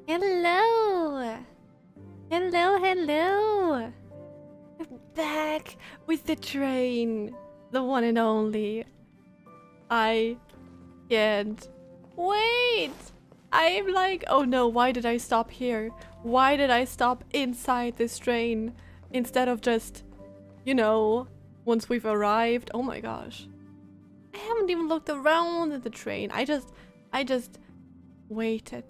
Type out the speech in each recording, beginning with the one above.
Hello! Hello! I'm back with the train. The one and only. I can't wait! I'm like, oh no, why did I stop here? Why did I stop inside this train instead of just, you know, once we've arrived? Oh my gosh. I haven't even looked around at the train. I just waited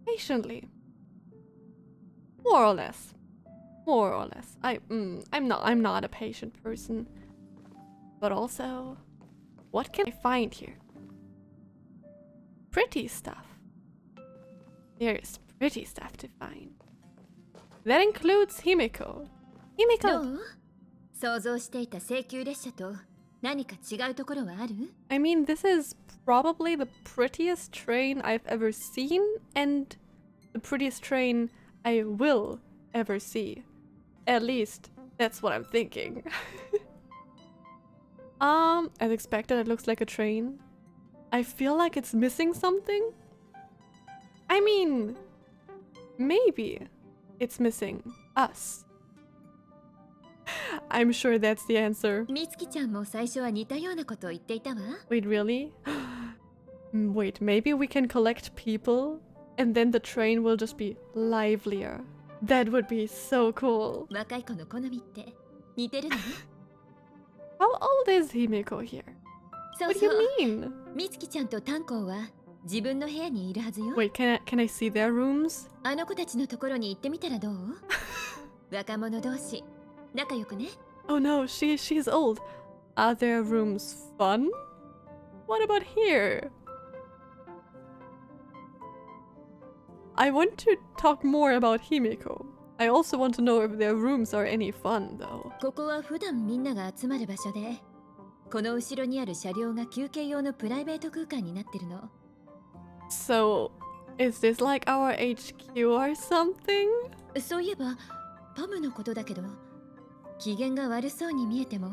patiently. More or less. I'm not a patient person. But also, what can I find here? Pretty stuff. There's pretty stuff to find. That includes Himiko. どう？想像していた請求列車と何か違うところはある？ I mean, this is probably the prettiest train I've ever seen and the prettiest train I will ever see. At least, that's what I'm thinking. As expected, it looks like a train. I feel like it's missing something. I mean, maybe it's missing us. I'm sure that's the answer. みつきちゃんも最初は似たようなことを言っていたわ。 Wait, really? Wait, maybe we can collect people and then the train will just be livelier. That would be so cool. 若い子の好みって似てるの？ How old is Himiko here? そう What do そう。 you mean? みつきちゃんとタンコウは自分の部屋にいるはずよ。 Wait, can I see their rooms? あの子たちのところに行ってみたらどう？若者同士仲良くね。 Oh no, she's old. Are their rooms fun? What about here? I want to talk more about Himiko. I also want to know if their rooms are any fun though. ここは普段みんなが集まる場所で、この後ろにある車両が休憩用のプライベート空間になってるの。 So, is this like our HQ or something? そういえばパムのことだけど、機嫌が悪そうに見えても、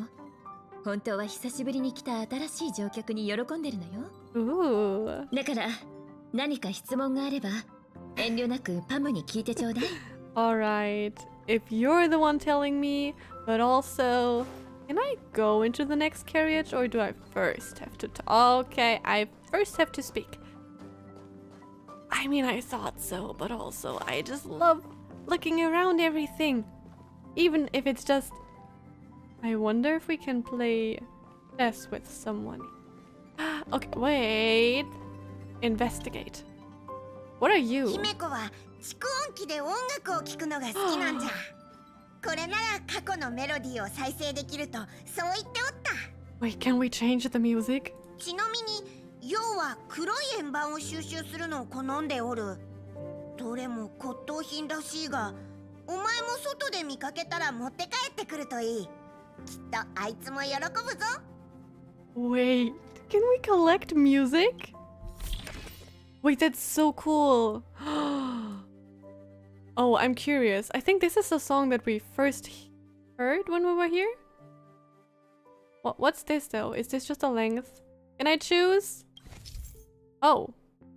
本当は久しぶりに来た新しい乗客に喜んでるのよ。 Ooh. だから何か質問があれば遠慮なくパムに聞いてちょうだい。 Alright, if you're the one telling me, but also, can I go into the next carriage or do I first have to Okay, I first have to speak. I mean, I thought so, but also I just love looking around everything. Even if it's just... I wonder if we can play chess with someone. Okay, wait. Investigate. What are you? 姫子は蓄音機で音楽を聴くのが好きなんじゃ。これなら過去のメロディーを再生できるとそう言っておった。 Wait, can we change the music? ちなみに、要は黒い円盤を収集するのを好んでおる。どれも骨董品らしいが、お前も外で見かけたら持って帰ってくるといい。きっとあいつも喜ぶぞ。 Wait, can we collect music? Wait, that's so cool. Oh, I'm curious. I think this is the song that we first heard when we were here. What's this though? Is this just a length? Can I choose? Oh,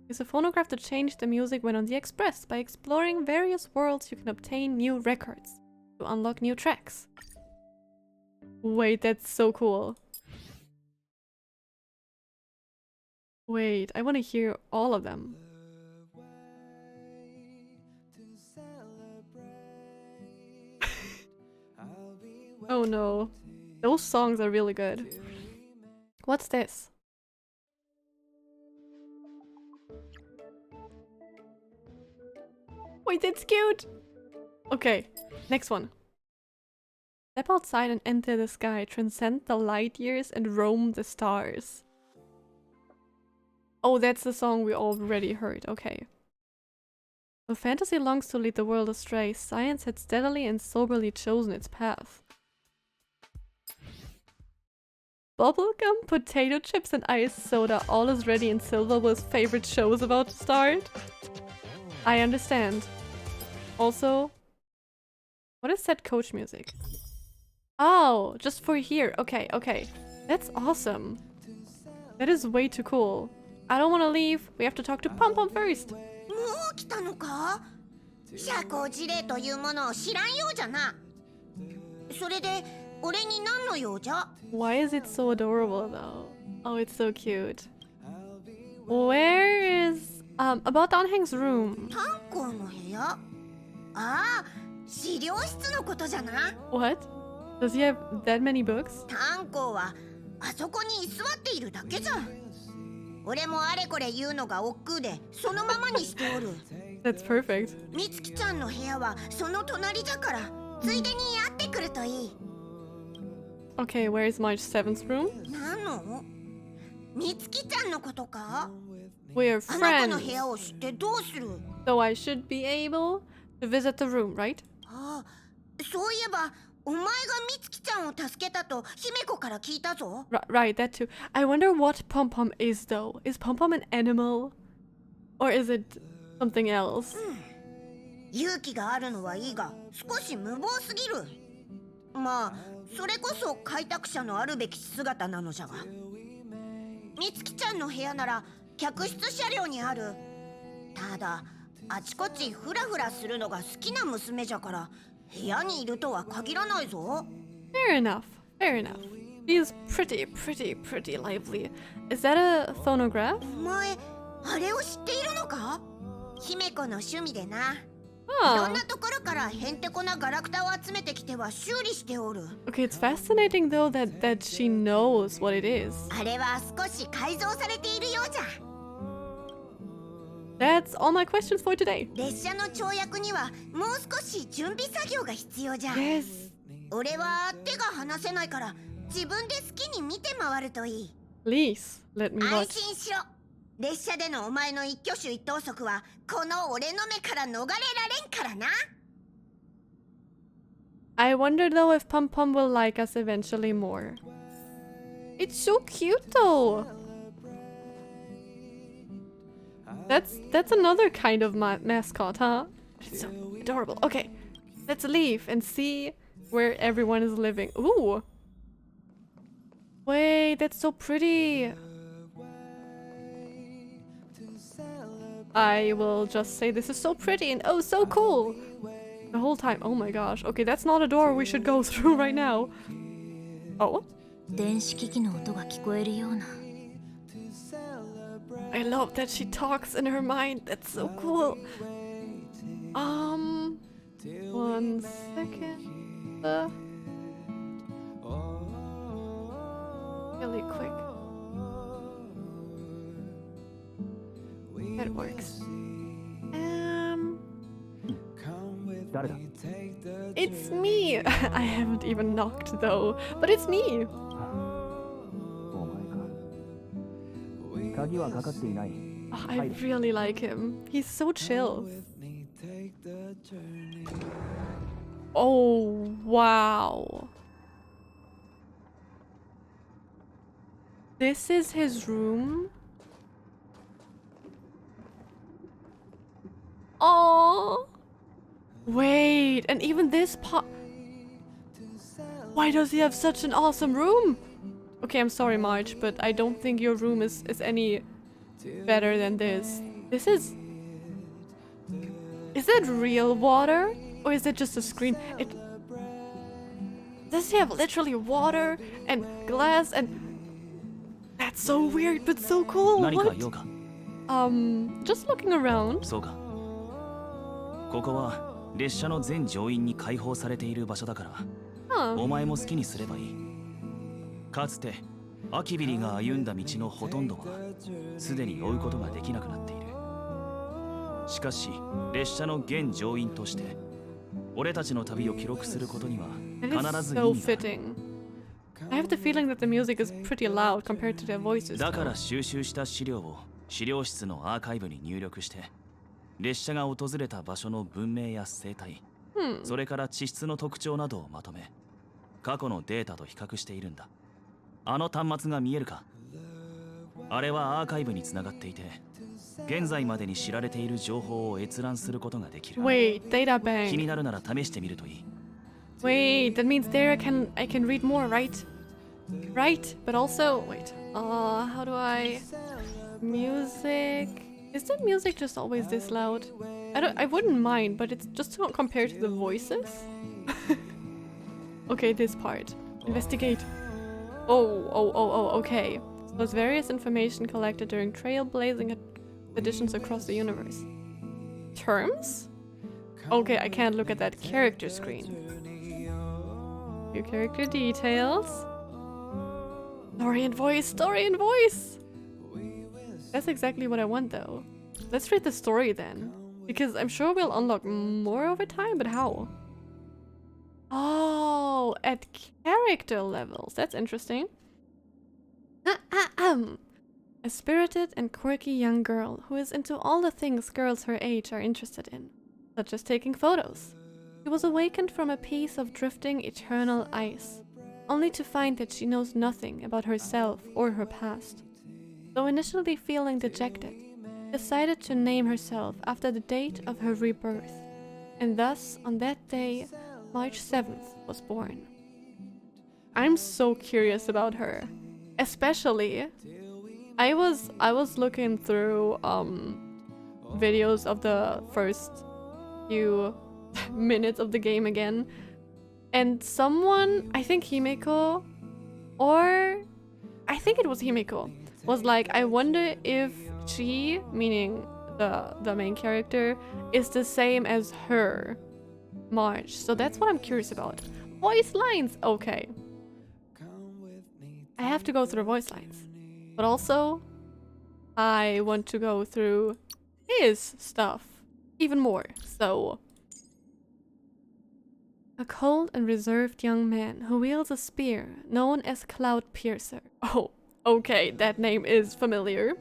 use a phonograph to change the music when on the express. By exploring various worlds, you can obtain new records to unlock new tracks. Wait, that's so cool. Wait, I want to hear all of them. Oh no. Those songs are really good. What's this? Wait, that's cute! Okay, next one. Step outside and enter the sky. Transcend the light years and roam the stars. Oh, that's the song we already heard. Okay. While fantasy longs to lead the world astray, science had steadily and soberly chosen its path. Bubblegum, potato chips, and ice soda, all is ready and Silverwill's favorite show is about to start. I understand. Also, what is that coach music? Oh, just for here. Okay, okay. That's awesome. That is way too cool. I don't want to leave. We have to talk to Pom Pom first. もう来たのか？社交辞令というものを知らんようじゃな。それで俺に何の用じゃ？ Why is it so adorable though? Oh, it's so cute. Where is about Anheng's room? 炭鉱の部屋？ああ、資料室のことじゃな。 What? Does he have that many books? 炭鉱はあそこに居座っているだけじゃ。俺もあれこれ言うのが億劫でそのままにしておる。That's perfect. みつきちゃんの部屋はその隣じゃから、ついでに会ってくるといい。 Okay, where is my seventh room? 何の？みつきちゃんのことか？ We're あの子の friends. 部屋を知ってどうする？ So I should be able to visit the room, right? ああ、そういえばお前がみつきちゃんを助けたと姫子から聞いたぞ。 Right, that too. I wonder what Pom Pom is though. Is Pom Pom an animal? Or is it something else? 勇気があるのはいいが少し無謀すぎる。まあそれこそ開拓者のあるべき姿なのじゃが、みつきちゃんの部屋なら客室車両にある。ただあちこちフラフラするのが好きな娘じゃから部屋にいるとは限らないぞ。 Fair enough, fair enough. She is pretty lively. Is that a phonograph? お前あれを知っているのか？姫子の趣味でな。いろん Oh. なところからへんてこなガラクタを集めてきては修理しておる。 Okay, it's fascinating though that she knows what it is. あれは少し改造されているようじゃ。 That's all my questions for today. 列車の跳躍にはもう少し準備作業が必要じゃ。 Yes. 俺は手が離せないから自分で好きに見て回るといい。 Please let me 安 watch. 心しろ。列車でのお前の一挙手一投足はこの俺の目から逃れられんからな。 I wonder though if Pom Pom will like us eventually more. It's so cute though. That's another kind of mascot, huh? It's so adorable. Okay, let's leave and see where everyone is living. Ooh. Wait, that's so pretty. I will just say this is so pretty and oh, so cool. The whole time. Oh my gosh. Okay, that's not a door we should go through right now. Oh? 電子機器の音が聞こえるような。 I love that she talks in her mind. That's so cool. One second. Really quick. That works. 誰だ？ It's me. I haven't even knocked though, but it's me. お前か。鍵はかかっていない。 Oh, I really like him. He's so chill. Oh, wow. This is his room? Oh. Wait, and even this part. Why does he have such an awesome room? Okay, I'm sorry, Marge, but I don't think your room is any better than this. This is... Is that real water? Or is it just a screen? Does he have literally water and glass and... That's so weird, but so cool. 何か What? 用か。 Just looking around. そうか。ここは列車の全乗員に開放されている場所だから、 Huh. お前も好きにすればいい。かつてアキビリが歩んだ道のほとんどはすでに追うことができなくなっている。しかし列車の現乗員として俺たちの旅を記録することには That 必 is ず意 so 味がある。 fitting. I have the feeling that the music is pretty loud compared to their voices. だか though. ら収集した資料を資料室のアーカイブに入力して列車が訪れた場所の文明や生態、それから地質の特徴などをまとめ過去のデータと比較しているんだ。あの端末が見えるか？あれはアーカイブにつながっていて現在までに知られている情報を閲覧することができる。 Wait, data 気に bank. なるなら試してみるといい。 Wait, that means there I can read more, right? Right, but also wait. How do I music? Is the music just always this loud? I wouldn't mind, but it's just compared to the voices. Okay, this part. Investigate. Oh, okay. So there's various information collected during trailblazing expeditions across the universe. Terms? Okay, I can't look at that character screen. New character details. Story and voice, That's exactly what I want though. Let's read the story then. Because I'm sure we'll unlock more over time, but how? Oh, at character levels. That's interesting. A spirited and quirky young girl who is into all the things girls her age are interested in, such as taking photos. She was awakened from a piece of drifting eternal ice, only to find that she knows nothing about herself or her past. Though initially feeling dejected, she decided to name herself after the date of her rebirth, and thus on that day, March 7th, was born. I'm so curious about her. Especially, I was looking through videos of the first few minutes of the game again, and someone, I think Himeko, or I think it was Himeko, was like, I wonder if she, meaning the main character, is the same as her, March. So that's what I'm curious about. Voice lines, okay. I have to go through voice lines, but also I want to go through his stuff even more. So, a cold and reserved young man who wields a spear known as Cloud Piercer. Oh, okay, that name is familiar.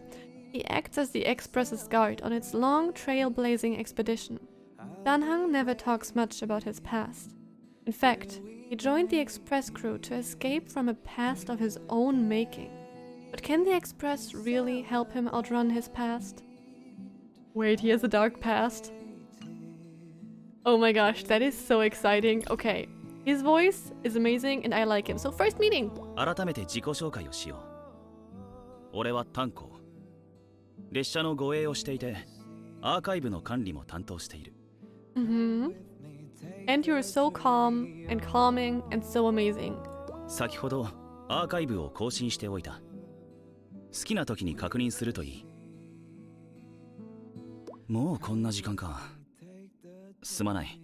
He acts as the Express's guard on its long trailblazing expedition. Danhang never talks much about his past. In fact, he joined the Express crew to escape from a past of his own making. But can the Express really help him outrun his past? Wait, he has a dark past? Oh my gosh, that is so exciting. Okay, his voice is amazing and I like him. So first meeting. 改めて自己紹介をしよう。俺は炭鉱。列車の護衛をしていて、アーカイブの管理も担当している。And you're so calm and calming and so amazing. 先ほどアーカイブを更新しておいた。好きな時に確認するといい。もうこんな時間か。すまない。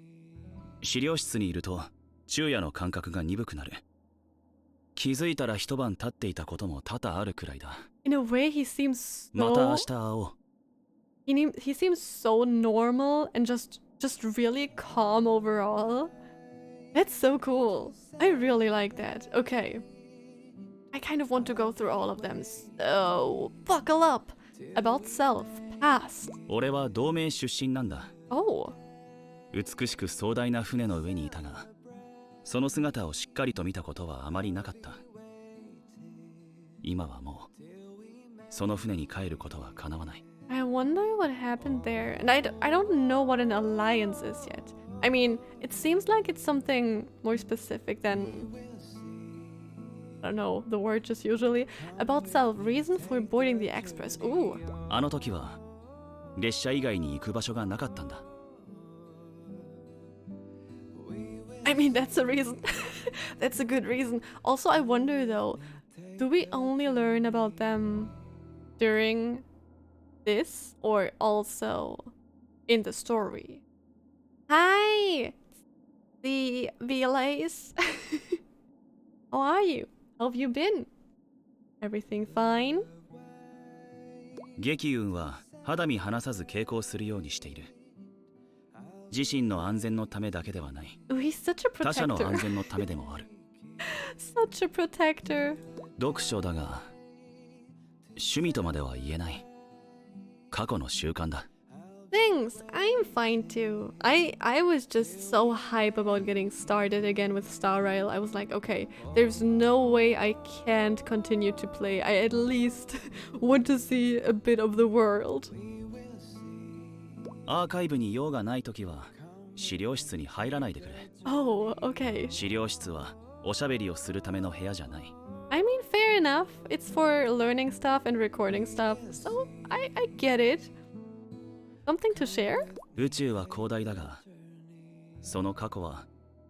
資料室にいると昼夜の感覚が鈍くなる。気づいたら一晩経っていたことも多々あるくらいだ。In a way, he seems so... また明日会おう。He seems so normal and just really calm overall. That's so cool. I really like that. Okay. I kind of want to go through all of them. So, buckle up. About self, past. 俺は同盟出身なんだ。Oh. 美しく壮大な船の上にいたが、その姿をしっかりと見たことはあまりなかった。今はもう、その船に帰ることは叶わない。I wonder what happened there. And I don't know what an alliance is yet. I mean, it seems like it's something more specific than... I don't know, the word just usually. About self, reason for boarding the express. Ooh. あの時は、列車以外に行く場所がなかったんだ。I mean, that's a reason. That's a good reason. Also, I wonder though, do we only learn about them during this or also in the story? Hi! The VLAs. How are you? How have you been? Everything fine? 激運は肌身離さず傾向するようにしている。自身の安全のためだけではない。Oh, he's such a protector. 他者の安全のためでもある。Such a protector. 読書だが、趣味とまでは言えない。過去の習慣だ。Thanks, I'm fine too. I was just so hype about getting started again with Star Rail. I was like, okay, there's no way I can't continue to play. I at least want to see a bit of the world. アーカイブに用がないときは資料室に入らないでくれ。Oh, okay. 資料室はおしゃべりをするための部屋じゃない。I mean, fair enough. It's for learning stuff and recording stuff, so I get it. Something to share? 宇宙は広大だが、その過去は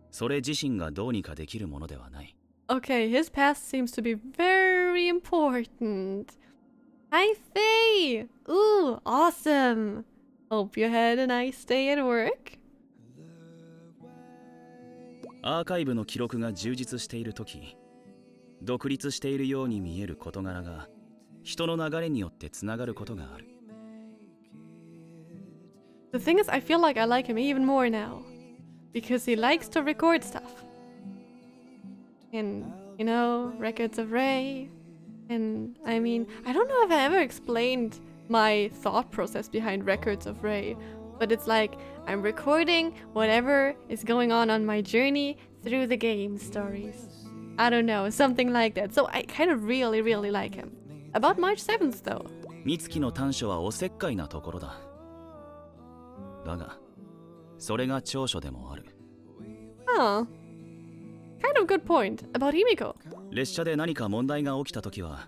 それ自身がどうにかできるものではない。Okay, his past seems to be very important. Hi, Faye! Ooh, awesome! Hope you had a nice day at work. アーカイブの記録が充実しているとき、独立しているように見える事柄が人の流れによってつながることがある。The thing is, I feel like I like him even more now. Because he likes to record stuff. And, you know, Records of Ray. And, I mean, I don't know if I ever explained my thought process behind Records of Ray. But it's like, I'm recording whatever is going on my journey through the game stories. I don't know, something like that. So I kind of really, really like him. About March 7th, though. 美月の短所はおせっかいなところだ。だが、それが長所でもある。Huh. Kind of good point. About Himiko. 列車で何か問題が起きたときは、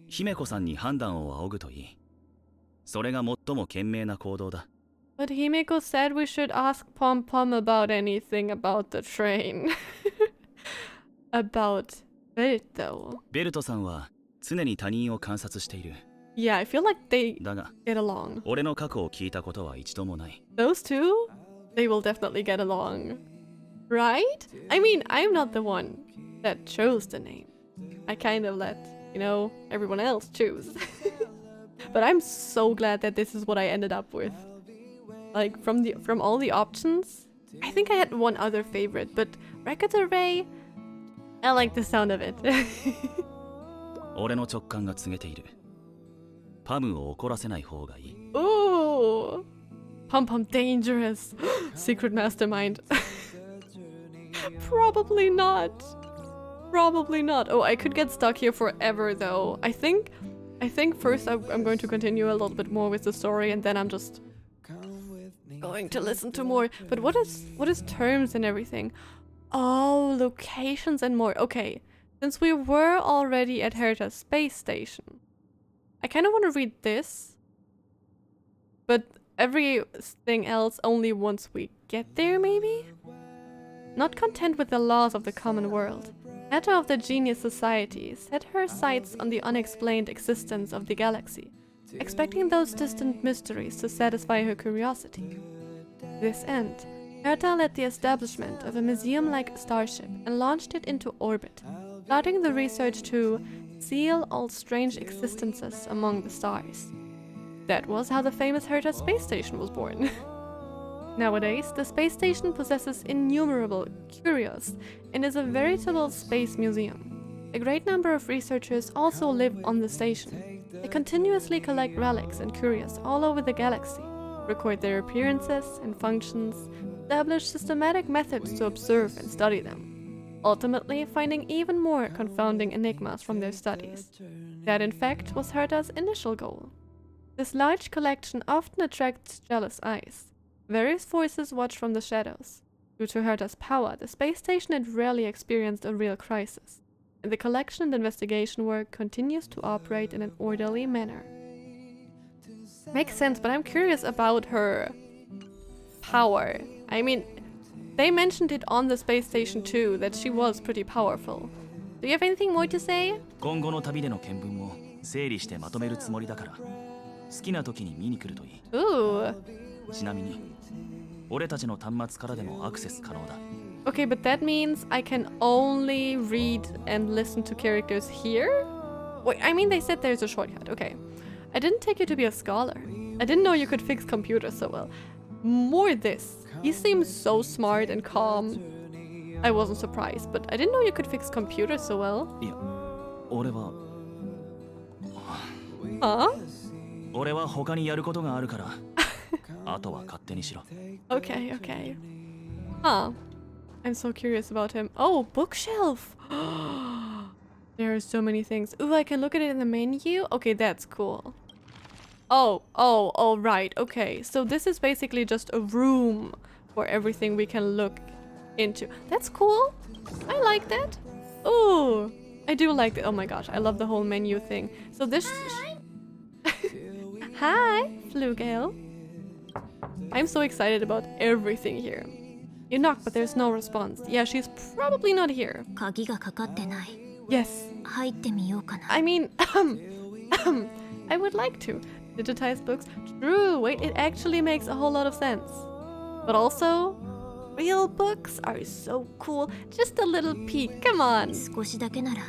姫子さんに判断を仰ぐといい。それが最も賢明な行動だ。But Himiko said we should ask Pom Pom about anything about the train. About Belt, though. ベルトさんは常に他人を観察している。Yeah, I feel like they だが、 get along. 俺の過去を聞いたことは一度もない。Those two? They will definitely get along. Right? I mean, I'm not the one that chose the name. I kind of let, you know, everyone else choose. But I'm so glad that this is what I ended up with. Like, from all the options, I think I had one other favorite, but Records of Ray, I like the sound of it. 俺の直感が告げている。パムを怒らせない方がいい。Ooh! Pom Pom dangerous. Secret mastermind. Probably not. Probably not. Oh, I could get stuck here forever though. I think first I'm going to continue a little bit more with the story and then I'm just going to listen to more. But what is terms and everything? Oh, locations and more. Okay. Since we were already at Herta's space station, I kind of want to read this. But everything else only once we get there, maybe? Not content with the laws of the common world, Meta of the Genius Society set her sights on the unexplained existence of the galaxy, expecting those distant mysteries to satisfy her curiosity. To this end, Herta led the establishment of a museum-like starship and launched it into orbit, starting the research to seal all strange existences among the stars. That was how the famous Herta space station was born. Nowadays, the space station possesses innumerable curios and is a veritable space museum. A great number of researchers also live on the station. They continuously collect relics and curios all over the galaxy, record their appearances and functions, establish systematic methods to observe and study them, ultimately finding even more confounding enigmas from their studies. That, in fact, was Herta's initial goal. This large collection often attracts jealous eyes. Various forces watch from the shadows. Due to Herta's power, the space station had rarely experienced a real crisis, and the collection and investigation work continues to operate in an orderly manner. Makes sense, but I'm curious about her power. I mean, they mentioned it on the space station too, that she was pretty powerful. Do you have anything more to say? 今後の旅での見聞も整理してまとめるつもりだから、好きな時に見に来るといい。Ooh. ちなみに、俺たちの端末からでもアクセス可能だ。Okay, but that means I can only read and listen to characters here? Wait, I mean they said there's a shortcut, okay. I didn't take you to be a scholar. I didn't know you could fix computers so well. More this. He seems so smart and calm. I wasn't surprised, but I didn't know you could fix computers so well. いや、俺は Huh? 俺は他にやることがあるから、あとは勝手にしろ。Okay, okay. Huh. I'm so curious about him. Oh, bookshelf! There are so many things. Ooh, I can look at it in the menu? Okay, that's cool. Oh, right, okay. So this is basically just a room for everything we can look into. That's cool. I like that. Ooh, I do like that. Oh my gosh, I love the whole menu thing. So this... Hi, Flugel. I'm so excited about everything here. You knock, but there's no response. Yeah, she's probably not here. 鍵がかかってない。 Yes. 入ってみようかな。 I mean, I would like to. Digitize books. True, wait, it actually makes a whole lot of sense. But also, real books are so cool. Just a little peek, come on. 少しだけなら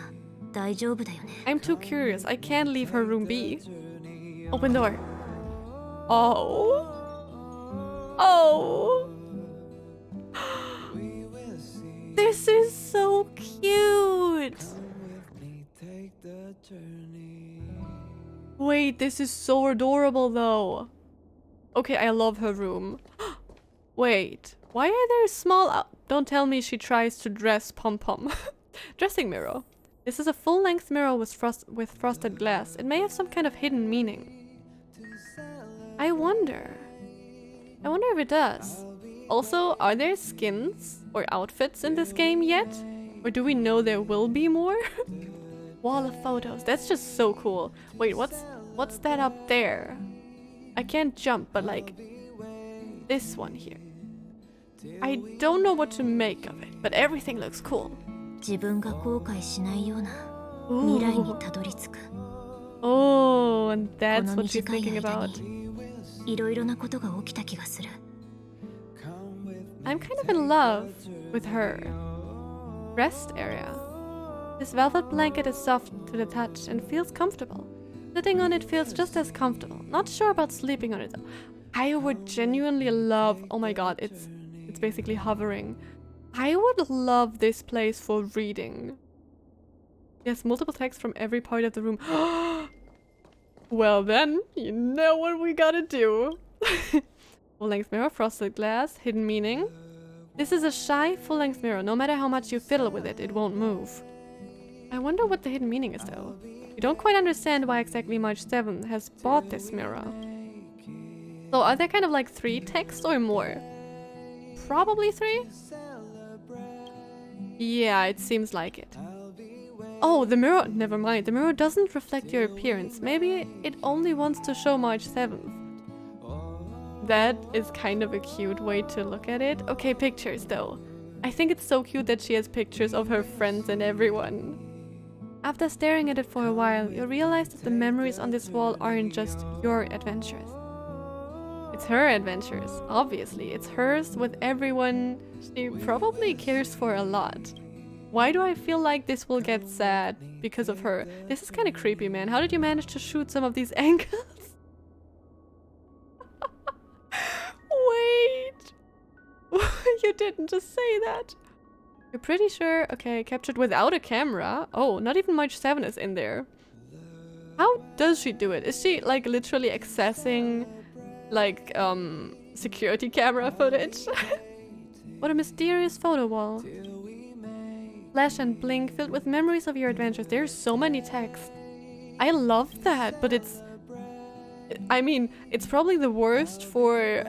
大丈夫だよね。 I'm too curious. I can't leave her room be. Open door. Oh. Oh. This is so cute. Wait, this is so adorable though. Okay, I love her room. Wait, why are there small... Don't tell me she tries to dress Pom-Pom. Dressing mirror. This is a full-length mirror with frosted glass. It may have some kind of hidden meaning. I wonder if it does. Also, are there skins or outfits in this game yet? Or do we know there will be more? Wall of photos. That's just so cool. Wait, what's that up there? I can't jump, but like this one here. I don't know what to make of it, but everything looks cool. 自分が後悔しないような未来にたどり着く。 Oh, and that's この what she's 短い thinking 間 about. にいろいろなことが起きた気がする。 I'm kind of in love with her rest area. This velvet blanket is soft to the touch and feels comfortable. Sitting on it feels just as comfortable. Not sure about sleeping on it though. I would genuinely love... Oh my god, it's basically hovering. I would love this place for reading. Yes, multiple texts from every part of the room. Well then, you know what we gotta do. Full-length mirror, frosted glass, hidden meaning. This is a shy full-length mirror. No matter how much you fiddle with it, it won't move. I wonder what the hidden meaning is though. We don't quite understand why exactly March 7th has bought this mirror. So are there kind of like 3 texts or more? Probably 3? Yeah, it seems like it. Oh, the mirror... Never mind. The mirror doesn't reflect your appearance. Maybe it only wants to show March 7th. That is kind of a cute way to look at it. Okay, pictures though. I think it's so cute that she has pictures of her friends and everyone. After staring at it for a while, you realize that the memories on this wall aren't just your adventures. It's her adventures, obviously. It's hers with everyone she probably cares for a lot. Why do I feel like this will get sad because of her? This is kind of creepy, man. How did you manage to shoot some of these angles? Wait. You didn't just say that. You're pretty sure... Okay, captured without a camera. Oh, not even March 7 is in there. How does she do it? Is she like literally accessing like security camera footage? What a mysterious photo wall. Flash and blink filled with memories of your adventures. There's so many texts. I love that, but it's... I mean, it's probably the worst for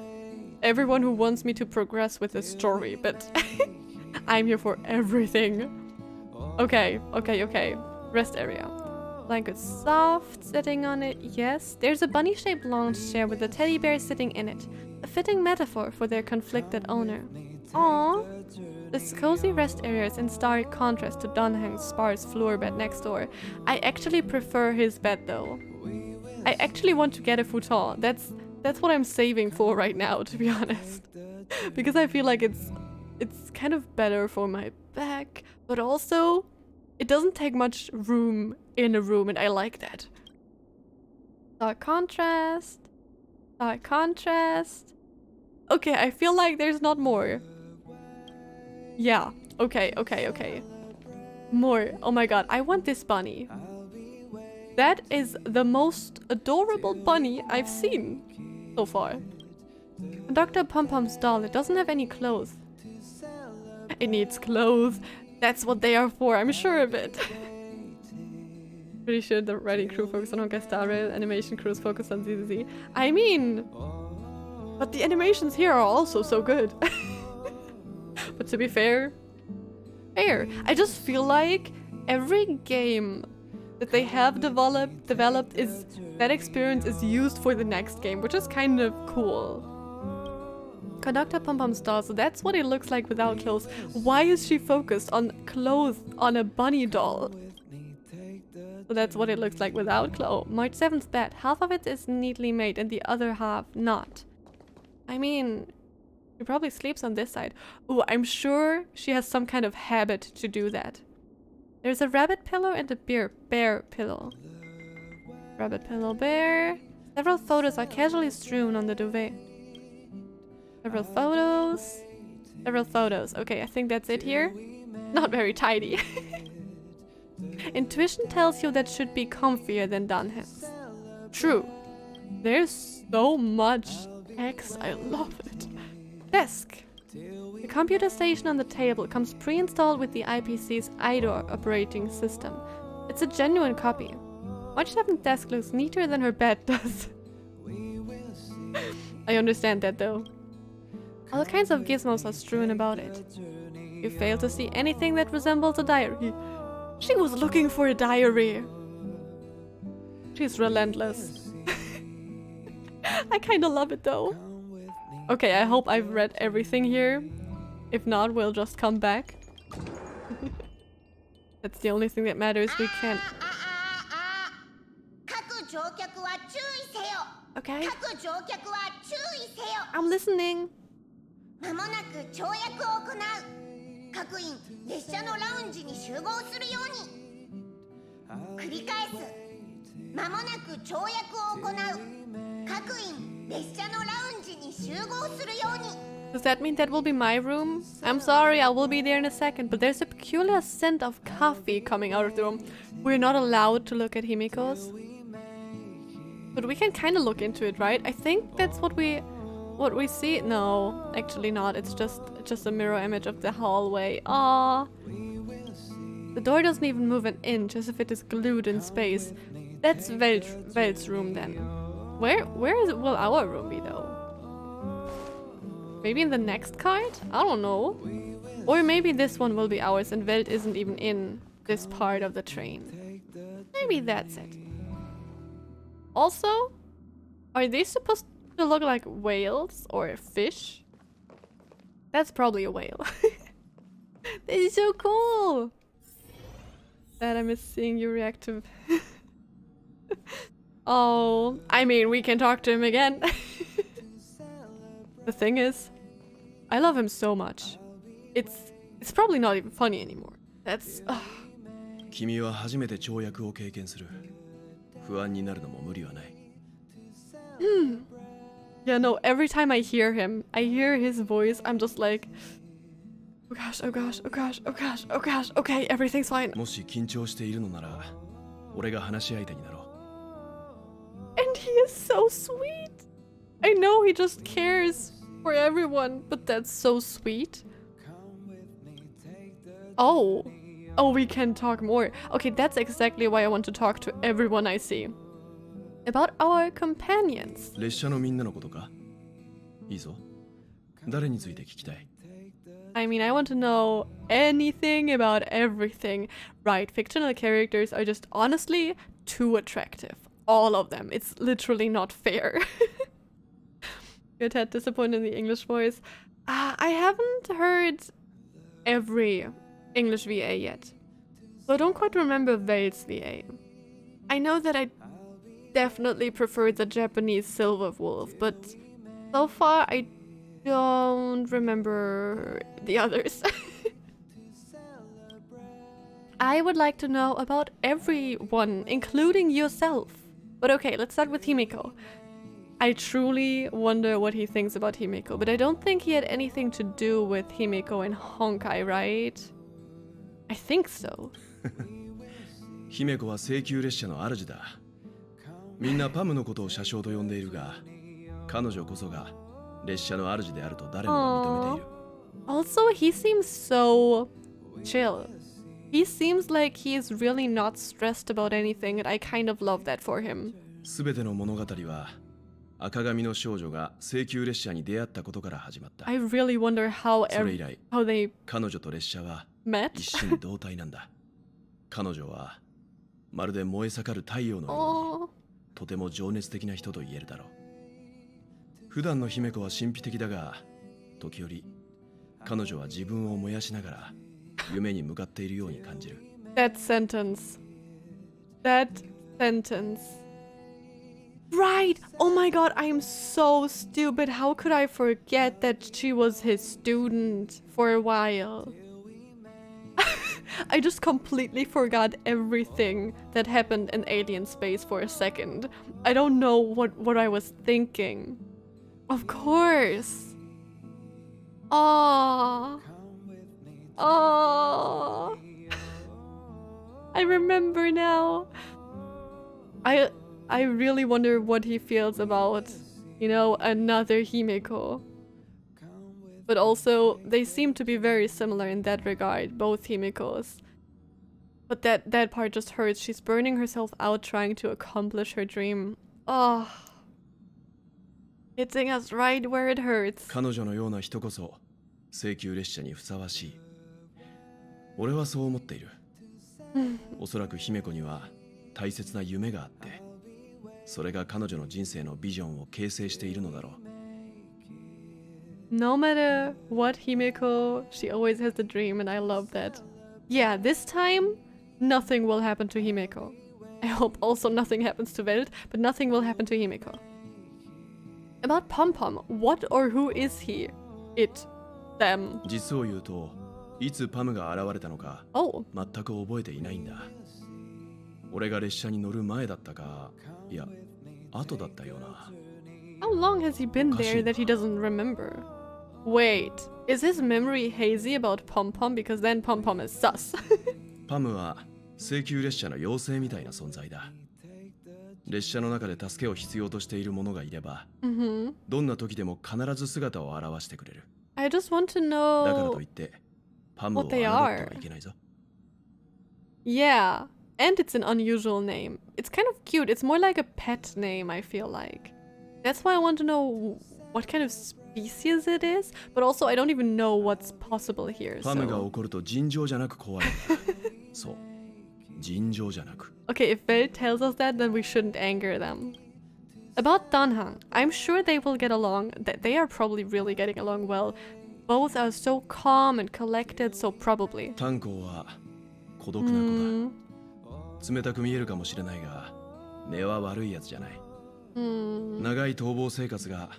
everyone who wants me to progress with the story, but I'm here for everything. Okay. Rest area. Blanket soft, sitting on it, yes. There's a bunny-shaped lounge chair with a teddy bear sitting in it. A fitting metaphor for their conflicted owner. Aww. This cozy rest area is in stark contrast to Dunhang's sparse floor bed next door. I actually prefer his bed though. I actually want to get a futon. That's what I'm saving for right now, to be honest. Because I feel like it's kind of better for my back, but also it doesn't take much room in a room, and I like that. Dark contrast. Dark contrast. Okay, I feel like there's not more. Yeah, okay. More. Oh my god, I want this bunny. That is the most adorable bunny I've seen so far. Dr. Pom-Pom's doll, it doesn't have any clothes. It needs clothes. That's what they are for, I'm sure of it. Pretty sure the writing crew focused on Honkai Star Rail, animation crews focused on ZZZ. I mean... But the animations here are also so good. But to be fair, I just feel like every game that they have developed is that experience is used for the next game, which is kind of cool. Conductor Pom Pom's doll, so that's what it looks like without clothes. Why is she focused on clothes on a bunny doll? So that's what it looks like without clothes. March 7th bed. Half of it is neatly made and the other half not. I mean, she probably sleeps on this side. Ooh, I'm sure she has some kind of habit to do that. There's a rabbit pillow and a bear pillow. Rabbit pillow, bear. Several photos are casually strewn on the duvet. Several photos. Several photos. Okay, I think that's it here. Not very tidy. Intuition tells you that should be comfier than Dunham's. True. There's so much text. I love it. Desk. The computer station on the table comes pre-installed with the IPC's IDOR operating system. It's a genuine copy. March 7th desk looks neater than her bed does. I understand that though. All kinds of gizmos are strewn about it. You fail to see anything that resembles a diary. She was looking for a diary. She's relentless. I kinda love it though. Okay, I hope I've read everything here. If not, we'll just come back. That's the only thing that matters. We can't. Okay. I'm listening. まもなく跳躍を行う。各員列車のラウンジに集合するように。繰り返す。まもなく跳躍を行う。各員列車のラウンジに集合するように。 Does that mean that will be my room? I'm sorry, I will be there in a second, but there's a peculiar scent of coffee coming out of the room. We're not allowed to look at Himiko's. But we can kind of look into it, right? I think that's what we see. No, actually not. It's just a mirror image of the hallway. Aww. The door doesn't even move an inch, as if it is glued in space. That's Welt's room then. Where will our room be though? Maybe in the next card? I don't know. Or maybe this one will be ours and Welt isn't even in this part of the train. Maybe that's it. Also, are they supposed to look like whales or fish? That's probably a whale. This is so cool! That I miss seeing you react to... Oh, I mean, we can talk to him again. The thing is, I love him so much. It's probably not even funny anymore. That's... 君は初めて跳躍を経験する。不安になるのも無理はない。Yeah, no, every time I hear him, I hear his voice, I'm just like, oh gosh, oh gosh, oh gosh, oh gosh, oh gosh, okay, everything's fine. もし緊張しているのなら、俺が話し相手になろう。And he is so sweet. I know he just cares for everyone, but that's so sweet. Oh, we can talk more. Okay, that's exactly why I want to talk to everyone I see. About our companions. 列車のみんなのことか？いいぞ。誰について聞きたい？ I mean, I want to know anything about everything. Right, fictional characters are just honestly too attractive. All of them. It's literally not fair. You're a tad disappointed in the English voice. I haven't heard every English VA yet. So I don't quite remember Welt's VA. I know that I definitely prefer the Japanese Silver Wolf, but so far I don't remember the others. I would like to know about everyone, including yourself. But okay, let's start with Himiko. I truly wonder what he thinks about Himiko, but I don't think he had anything to do with Himiko and Honkai, right? I think so. 姫子は請求列車の主だ。みんなパムのことを車掌と呼んでいるが、彼女こそが列車の主であると誰もが認めている。Also, he seems so chill. He seems like he is really not stressed about anything, and I kind of love that for him. すべての物語は赤髪の少女が請求列車に出会ったことから始まった。I really wonder how they 彼女と列車は met. 一心同体なんだ。彼女はまるで燃え盛る太陽のようにとても情熱的な人と言えるだろう。普段の姫子は神秘的だが、時折彼女は自分を燃やしながら夢に向かっているように感じる。 That sentence. That sentence. Right! Oh my god, I am so stupid. How could I forget that she was his student for a while? I just completely forgot everything that happened in alien space for a second. I don't know what I was thinking. Of course. Oh. Oh. I remember now. I really wonder what he feels about, you know, another Himeko. But also, they seem to be very similar in that regard, both Himekos. But that part just hurts. She's burning herself out trying to accomplish her dream. Oh. Hitting us right where it hurts. 彼女のような人こそ請求列車にふさわしい。俺はそう思っている。おそらく姫子には大切な夢があって、それが彼女の人生のビジョンを形成しているのだろう。No matter what Himeko, she always has a dream, and I love that. Yeah, this time, nothing will happen to Himeko. I hope also nothing happens to Welt, but nothing will happen to Himeko. About Pom-Pom, what or who is he? It. Them. 実を言うと、いつパムが現れたのか、Oh. 全く覚えていないんだ。俺が列車に乗る前だったか、いや、後だったような。How long has he been there that he doesn't remember? Wait, is his memory hazy about Pom-Pom? Because then Pom-Pom is sus. パムは請求列車の妖精みたいな存在だ。列車の中で助けを必要としている者がいれば、どんな時でも必ず姿を現してくれる。I just want to だからと know いってパムを what 侮 they っては are. いけないぞ。 Yeah, and it's an unusual name. It's kind of cute. It's more like a pet name, I feel like. That's why I want to know what kind of species it is, but also I don't even know what's possible here. パムが So. 怒ると尋常じゃなく怖いんだ。そう、尋常じゃなく。 Okay, if Belle tells us that, then we shouldn't anger them. About Danhang, I'm sure they will get along. They are probably really getting along well. Both are so calm and collected, so probably. 炭鉱は孤独な子だ。冷たく見えるかもしれないが、根は悪いやつじゃない。長い逃亡生活が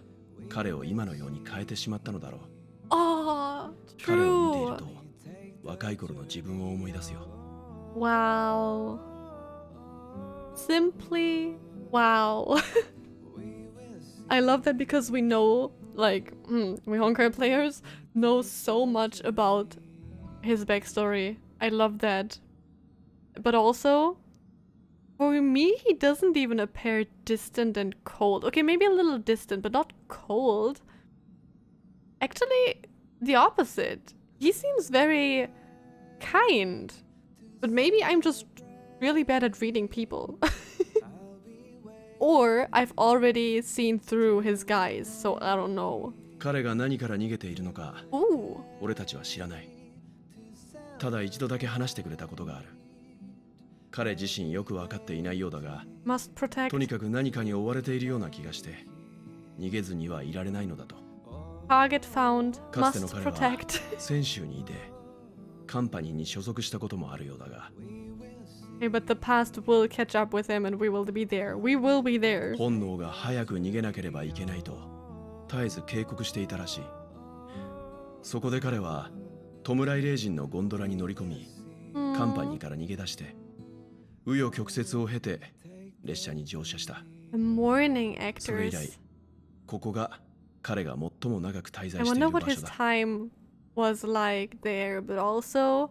彼を今のように変えてしまったのだろう。Oh, 彼を見ている true. と若い頃の自分を思い出すよ。 Wow. Simply wow. I love that because we know, like, we Honkai players know so much about his backstory. I love that. But also, for me, he doesn't even appear distant and cold. Okay, maybe a little distant, but not cold. Actually, the opposite. He seems very kind. But maybe I'm just really bad at reading people. Or I've already seen through his guise, so I don't know. 彼が何から逃げているのか、 Ooh. 俺たちは知らない。ただ一度だけ話してくれたことがある。彼自身よく分かっていないようだが、 Must と protect. にかく何かに追われているような気がして、逃げずにはいられないのだと。 Target found. かつての Must 彼は protect. 泉州にいて、カンパニーに所属したこともあるようだが、 Okay, but the past will catch up with him and we will be there. We will be there. 本能が早く逃げなければいけないと絶えず警告していたらしい。そこで彼は弔い霊人のゴンドラに乗り込み、カンパニーから逃げ出して紆余曲折を経て列車に乗車した。 The morning それ以来 actors. ここが彼が最も長く滞 I 在してい wonder る what 場 his 所だ。 time was like there, but also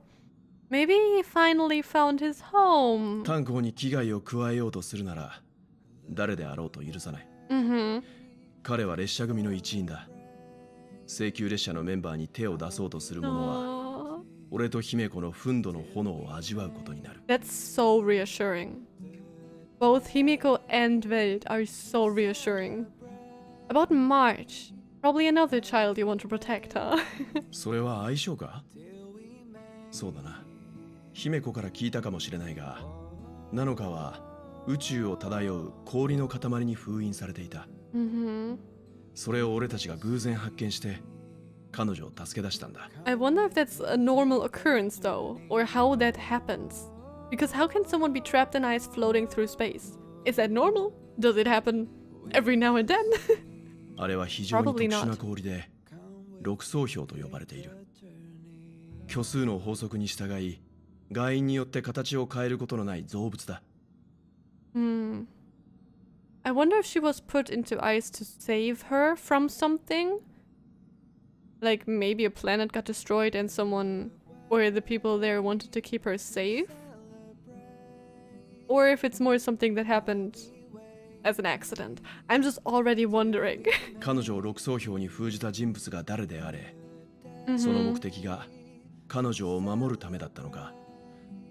maybe he finally found his home. 炭鉱に危害を加えようとするなら誰であろうと許さない。 彼は列車組の一員だ。請求列車のメンバーに手を出そうとする者は Aww. 俺と姫子の憤怒の炎を味わうことになる。 That's so reassuring. Both Himiko and Welt are so reassuring. About March, probably another child you want to protect, huh? それは相性か？そうだな。姫子から聞いたかもしれないが、ナノカは宇宙を漂う氷の塊に封印されていた。それを俺たちが偶然発見して彼女を助け出したんだ。 I wonder if that's a normal occurrence though, or how that happens. Because how can someone be trapped in ice floating through space? Is that normal? Does it happen every now and then? あれは非常に特 Probably 殊 not. な氷で六層氷と呼ばれている。虚数の法則に従い外因によって形を変えることのない造物だ。 Hmm. I wonder if she was put into ice to save her from something? Like maybe a planet got destroyed and someone or the people there wanted to keep her safe? Or if it's more something that happened as an accident. I'm just already wondering. 彼女を六層氷に封じた人物が誰であれ、その目的が彼女を守るためだったのか、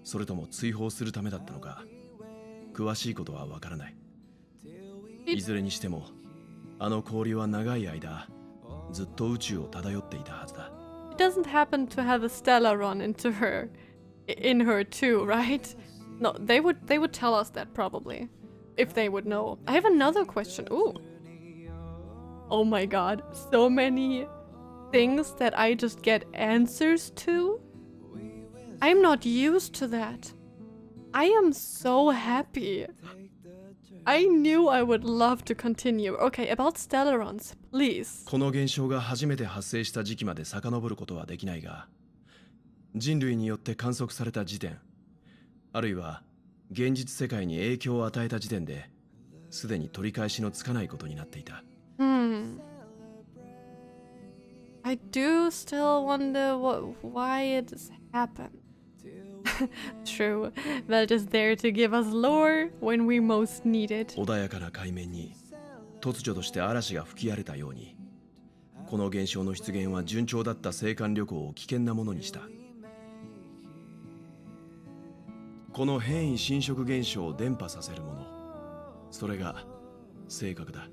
それとも追放するためだったのか、詳しいことはわからない。いずれにしても、あの氷は長い間、ずっと宇宙を漂っていたはずだ。It doesn't happen to have a Stella run into her, in her too, right? No, they would tell us that probably, if they would know. I have another question. Ooh. Oh my god, so many things that I just get answers to. I'm not used to that. I am so happy. I knew I would love to continue. Okay, about Stellarons, please. この現象が初めて発生した時期まで遡ることはできないが、人類によって観測された時点、あるいは現実世界に影響を与えた時点で、すでに取り返しのつかないことになっていた。I do still wonder why it has happened. True, Welt is there to give us lore when we most need it. 穏やかな海面に突如として嵐が吹き荒れたように、この現象の出現は順調だった青函旅行を危険なものにした。この変異侵食現象を伝播させるもの、それが性格だ。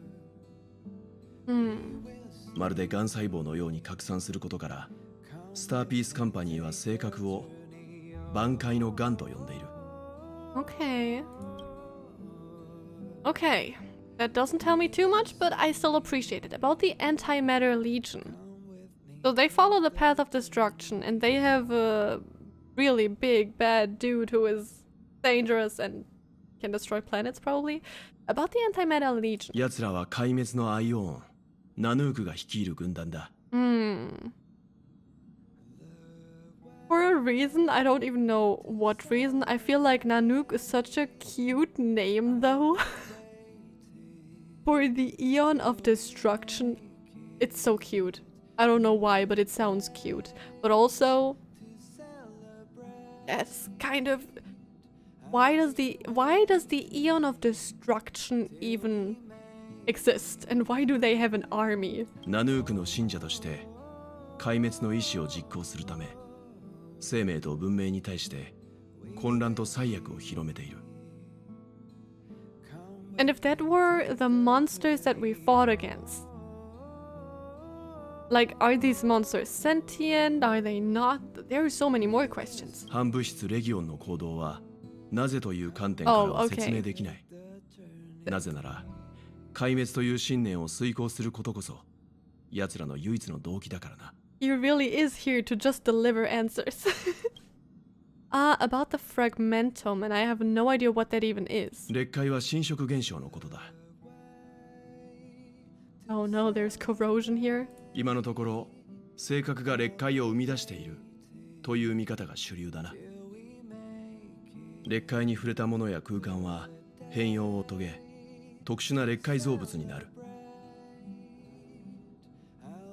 まるでがん細胞のように拡散することから、スターピースカンパニーは性格を挽回のがんと呼んでいる。Okay. Okay. That doesn't tell me too much, but I still appreciate it. About the Antimatter Legion. So they follow the path of destruction, and they have a really big, bad dude who is dangerous and can destroy planets, probably. About the Antimatter Legion. 奴らは壊滅のアイオン、ナヌークが率いる軍団だ。For a reason, I don't even know what reason, I feel like Nanook is such a cute name, though. For the Eon of Destruction, it's so cute. I don't know why, but it sounds cute. But also, that's kind of... Why does the Eon of Destruction even exist? And why do they have an army? ナヌークの信者として壊滅の意志を実行するため、生命と文明に対して混乱と災厄を広めている。And if that were the monsters that we fought against, like, are these monsters sentient? Are they not? There are so many more questions. 反物質レギオンの行動はなぜという観点からは説明できない。なぜなら壊滅という信念を遂行することこそ奴らの唯一の動機だからな。He really is here to just deliver answers. About the fragmentum, and I have no idea what that even is. 裂解は侵食現象のことだ。Oh no, there's corrosion here. 今のところ性格が裂解を生み出しているという見方が主流だな。裂解に触れたものや空間は変容を遂げ、特殊な裂解造物になる。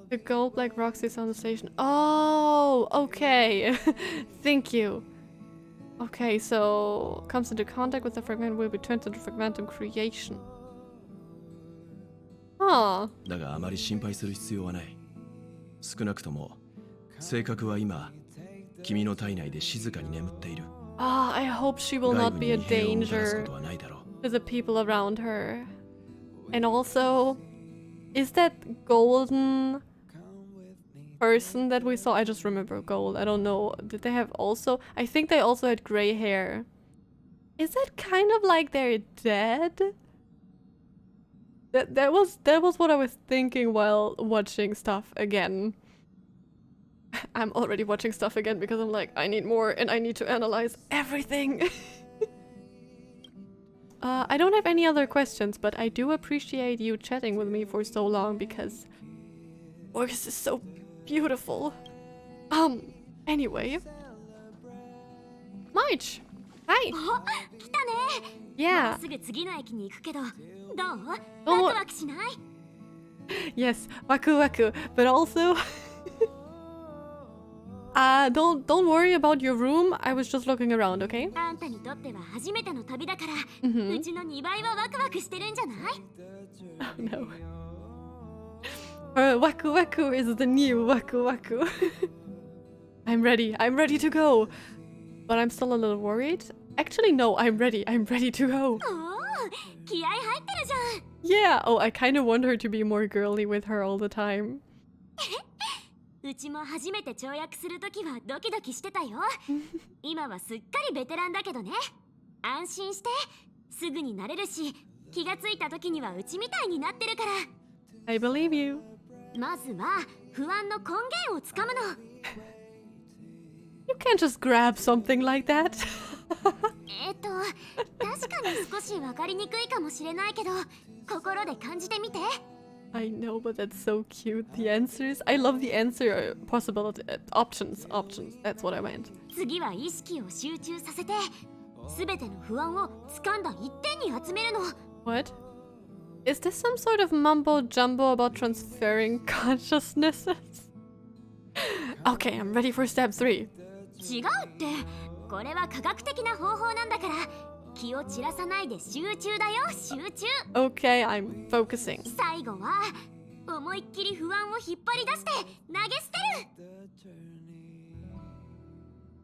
The gold black rocks is on the station. Oh, okay. Thank you. Okay, so comes into contact with the fragment will be turned into fragmentum creation. Huh. だがあまり心配する必要はない。少なくとも性格は今君の体内で静かに眠っている。I hope she will not be a 外部に変をもたらす danger ことはないだろう。 to the people around her. And also, is that golden person that we saw? I just remember gold. I don't know. Did they have also? I think they also had gray hair. Is that kind of like they're dead? That was what I was thinking while watching stuff again. I'm already watching stuff again because I'm like, I need more and I need to analyze everything. I don't have any other questions, but I do appreciate you chatting with me for so long because this is so beautiful. Anyway. March! Hi! 来たね。 Yeah. もうすぐ次の駅に行くけど、どう？どうワクワクしない？ Yes, waku waku, but also don't worry about your room. I was just looking around, okay? あんたにとっては初めての旅だから、Mhm. うちの2倍はワクワクしてるんじゃない？ Oh no. Waku waku is the new waku waku. I'm ready to go. But I'm still a little worried. Actually, no, I'm ready to go. おお、気合入ってるじゃん。 Yeah, oh, I kind of want her to be more girly with her all the time. うちも初めて跳躍するときはドキドキしてたよ。今はすっかりベテランだけどね。安心して、すぐに慣れるし、気がついたときにはうちみたいになってるから。 I believe you. まずは不安の根源をつかむの。 You can't just grab something like that. 確かに少しわかりにくいかもしれないけど、心で感じてみて。 I know, but that's so cute. The answers. I love the answer possibility options. That's what I meant. 次は意識を集中させて、すべての不安を掴んだ一点に集めるの。 What? Is this some sort of mumbo jumbo about transferring consciousnesses? Okay, I'm ready for step 3. 違うって、これは科学的な方法なんだから、気を散らさないで集中だよ、集中。 Okay, I'm focusing. 最後は思いっきり不安を引っ張り出して投げ捨てる。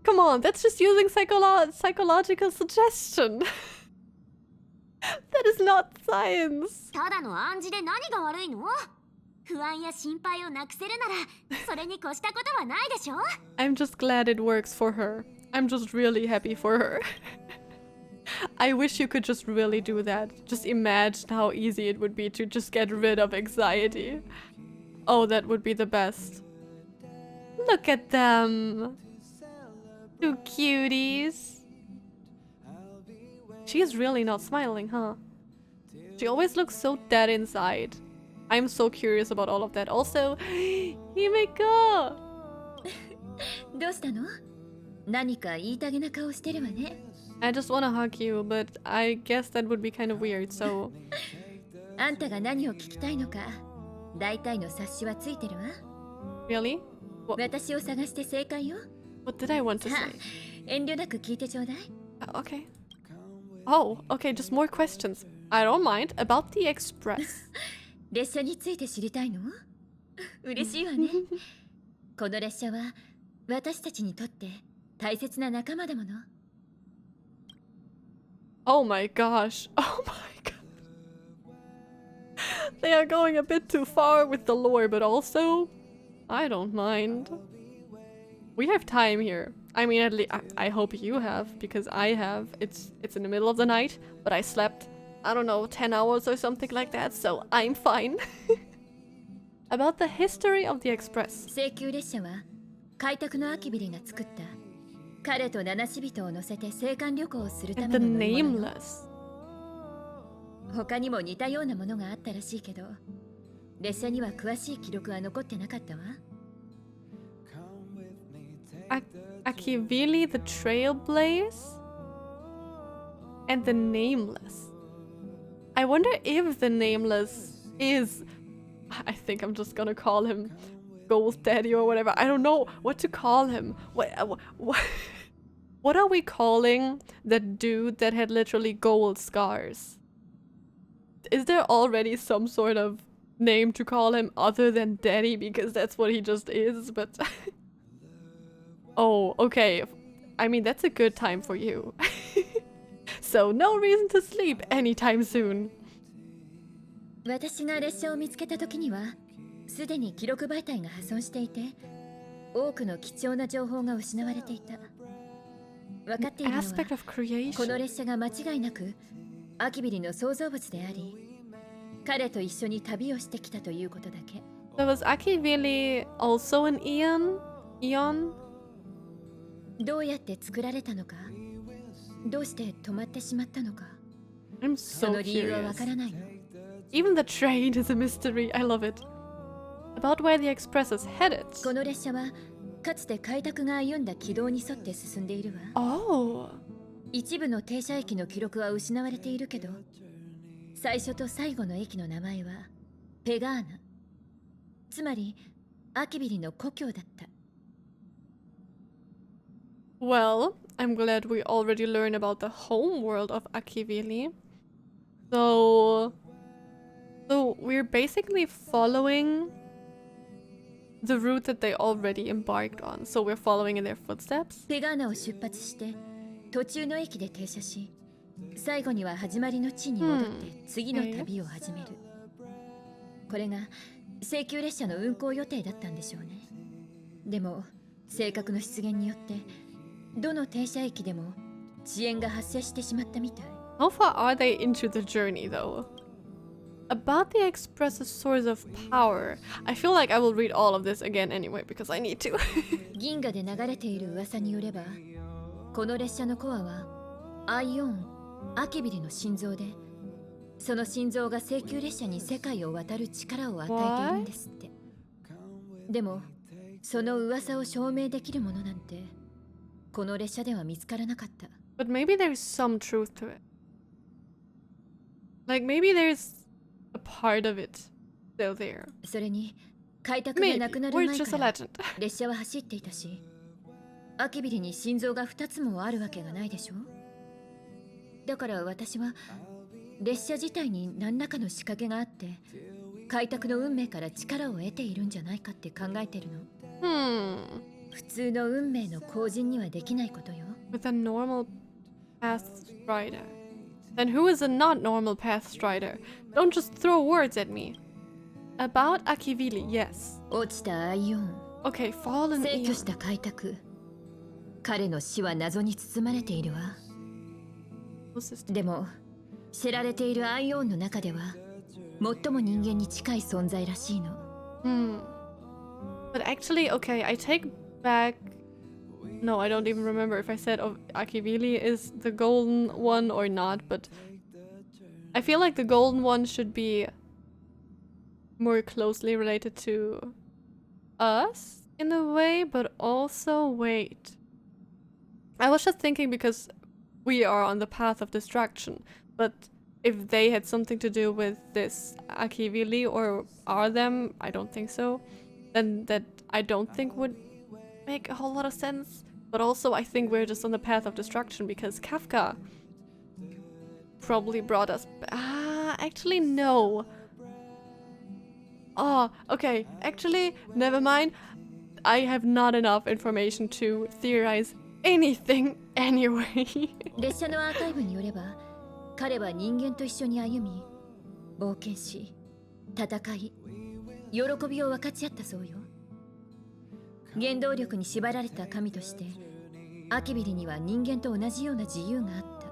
Come on, that's just using psychological suggestion. That is not science. ただの暗示で何が悪いの？不安や心配をなくせるなら、それに越したことはないでしょ？ I'm just glad it works for her. I'm just really happy for her. I wish you could just really do that. Just imagine how easy it would be to just get rid of anxiety. Oh, that would be the best. Look at them. Two cuties. She is really not smiling, huh? She always looks so dead inside. I'm so curious about all of that. Also, Himeko! どうしたの？何か言いたげな顔してるわね。 I just wanna hug you, but I guess that would be kind of weird, so... あんたが何を聞きたいのか、大体の察しはついてるわ。 Really? 私を探して正解よ。 What did I want to say? 遠慮なく聞いてちょうだい。Okay. Oh, okay, just more questions. I don't mind. About the express. 列車について知りたいの？嬉しいわね。この列車は私たちにとって大切な仲間だもの。 Oh my gosh. Oh my god. They are going a bit too far with the lore, but also, I don't mind. We have time here. I mean, at least I hope you have, because I have. It's in the middle of the night, but I slept, I don't know, 10 hours or something like that, so I'm fine. About the history of the express. 西急列車は開拓のアキビリが作った彼と七死人を乗せて青函旅行をするた And め the の乗り物。 nameless. 他にも似たようなものがあったらしいけど、列車には詳しい記録は残ってなかったわ。Akivili the Trailblaze? And the Nameless. I wonder if the Nameless is... I think I'm just gonna call him Gold Daddy or whatever. I don't know what to call him. What are we calling that dude that had literally gold scars? Is there already some sort of name to call him other than Daddy? Because that's what he just is, but... Oh, okay. I mean, that's a good time for you. So, no reason to sleep anytime soon. 私が列車を見つけた時には、すでに記録媒体が破損していて、多くの貴重な情報が失われていた。分かっているのは、 Aspect of creation. この列車が間違いなくアキビリの創造物であり、彼と一緒に旅をしてきたということだけ。 So was Akivili also an Aeon? Eon? どうやって作られたのか、どうして止まってしまったのか、 I'm そ so の理由はわ curious. からないの。 Even the train is a mystery. I love it. About where the express is headed. この列車はかつて開拓が歩んだ軌道に沿って進んでいるわ。 Oh. 一部の停車駅の記録は失われているけど、最初と最後の駅の名前はペガーナ、つまりアキビリの故郷だった。 Well, I'm glad we already learned about the home world of Akivili. So we're basically following the route that they already embarked on. So we're following in their footsteps. ペガーナを出発して途中の駅で停車し、最後には始まりの地に戻って次の旅を始める。これが請求列車の運行予定だったんでしょうね。でも性格の出現によってどの停車駅でも遅延が発生してしまったみたい。 How far are they into the journey though? About the express's source of power. I feel like I will read all of this again anyway because I need to. 銀河で流れている噂によれば、この列車のコアはアイオン、アキビリの心臓で、その心臓が請求列車に世界を渡る力を与えているんですって。でもその噂を証明できるものなんてこの列車では見つからなかった。 But maybe there's some truth to it. Like maybe there's a part of it still there. それに開拓が Maybe. なくなる Or 前 it's just か a ら legend. 列車は走っていたし、アキビリに心臓が2つもあるわけがないでしょ。だから私は列車自体に何らかの仕掛けがあって開拓の運命から力を得ているんじゃないかって考えてるの。 普通の運命の後人にはできないことよ。 With a normal path strider. Then who is a not normal path strider? Don't just throw words at me. About Akivili, yes. 落ちたアイオン、 Okay, fallen 逝去 Eon. した開拓、彼の死は謎に包まれているわ。 What's this? でも知られているアイオンの中では最も人間に近い存在らしいの。 But actually, okay, I take back. No, I don't even remember if I said Akivili is the golden one or not, but I feel like the golden one should be more closely related to us in a way, but also wait. I was just thinking because we are on the path of destruction, but if they had something to do with this Akivili or are them, I don't think so, then that I don't think would make a whole lot of sense. But also I think we're just on the path of destruction because Kafka probably brought us actually no. Oh, okay, actually never mind. I have not enough information to theorize anything anyway. 列車のアーカイブによれば、彼は人間と一緒に歩み、冒険し、戦い、喜びを分かち合ったそうよ。原動力に縛られた神として、アキビリには人間と同じような自由があった。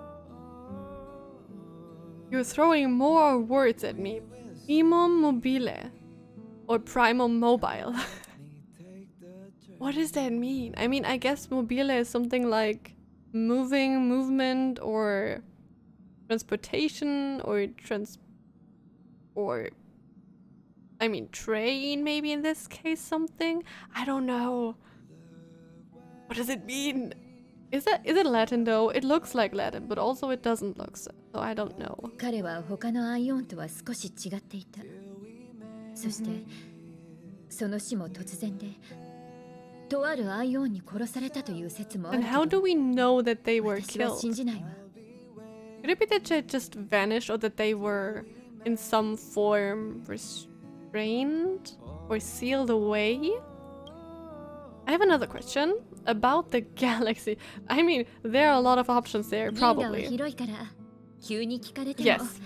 You're throwing more words at me. Primum mobile. Or primum mobile. What does that mean? I mean, I guess mobile is something like movement or transportation or I mean train maybe in this case something. I don't know. What does it mean? Is it Latin though? It looks like Latin, but also it doesn't look so I don't know. 彼は他のアイオンとは少し違っていた。そして、その死も突然で、とあるアイオンに殺されたという説もある And け how ど、 do we know that they were 私は killed? 信じないわ。 Could it be that they just vanished or that they were in some form restrained or sealed away? I have another question about the galaxy. I mean, there are a lot of options there, 銀河は probably. 広いから、急に聞かれても Yes.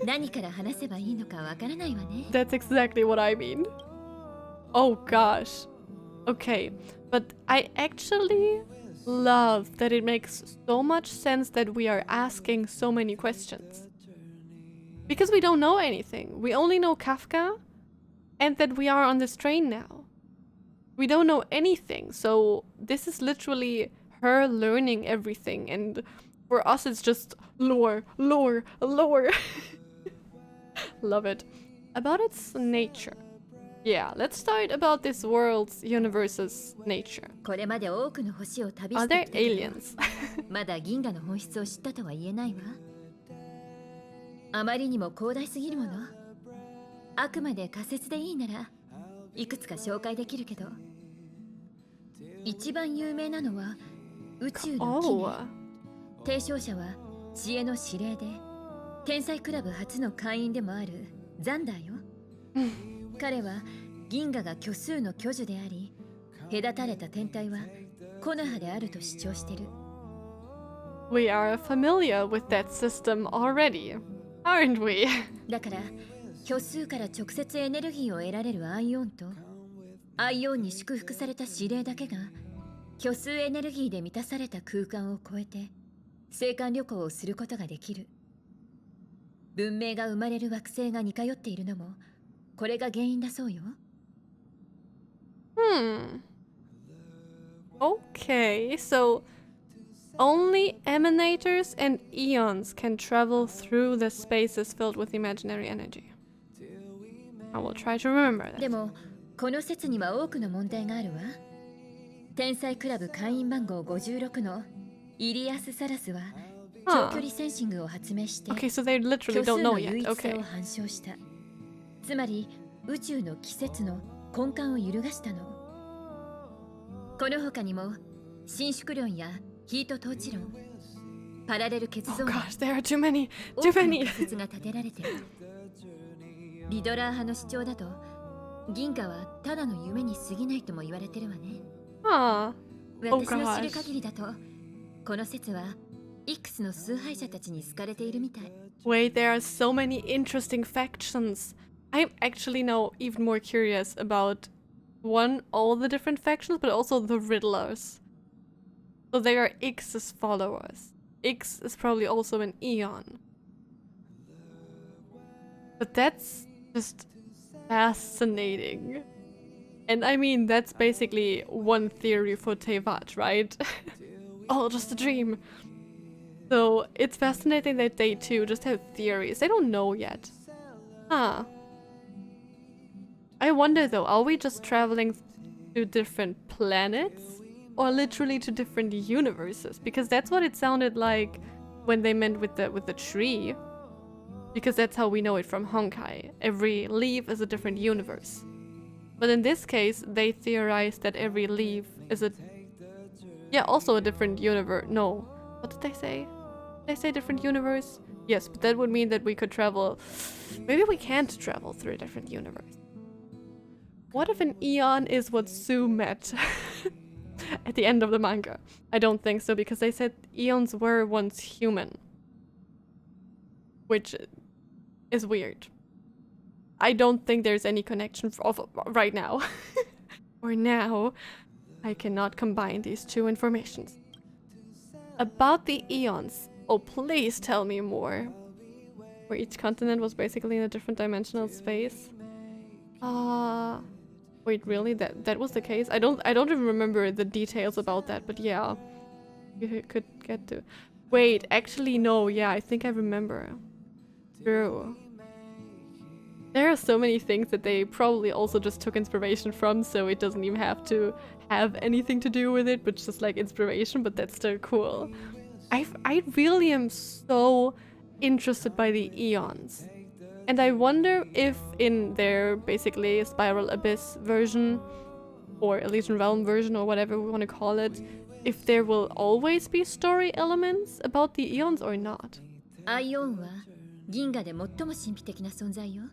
何から話せばいいのかわからないわね。 That's exactly what I mean. Oh gosh. Okay, but I actually love that it makes so much sense that we are asking so many questions. Because we don't know anything. We only know Kafka and that we are on this train now. We don't know anything. So this is literally her learning everything. And for us, it's just lore, lore, lore. Love it. About its nature. Yeah, let's start about this world's universe's nature. これまで多くの星を旅 Are して there きたけど aliens? まだ銀河の本質を知ったとは言えないわ。あまりにも広大すぎるもの。あくまで仮説でいいならいくつか紹介できるけど、一番有名なのは宇宙の起源。提唱者は知恵の司令で天才クラブ初の会員でもあるザンダーよ。彼は銀河が虚数の巨樹であり、隔たれた天体はコノハであると主張してる。We are familiar with that system already, aren't we? だから虚数から直接エネルギーを得られるアイオンとアイオンに祝福された指令だけが虚数エネルギーで満たされた空間を超えて青函旅行をすることができる。文明が生まれる惑星が似通っているのもこれが原因だそうよ。Okay, so only emanators and eons can travel through the spaces filled with imaginary energy. I will try to remember that. でもこの説には多くの問題があるわ。天才クラブ会員番号56のイリアス・サラスは長距離センシングを発明して Okay, so they literally 虚 don't 数 know の yet. 唯一性 Okay. を反証した。つまり宇宙の季節の根幹を揺るがしたの。この他にも伸縮論やヒート統治論、パラレル結 Oh 像論、 gosh, there are too many. 多 Too くの many. 仮説が立てられている。リドラー派の主張だと銀河はただの夢に過ぎないとも言われてるわね。 Ah. 私の知る限りだとこの説は X の崇拝者たちに好かれているみたい。 Wait, there are so many interesting factions. I'm actually now even more curious about one, all the different factions, but also the Riddlers. So they are X's followers. X is probably also an Eon. But that's just fascinating. And I mean, that's basically one theory for Tevat, right? All just a dream. So it's fascinating that they too just have theories. They don't know yet. Huh. I wonder though, are we just traveling to different planets? Or literally to different universes? Because that's what it sounded like when they meant with the tree. Because that's how we know it from Honkai. Every leaf is a different universe. But in this case, they theorized that every leaf is also a different universe. No. What did they say? Did they say different universe? Yes, but that would mean that we could travel... Maybe we can't travel through a different universe. What if an Eon is what Sue met at the end of the manga? I don't think so, because they said Eons were once human. Which is weird. I don't think there's any connection right now. Or now. I cannot combine these two informations. About the Eons. Oh, please tell me more. Where each continent was basically in a different dimensional space. Wait, really? That was the case? I don't even remember the details about that, but yeah. You could get to... Wait, actually no, yeah, I think I remember. True. There are so many things that they probably also just took inspiration from, so it doesn't even have to have anything to do with it, but just like inspiration, but that's still cool. I really am so interested by the Eons. And I wonder if in their basically Spiral Abyss version, or Elysian Realm version, or whatever we want to call it, if there will always be story elements about the Eons or not. アイオンは銀河で最も神秘的な存在よ。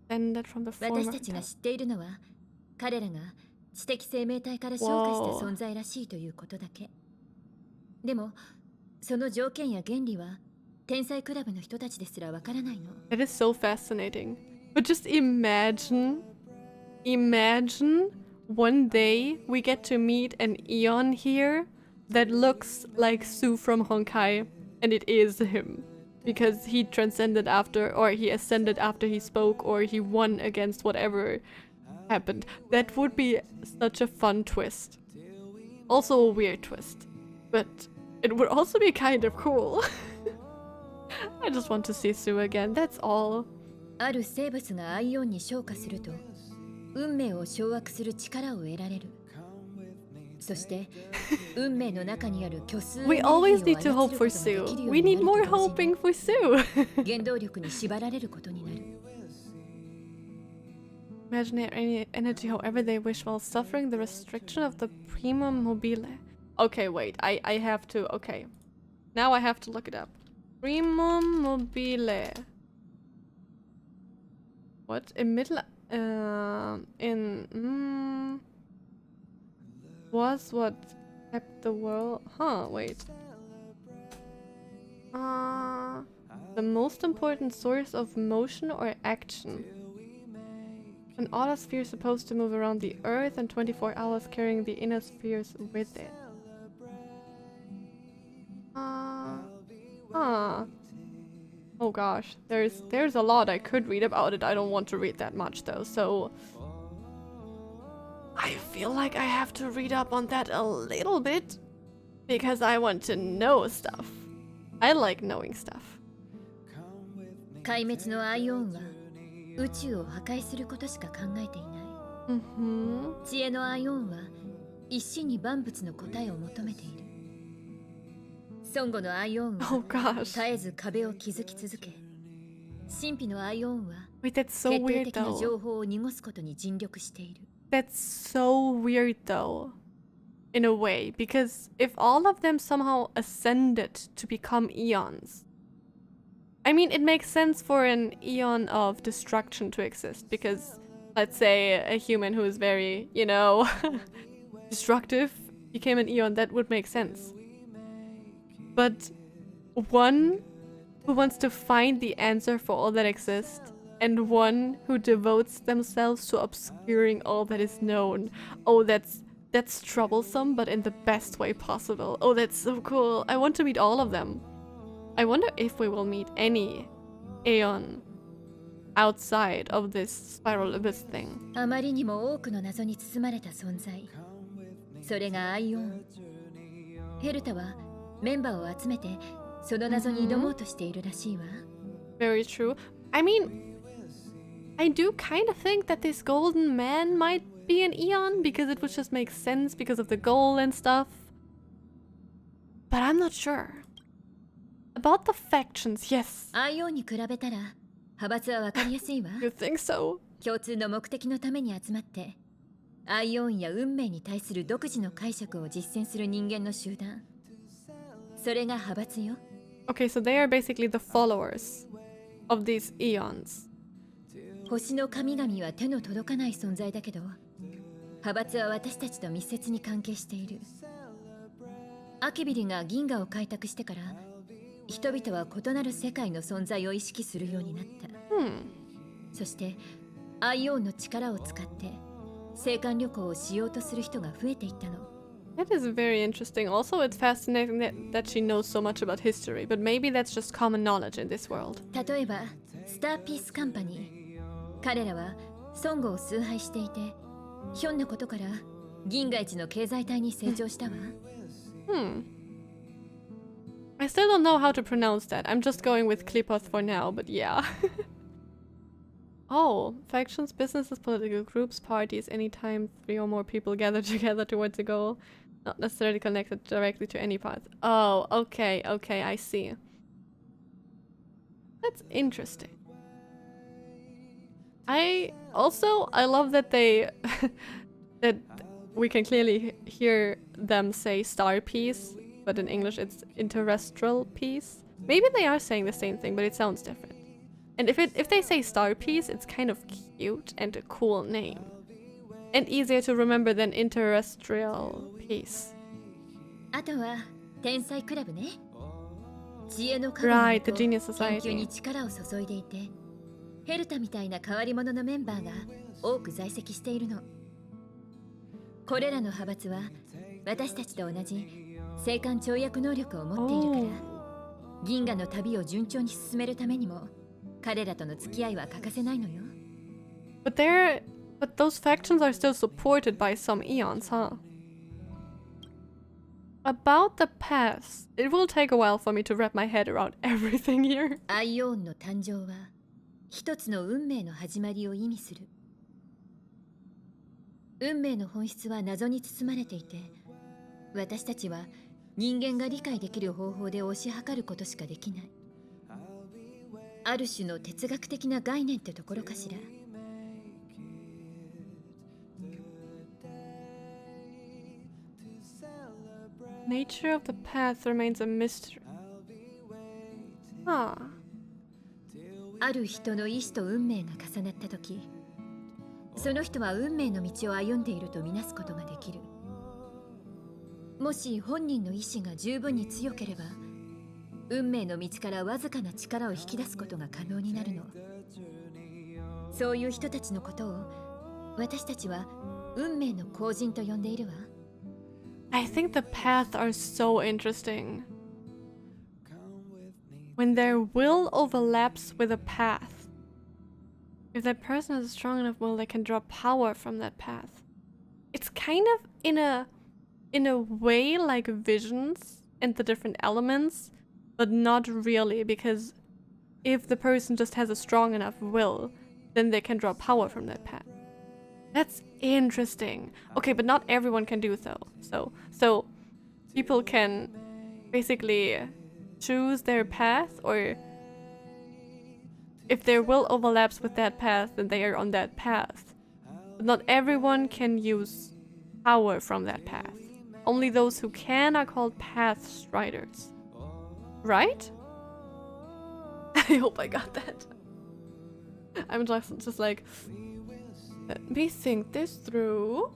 And that from the former 私たちが知っているのは彼らが知的生命体から昇華した存在らしいということだけ。でもその条件や原理は天才クラブの人たちですらわからないの。 That is so fascinating. But just imagine one day we get to meet an Eon here that looks like Sue from Honkai, and it is him. Because he transcended after, or he ascended after he spoke, or he won against whatever happened. That would be such a fun twist. Also a weird twist. But it would also be kind of cool. I just want to see Sue again, that's all. ある生物がアイオンに昇華すると運命を掌握する力を得られる。そして運命の中にある虚数エネル We ギーを always 操 need る to こと hope が for できるよ Sue. うに We な need る more と同時に hoping for Sue. 原動力に縛られることになる。 Imagine any energy however they wish while suffering the restriction of the primum mobile. Okay, wait, I have to, okay. Now I have to look it up. Primum mobile. What? Was what kept the world... Huh, wait. The most important source of motion or action. An outer sphere is supposed to move around the Earth and 24 hours carrying the inner spheres with it. Oh gosh, there's a lot I could read about it. I don't want to read that much though, so... I feel like I have to read up on that a little bit. Because I want to know stuff. I like knowing stuff. 壊滅のアイオンは宇宙を破壊することしか考えていない。知恵のアイオンは一心に万物の答えを求めている。孫悟のアイオンは Oh gosh. 絶えず壁を築き続け、神秘のアイオンは Wait, that's so 決定 weird 的な though. 情報を濁すことに尽力している。That's so weird though. In a way, because if all of them somehow ascended to become eons, I mean, it makes sense for an eon of destruction to exist, because let's say a human who is very, you know, destructive became an eon, that would make sense. But one who wants to find the answer for all that exists, and one who devotes themselves to obscuring all that is known. Oh, that's troublesome, but in the best way possible. Oh, that's so cool. I want to meet all of them. I wonder if we will meet any Aeon outside of this spiral abyss thing. あまりにも多くの謎に包まれた存在。それがアイオン。ヘルタはメンバーを集めてその謎に挑もうとしているらしいわ。Very true. I mean, I do kind of think that this golden man might be an Eon because it would just make sense because of the goal and stuff. But I'm not sure. About the factions, yes. アイオンに比べたら派閥はわかりやすいわ。You think so? 共通の目的のために集まってアイオンや運命に対する独自の解釈を実践する人間の集団。それが派閥よ。Okay, so they are basically the followers of these Eons. 星の神々は手の届かない存在だけど、派閥は私たちと密接に関係している。アケビリが銀河を開拓してから、人々は異なる世界の存在を意識するようになった。そして、アイオンの力を使って青函旅行をしようとする人が増えていったの。That is very interesting. Also, it's fascinating that she knows so much about history, but maybe that's just common knowledge in this world. 例えば、スターピースカンパニー。彼らは孫悟を崇拝していて、ひょんなことから銀河一の経済体に成長したわ。I still don't know how to pronounce that. I'm just going with Klipoth for now, but yeah. Oh, factions, businesses, political groups, parties, anytime 3 or more people gather together towards a goal, not necessarily connected directly to any path. Oh, okay, I see. That's interesting. I love that they that we can clearly hear them say star piece, but in English it's interstellar piece. Maybe they are saying the same thing, but it sounds different. And if they say star piece, it's kind of cute and a cool name. And easier to remember than interstellar piece. あとは天才クラブね。知恵の科 Right, the 学 Genius 研究に Society. 力を注いでいて、ヘルタみたいな変わり者のメンバーが多く在籍しているの。これらの派閥は私たちと同じ青函跳躍能力を持っているから、銀河の旅を順調に進めるためにも彼らとの付き合いは欠かせないのよ。But But those factions are still supported by some eons, huh? About the past. It will take a while for me to wrap my head around everything here. アイオーンの誕生は一つの運命の始まりを意味する。運命の本質は謎に包まれていて、私たちは人間が理解できる方法で推し量ることしかできない。ある種の哲学的な概念ってところかしら。Nature of the path remains a mystery. Huh. ある人の意志と運命が重なった時、その人は運命の道を歩んでいるとみなすことができる。もし本人の意志が十分に強ければ、運命の道からわずかな力を引き出すことが可能になるの。そういう人たちのことを私たちは運命の後人と呼んでいるわ。I think the paths are so interesting. When their will overlaps with a path, if that person has a strong enough will, they can draw power from that path. It's kind of in a way like visions and the different elements, but not really, because if the person just has a strong enough will, then they can draw power from that path. That's interesting. Okay, but not everyone can do so. So people can basically choose their path, or if their will overlaps with that path, then they are on that path. But not everyone can use power from that path. Only those who can are called path striders. Right? I hope I got that. I'm just like, let me think this through.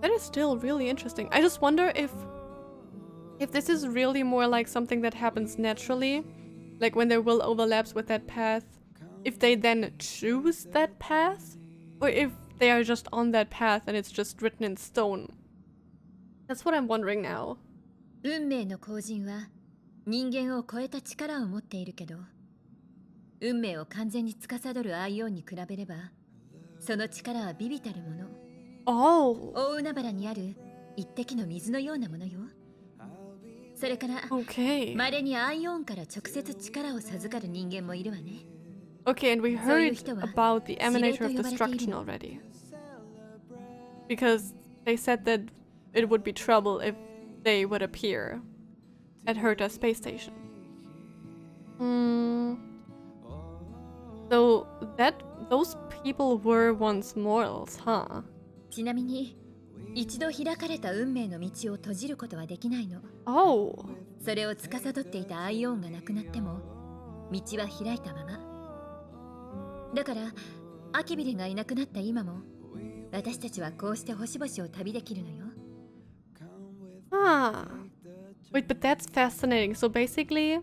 That is still really interesting. I just wonder if this is really more like something that happens naturally, like when their will overlaps with that path, if they then choose that path, or if they are just on that path and it's just written in stone. That's what I'm wondering now. 運命の後人は人間を超えた力を持っているけど、運命を完全に司るアイオンに比べれば、その力は微々たるもの。Oh. 大海原にある一滴の水のようなものよ。それから、Okay. 稀にアイオンから直接力を授かる人間もいるわね。Okay, and we heard about the emanator of destruction already. Because they said that it would be trouble if they would appear at Herta space station. So those people were once mortals, huh? ちなみに、一度開かれた運命の道を閉じることはできないの。Oh. それを司っていたアイオンがなくなっても、道は開いたまま。だから、アキビリがいなくなった今も、私たちはこうして星々を旅できるのよ。Ah. Wait, but that's fascinating. So basically,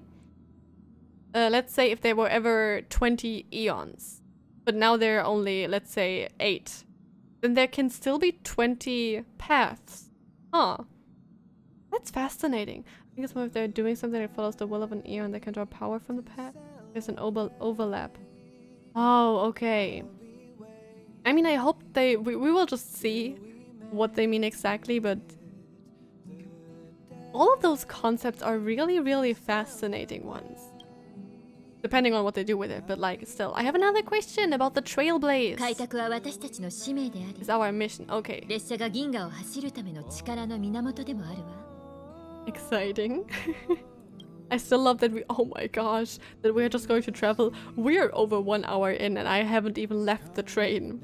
let's say if there were ever 20 eons, but now there are only, let's say, 8, then there can still be 20 paths. Huh. That's fascinating. I think it's more if they're doing something that follows the will of an eon, they can draw power from the path. There's an overlap. Oh, okay. I mean, I hope we will just see what they mean exactly, but all of those concepts are really, really fascinating ones. Depending on what they do with it, but like, still. I have another question about the Trailblaze. 開拓は私たちの使命であり、 It's our mission. Okay. 列車が銀河を走るための力の源でもあるわ。Exciting. I still love that oh my gosh, that we're just going to travel. We're over 1 hour in and I haven't even left the train.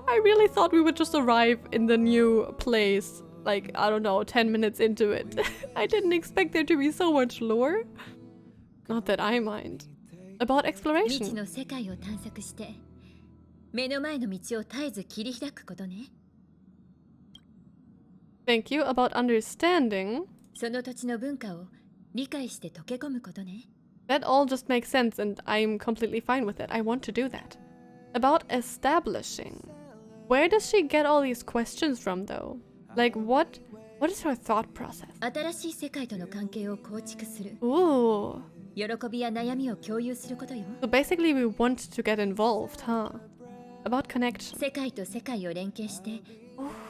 I really thought we would just arrive in the new place, like, I don't know, 10 minutes into it. I didn't expect there to be so much lore. Not that I mind. About 未知 exploration. の世界を探索して、目の前の道を絶えず切り開くことね。Thank you. About understanding. その土地の文化を理解して溶け込むことね。That all just makes sense and I'm completely fine with it. I want to do that. About establishing. Where does she get all these questions from though? Like what is her thought process? 新しい世界との関係を構築する。Ooh. 喜びや悩みを共有することよ。 So basically we want to get involved, huh? About connection. 世界と世界を連携して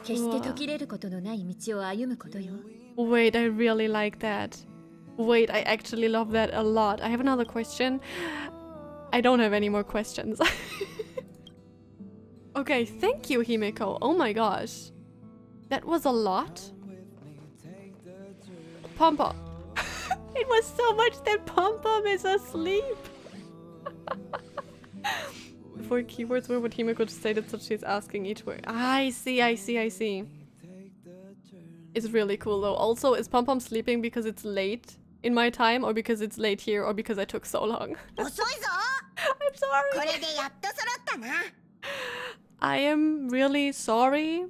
決して途切れることのない道を歩むことよ。 Wait, I really like that. Wait, I actually love that a lot. I have another question. I don't have any more questions. Okay, thank you, Himeko. Oh my gosh. That was a lot. Pom-Pom. It was so much that Pom-Pom is asleep. 4 keywords were what Himeko just stated, so she's asking each word. I see. It's really cool though. Also, is Pom-Pom sleeping because it's late in my time, or because it's late here, or because I took so long? 遅いぞ。 I'm sorry. これでやっと揃ったな。 I am really sorry,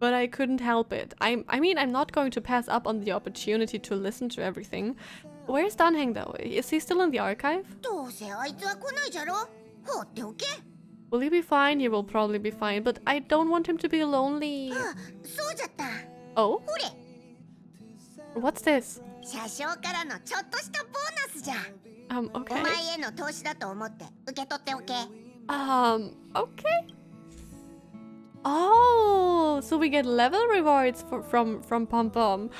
but I couldn't help it. I mean, I'm not going to pass up on the opportunity to listen to everything. Where's Danheng though? Is he still in the archive? どうせあいつは来ないじゃろ。放っておけ。 Will he be fine? He will probably be fine, but I don't want him to be lonely. そうじゃった。 Oh? ほれ、 What's this? 車掌からのちょっとしたボーナスじゃ。お Okay. 前への投資だと思って受け取っておけ。Okay. Oh, so we get level rewards from Pom-Pom.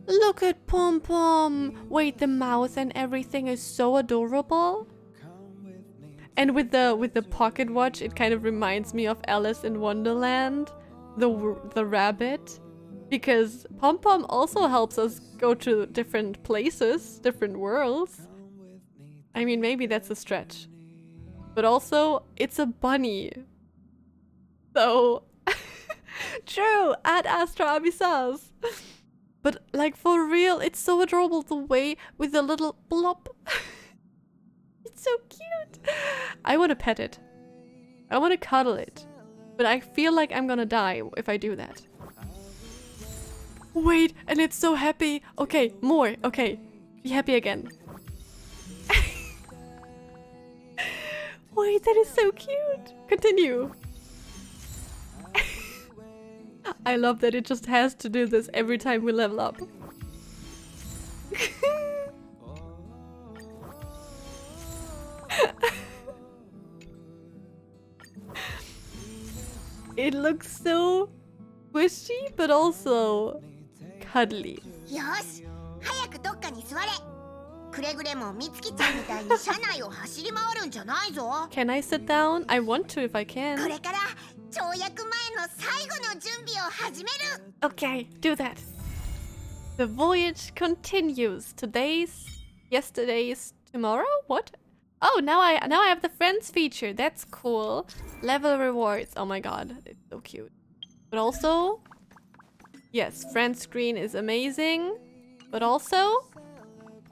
Look at Pom-Pom. Wait, the mouth and everything is so adorable. And with the pocket watch, it kind of reminds me of Alice in Wonderland, the rabbit, because Pom-Pom also helps us go to different places, different worlds. I mean, maybe that's a stretch, but also it's a bunny. So true, at Astra Abyssals. But like for real, it's so adorable, the way with the little blop. It's so cute. I want to pet it. I want to cuddle it. But I feel like I'm gonna die if I do that. Wait, and it's so happy. Okay, more. Okay, be happy again. Wait, that is so cute. Continue. I love that it just has to do this every time we level up. It looks so squishy, but also cuddly. よし、早くどっかに座れ。くれぐれもみつきちゃんみたいに車内を走り回るんじゃないぞ。 Can I sit down? I want to if I こ can. れから跳躍前の最後の準備を始める。 Okay, do that. The voyage continues. Yesterday's, tomorrow? What? Oh, now I have the friends feature. That's cool. Level rewards. Oh my god, it's so cute. But also, yes, friend screen is amazing. But also,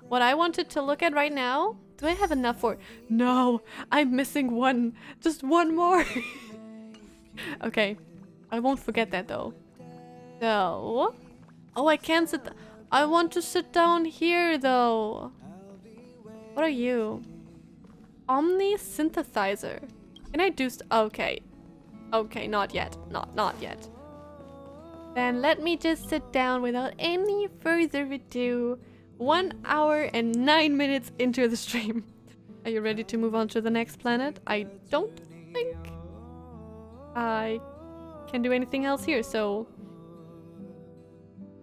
what I wanted to look at right now, do I have enough for? No, I'm missing one. Just one more. Okay, I won't forget that though. So, oh, I can't sit. I want to sit down here though. What are you? Omni synthesizer. Can I do okay. Okay, not yet. Not yet. Then let me just sit down without any further ado. 1 hour and 9 minutes into the stream. Are you ready to move on to the next planet? I don't think I can do anything else here, so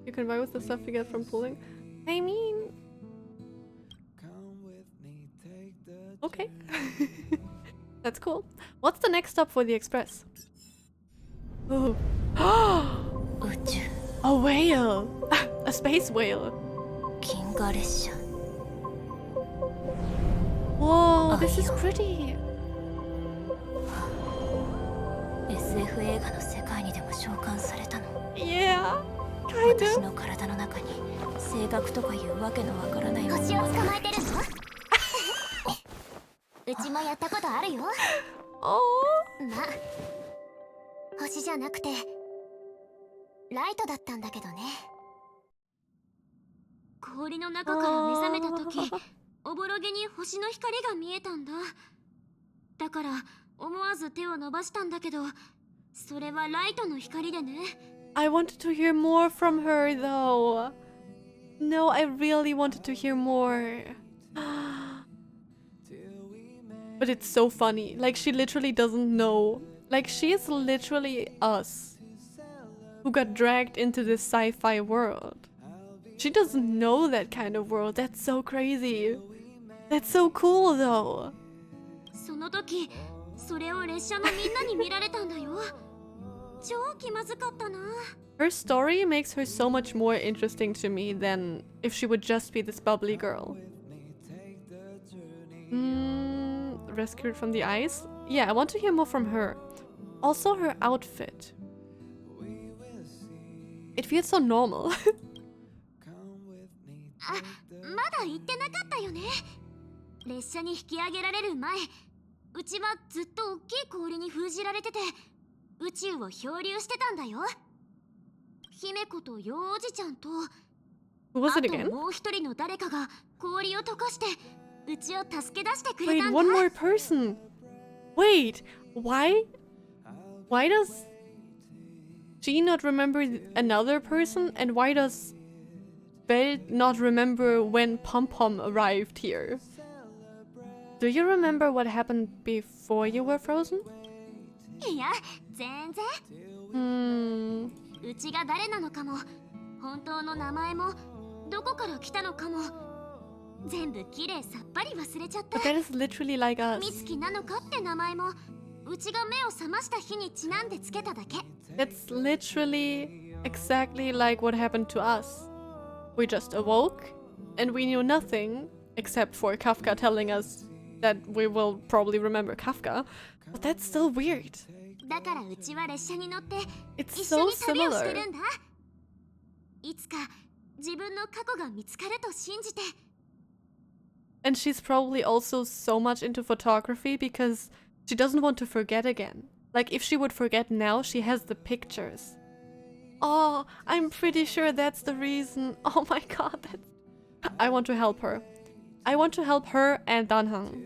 you can buy with the stuff you get from pooling. I mean, okay. That's cool. What's the next stop for the express? Oh. A whale! A space whale! Whoa, this is pretty! SF 映画の世界にでも召喚されたの。 Yeah, 私 kind の of. 体の中に性格とかいうわけのわからない星を捕まえてるの？うちもやったことあるよ。 Oh, まあ、星じゃなくてライトだったんだけどね。氷の中から目覚めた時、おぼろげに星の光が見えたんだ。だから思わず手を伸ばしたんだけど、それはライトの光でね。 I wanted to hear more from her though. No, I really wanted to hear more. But it's so funny. Like, she literally doesn't know. Like, she is literally us who got dragged into this sci-fi world. She doesn't know that kind of world. That's so crazy. That's so cool, though. その時それを列車のみんなに見られたんだよ。超気まずかったな。 Her story makes her so much more interesting to me than if she would just be this bubbly girl. Rescued from the ice? Yeah, I want to hear more from her. Also her outfit. It feels so normal. あ、まだ行ってなかったよね。列車に引き上げられる前、うちはずっと大きい氷に封じられてて、宇宙を漂流してたんだよ。姫子と幼おじちゃんと、 Who was あ it と again? もう一人の誰かが氷を溶かして、うちを助け出してくれ Wait, たんだ。 one more person. Wait, why? Why does she not remember another person? And why does Belle not remember when Pom Pom arrived here? Do you remember what happened before you were frozen? いや、全然。 Hmm. うちが誰なのかも、本当の名前も、どこから来たのかも、全部きれいさっぱり忘れちゃった。 But that is literally like us. 美月なのかって名前も、うちが目を覚ました日にちなんでつけただけ。 That's literally exactly like what happened to us. We just awoke and we knew nothing except for Kafka telling us that we will probably remember Kafka. But that's still weird. だからうちは列車に乗って It's 一緒 so に旅をして similar. るんだ。いつか自分の過去が見つかると信じて。 And she's probably also so much into photography because she doesn't want to forget again. Like, if she would forget now, she has the pictures. Oh, I'm pretty sure that's the reason. Oh my god, I want to help her. I want to help her and Danhang.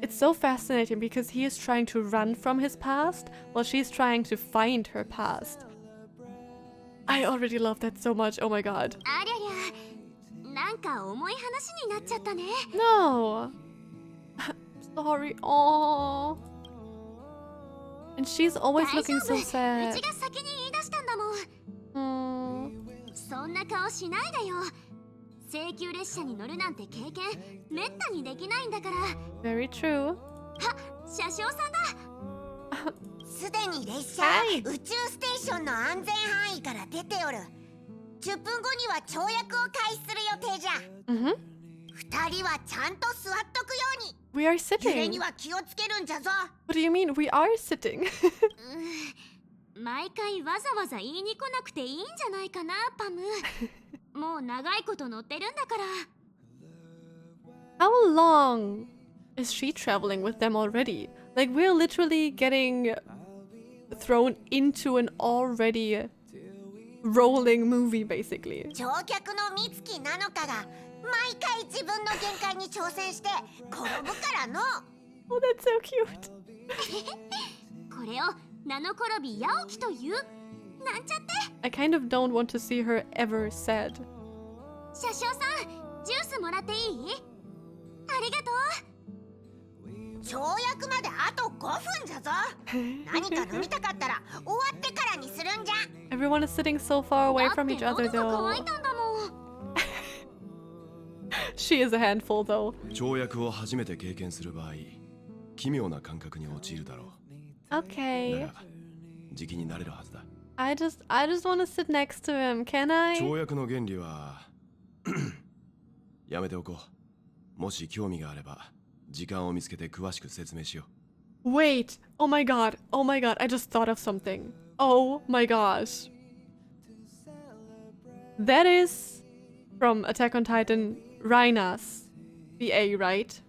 It's so fascinating because he is trying to run from his past while she's trying to find her past. I already love that so much. Oh my god. ありゃりゃ、なんか重い話になっちゃったね。 No. Sorry. Oh. And she's always 大丈 looking 夫。 so う sad. ちが先に言い出したんだもん。 そんな顔しないでよ。京急列車に乗るなんて経験めったにできないんだから。 Very true. 車掌さんだ。すでに列車はい宇宙ステーションの安全範囲から出ておる。10分後には跳躍を開始する予定じゃ。 Mm-hmm. 2人はちゃんと座っとくように。 We are 揺れ sitting. には気をつけるんじゃぞ。 What do you mean? We are sitting. 毎回わざわざ言いに来なくていいんじゃないかな、パム。もう長いこと乗ってるんだから。 How long is she traveling with them already? Like, we're literally getting thrown into an already rolling movie, basically. 乗客の美月なのかが毎回自分の限界に挑戦して転ぶからの。 Oh, that's so cute. これをナノ転び八起きというなんちゃって。 I kind of don't want to see her ever sad. 車掌さん、ジュースもらっていい？ありがとう。跳躍まであと5分じゃぞ。何か飲みたかったら終わってからにするんじゃ。 Everyone is sitting so far away だって from each other 喉が though. 渇いたんだもん。 She is a handful though. 跳躍を初めて経験する場合、奇妙な感覚に陥るだろう。だ Okay. が、時期になれるはずだ。I just want to sit next to him. Can I? 跳躍の原理はやめておこう。もし興味があれば時間を見つけて詳しく説明しよう。 Wait. Oh my god. Oh my god. I just thought of something. Oh my gosh. That is from Attack on Titan, Raina's VA, right?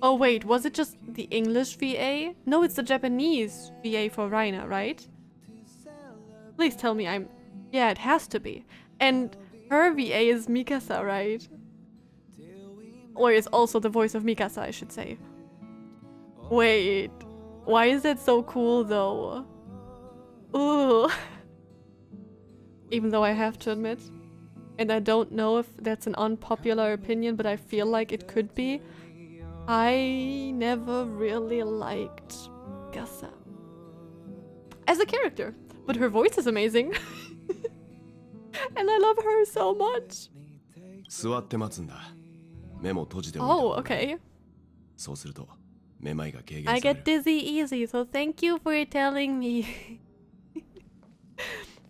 Oh wait, was it just the English VA? No, it's the Japanese VA for Raina, right? Please tell me I'm... Yeah, it has to be. And her VA is Mikasa, right? Or is also the voice of Mikasa, I should say. Wait, why is that so cool though? Ooh. Even though I have to admit, and I don't know if that's an unpopular opinion, but I feel like it could be. I never really liked Gasa as a character, but her voice is amazing. And I love her so much. 座って待つんだ。目も閉じておいて。Oh, okay. そうするとめまいが軽減 I される。 get dizzy easy, so thank you for telling me.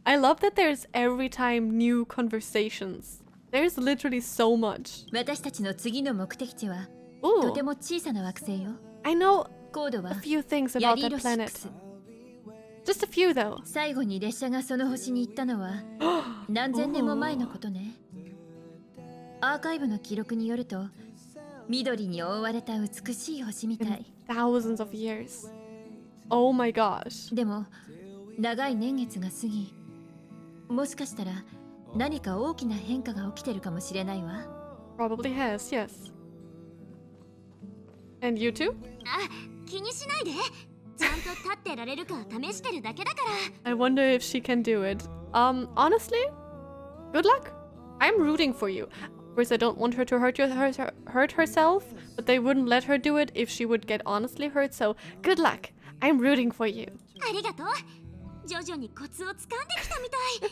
I love that there's every time new conversations. There's literally so much. 私たちの次の目的地はと Ooh, ても小さな惑星よ。 I know 高度 a は few things ヤ about リ that ロ planet. 6。Just a few though. 最後に列車がその星に行ったのは何千年も前のことね。アーカイブの記録によると緑に覆われた美しい星みたい。 Thousands of years. Oh my gosh. でも長い年月が過ぎ、もしかしたら何か大きな変化が起きてるかもしれないわ。 Probably has, yes. And you too? あ、気にしないで。ちゃんと立ってられるか試してるだけだから。 I wonder if she can do it. Honestly, good luck. I'm rooting for you. Of course, I don't want her to hurt herself, but they wouldn't let her do it if she would get honestly hurt. So, good luck. I'm rooting for you. ありがとう。徐々にコツをつかんできたみたい。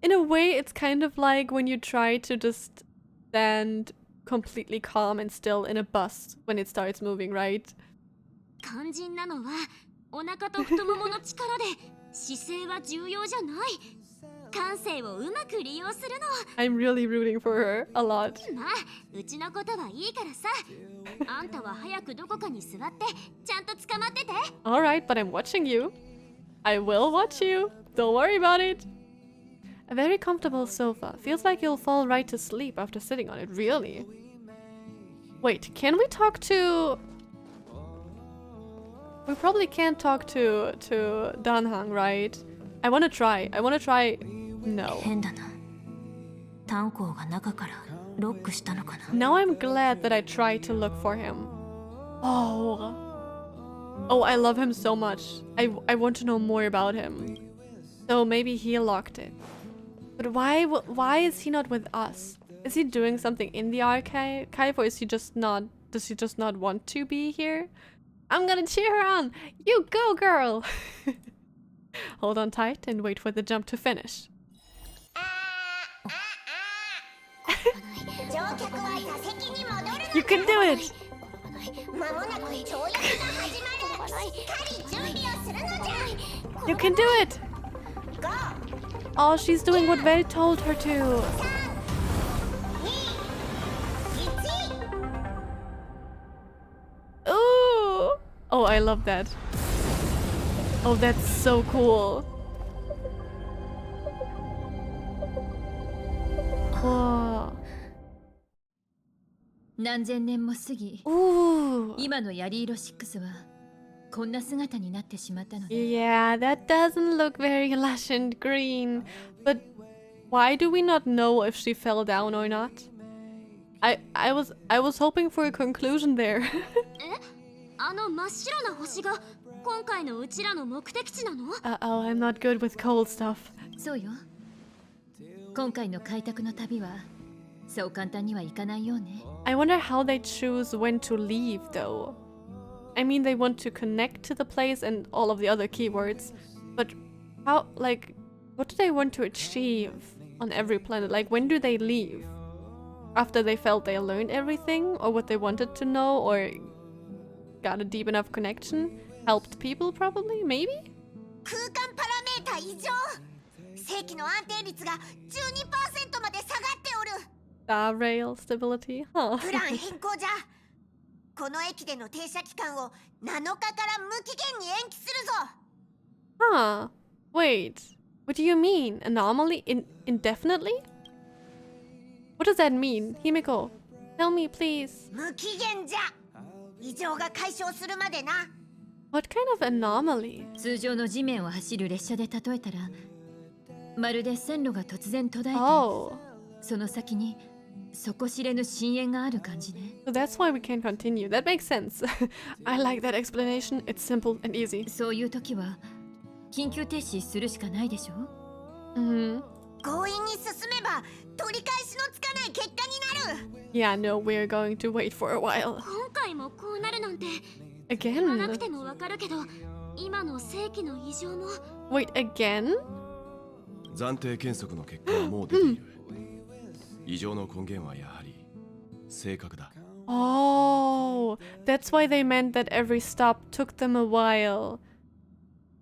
In a way, it's kind of like when you try to just stand completely calm and still in a bus when it starts moving, right? 肝心なのはお腹と太ももの力で姿勢は重要じゃない。感性をうまく利用するの。 I'm really rooting for her a lot. まあ、うちのことはいいからさ。あんたは早くどこかに座ってちゃんと捕まってて。 Alright, but I'm watching you. I will watch you. Don't worry about it. A very comfortable sofa. Feels like you'll fall right to sleep after sitting on it. Really? Wait, can we talk to... We probably can't talk to Danhang, right? I wanna try. No. 変だな。炭鉱が中からロックしたのかな。 Now I'm glad that I tried to look for him. Oh. Oh, I love him so much. I want to know more about him. So maybe he locked it. But why is he not with us? Is he doing something in the archive, or is he just not? Does he just not want to be here? I'm gonna cheer her on. You go, girl. Hold on tight and wait for the jump to finish. You can do it. You can do it. Oh, she's doing what Vel told her to. Ooh. Oh, I love that. Oh, that's so cool. Wow. 何千年も過ぎ、 Ooh. 今のヤリーロ6はこんな姿になってしまったのね。 Yeah, that doesn't look very lush and green. But why do we not know if she fell down or not? I was hoping for a conclusion there. あの真っ白な星が今回のうちらの目的地なの？ Uh-oh, I'm not good with cold stuff. そうよ。今回の開拓の旅はそう簡単にはいかないようね。 I wonder how they choose when to leave, though. I mean, they want to connect to the place and all of the other keywords, but how, like, what do they want to achieve on every planet? Like, when do they leave? After they felt they learned everything, or what they wanted to know, or got a deep enough connection? Helped people, probably? Maybe? 空間パラメータ異常。正規の安定率が 12% まで下がっておる。 Star rail stability? Huh. プラン変更じゃ。この駅での停車期間を7日から無期限に延期するぞ。 Huh. Wait. What do you mean? Anomaly? Indefinitely? What does that mean? Himiko, tell me, please. 無期限じゃ。異常が解消するまでな。 What kind of anomaly? 通常の地面を走る列車で例えたら、まるで線路が突然途絶えて、 Oh. その先に底知れぬ深淵がある感じね。 So that's why we can't continue. That makes sense. I like that explanation. It's simple and easy. そういう時は緊急停止するしかないでしょ。 Mm-hmm. 強引に進めば取り返しのつかない結果になる。 Yeah, no, we're going to wait for a while. 今回もこうなるなんて Again? 言わなくてもわかるけど、今の世紀の異常も Wait, again? 暫定検測の結果はもう出ている。異常の根源はやはり性格だ。 Oh, that's why they meant that every stop took them a while.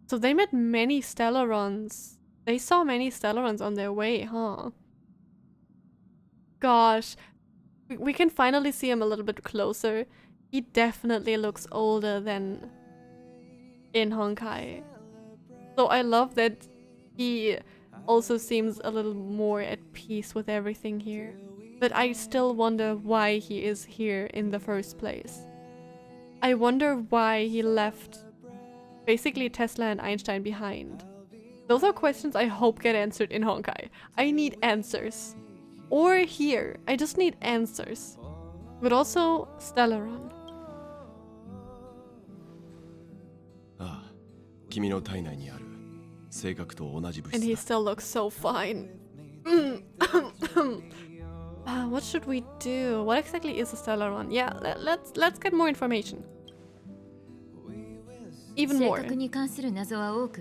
So they met many Stellarons. They saw many Stellarons on their way, huh? Gosh, we can finally see him a little bit closer. He definitely looks older than in Honkai. So I love that he also seems a little more at peace with everything here. But I still wonder why he is here in the first place. I wonder why he left basically Tesla and Einstein behind. Those are questions I hope get answered in Honkai. I need answers. Or here. I just need answers. But also Stellaron. ああ、君の体内にある性格と同じ物 And he 質だ。 still looks so fine. What should we do? What exactly is a Stellaron? Yeah, let's get more information. Even 性 more. 格に関する謎は多く、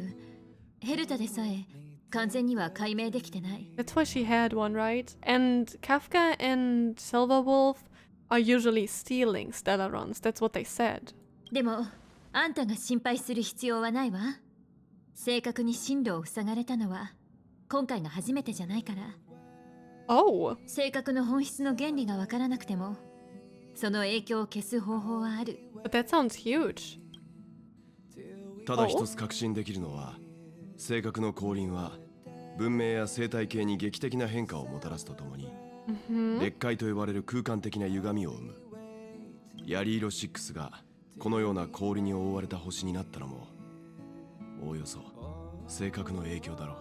ヘルタでさえ完全には解明できてない。 That's why she had one, right? And Kafka and Silverwolf are usually stealing Stellarons. That's what they said. でも、あんたが心配する必要はないわ。正確に進路を塞がれたのは今回が初めてじゃないから。 Oh. 正確の本質の原理がわからなくても、その影響を消す方法はある。 But that sounds huge. ただ一つ確信できるのは、性格の降臨は文明や生態系に劇的な変化をもたらすとともに、裂解と呼ばれる空間的な歪みを生む。ヤリーロ6がこのような氷に覆われた星になったのも、おおよそ性格の影響だろう。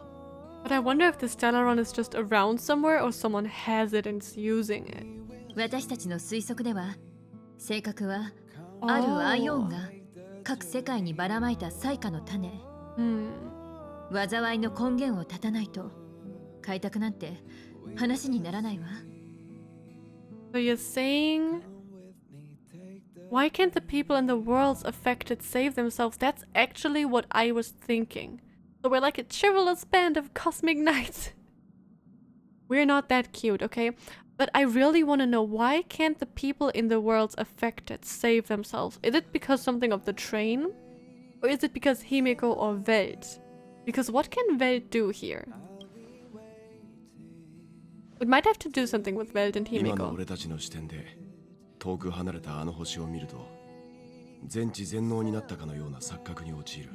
But I wonder if the Stellaron is just around somewhere or someone has it and is using it. 私たちの推測では、性格はあるアイオンが各世界にばらまいた災禍の種。災いの根源を断たないと開拓なんて話にならないわ。 So you're saying, why can't the people in the worlds affected save themselves? That's actually what I was thinking. So we're like a chivalrous band of cosmic knights. We're not that cute, okay? But I really want to know, why can't the people in the worlds affected save themselves? Is it because something of the train? Or is it because Himiko or Welt? Because what can Welt do here? It might have to do something with Welt and 今の Himiko. 俺たちの視点で遠く離れたあの星を見ると、全知全能になったかのような錯覚に陥る。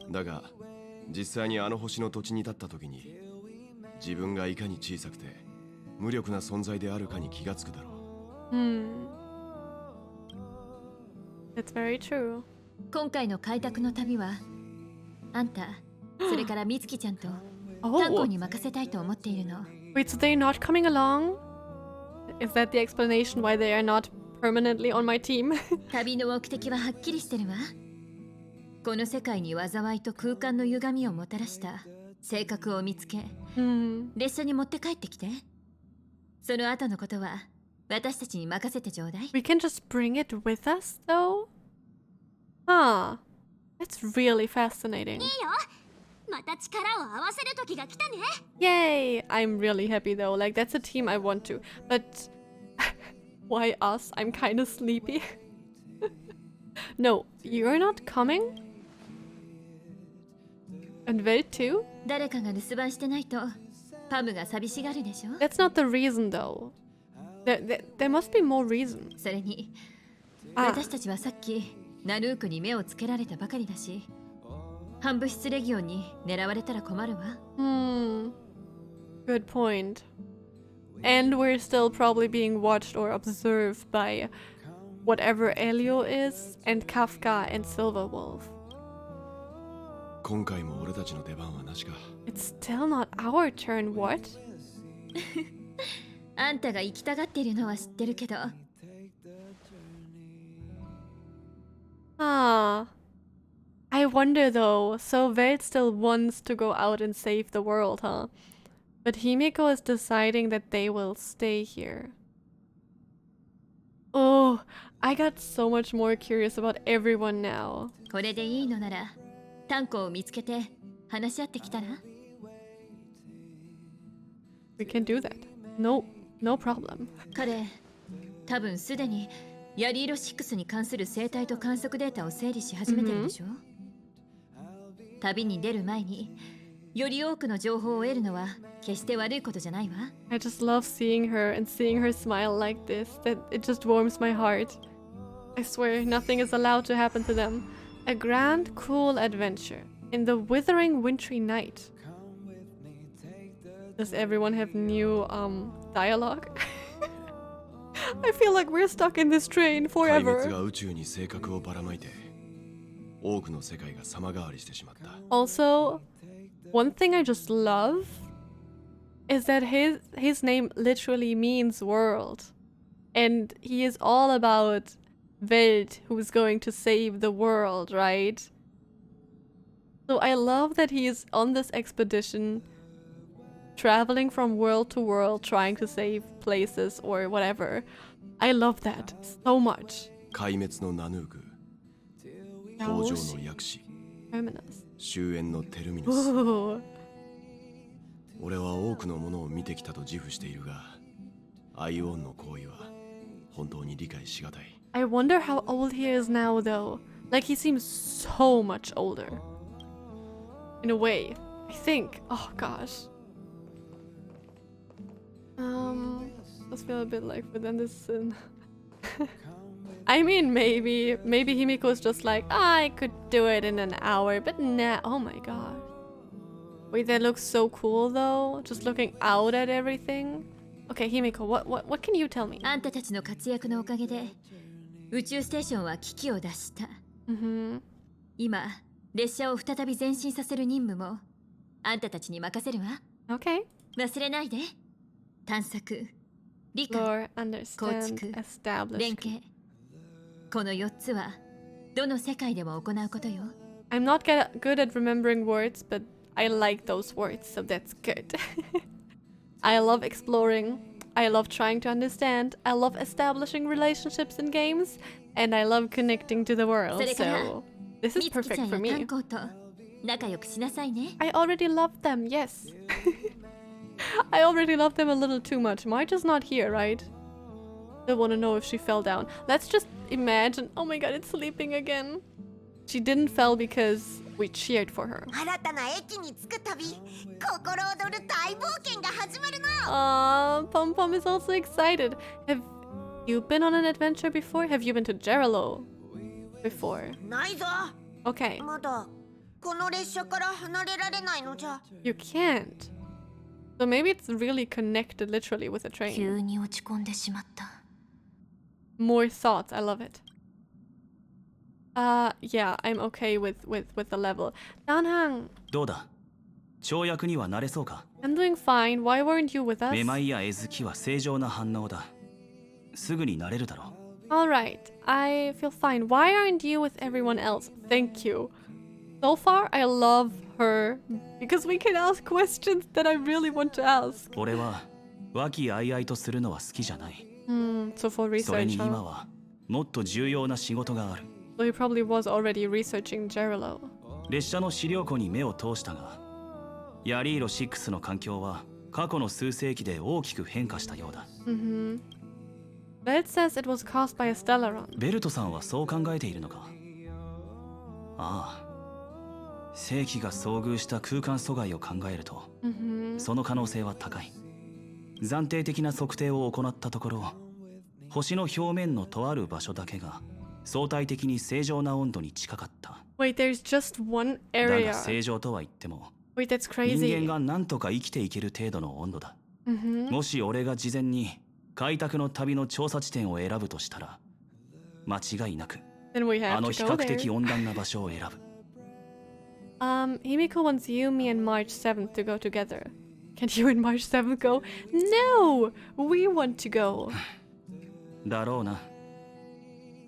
だが実際にあの星の土地に立った時に、自分がいかに小さくて無力な存在であるかに気がつくだろう。That's very true. 今回の開拓の旅は、あんた、それから美月ちゃんと炭鉱 Oh, に任せたいと思っているの。 wait, so they're not coming along? Is that the explanation why they are not permanently on my team? 旅の目的ははっきりしてるわ。この世界に災いと空間の歪みをもたらした性格を見つけ、列車に持って帰ってきて。その後のことは私たちに任せてちょうだい。 We can just bring it with us, though? Huh. That's really fascinating. いいよ。また力を合わせる時が来たね。 Yay! I'm really happy, though. Like, that's a team I want to. But why us? I'm kind of sleepy. No, you're not coming? And Welt too? 誰かが留守番してないとパムが寂しがるでしょ。 That's not the reason, though. There must be more reason. それに、あ私たちはさっきナヌークに目をつけられたばかりだし、反物質レギオンに狙われたら困るわ。Good point. And we're still probably being watched or observed by whatever Elio is, and Kafka and Silverwolf. 今回も俺たちの出番はなしか。 It's still not our turn, what? あんたが行きたがっているのは知ってるけど。Ah. I wonder though, so Welt still wants to go out and save the world, huh? But Himiko is deciding that they will stay here. Oh, I got so much more curious about everyone now. これでいいのなら炭鉱を見つけて話し合ってきたら We can do that. No problem. 彼多分すでにヤリーロ6に関する生態と観測データを整理し始めてるでしょ、旅に出る前により多くの情報を得るのは決して悪いことじゃないわ。 I just love seeing her and seeing her smile like this, that it just warms my heart. I swear nothing is allowed to happen to them. A grand, cool adventure in the withering wintry night. Does everyone have new dialogue? I feel like we're stuck in this train 壊滅 forever. が宇宙に性格をばらまいて多くの世界が様変わりしてしまった。 Also, one thing I just love is that his name literally means world. And he is all about Welt, who's going to save the world, right? So I love that he is on this expedition, traveling from world to world, trying to save places or whatever. I love that so much. 壊滅のナヌーク、豊穣の薬師、 Terminus. 終焉のテルミヌス。 Ooh. 俺は多くのものを見てきたと自負しているが、アイオンの行為は本当に理解しがたい。 I wonder how old he is now, though. Like, he seems so much older. In a way. I think. Oh, gosh. Does feel a bit like within this sin. I mean, maybe Himiko's just like, I could do it in an hour, but nah. Oh my god. Wait, that looks so cool, though. Just looking out at everything. Okay, Himiko, what can you tell me? あんたたちの活躍のおかげで宇宙ステーションは危機を脱した。今列車を再び前進させる任務もあんたたちに任せるわ。 Okay. 忘れないで。探索、理解、 Explore, 構 understand, 築、 establish. 連携。この4つはどの世界でも行うことよ。 I'm not good at remembering words, but I like those words, so that's good. I love exploring. I love trying to understand. I love establishing relationships in games, and I love connecting to the world. So this is みつきちゃ perfect ん for や me. 炭鉱と仲良くしなさいね。 I already love them. Yes. I already love them a little too much. Marge is not here, right? I want to know if she fell down. Let's just imagine. Oh my god, it's sleeping again. She didn't fall because we cheered for her. 新たな駅に着く旅、心躍る大冒険が始まるの。 Pom Pom is also excited. Have you been on an adventure before? Have you been to Jarilo before? ないぞ。 Okay, まだこの列車から離れられないのじゃ。 you can't. So maybe it's really connected literally with a train. 急に落ち込んでしまった。 More thoughts. I love it. Yeah, I'm okay with the level. Danhang, どうだ、跳躍には慣れそうか。 I'm doing fine. Why weren't you with us? めまいやえずきは正常な反応だ。すぐに慣れるだろう。 Alright, I feel fine. Why aren't you with everyone else? Thank you. So far, I love her because we can ask questions that I really want to ask. 俺は和気あいあいとするのは好きじゃない。 So for それ research, に今 huh? はもっと重要な仕事がある。 So he probably was already researching Jarilo. 列車の資料庫に目を通したが、ヤリーロ6の環境は過去の数世紀で大きく変化したようだ。Belt says it was caused by a Stellaron. ベルトさんはそう考えているのか。ああ、世紀が遭遇した空間阻害を考えると、その可能性は高い。暫定的な測定を行ったところ、星の表面のとある場所だけが相対的に正常な温度に近かった。 Wait, there's just one だ area. が正常とは言っても、 Wait, that's 人 crazy. 間が何とか生きていける程度の温度だ。もし俺が事前に開拓の旅の調査地点を選ぶとしたら、間違いなく Then we あ have の to 比 go 較的 there. 温暖な場所を選ぶ。 Himiko wants you, me, and March 7th to go together. Can you and March 7th go? No! We want to go. だろうな。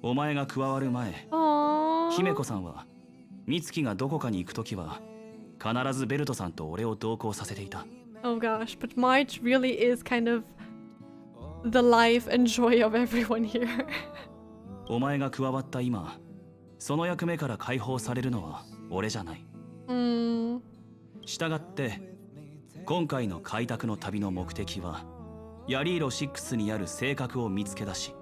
お前が加わる前、 Aww. 姫子さんは美月がどこかに行くときは必ずベルトさんと俺を同行させていた。Oh gosh, but March really is kind of the life and joy of everyone here. お前が加わった今、その役目から解放されるのは俺じゃない。したがって、今回の開拓の旅の目的は、ヤリーロ6にある性格を見つけ出し、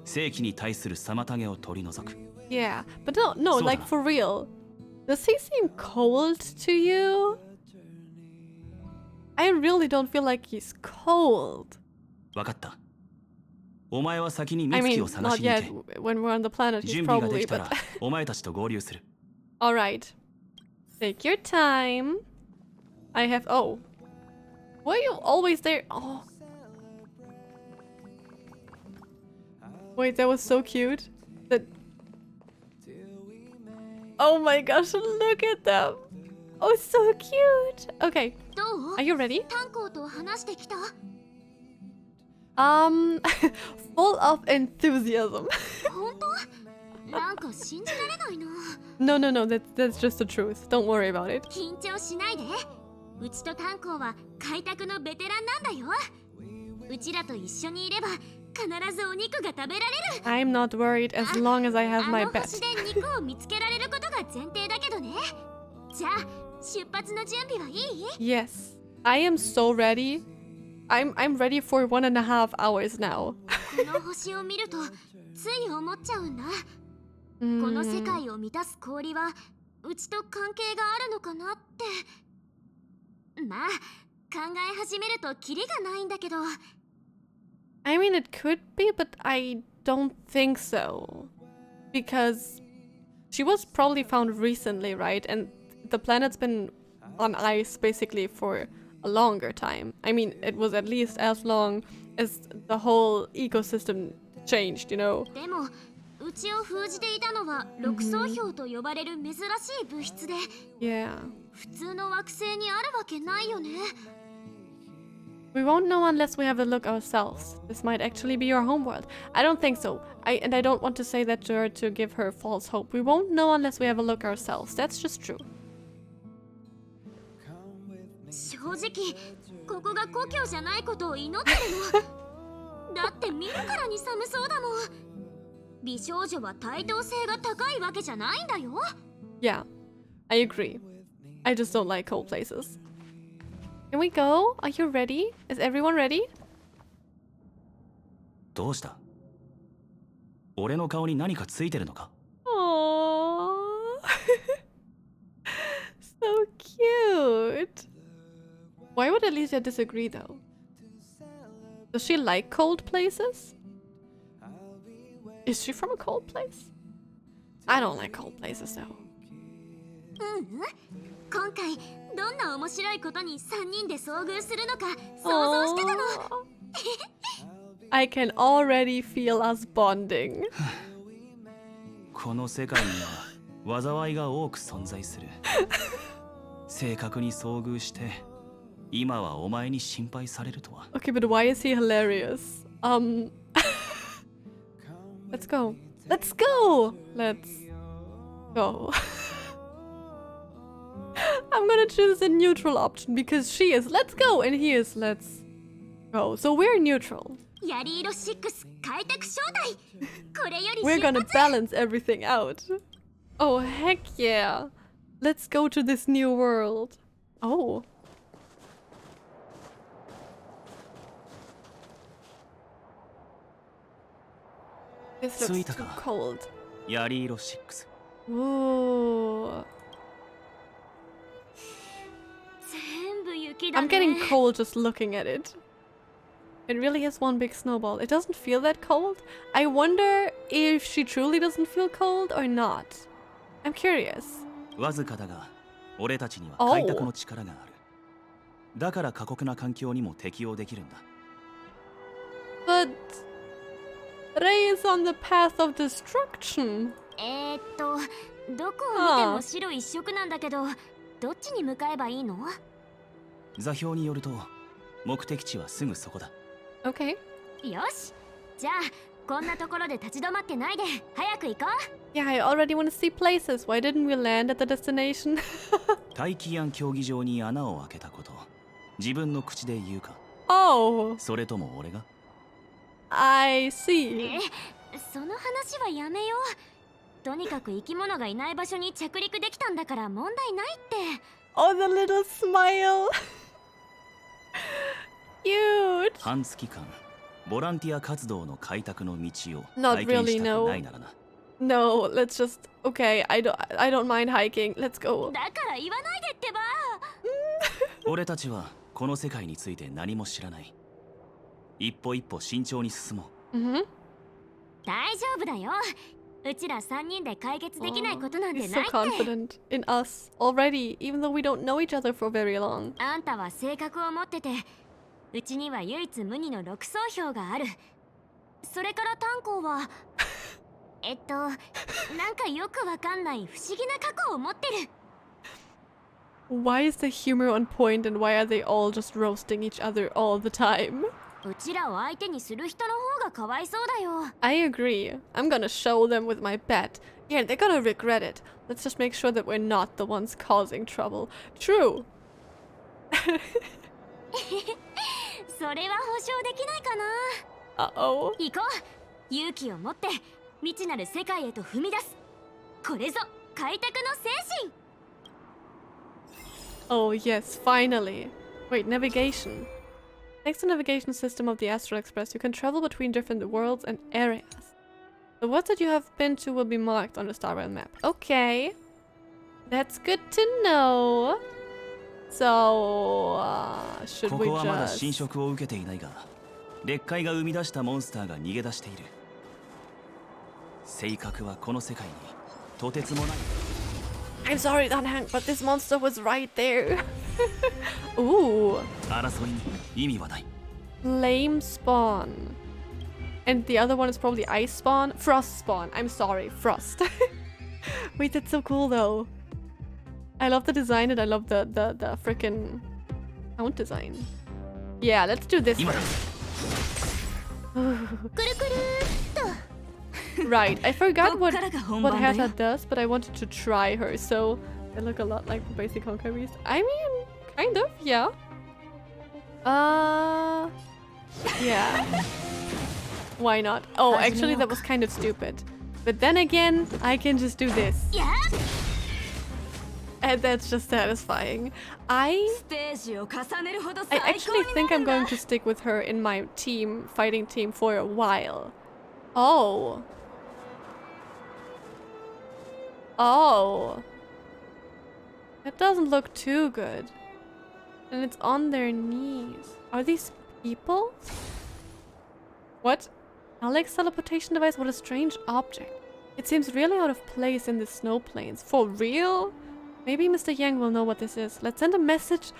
正規に対する妨げを取り除く。Yeah, but no, like for real. Does he seem cold to you? I really don't feel like he's cold. わかった。お前は先に I 美月 mean, を探 not しに行 yet. け。 When we're on the planet, he's 準備がで probably, きたら but... お前たちと合流する。Alright. Take your time. I have... Oh. Were you always there? Oh. Wait, that was so cute. That... Oh my gosh, look at them. Oh, so cute. Okay. どう Are you ready? 炭鉱と話してきた Full of enthusiasm. 本当なんか信じられないな No, that's just the truth. Don't worry about it. 緊張しないでうちと炭鉱は開拓のベテランなんだようちらと一緒にいれば必ずお肉が食べられる I'm not worried as long as I have my あの pet. 星で肉を見つけられることが前提だけどねじゃあ出発の準備はいい Yes. I am so ready. I'm ready for 1.5 hours now. この星を見るとつい思っちゃうんだこの世界を満たす氷はうちと関係があるのかなってまあ考え始めるとキリがないんだけど I mean, it could be, but I don't think so. Because she was probably found recently, right? And the planet's been on ice basically for a longer time. I mean, it was at least as long as the whole ecosystem changed, you know? でもうちを封じていたのは六層氷と呼ばれる珍しい物質で Yeah. 普通の惑星にあるわけないよね We won't know unless we have a look ourselves. This might actually be your homeworld. I don't think so. I don't want to say that to her to give her false hope. We won't know unless we have a look ourselves. That's just true. 正直ここが故郷じゃないことを祈ってるのだって見るからに寒そうだもん美少女は対等性が高いわけじゃないんだよ Yeah, I agree. I just don't like cold places. Can we go? Are you ready? Is everyone ready? どうした？俺の顔に何かついてるのか？ Aww. So cute. Why would Alicia disagree though? Does she like cold places? Is she from a cold place? I don't like cold places though. 今回どんな面白いことに3人で遭遇するのか想像してたの I can already feel us bonding. この世界には災いが多く存在する。正確に遭遇して今はお前に心配されるとは。 Okay, but why is he hilarious? Let's go. Let's go! Let's go. I'm gonna choose the neutral option because she is let's go and he is let's go. So we're neutral. ヤリーロ6開拓招待これより We're 出 gonna 発 balance everything out. Oh, heck yeah. Let's go to this new world. Oh. This looks too 着いたか。 cold. ヤリーロ6。 Ooh. 全部雪だ I'm ね getting cold just looking at it. It really is one big snowball. It doesn't feel that cold. I wonder if she truly doesn't feel cold or not. I'm curious. わずかだが俺たちには開拓の力がある。だから過酷な環境にも適応できるんだ。 But Rei is on the path of destruction. どこを見ても白一色なんだけどどっちに向かえばいいの座標によると目的地はすぐそこだ。 Okay. よしじゃあこんなところで立ち止まってないで早く行こ Yeah, I already want to see places. Why didn't we land at the destination? 大気湾競技場に穴を開けたこと自分の口で言うか Oh, それとも俺が I see. その話はやめよう。とにかく生き物がいない場所に着陸できたんだから問題ないって。 Oh, the little smile. Cute. 半月間ボランティア活動の開拓の道を Not 体験 really, したく no. ないならな No, let's just. Okay, I don't mind hiking. Let's go. だから言わないでってば。俺たちはこの世界について何も知らない。一歩一歩慎重に進もう。Mm-hmm. 大丈夫だよ。うちら3人で解決できないことなんて He's な so いって。 confident in us already, even though we don't know each other for very long. あんたは性格を持ってて、うちには唯一無二の6層票がある。それから炭鉱はなんかよくわかんない不思議な過去を持ってる。 Why is the humor on point and why are they all just roasting each other all the time? うちらを相手にする人の方がかわいそうだよ。 I agree. I'm gonna show them with my bet. Yeah, they're gonna regret it. Let's just make sure that we're not the ones causing trouble. True. それは保証できないかな。 Uh-oh. 行こう。勇気を持って未知なる世界へと踏み出す。これぞ開拓の精神。 Oh, yes, finally. Wait, navigation. Next to navigation system of the Astral Express, you can travel between different worlds and areas. The worlds that you have been to will be marked on the Star Rail map. Okay. That's good to know. So, should こ we こはまだ侵 just... 食を受けていないが劣界が生み出したモンスターが逃げ出している。性格はこの世界にとてつもない。 I'm sorry, Danhang, but this monster was right there. Ooh. 争いに意味はない。 Flame spawn. And the other one is probably ice spawn? Frost spawn. I'm sorry, frost. Wait, that's so cool though. I love the design and I love the frickin' sound design. Yeah, let's do this 今だ。 Right, I forgot what こっからが本 what 番だよ。 Herta does, but I wanted to try her, so they look a lot like the basic Honkai beast. I mean, kind of, yeah. Yeah. Why not? Oh, actually that was kind of stupid. But then again, I can just do this. やっ And that's just satisfying. I ステージを重ねるほど I 最高 actually に think なる I'm んだ。 going to stick with her in my team, fighting team for a while. Oh. Oh. That doesn't look too good. And it's on their knees. Are these people? What? Alex teleportation device? What a strange object. It seems really out of place in the snow plains. For real? Maybe Mr. Yang will know what this is. Let's send a message.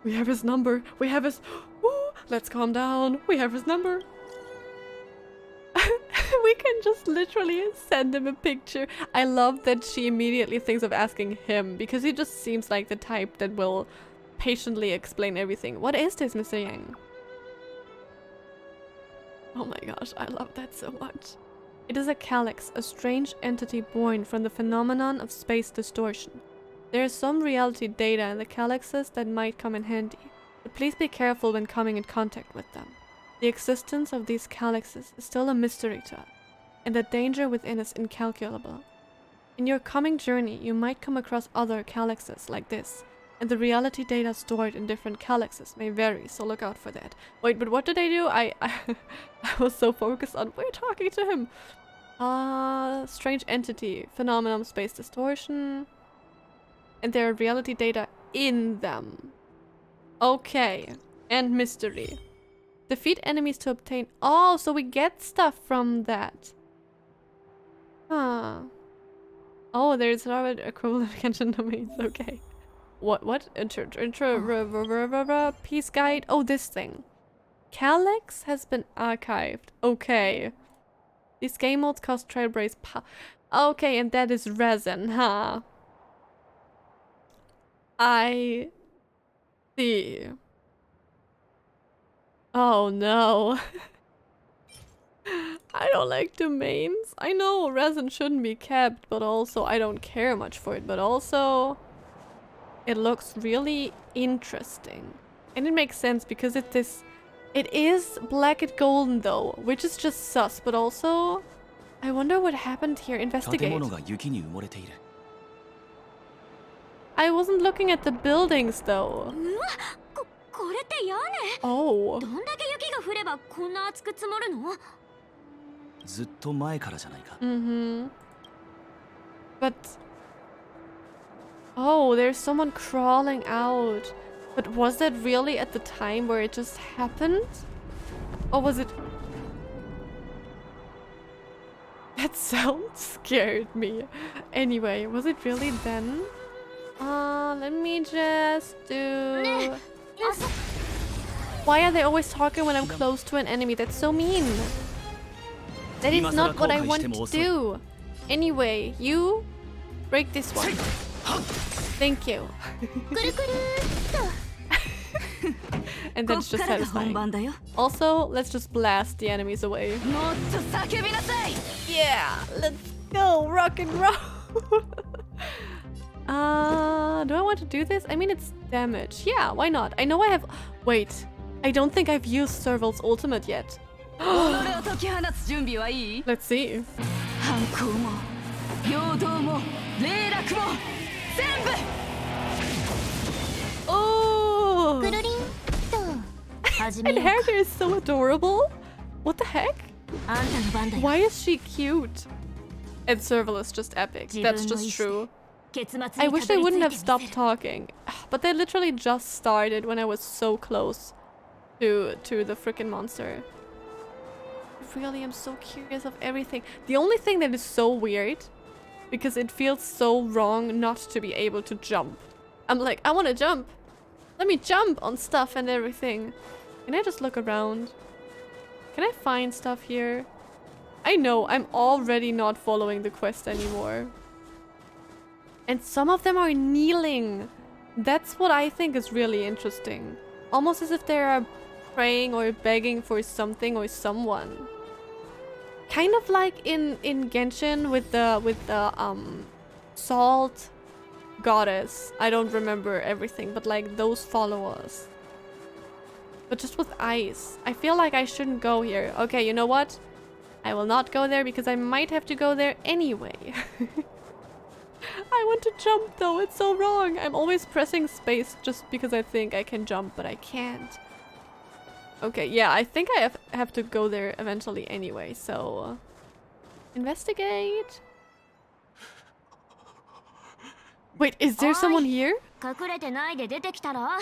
We have his number. We have his... Ooh, let's calm down. We have his number. We can just literally send him a picture. I love that she immediately thinks of asking him because he just seems like the type that will patiently explain everything. What is this, Mr. Yang? Oh my gosh, I love that so much. It is a calyx, a strange entity born from the phenomenon of space distortion. There is some reality data in the calyxes that might come in handy, but please be careful when coming in contact with them. The existence of these calyxes is still a mystery to us, and the danger within is incalculable. In your coming journey, you might come across other calyxes like this, and the reality data stored in different calyxes may vary, so look out for that. Wait, but what did I do? I was so focused on we're talking to him. Strange entity, phenomenon, space distortion, and there are reality data in them. Okay, and mystery. Defeat enemies to obtain... Oh, so we get stuff from that. Huh. Oh, there's already equivalent Genshin domains. Okay. What? Peace guide. Oh, this thing. Calyx has been archived. Okay. These game modes cost Trailblaze okay, and that is resin, huh? I see. Oh no. I don't like domains. I know resin shouldn't be kept, but also I don't care much for it, but also it looks really interesting. And it makes sense because it is black and golden though, which is just sus, but also I wonder what happened here. 建 Investigate. 物が雪に埋もれている。 I wasn't looking at the buildings though. うわ、これって屋根。 Oh. どんだけ雪が降ればこんな厚く積もるの？ずっと前からじゃないか。 Mm-hmm. But oh, there's someone crawling out. But was that really at the time where it just happened? Or was it... That sound scared me. Anyway, was it really then? Let me just do... Why are they always talking when I'm close to an enemy? That's so mean. That is not what I want to do. Anyway, you break this one. Thank you. And that's just satisfying. Also, let's just blast the enemies away. Yeah, let's go, rock and roll. Do I want to do this? I mean, it's damage. Yeah, why not? I know I have... Wait, I don't think I've used Serval's ultimate yet. Let's see. Oh! And Herder is so adorable. What the heck? Why is she cute? And Serval is just epic. That's just true. I wish they wouldn't have stopped talking. But they literally just started when I was so close to the freaking monster. I really am so curious of everything. The only thing that is so weird, because it feels so wrong not to be able to jump. I'm like, I want to jump. Let me jump on stuff and everything. Can I just look around? Can I find stuff here? I know, I'm already not following the quest anymore. And some of them are kneeling. That's what I think is really interesting. Almost as if they are praying or begging for something or someone. Kind of like in Genshin with the salt goddess. I don't remember everything, but like those followers. But just with ice. I feel like I shouldn't go here. Okay, you know what? I will not go there because I might have to go there anyway. I want to jump though, it's so wrong. I'm always pressing space just because I think I can jump, but I can't. Okay, yeah, I think I have to go there eventually anyway, so... Investigate. Wait, is there someone here? 隠れてないで出てきたら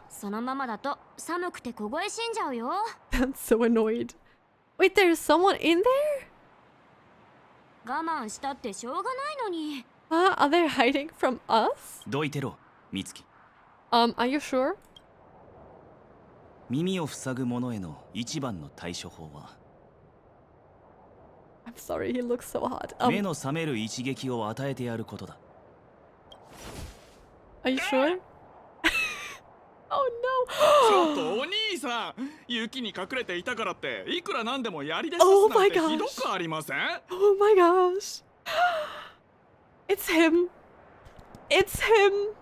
そのままだと寒くて凍え死んじゃうよ I'm so annoyed. Wait, there's someone in there? 我慢したってしょうがないのに Are they hiding from us? どいてろ、美月。Are you sure? 耳を塞ぐ者への一番の対処法は I'm sorry, he looks so hot. 目の覚める一撃を与えてやることだ。 Are you sure? Oh ちょ no! っとお兄さん、雪に隠れていたからっていくらなんでもやり出し Oh なん my て gosh. ひどくありません？ Oh my gosh! It's him! It's him!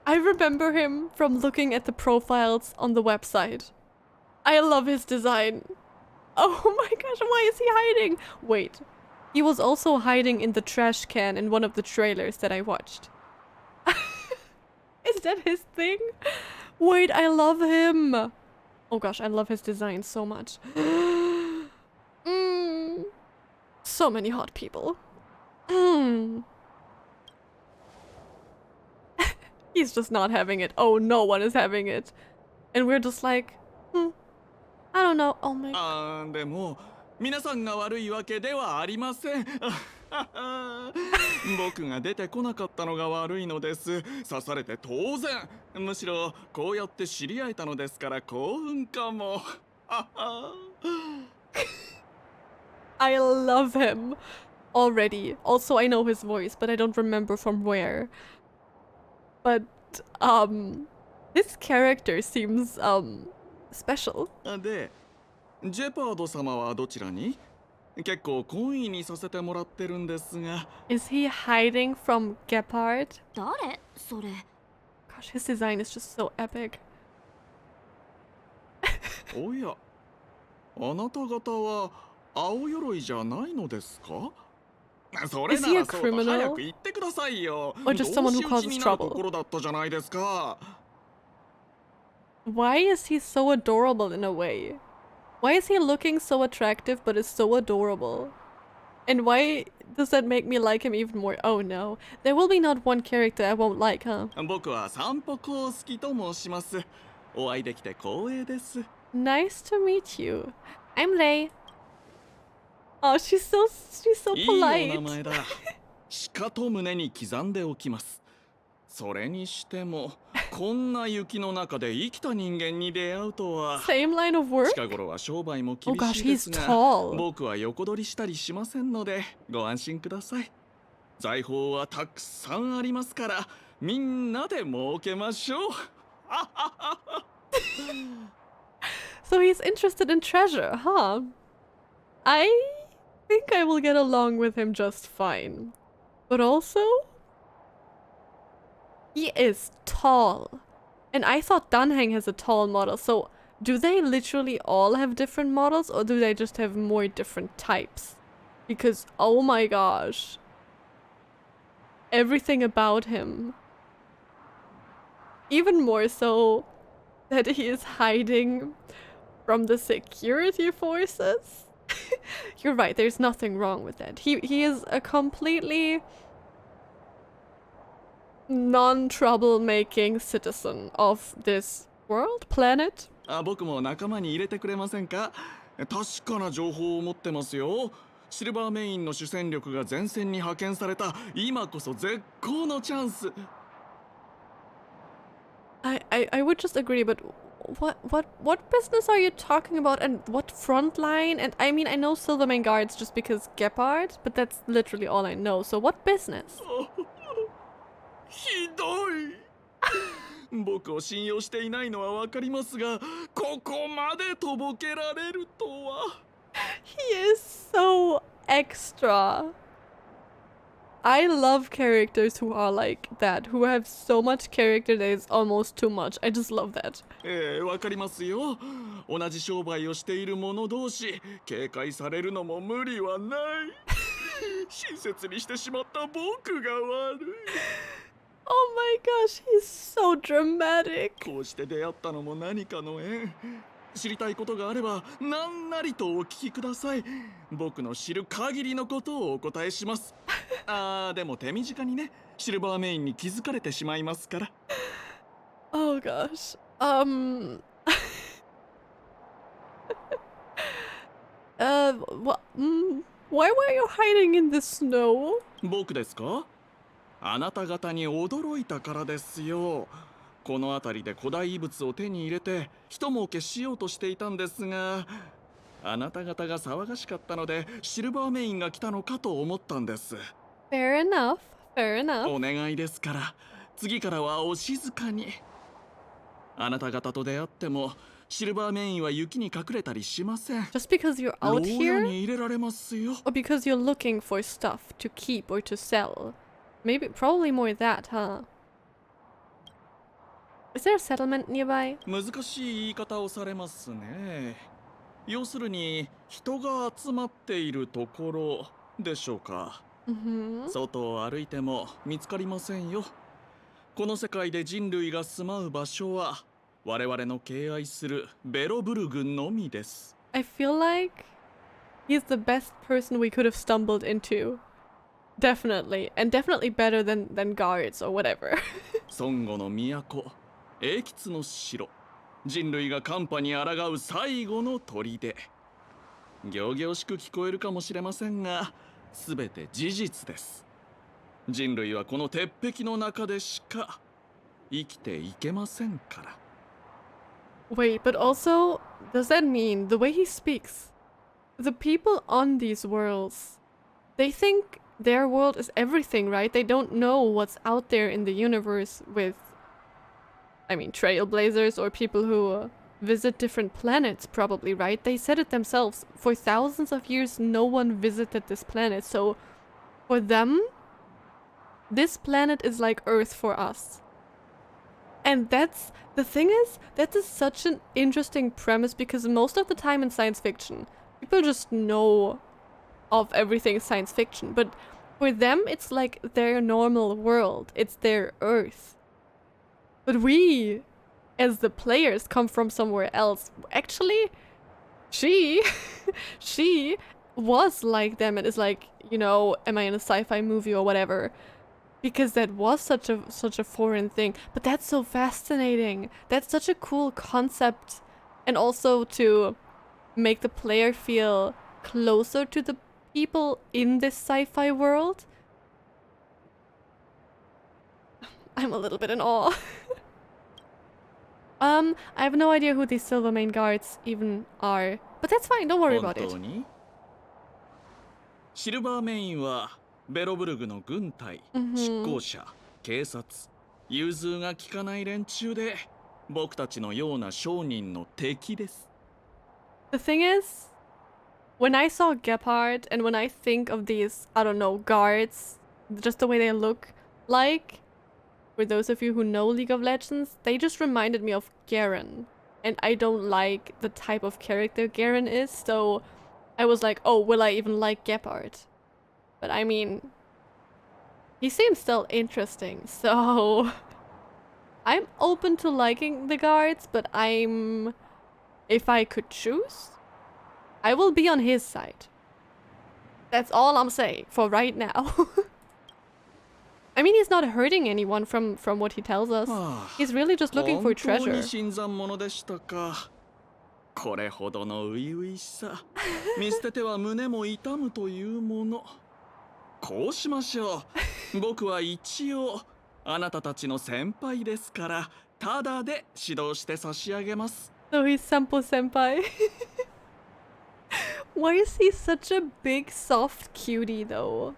I remember him from looking at the profiles on the website. I love his design. Oh my gosh, why is he hiding? Wait, he was also hiding in the trash can in one of the trailers that I watched. Is that his thing? Wait, I love him. Oh gosh, I love his design so much. So many hot people. He's just not having it. Oh, no one is having it. And we're just like, I don't know. Oh my god. でも皆さんが悪いわけではありません。僕が出てこなかったのが悪いのです。刺されて当然。むしろこうやって知り合えたのですから興奮かも。I love him already. Also, I know his voice, but I don't remember from where. But, this character seems, special. で、ジェパード様はどちらに？結構懇意にさせてもらってるんですが。Is he hiding from Gepard? 誰それ Gosh, his design is just so epic. おや、あなた方は青鎧じゃないのですか？それ Is な he a らそうと criminal? 早く言ってくださいよ。 Or ど just う someone who し討 causes ちになると trouble? ころだったじゃないですか。 Why is he so adorable in a way? Why is he looking so attractive but is so adorable? And why does that make me like him even more? Oh no. There will be not one character I won't like, huh? 僕は散歩公式と申します。お会いできて光栄です。 Nice to meet you. I'm Lei. Oh, she's so いいお名 polite. 前だ。しかと胸に刻んでおきます。それにしてもこんな雪の中で生きた人間に出会うとは。 Same line of work? 近頃は商売も Oh 厳 gosh, しいです he's が、 tall. 僕は横取りしたりしませんのでご安心ください。財宝はたくさんありますからみんなで儲けましょう。 So he's interested in treasure, huh? I think I will get along with him just fine. But also, he is tall. And I thought Danheng has a tall model, so do they literally all have different models or do they just have more different types? Because, oh my gosh. Everything about him. Even more so that he is hiding from the security forces. You're right, there's nothing wrong with that. He is a completely non-troublemaking citizen of this world, planet. 僕も仲間に入れてくれませんか？確かな情報を持ってますよ。シルバーメインの主戦力が前線に派遣された今こそ絶好のチャンス。 I would just agree, but what business are you talking about and what front line? And I mean, I know Silvermane guards just because Gepard, but that's literally all I know. So what business? ひどい。僕を信用していないのはわかりますが、ここまでとぼけられるとは。 He is so extra. I love characters who are like that, who have so much character that is almost too much. I just love that. わかりますよ。同じ商売をしている者同士、警戒されるのも無理はない。親切にしてしまった僕が悪い。 Oh my gosh, he's so dramatic. こうして出会ったのも何かの縁。知りたいことがあれば何なりとお聞きください。僕の知る限りのことをお答えします。でも手短にね、シルバーメインに気づかれてしまいますから。 Oh gosh. Why were you hiding in the snow? 僕ですか？あなた方に驚いたからですよ。この辺りで古代遺物を手に入れて一儲けしようとしていたんですが、あなた方が騒がしかったのでシルバーメインが来たのかと思ったんです。 Fair enough. Fair enough. お願いですから次からはお静かに。あなた方と出会ってもシルバーメインは雪に隠れたりしません。 Just because you're 牢 out 屋 here? に入れられますよ。 Or because you're looking for stuff to keep or to sell? Maybe, probably more that, huh? Is there a settlement nearby? 難しい言い方をされますね。要するに人が集まっているところでしょうか。外を歩いても見つかりませんよ。この世界で人類が住まう場所は我々の敬愛するベロブルグのみです。 I feel like he's the best person we could have stumbled into. Definitely. And definitely better than guards or whatever. 孫悟の都、英吉の城、人類が寒波に抗う最後の砦。仰々しく聞こえるかもしれませんが、すべて事実です。人類はこの鉄壁の中でしか生きていけませんから。 Wait, but also, does that mean the way he speaks? The people on these worlds, they think their world is everything, right? They don't know what's out there in the universe with, I mean, trailblazers or people who visit different planets, probably, right? They said it themselves. For thousands of years, no one visited this planet. So, for them, this planet is like Earth for us. And that's the thing is, that is such an interesting premise because most of the time in science fiction, people just know of everything science fiction, but for them it's like their normal world, it's their Earth. But we, as the players, come from somewhere else. Actually, she was like them and is like, you know, am I in a sci-fi movie or whatever? Because that was such a foreign thing. But that's so fascinating. That's such a cool concept. And also to make the player feel closer to the people in this sci-fi world. I'm a little bit in awe. I have no idea who these Silvermane guards even are. But that's fine, don't worry about it. シルバーメインはベロブルグの軍隊、執行者、警察、融通が利かない連中で僕たちのような商人の敵です。The thing is, when I saw Gepard and when I think of these, I don't know, guards, just the way they look like, for those of you who know League of Legends, they just reminded me of Garen. And I don't like the type of character Garen is, so I was like, oh, will I even like Gepard? But I mean, he seems still interesting, so I'm open to liking the guards, but if I could choose, I will be on his side. That's all I'm saying for right now. I mean, he's not hurting anyone from what he tells us. He's really just looking for treasure. これほどの初々しさ、見捨てては胸も痛むというもの。こうしましょう。僕は一応あなたたちの先輩ですから、ただで指導して差し上げます。So he's Sampo Senpai. Why is he such a big, soft cutie, though?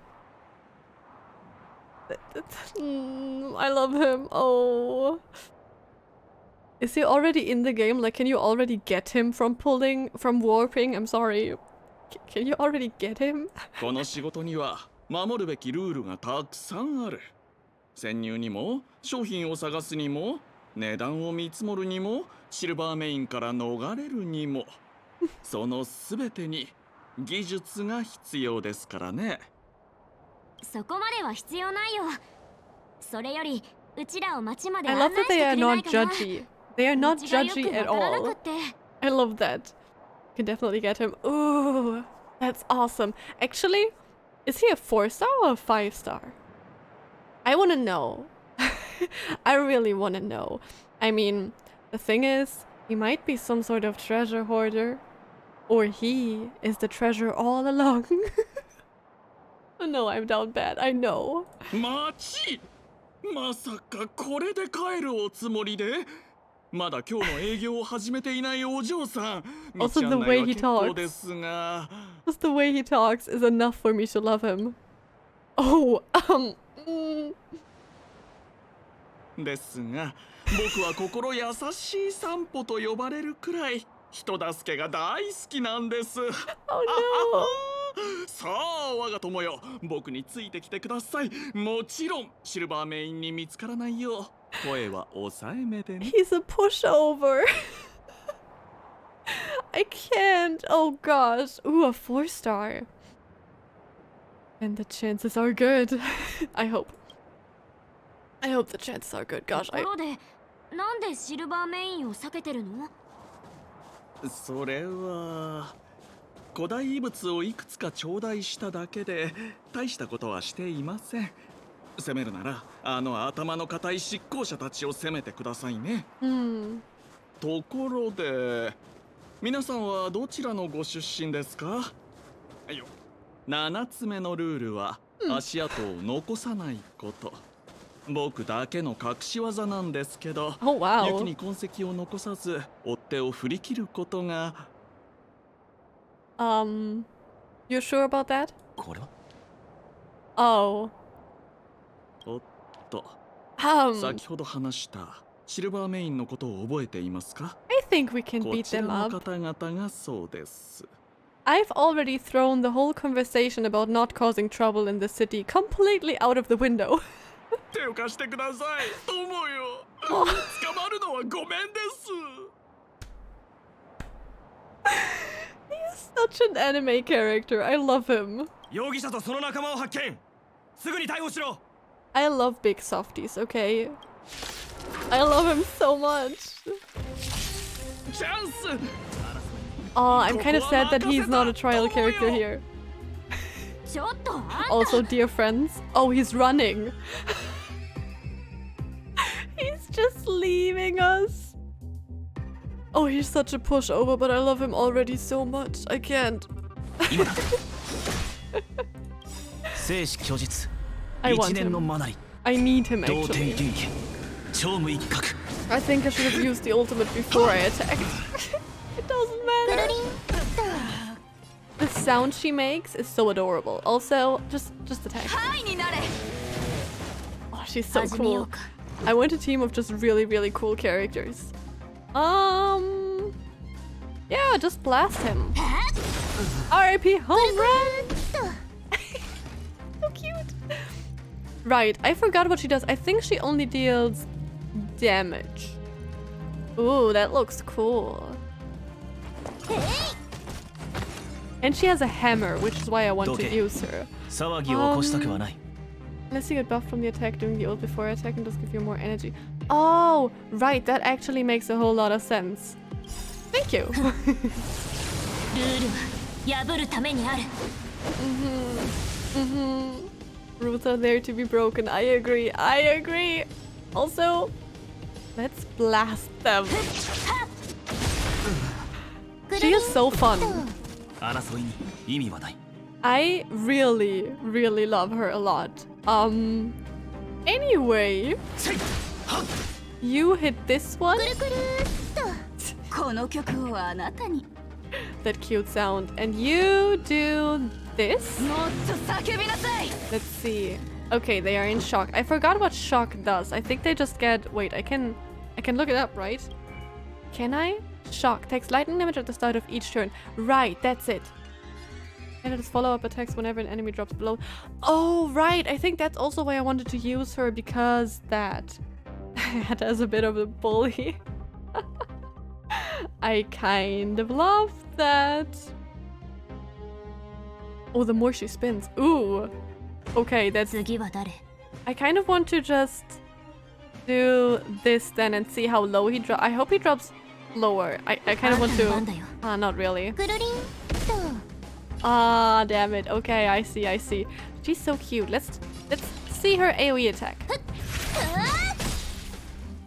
I love him. Oh. Is he already in the game? Like, can you already get him from warping? I'm sorry. Can you already get him? この仕事には守るべきルールがたくさんある。潜入にも、商品を探すにも、値段を見積もるにも、シルバーメインから逃れるにも、そのすべてに技術が必要ですからね。そこまでは必要ないよ。それよりうちらを町まで I 案 love 内 that して they く are れない not かな。 judgy. They are not 道がよく judgy わ at からな all. くって。 I love that. Can definitely get him. Ooh, that's awesome. Actually, is he a 4-star or a 5-star? I want to know. I really want to know. I mean, the thing is, he might be some sort of treasure hoarder. Or he is the treasure all along. Oh no, I'm down bad. I know. 待ち！まさかこれで帰るおつもりで？まだ今日の営業を始めていないお嬢さん。 Also, the way he talks. Just the way he talks is enough for me to love him. Oh, ですが、僕は心優しい散歩と呼ばれるくらい人助けが大好きなんです。 oh no. さあ我が友よ、僕についてきてください。もちろんシルバーメインに見つからないよう声は抑えめでね。 He's a pushover. I can't. Oh gosh. Ooh, a 4-star. And the chances are good. I hope. I hope the chances are good. Gosh, ところで、なんでシルバーメインを避けてるの？それは古代遺物をいくつか頂戴しただけで大したことはしていません。攻めるならあの頭の固い執行者たちを攻めてくださいね。ところで皆さんはどちらのご出身ですか？7つ目のルールは足跡を残さないこと。僕だけの隠し技なんですけど、雪に痕跡を残さず追っ手を振り切ることが。You sure about that? これは？ Oh. おっと。先ほど話したシルバーメインのことを覚えていますか？ I think we can こ beat ちら them の up. 方々がそうです。 I've already thrown the whole conversation about not causing trouble in the city completely out of the window. 手を貸してください。友よ。捕まるのはごめんです。 He's such an anime character. I love him. 容疑者とその仲間を発見。すぐに逮捕しろ。 I love big softies, okay? I love him so much. チャンス。 Oh, I'm kind of sad that he's not a trial character here. ちょっとあんた Also, dear friends. Oh, he's running. He's just leaving us. Oh, he's such a pushover, but I love him already so much. I can't. 今だ。生死拒実。 I 一 want 年の him. マナリ。 I need him 同点 actually. 原型。超無一角。 I think I should have used the ultimate before I attacked. It doesn't matter. The sound she makes is so adorable. Also, just attack. はいになれ Oh, she's so 始めよ cool. うか I want a team of just really, really cool characters. Yeah, just blast him. R.I.P. home run. So cute. Right, I forgot what she does. I think she only deals damage. Ooh, that looks cool. And she has a hammer, which is why I want to Okay. use her. 騒ぎを起こしたくはない。 Unless you get buffed from the attack during the ult before attacking does give you more energy. Oh, right, that actually makes a whole lot of sense. Thank you. ルールは破るためにある Rules are there to be broken. I agree. I agree. Also, let's blast them. She is so fun. 争いに意味はない。 I really, really love her a lot. Anyway, せいはっ you hit this one. この曲をあなたに That cute sound. And you do this. もっと叫びなさい Let's see. Okay, they are in shock. I forgot what shock does. I think they just get... Wait, I can look it up, right? Can I? Shock. Takes lightning damage at the start of each turn. Right, that's it. And it is follow-up attacks whenever an enemy drops below. Oh, right. I think that's also why I wanted to use her, because that. That is a bit of a bully. I kind of love that. Oh, the more she spins. Ooh. Okay, that's... 次は誰 I kind of want to just do this then and see how low he drops. I hope he drops lower. I kind of want あんたの番 to... だよ Not really. くるりんと Ah, damn it. Okay, I see, I see. She's so cute. Let's see her AoE attack.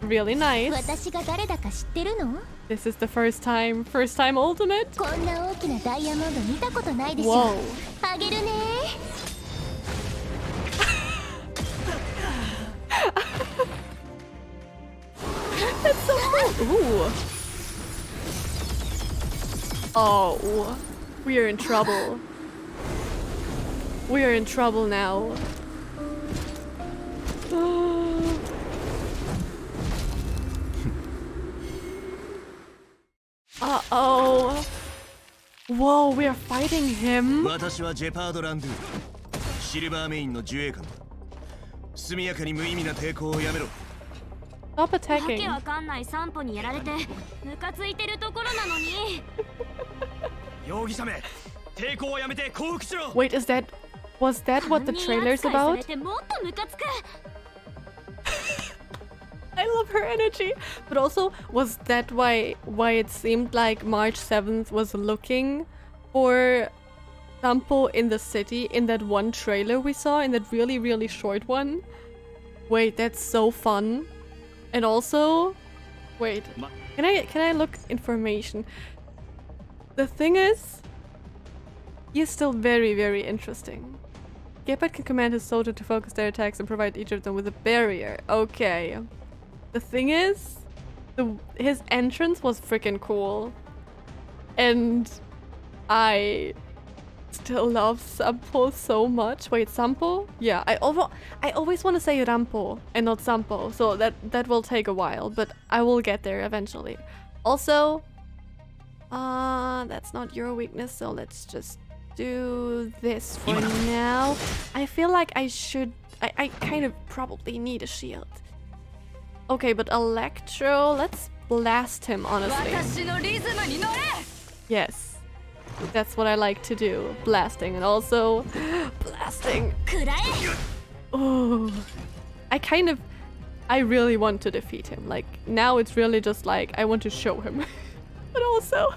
Really nice. 私が誰だか知ってるの This is the first time ultimate. こんな大きなダイヤモンド見たことないでしょ Whoa. あげるね That's so cool. Ooh. Oh, we are in trouble. We are in trouble now. Uh-oh. Whoa, we are fighting him? 私はジェパード・ランドゥシルバーメインの自衛官だ速やかに無意味な抵抗をやめろ Stop わけ attacking. わかんない散歩にやられてムカついてるところなのに容疑者め抵抗をやめて降伏しろ Wait, was that what the 犯人 trailer's 扱いされ about? てもっとムカつく I love her energy. But also, was that why it seemed like March 7th was looking for Sampo in the city in that one trailer we saw, in that really, really short one? Wait, that's so fun. And also, wait, can I look information? The thing is, he's still very, very interesting. Gepard can command his soldier to focus their attacks and provide each of them with a barrier. Okay. The thing is, his entrance was freaking cool. And I still love Sampo so much. Wait, Sampo? Yeah, I always want to say Rampo and not Sampo, so that will take a while, but I will get there eventually. Also, that's not your weakness, so let's just do this for now. I feel like I kind of probably need a shield. Okay, but Electro, let's blast him, honestly. Yes. That's what I like to do. Blasting and also blasting. Oh. I really want to defeat him. Like, now it's really just like, I want to show him. But also,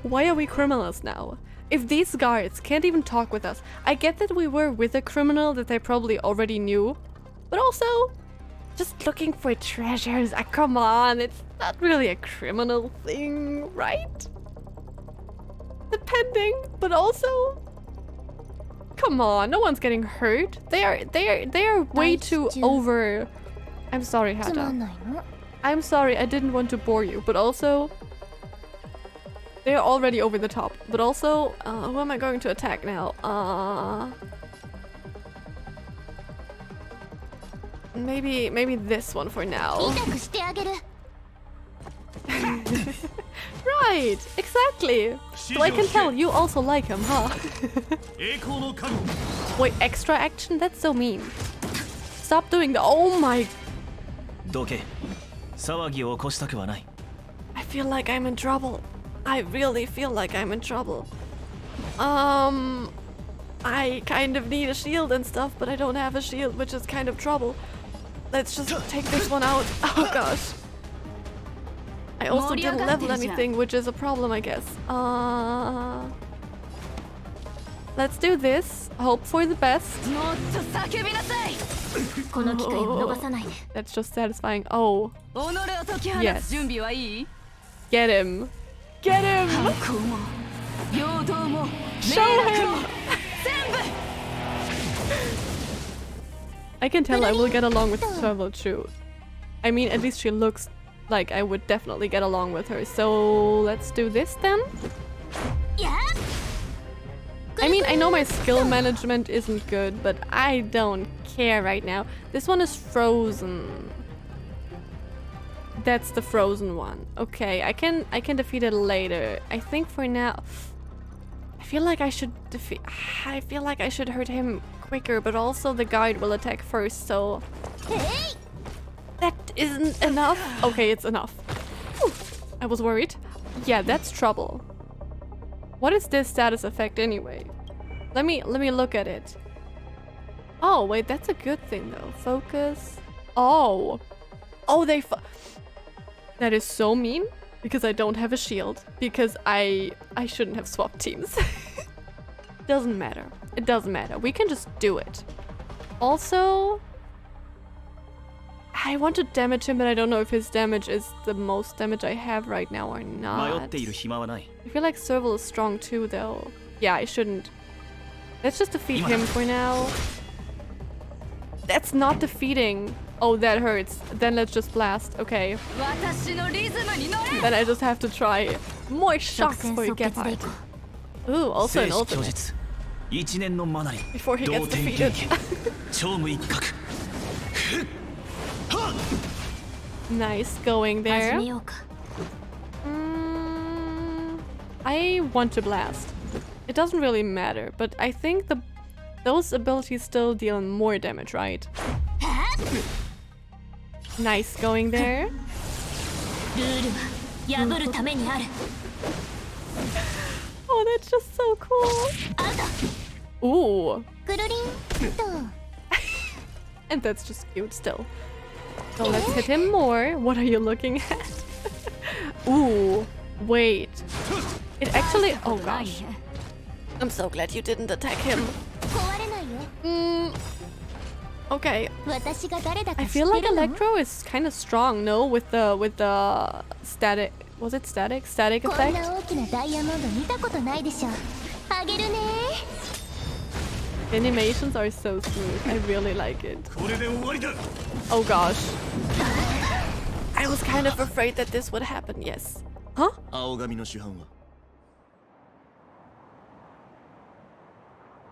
why are we criminals now? If these guards can't even talk with us, I get that we were with a criminal that they probably already knew, but also, just looking for treasures, come on, it's not really a criminal thing, right? Depending, but also, come on, no one's getting hurt. They are way too over. I'm sorry, Hata. I'm sorry, I didn't want to bore you, but also, they're already over the top. But also, who am I going to attack now? Maybe this one for now. Right, exactly. So I can tell you also like him, huh? Wait, extra action? That's so mean. Stop doing that. Oh my. I feel like I'm in trouble. I really feel like I'm in trouble. I kind of need a shield and stuff, but I don't have a shield, which is kind of trouble. Let's just take this one out. Oh gosh. I also didn't level anything, which is a problem, I guess. Let's do this. Hope for the best. That's just satisfying. Oh. Yes. Get him. Get him! Show him! I can tell I will get along with Serval too. I mean, at least she looks like I would definitely get along with her. So let's do this then. I mean, I know my skill management isn't good, but I don't care right now. This one is frozen. That's the frozen one. Okay, I can defeat it later. I think for now, I feel like I should hurt him quicker, but also the guard will attack first, so that isn't enough. Okay, it's enough. Whew. I was worried. Yeah, that's trouble. What is this status effect anyway? Let me look at it. Oh, wait, that's a good thing though. Focus. Oh, that is so mean because I don't have a shield, because I shouldn't have swapped teams. Doesn't matter. It doesn't matter. We can just do it. Also, I want to damage him, but I don't know if his damage is the most damage I have right now or not. I feel like Serval is strong too, though. Yeah, I shouldn't. Let's just defeat him for now. That's not defeating. Oh, that hurts. Then let's just blast. Okay. Then I just have to try more shots for Gepard. Ooh, also an ultimate. Before he gets defeated. Nice going there. I want to blast. It doesn't really matter, but I think those abilities still deal more damage, right? Nice going there. Oh, that's just so cool. Ooh. And that's just cute still. So let's hit him more. What are you looking at? Ooh, wait. It actually... Oh gosh. I'm so glad you didn't attack him. Okay. I feel like Electro is kind of strong, no? With the static... Was it static? Static effect? The animations are so smooth. I really like it. Oh gosh. I was kind of afraid that this would happen, yes. Huh?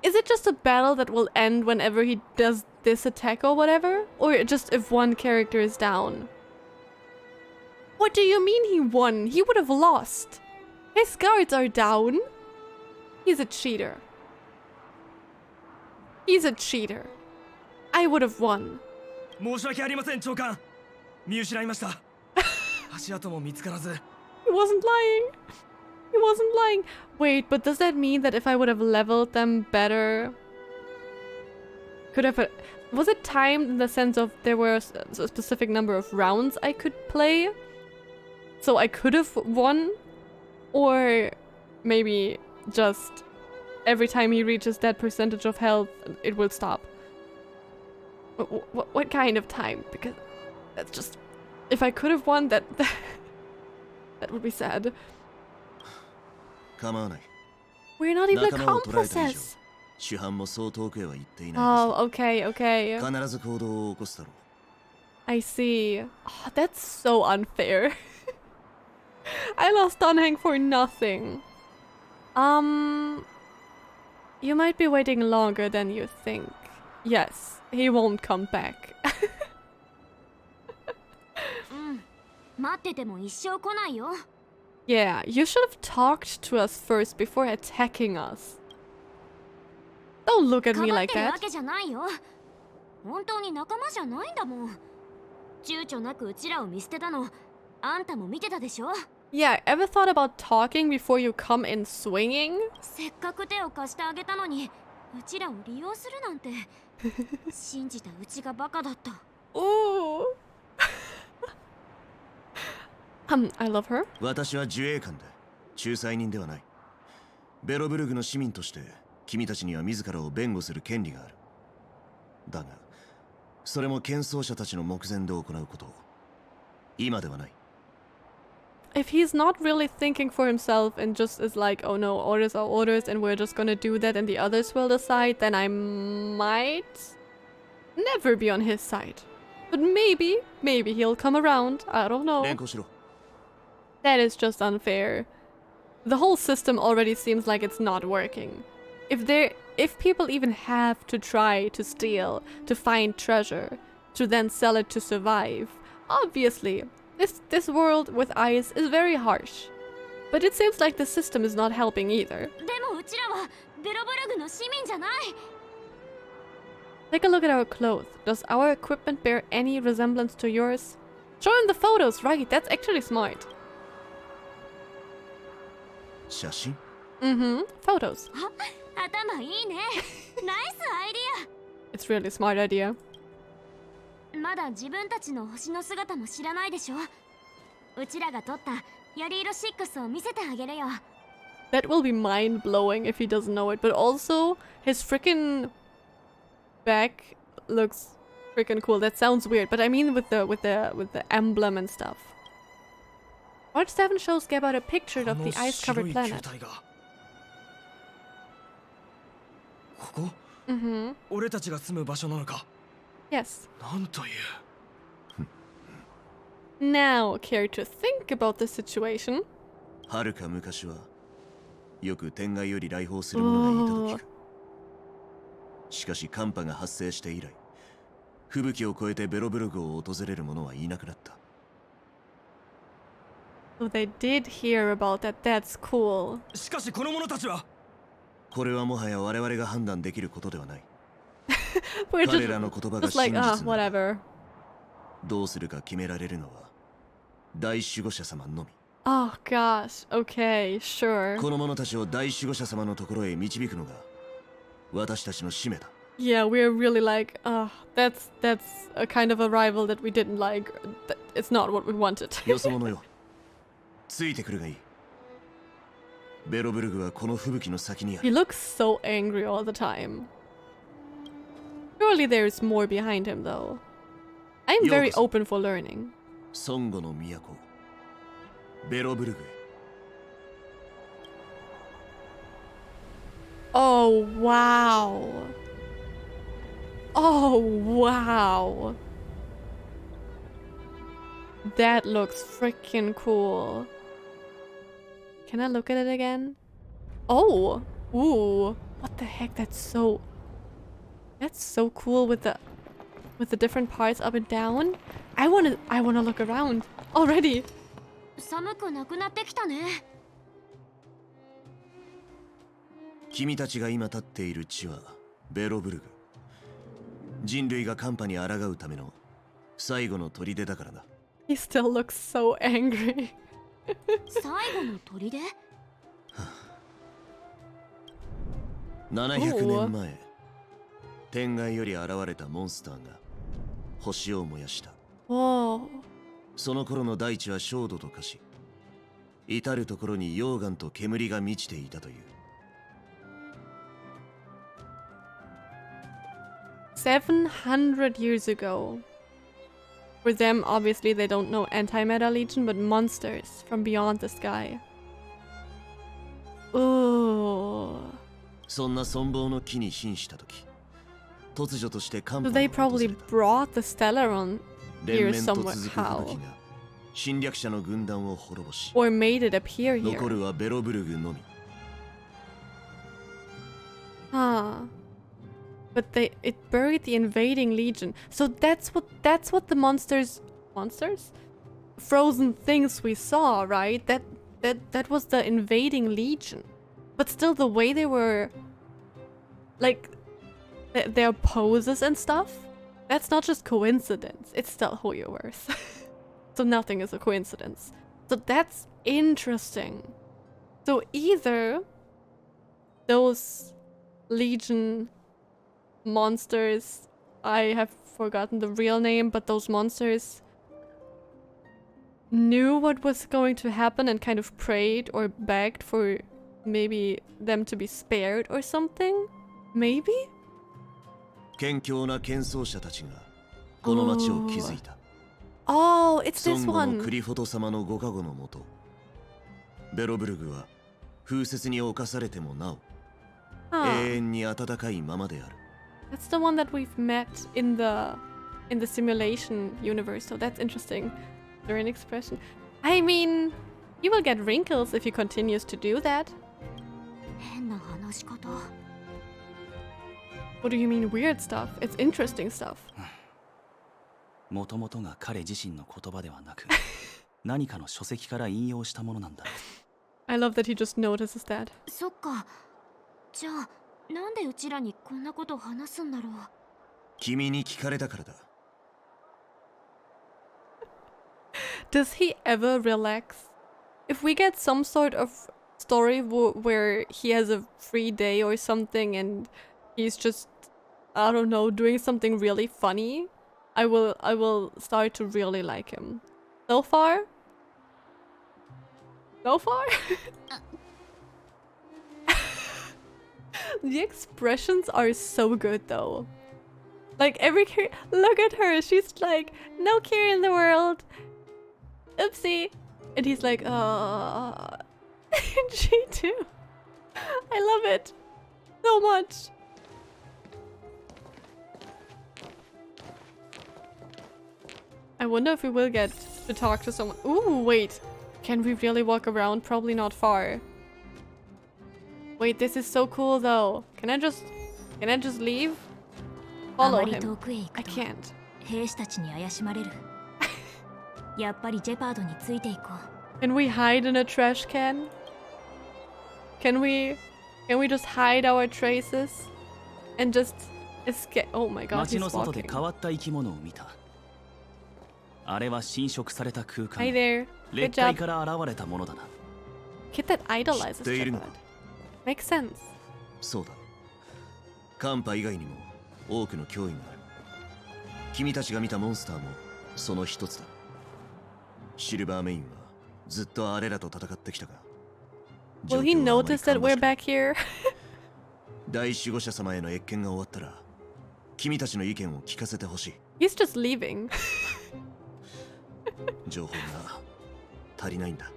Is it just a battle that will end whenever he does this attack or whatever? Or just if one character is down? What do you mean he won? He would have lost. His guards are down. He's a cheater. He's a cheater. I would have won. 見失いました。足跡も見つからず。He wasn't lying. He wasn't lying. Wait, but does that mean that if I would have leveled them better, could have... Was it timed in the sense of there were a specific number of rounds I could play? So I could have won? Or maybe just every time he reaches that percentage of health, it will stop? What kind of time? Because that's just... If I could have won, that would be sad. We're not even accomplices! Oh, okay, okay. I see. Oh, that's so unfair. I lost Donheng for nothing. You might be waiting longer than you think. Yes, he won't come back. Yeah, you should have talked to us first before attacking us. Don't look at me like that. Yeah, ever thought about talking before you come in swinging? Ooh. I love her. 私は自衛官で仲裁人ではない。ベロブルグの市民として君たちには自らを弁護する権利がある。だが、それも喧騒者たちの目前で行うこと。今ではない。If he's not really thinking for himself and just is like, oh no, orders are orders and we're just gonna do that and the others will decide, then I might never be on his side. But maybe he'll come around. I don't know. That is just unfair. The whole system already seems like it's not working. If people even have to try to steal, to find treasure, to then sell it to survive, obviously, this world with ice is very harsh. But it seems like the system is not helping either. Take a look at our clothes. Does our equipment bear any resemblance to yours? Show him the photos, right? That's actually smart. Photos. It's really a smart idea. That will be mind-blowing if he doesn't know it, but also his freaking back looks freaking cool. That sounds weird, but I mean with the emblem and stuff. Watch 7 shows gave out a picture of the ice-covered planet. Yes. Now, care to think about the situation? Oh. しかし寒波が発生して以来、吹雪を越えてベロブルグを訪れる者はいなくなった。So they did hear about that. That's cool. しかしこの者たちは、これはもはや我々が判断できることではない。彼らの言葉が真実なら、どうするか決められるのは大守護者様のみ。Oh gosh. Okay, sure. この者たちを大守護者様のところへ導くのが私たちの使命だ。Yeah, we're really like, that's a kind of a rival that we didn't like. It's not what we wanted. よそ者よ、ついてくるがいい。ベロブルグはこの吹雪の先にある。He looks so angry all the time. Surely there's more behind him, though. I'm very open for learning. 孫悟の都、ベロブルグへ。Oh, wow. Oh, wow. That looks freaking cool. Can I look at it again? Oh, ooh. What the heck? That's so cool with the different parts up and down. I wanna look around already. 寒くなくなってきたね。君たちが今立っている地はベロブルグ。人類が寒波に抗うための最後の砦だからな。He still looks so angry. 最後の砦700年前天外より現れたモンスターが星を燃やした。 Whoa. その頃の大地は焦土と化し、至る所に溶岩と煙が満ちていたという。700 years ago. For them, obviously, they don't know antimatter legion, but monsters from beyond the sky. Ooh. そんな存亡の木に瀕した時、突如として寒 So 波 they が訪れ probably た。 brought the Stellaron 連 here 綿と somewhere. 続く How? 吹雪が侵略者の軍団を滅ぼし、 Or made it appear 残 here. るはベロブルグのみ。 Huh. But it buried the invading legion. So that's what the monsters frozen things we saw, right? That was the invading legion. But still the way they were like their poses and stuff, that's not just coincidence. It's still Hoyoverse. So nothing is a coincidence. So that's interesting. So either those legion monsters, I have forgotten the real name, but those monsters knew what was going to happen and kind of prayed or begged for maybe them to be spared or something? Maybe? 堅強な剣奏者たちがこの町を築いた。 Oh, it's 孫 this 悟の one. クリフォト様のご加護のもと、ベロブルグは風雪に侵されてもなお、 Huh. 永遠に暖かいままである。 That's the one that we've met in the simulation universe, so that's interesting. They're an expression. I mean, you will get wrinkles if he continues to do that. 変な話し方。 What do you mean weird stuff? It's interesting stuff. もともとが彼自身の言葉ではなく何かの書籍から引用したものなんだ。 I love that he just notices that. そっか。じゃあなんでうちらにこんなこと話すんだろう。君に聞かれたからだ。 Does he ever relax? If we get some sort of story where he has a free day or something and he's just, I don't know, doing something really funny, I will start to really like him. So far? So far? The expressions are so good though. Like look at her, she's like, no care in the world. Oopsie. And he's like, and she too. I love it so much. I wonder if we will get to talk to someone. Ooh, wait. Can we really walk around? Probably not far. Wait, this is so cool though. Can I just leave? あ Follow まり him. 遠くへ行 I くと can't. 兵士たちに怪しまれる。やっぱりジェパードについていこう。 Can we hide in a trash can? Can we just hide our traces and just escape? Oh my god, 町 he's の外で walking. 変わった生き物を見た。あれは侵食された空 Hi 間、 there. Good 劣界 job. から現れたものだな。 Kid that idolizes 知っているの Shepard. か。 Makes sense. そうだ。寒波以外にも多くの脅威がある。君たちが見たモンスターもその一つだ。シルバーメインはずっとあれらと戦ってきたが。 Will he 状況はあまり notice that 芳し we're くない back here? 大守護者様への謁見が終わったら、君たちの意見を聞かせてほしい。 He's just leaving. 情報が足りないんだ。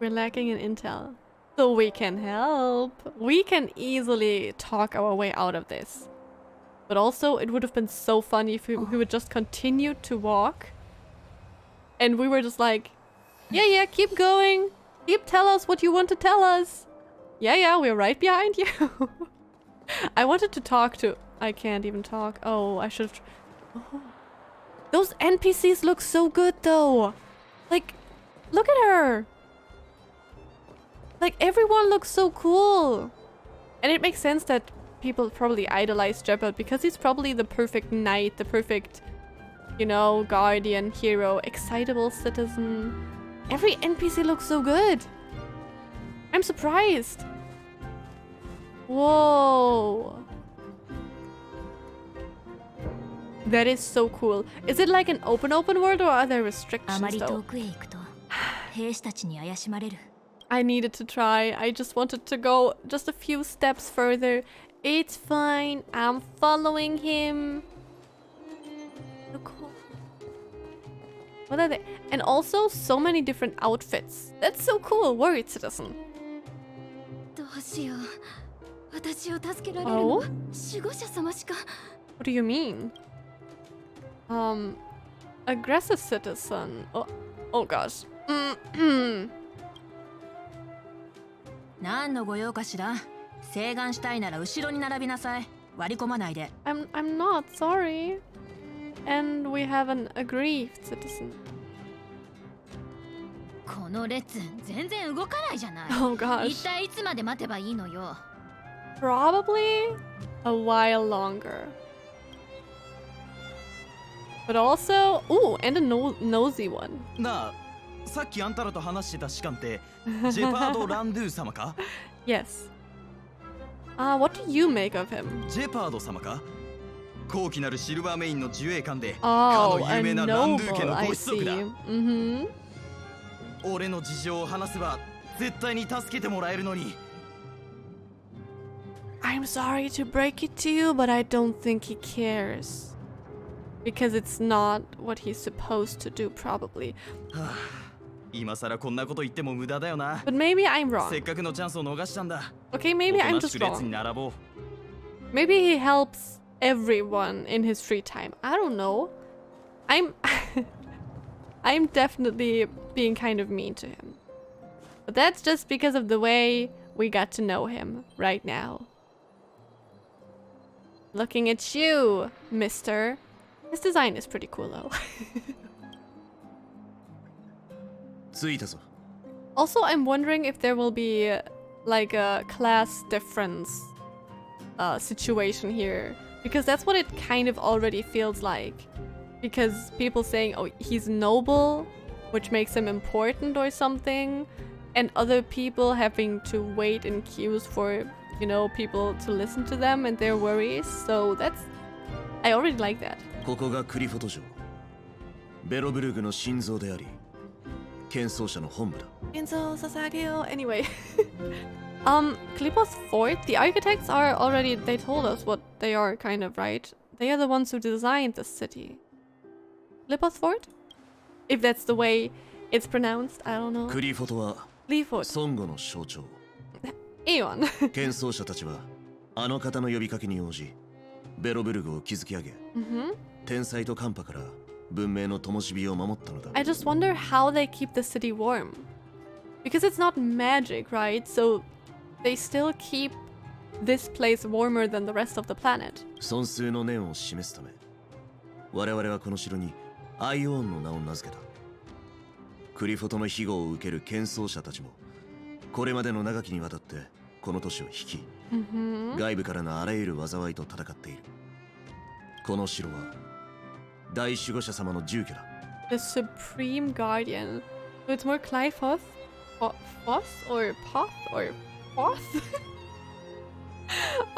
We're lacking in intel. So we can help. We can easily talk our way out of this. But also, it would have been so funny if he would just continue to walk. And we were just like, yeah, keep going. Tell us what you want to tell us. Yeah, we're right behind you. I wanted to talk to... I can't even talk. Oh, I should have... Oh. Those NPCs look so good, though. Like, look at her. Like, everyone looks so cool. And it makes sense that people probably idolize Shepard because he's probably the perfect knight, the perfect you know, guardian, hero, excitable citizen. Every NPC looks so good. I'm surprised. Whoa. That is so cool. Is it like an open world or are there restrictions though? I needed to try. I just wanted to go just a few steps further. It's fine. I'm following him. So cool. What are they? And also so many different outfits. That's so cool. Worried citizen. Oh? What do you mean? Aggressive citizen. Oh gosh. 何の御用かしら。請願したいなら後ろに並びなさい。割り込まないで。I'm not sorry. And we have an aggrieved citizen. この列全然動かないじゃない。Oh gosh. 一体いつまで待てばいいのよ。Probably a while longer. But also, ooh, and a nosy one. なあ、さっきあんたらと話してた士官ってジェパード・ランドゥ様か？ Yes. What do you make of him? ジェパード様か？高貴なるシルバーメインの自衛官で、か Oh, の a 有名なランドゥ家 noble, の I ご子息だ。see. 俺の事情を話せば絶対に助けてもらえるのに。I'm sorry to break it to you, but I don't think he cares. Because it's not what he's supposed to do, probably. 今さらこんなこと言っても無駄だよな。 But maybe I'm せっ wrong. かくのチャンスを逃したんだ。 Okay, maybe おと I'm なし just く列に wrong. 並ぼう。 Maybe he helps everyone in his free time. I don't know. I'm definitely being kind of mean to him. But that's just because of the way we got to know him right now. Looking at you, mister. His design is pretty cool though. 着いたぞ。 Also, I'm wondering if there will be like a class difference situation here. Because that's what it kind of already feels like. Because people saying, oh, he's noble, which makes him important or something. And other people having to wait in queues for, you know, people to listen to them and their worries. So that's... I already like that. ここがクリフォト城。ベロブルグの心臓であり、建装者の本部だ。 Enzo Sasageo. Anyway. Klipos Fort, the architects are already, they told us what they are kind of, right? They are the ones who designed the city. Klipos Fort? If that's the way it's pronounced, I don't know. クリフォトは Klipos. 孫悟の象徴。 Eon. 建装者たちはあの方の呼びかけに応じ、ベロブルグを築き上げ、天才と寒波から文明の灯火を守ったのだ。 I just wonder how they keep the city warm. Because it's not magic, right? So they still keep this place warmer than the rest of the planet. 尊崇の念を示すため、我々はこの城にアイオーンの名を名付けた。クリフォトの庇護を受ける建装者たちも、これまでの長きにわたってこの都市を率い、外部からのあらゆる災いと戦っている。この城は大守護者様の住居だ。 The Supreme Guardian. So it's more Clifoth? Foth? Or Poth? Or Foth?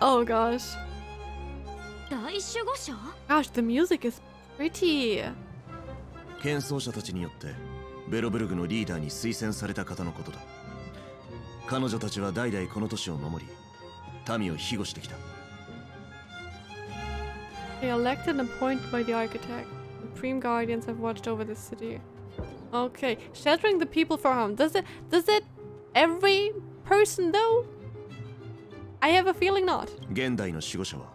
Oh gosh. 大守護者？ Gosh, the music is pretty. 建装者たちによってベロブルグのリーダーに推薦された方のことだ。彼女たちは代々この都市を守り、民を庇護してきた。 They elected and appointed by the architect. Supreme Guardians have watched over the city. Okay, sheltering the people for harm. Does it every person though? I have a feeling not. 現代の守護者は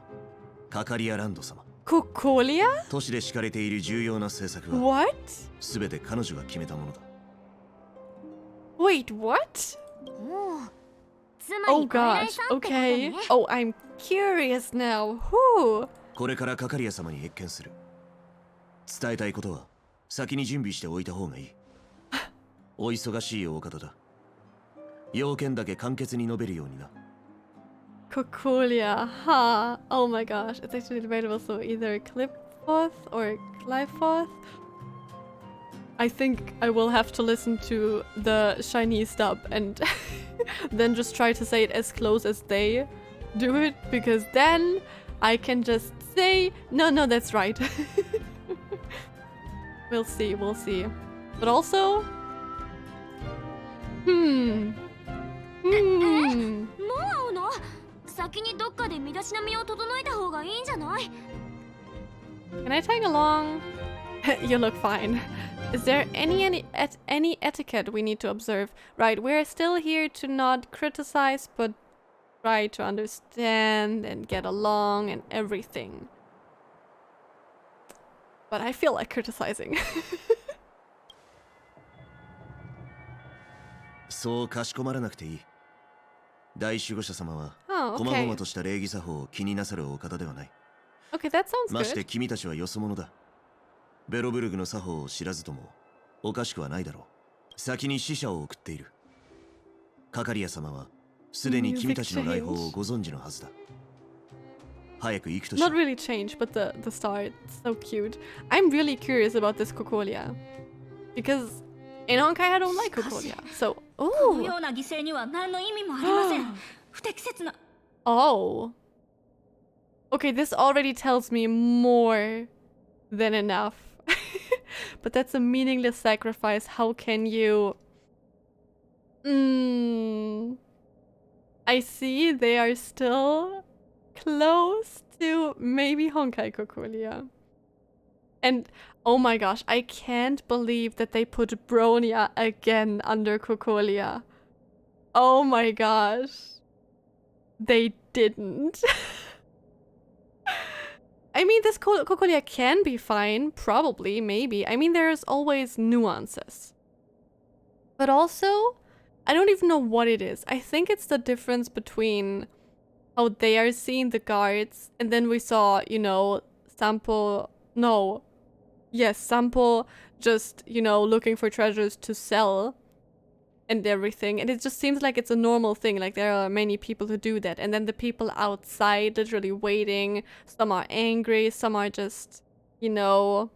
カカリアランド様。 Kukolia? 都市で敷かれている重要な政策は What? すべて彼女が決めたものだ。 Wait, what? つま Oh りお偉い gosh, さんってこと okay. ね。 Oh, I'm curious now. Who? これからカカリア様に謁見する。伝えたいことは先に準備しておいた方がいい。お忙しいお方だ。要件だけ簡潔に述べるようにな。 Kukolia, ha. Oh my gosh, it's actually debatable. So either or Glyphoth. I think I will have to listen to the Chinese dub and then just try to say it as close as they do it, because then I can just say, no, that's right. We'll see. But also, もう会うの？先にどっかで身だしなみを整えた方がいいんじゃない？ Can I tag along? You look fine. Is there any etiquette we need to observe? Right, we're still here to not criticize, but try to understand and get along and everything. But I feel like criticizing. そうかしこまらなくていい。大守護者様は、 Oh, 細 okay. 々とした礼儀作法を気になさるお方ではない。 Okay, that sounds まして good. 君たちはよそ者だ。ベロブルグの作法を知らずともおかしくはないだろう。先に使者を送っている。カカリア様はすでに君たちの来訪をご存知のはずだ。早く行くとしよう。 Not really change, but the star, it's so cute. I'm really curious about this Cocolia. Because in Honkai I don't like Cocolia. So, この oh. ような犠牲には何の意味もありません。不適切な。 Oh. Okay, this already tells me more than enough. But that's a meaningless sacrifice. How can you... I see they are still close to maybe Honkai Cocolia. And oh my gosh, I can't believe that they put Bronya again under Cocolia. Oh my gosh. They didn't. I mean, this Cocolia can be fine, probably, maybe. I mean, there's always nuances. But also, I don't even know what it is. I think it's the difference between how they are seeing the guards, and then we saw, you know, Sampo... No. Yes, Sampo just, you know, looking for treasures to sell and everything. And it just seems like it's a normal thing. Like, there are many people who do that. And then the people outside literally waiting. Some are angry. Some are just, you know,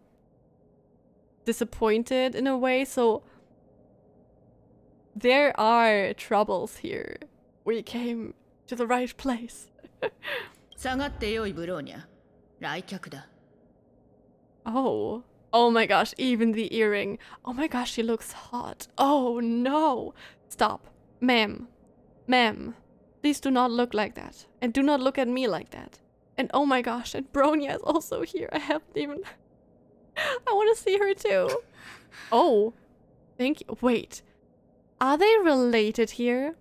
disappointed in a way. So there are troubles here. We came to the right place. 下がってよいブローニャ。来客だ。 Oh. Oh my gosh, even the earring. Oh my gosh, she looks hot. Oh no. Stop. Ma'am. Ma'am. Please do not look like that. And do not look at me like that. And oh my gosh, and Bronya is also here. I haven't even... I want to see her too. Oh. Thank you. Wait. Are they related here?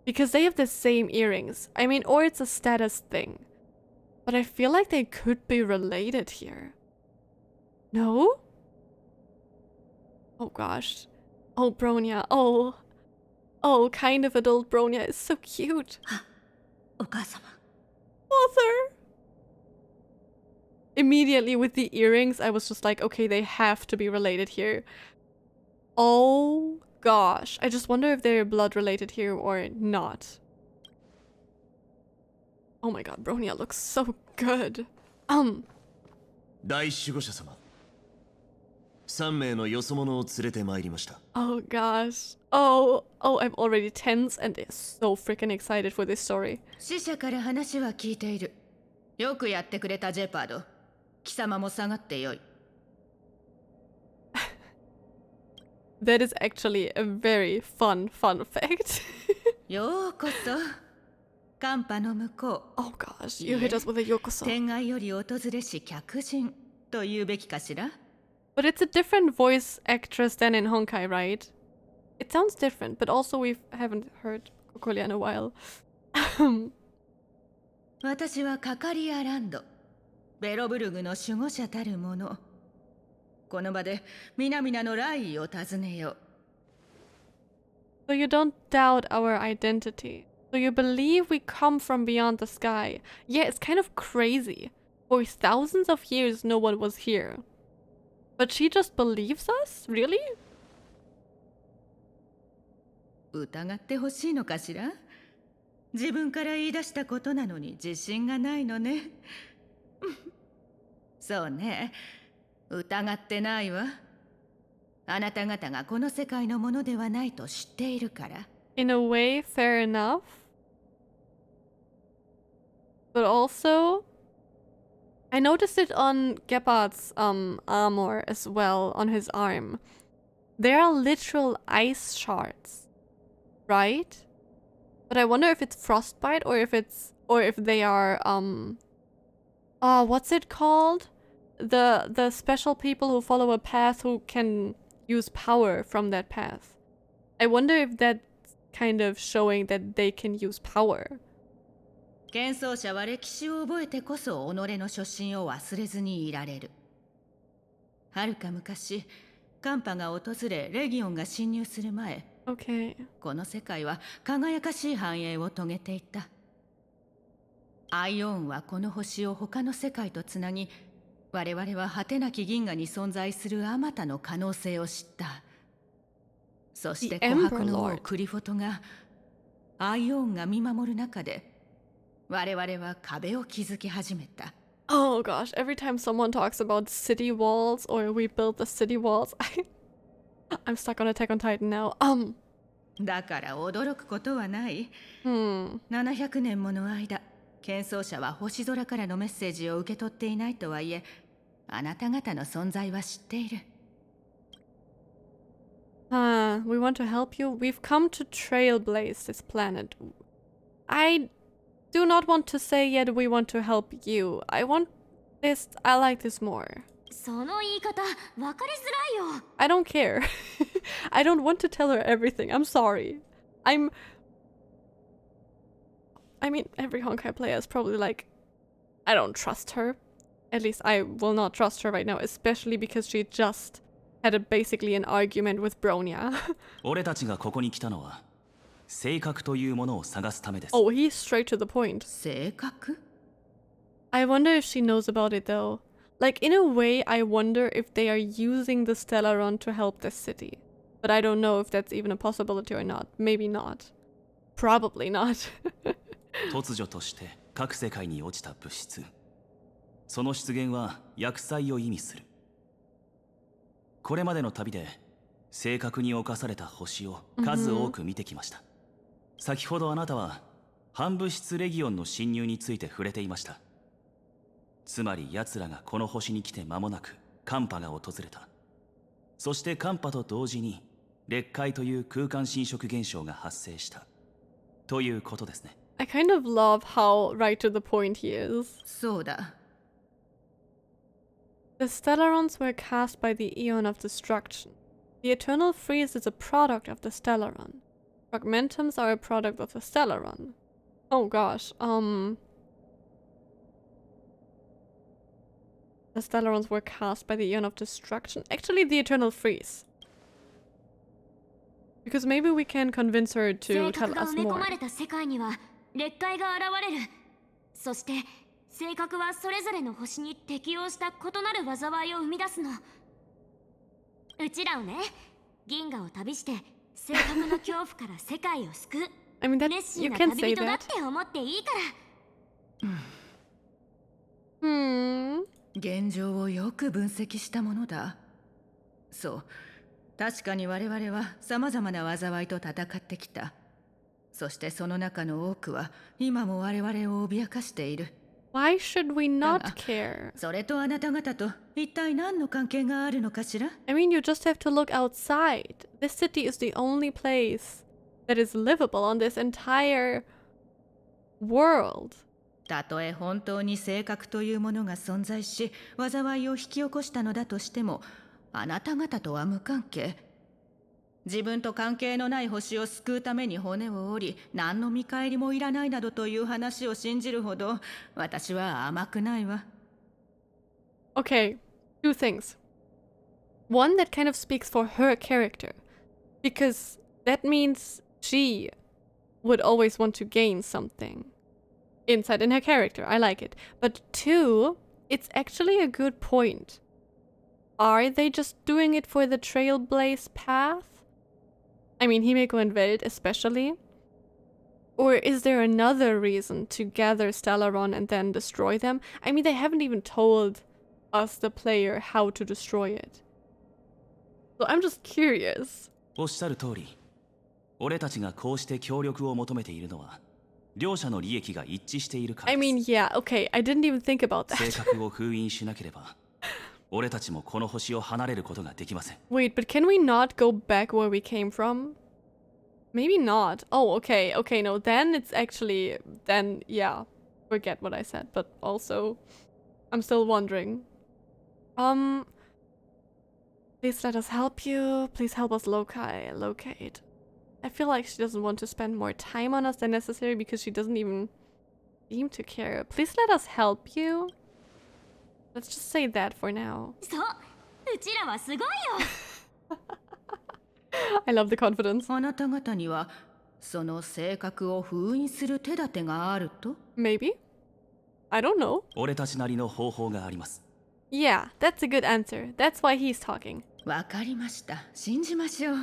Because they have the same earrings. I mean, or it's a status thing. But I feel like they could be related here. No? Oh gosh. Oh, Bronya. Oh. Oh, kind of adult Bronya is so cute. お母様。 Mother! Immediately with the earrings, I was just like, okay, they have to be related here. Oh gosh. I just wonder if they're blood related here or not. Oh my god, Bronya looks so good. 大守護者様。3名のよそ者を連れてまいりました。 Oh gosh. Oh, I'm already tense and so freaking excited for this story. 死者から話は聞いている。よくやってくれたジェパード。貴様も下がってよい。That is actually a very fun fact. ようこそ。寒波の向こう。 Oh gosh, you hit us with a yokoso. 天外より訪れし客人と言うべきかしら。 But it's a different voice actress than in Honkai, right? It sounds different, but also we haven't heard Cocolia in a while. 私はカカリアランド、ベロブルグの守護者たる者。この場で皆々の来意を尋ねよう。 So you don't doubt our identity. So you believe we come from beyond the sky. Yeah, it's kind of crazy. For thousands of years no one was here. But she just believes us? Really? 疑ってほしいのかしら。自分から言い出したことなのに自信がないのね。そうね。疑ってないわ。あなた方がこの世界のものではないと知っているから。In a way, fair enough. But also, I noticed it on Gebhard's armor as well, on his arm. There are literal ice shards, right? But I wonder if it's frostbite or if they are what's it called? The special people who follow a path who can use power from that path. I wonder if that's kind of showing that they can use power. 剣奏者は歴史を覚えてこそ己の初心を忘れずにいられる。はるか昔、寒波が訪れレギオンが侵入する前、Okay. この世界は輝かしい繁栄を遂げていた。アイオーンはこの星を他の世界とつなぎ、我々は果てなき銀河に存在するあまたの可能性を知った。そして琥珀の王クリフォトがアイオーンが見守る中で、我々は壁を築き始めた。Oh gosh, every time someone talks about city walls or we build the city walls, I'm stuck on Attack on Titan now. だから驚くことはない。Hmm. 700年もの間、剣奏者は星空からのメッセージを受け取っていないとはいえ、あなた方の存在は知っている。We want to help you. We've come to trailblaze this planet. I do not want to say yet we want to help you. I like this more. その言い方分かりづらいよ。 I don't care. I don't want to tell her everything. I'm sorry. I mean, every Honkai player is probably like, I don't trust her. At least I will not trust her right now, especially because she just had basically an argument with Bronya. 俺たちがここに来たのは性格というものを探すためです。 Oh, he's straight to the point. 性格？ I wonder if she knows about it though. Like, in a way, I wonder if they are using the Stellaron to help the city. But I don't know if that's even a possibility or not. Maybe not. Probably not. 突如として各世界に落ちた物質。その出現は薬剤を意味する。これまでの旅で正確に侵された星を数多く見てきました。先ほどあなたは反物質レギオンの侵入について触れていました。つまり奴らがこの星に来て間もなく寒波が訪れた。そして寒波と同時に裂解という空間侵食現象が発生したということですね。I kind of love how right to the point he is. そうだ。The Stellarons were cast by the Aeon of Destruction. The Eternal Freeze is a product of the Stellaron. Fragmentums are a product of the Stellaron. Oh gosh, The Stellarons were cast by the Aeon of Destruction. Actually, the Eternal Freeze. Because maybe we can convince her to 性 tell 格が us 埋め込 more. まれた世界には裂解が現れる。そして性格はそれぞれの星に適応した異なる災いを生み出すの。うちらをね、銀河を旅して性格の恐怖から世界を救う。I mean, that 熱 you 心な can 旅 say 人だっ that. て思っていいから。現状をよく分析したものだ。そう。確かに我々は様々な災いと戦ってきた。そしてその中の多くは今も我々を脅かしている。Why should we not care? それとあなた方と一体何の関係があるのかしら？ I mean, you just have to look outside. This city is the only place that is livable on this entire world. たとえ本当に性格というものが存在し、災いを引き起こしたのだとしても、あなた方とは無関係。自分と関係のない星を救うために骨を折り、何の見返りもいらないなどという話を信じるほど、私は甘くないわ。Okay, two things. One that kind of speaks for her character. Because that means she would always want to gain something. Insight in her character, I like it. But two, it's actually a good point. Are they just doing it for the Trailblaze path? I mean, Himeko and Welt especially. Or is there another reason to gather Stellaron and then destroy them? I mean, they haven't even told us, the player, how to destroy it. So I'm just curious. おっしゃる通り、俺たちがこうして協力を求めているのは、両者の利益が一致しているから I です。 mean, yeah, okay, I didn't even think about 性 that. 格を封印しなければ、俺たちもこの星を離れることができません。Wait, but can we not go back where we came from? Maybe not. Oh, okay, okay, no, then it's actually, then, yeah, forget what I said, but also, I'm still wondering. Please let us help you. Please help us locate. I feel like she doesn't want to spend more time on us than necessary because she doesn't even seem to care. Please let us help you. Let's just say that for now. そう、うちらはすごいよ。 I love the confidence. あなた方にはその性格を封印する手立てがあると？ Maybe? I don't know. 俺たちなりの方法があります。 Yeah, that's a good answer. That's why he's talking. わかりました。信じましょう。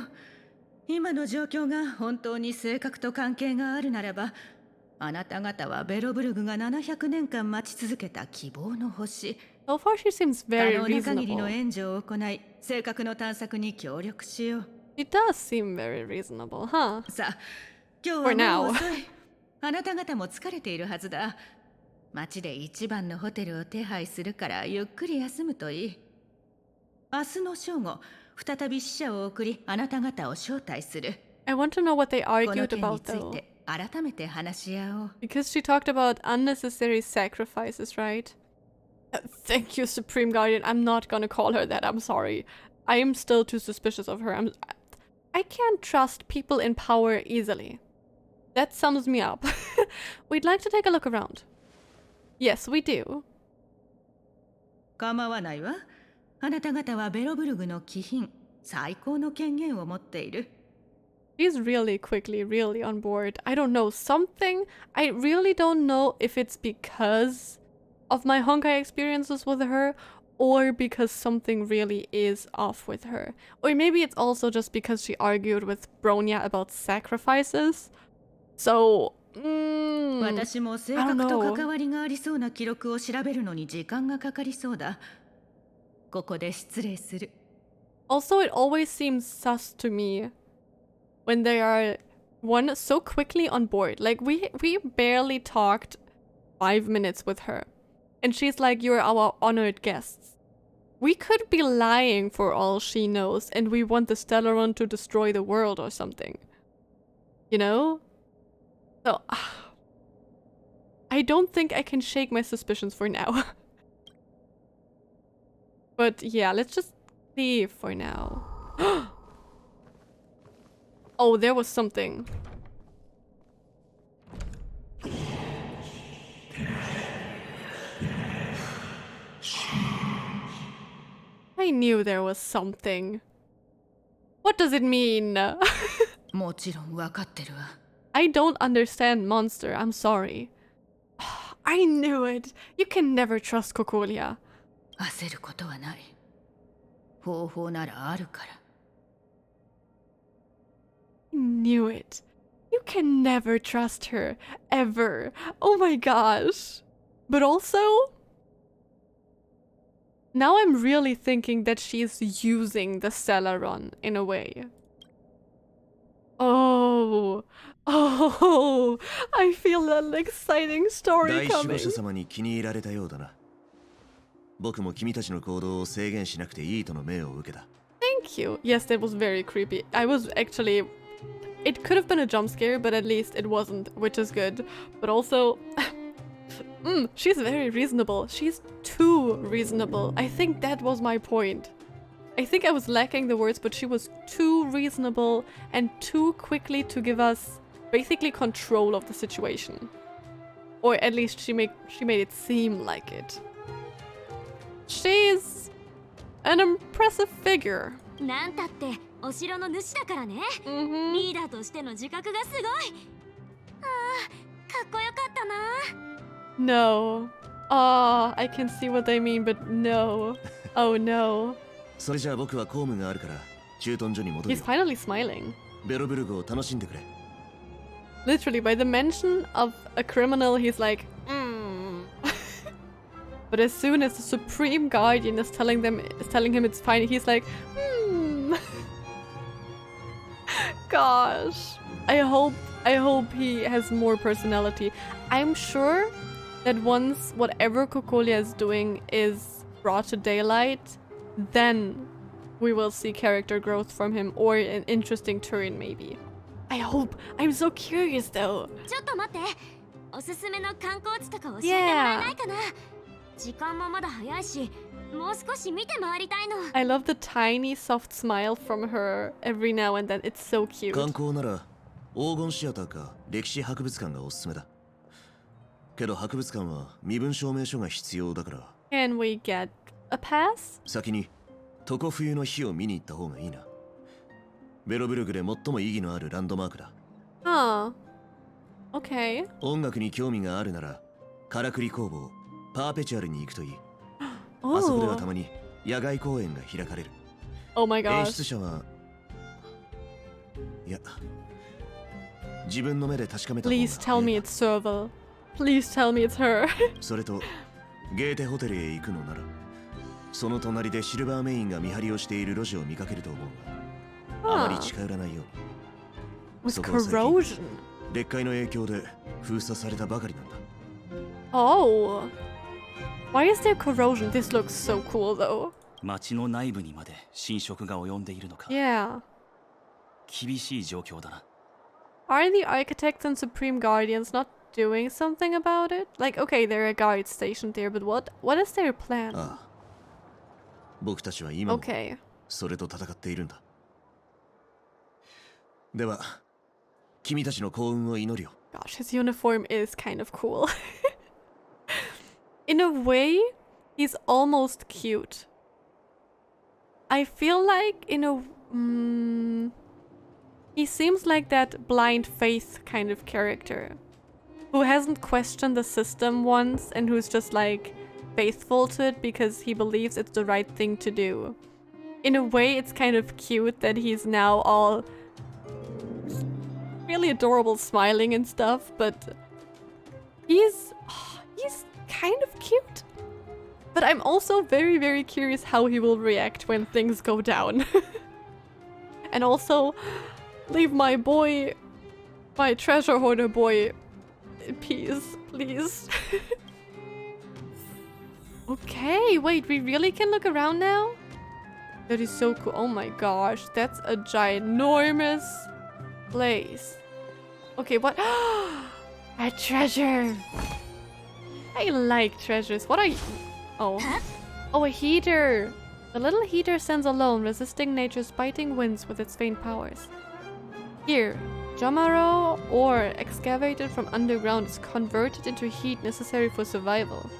今の状況が本当に性格と関係があるならば、あなた方はベロブルグが700年間待ち続けた希望の星。 So far she seems 可 very 能な限り reasonable. の援助を行い、性格の探索に協力しよう。 She does seem very reasonable, huh? さあ、今 For 日は now. もう遅い。あなた方も疲れているはずだ。町で一番のホテルを手配するからゆっくり休むといい。明日の正午、再び使者を送り、あなた方を招待する。 I want to know what they この argued 件に about つい though. て改めて話し合おう。 Because she talked about unnecessary sacrifices, right? Thank you, Supreme Guardian. I'm not gonna call her that. I'm sorry. I am still too suspicious of her. I can't trust people in power easily. That sums me up. We'd like to take a look around. Yes, we do. 構わないわ。あなた方はベロブルグの貴賓、最高の権限を持っている。 She's really quickly, really on board. I don't know, something. I really don't know if it's because of my Honkai experiences with her or because something really is off with her. Or maybe it's also just because she argued with Bronya about sacrifices. So, 私も性格と関わりがありそうな記録を調べるのに時間がかかりそうだ。ここで失礼する。 also, it always seems sus to me when they are so quickly on board. Like we barely talked 5 minutes with her. And she's like, you're our honored guests. We could be lying for all she knows and we want the Stellaron to destroy the world or something. You know? So, I don't think I can shake my suspicions for now. But yeah, let's just leave for now. Oh, there was something. I knew there was something. What does it mean? もちろん分かってるわ。 I don't understand monster. I'm sorry. I knew it. You can never trust Kokolia. 焦ることはない。方法ならあるから。 I knew it. You can never trust her. Ever. Oh my gosh. But also, now I'm really thinking that she's using the Stellaron in a way. Oh. Oh. I feel an exciting story 大守護 coming. 者様に気に入られたようだな。僕も君たちの行動を制限しなくていいとの命を受けた。 Thank you. Yes, that was very creepy. I was actually... It could have been a jump scare, but at least it wasn't, which is good. But also... she's very reasonable. She's too reasonable. I think that was my point. I think I was lacking the words, but she was too reasonable and too quickly to give us basically control of the situation. Or at least she made it seem like it. She's an impressive figure. なんたってお城の主だからね。 Mm-hmm. リーダーとしての自覚がすごい。ああ、かっこよかったな。 No. Ah, I can see what they mean, but no. Oh no. それじゃあ僕は公務があるから駐屯所に戻る He's よ。 finally smiling. ベロブルグを楽しんでくれ。 Literally, by the mention of a criminal, he's like, But as soon as the Supreme Guardian is telling him it's fine, he's like, Gosh. I hope he has more personality. I'm sure that once whatever Cocolia is doing is brought to daylight, then we will see character growth from him, or an interesting turn maybe. I hope. I'm so curious though. ちょっと待って。おすすめの観光地とか教えてもらえないかな。時間もまだ早いし、もう少し見て回りたいの。I love the tiny soft smile from her every now and then. It's so cute. 観光なら黄金シアターか歴史博物館がおすすめだ。けど博物館は身分証明書が必要だから。Can we get a pass? 先に常冬の日を見に行った方がいいな。ベロブルグで最も意義のあるランドマークだ。Huh. Okay. 音楽に興味があるならからくり工房パーペチュアルに行くといい。Oh. あそこではたまに野外公演が開かれる。Oh my gosh. 演出者いや自分の目で確かめた方が。 Please tell me it's Serval. Please tell me it's her. それとゲーテホテルへ行くのならその隣でシルバーメインが見張りをしている路地を見かけると思うが、あまり近寄らないように。 With corrosion. 劣化の影響で封鎖されたばかりなんだ。 Oh. Why is there corrosion? This looks so cool though. 町の内部にまで侵食が及んでいるのか。Yeah. 厳しい状況だな。 Are the architects and supreme guardians not doing something about it? Like, okay, there are guards stationed there, but what is their plan? ああ、僕たちは今も Okay. それと戦っているんだ。では、君たちの幸運を祈るよ。 Gosh, his uniform is kind of cool. In a way, he's almost cute. I feel like he seems like that blind faith kind of character who hasn't questioned the system once and who's just like faithful to it because he believes it's the right thing to do. In a way, it's kind of cute that he's now all really adorable, smiling and stuff, but he's kind of cute. But I'm also very, very curious how he will react when things go down. And also, leave my boy, my treasure hoarder boy, in peace, please. Okay, wait, we really can look around now? That is so cool. Oh my gosh, that's a ginormous place. Okay, what? A treasure! I like treasures. What are you? Oh. Oh, a heater! The little heater stands alone, resisting nature's biting winds with its faint powers. Here, Jamaro ore excavated from underground is converted into heat necessary for survival.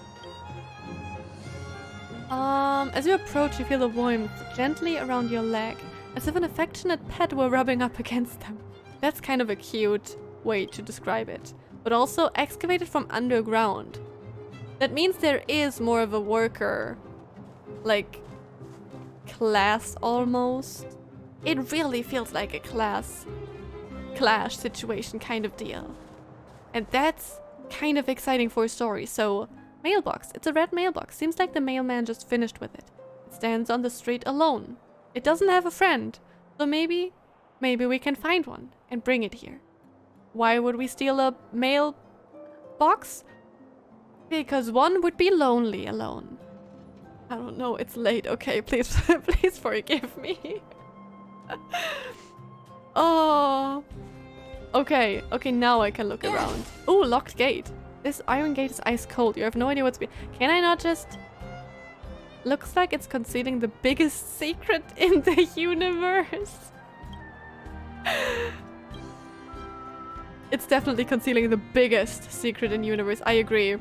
As you approach, you feel the warmth gently around your leg, as if an affectionate pet were rubbing up against them. That's kind of a cute way to describe it. But also excavated from underground. That means there is more of a worker, like, class almost. It really feels like a clash situation kind of deal. And that's kind of exciting for a story. So, mailbox. It's a red mailbox. Seems like the mailman just finished with it. It stands on the street alone. It doesn't have a friend. So maybe we can find one and bring it here. Why would we steal a mailbox? Because one would be lonely alone. I don't know, it's late. Okay, please, please forgive me. Oh. Okay, now I can look around. Oh, locked gate. This iron gate is ice cold. You have no idea what's Can I not just... Looks like it's concealing the biggest secret in the universe. It's definitely concealing the biggest secret in the universe. I agree.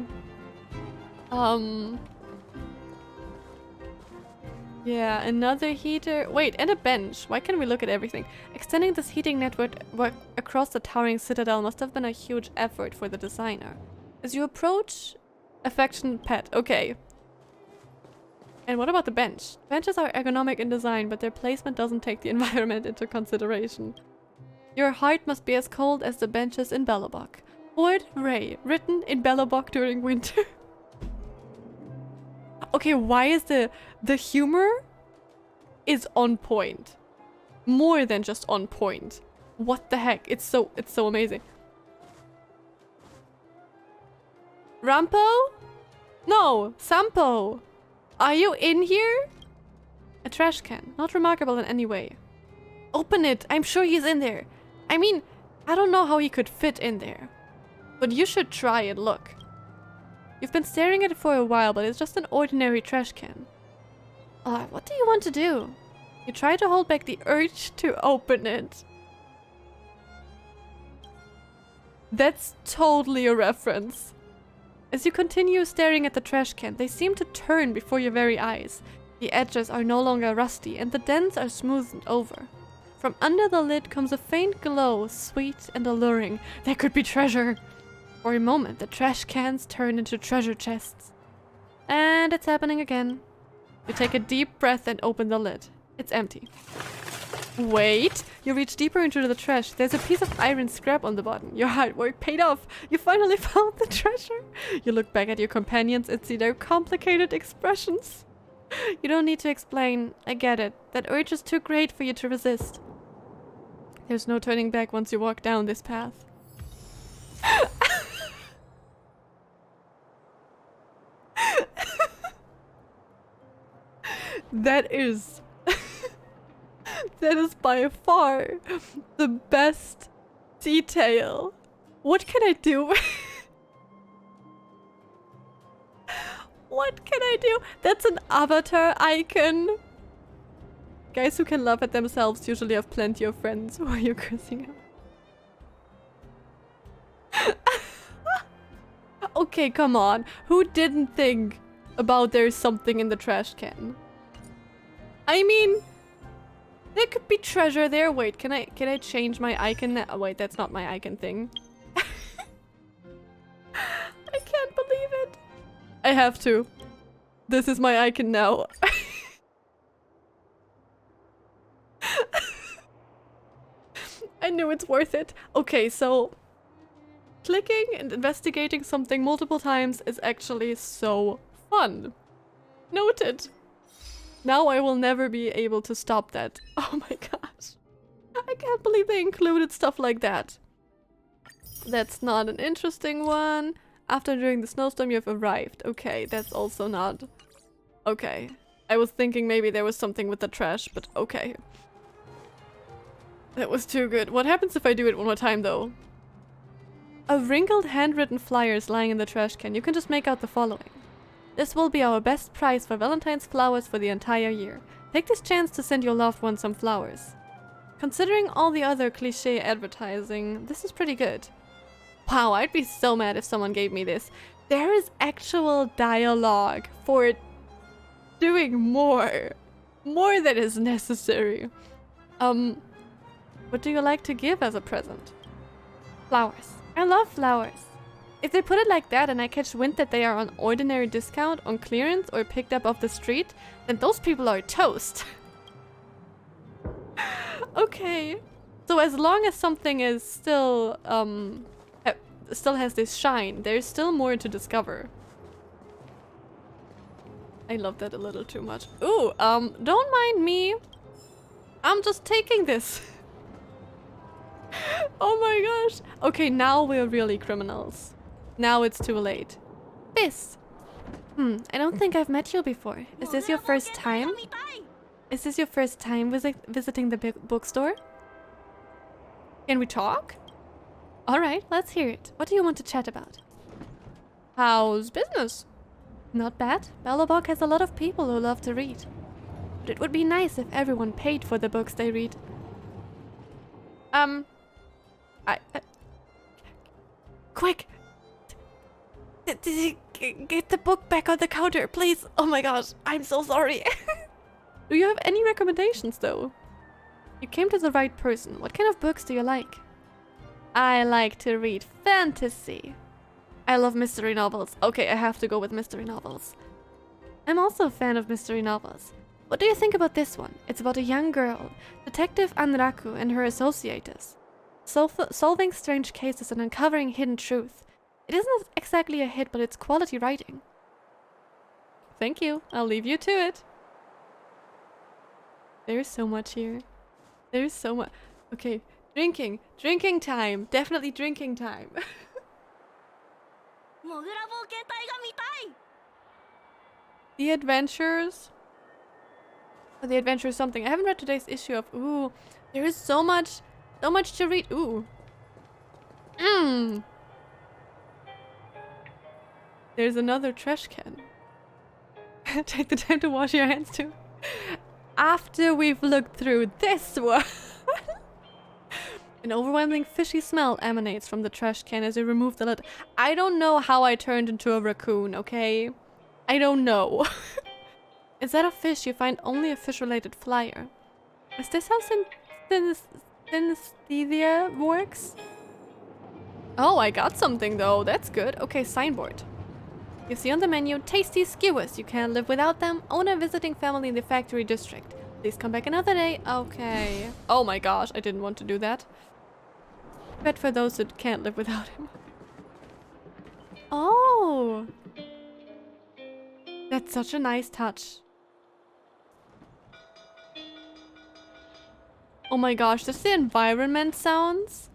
Yeah, another heater. Wait, and a bench. Why can't we look at everything? Extending this heating network across the towering citadel must have been a huge effort for the designer. As you approach, affectionate pet. Okay. And what about the bench? Benches are ergonomic in design, but their placement doesn't take the environment into consideration. Your heart must be as cold as the benches in Belobog. Word Ray, written in Belobog during winter. Okay, why is the humor is on point? More than just on point. What the heck? It's so amazing. Rampo? No, Sampo. Are you in here? A trash can. Not remarkable in any way. Open it. I'm sure he's in there. I mean, I don't know how he could fit in there. But you should try it, look. You've been staring at it for a while, but it's just an ordinary trash can. What do you want to do? You try to hold back the urge to open it. That's totally a reference. As you continue staring at the trash can, they seem to turn before your very eyes. The edges are no longer rusty, and the dents are smoothed over. From under the lid comes a faint glow, sweet and alluring. There could be treasure. For a moment, the trash cans turn into treasure chests. And it's happening again. You take a deep breath and open the lid. It's empty. Wait! You reach deeper into the trash. There's a piece of iron scrap on the bottom. Your hard work paid off. You finally found the treasure. You look back at your companions and see their complicated expressions. You don't need to explain. I get it. That urge is too great for you to resist. There's no turning back once you walk down this path. That is by far the best detail. What can I do? What can I do? That's an avatar icon. Guys who can laugh at themselves usually have plenty of friends. Who are you cursing at? Okay, come on. Who didn't think about there's something in the trash can? I mean, there could be treasure there. Wait, can I change my icon? Oh, wait, that's not my icon thing. I can't believe it. I have to. This is my icon now. I knew it's worth it. Okay, so clicking and investigating something multiple times is actually so fun. Noted. Now I will never be able to stop that. Oh my gosh. I can't believe they included stuff like that. That's not an interesting one. After during the snowstorm you have arrived. Okay, that's also not... Okay. I was thinking maybe there was something with the trash, but okay. That was too good. What happens if I do it one more time though? A wrinkled handwritten flyer is lying in the trash can. You can just make out the following. This will be our best prize for Valentine's flowers for the entire year. Take this chance to send your loved one some flowers. Considering all the other cliché advertising, this is pretty good. Wow, I'd be so mad if someone gave me this. There is actual dialogue for doing more. More than is necessary. What do you like to give as a present? Flowers. I love flowers. If they put it like that and I catch wind that they are on ordinary discount, on clearance, or picked up off the street, then those people are toast. Okay. So as long as something is still, still has this shine, there's still more to discover. I love that a little too much. Ooh, don't mind me. I'm just taking this. Oh my gosh. Okay, now we're really criminals. Now it's too late. This. I don't think I've met you before. Is this your first time? Is this your first time visiting the big bookstore? Can we talk? Alright, let's hear it. What do you want to chat about? How's business? Not bad. Bellobog has a lot of people who love to read. But it would be nice if everyone paid for the books they read. Quick! Get the book back on the counter, please! Oh my gosh, I'm so sorry! Do you have any recommendations, though? You came to the right person. What kind of books do you like? I like to read fantasy. I love mystery novels. Okay, I have to go with mystery novels. I'm also a fan of mystery novels. What do you think about this one? It's about a young girl, Detective Anraku, and her associates. Solving strange cases and uncovering hidden truth. It isn't exactly a hit, but it's quality writing. Thank you. I'll leave you to it. There's so much here. There's so much. Okay, drinking. Drinking time. Definitely drinking time. The Adventures. Oh, The Adventures something. I haven't read today's issue of. Ooh, there is so much to read. Ooh. There's another trash can. Take the time to wash your hands too. After we've looked through this one. An overwhelming fishy smell emanates from the trash can as you remove the lid. I don't know how I turned into a raccoon, okay? I don't know. Instead of fish, you find only a fish-related flyer. Is this how synesthesia works? Oh, I got something though. That's good. Okay, signboard. You see on the menu, tasty skewers. You can't live without them. Owner visiting family in the factory district. Please come back another day. Okay. Oh my gosh, I didn't want to do that. But for those that can't live without him. Oh. That's such a nice touch. Oh my gosh, that's the environment sounds.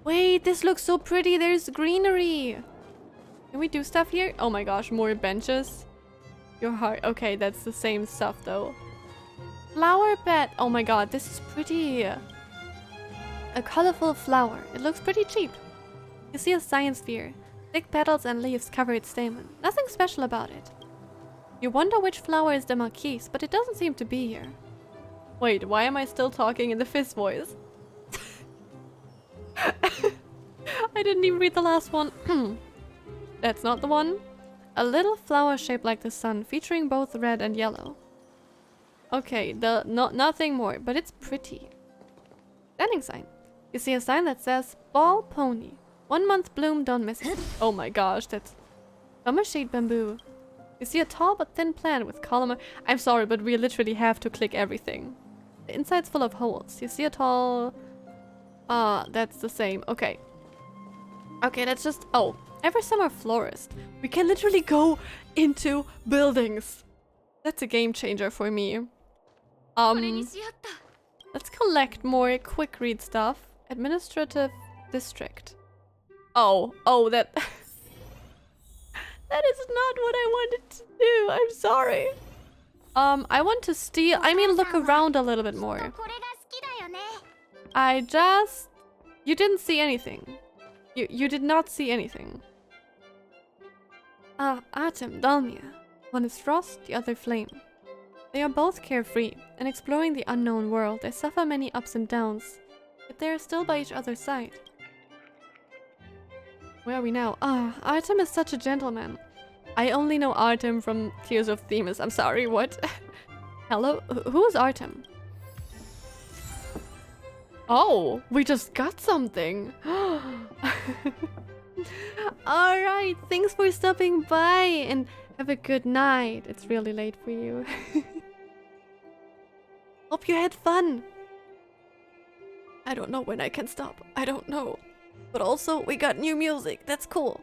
Wait, this looks so pretty. There's greenery. Can we do stuff here? Oh my gosh, more benches. Your heart. Okay, that's the same stuff though. Flower bed. Oh my god, this is pretty. A colorful flower. It looks pretty cheap. You see a science sphere. Thick petals and leaves cover its stamen. Nothing special about it. You wonder which flower is the marquise, but it doesn't seem to be here. Wait, why am I still talking in the fizz voice? I didn't even read the last one. That's not the one. A little flower shaped like the sun, featuring both red and yellow. Okay, nothing more, but it's pretty. Standing sign. You see a sign that says Ball Pony. 1 month bloom, don't miss it. Oh my gosh, that's summer shade bamboo. You see a tall but thin plant with column. I'm sorry, but we literally have to click everything. The inside's full of holes. You see a tall... that's the same. Okay. Okay, let's just... Oh, every summer florist. We can literally go into buildings. That's a game changer for me. Let's collect more quick read stuff. Administrative district. Oh, that... That is not what I wanted to do. I'm sorry. I want to steal... I mean, look around a little bit more. I just... You didn't see anything. You did not see anything. Artem, Dalmia. One is frost, the other flame. They are both carefree, and exploring the unknown world, they suffer many ups and downs. Yet they are still by each other's side. Where are we now? Artem is such a gentleman. I only know Artem from Tears of Themis. I'm sorry, what? Hello? Who is Artem? Oh, we just got something. Alright, thanks for stopping by and have a good night. It's really late for you. Hope you had fun. I don't know when I can stop. I don't know. But also, we got new music. That's cool.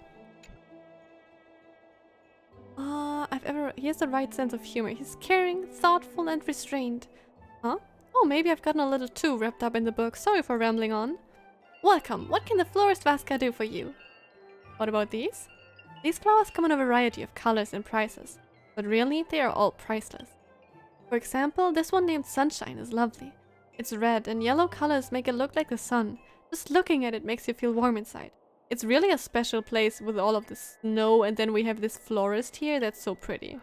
He has the right sense of humor. He's caring, thoughtful, and restrained. Huh? Oh, maybe I've gotten a little too wrapped up in the book. Sorry for rambling on. Welcome. What can the florist Vaska do for you? What about these? These flowers come in a variety of colors and prices. But really, they are all priceless. For example, this one named Sunshine is lovely. Its red and yellow colors make it look like the sun. Just looking at it makes you feel warm inside. It's really a special place with all of the snow, and then we have this florist here that's so pretty.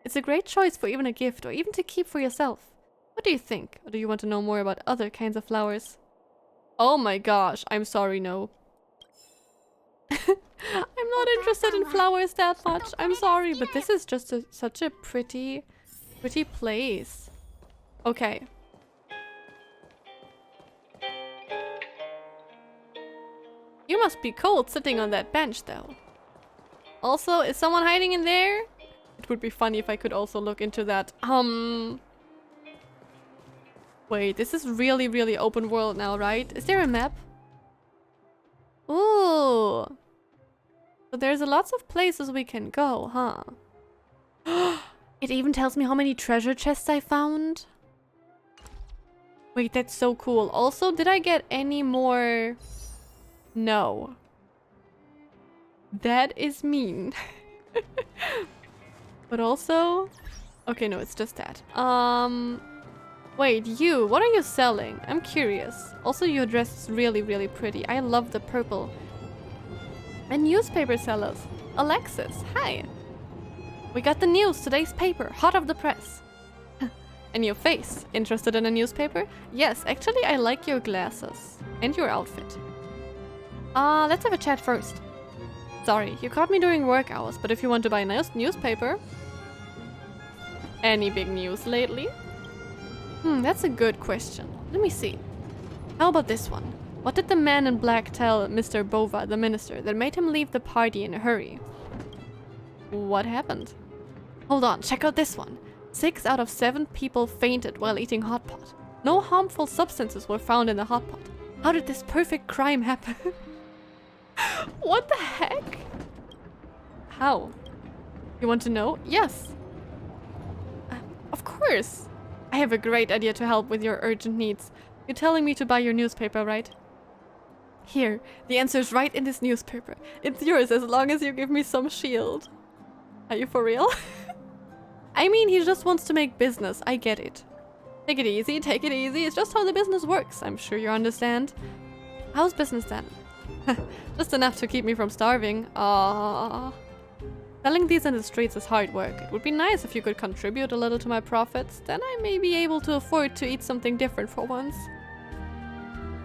It's a great choice for even a gift or even to keep for yourself. What do you think? Or do you want to know more about other kinds of flowers? Oh my gosh, I'm sorry, no. I'm not interested in flowers that much. I'm sorry, but this is just such a pretty place. Okay. You must be cold sitting on that bench, though. Also, is someone hiding in there? It would be funny if I could also look into that. Wait, this is really open world now, right? Is there a map? Ooh. So there's lots of places we can go, huh? It even tells me how many treasure chests I found. Wait, that's so cool. Also, did I get any more? No. That is mean. But also... Okay, no, it's just that. Wait, you, what are you selling? I'm curious. Also, your dress is really, really pretty. I love the purple. And newspaper sellers. Alexis, hi. We got the news, today's paper, hot off the press. And your face, interested in a newspaper? Yes, actually I like your glasses. And your outfit. Let's have a chat first. Sorry, you caught me during work hours, but if you want to buy a newspaper... Any big news lately? That's a good question. Let me see. How about this one? What did the man in black tell Mr. Bova, the minister, that made him leave the party in a hurry? What happened? Hold on, check out this one. 6 out of 7 people fainted while eating hot pot. No harmful substances were found in the hot pot. How did this perfect crime happen? What the heck? How? You want to know? Yes. Of course. I have a great idea to help with your urgent needs. You're telling me to buy your newspaper, right? Here, the answer's right in this newspaper. It's yours as long as you give me some shield. Are you for real? I mean, he just wants to make business. I get it. Take it easy, take it easy. It's just how the business works. I'm sure you understand. How's business then? Just enough to keep me from starving. Aww. Selling these in the streets is hard work. It would be nice if you could contribute a little to my profits. Then I may be able to afford to eat something different for once.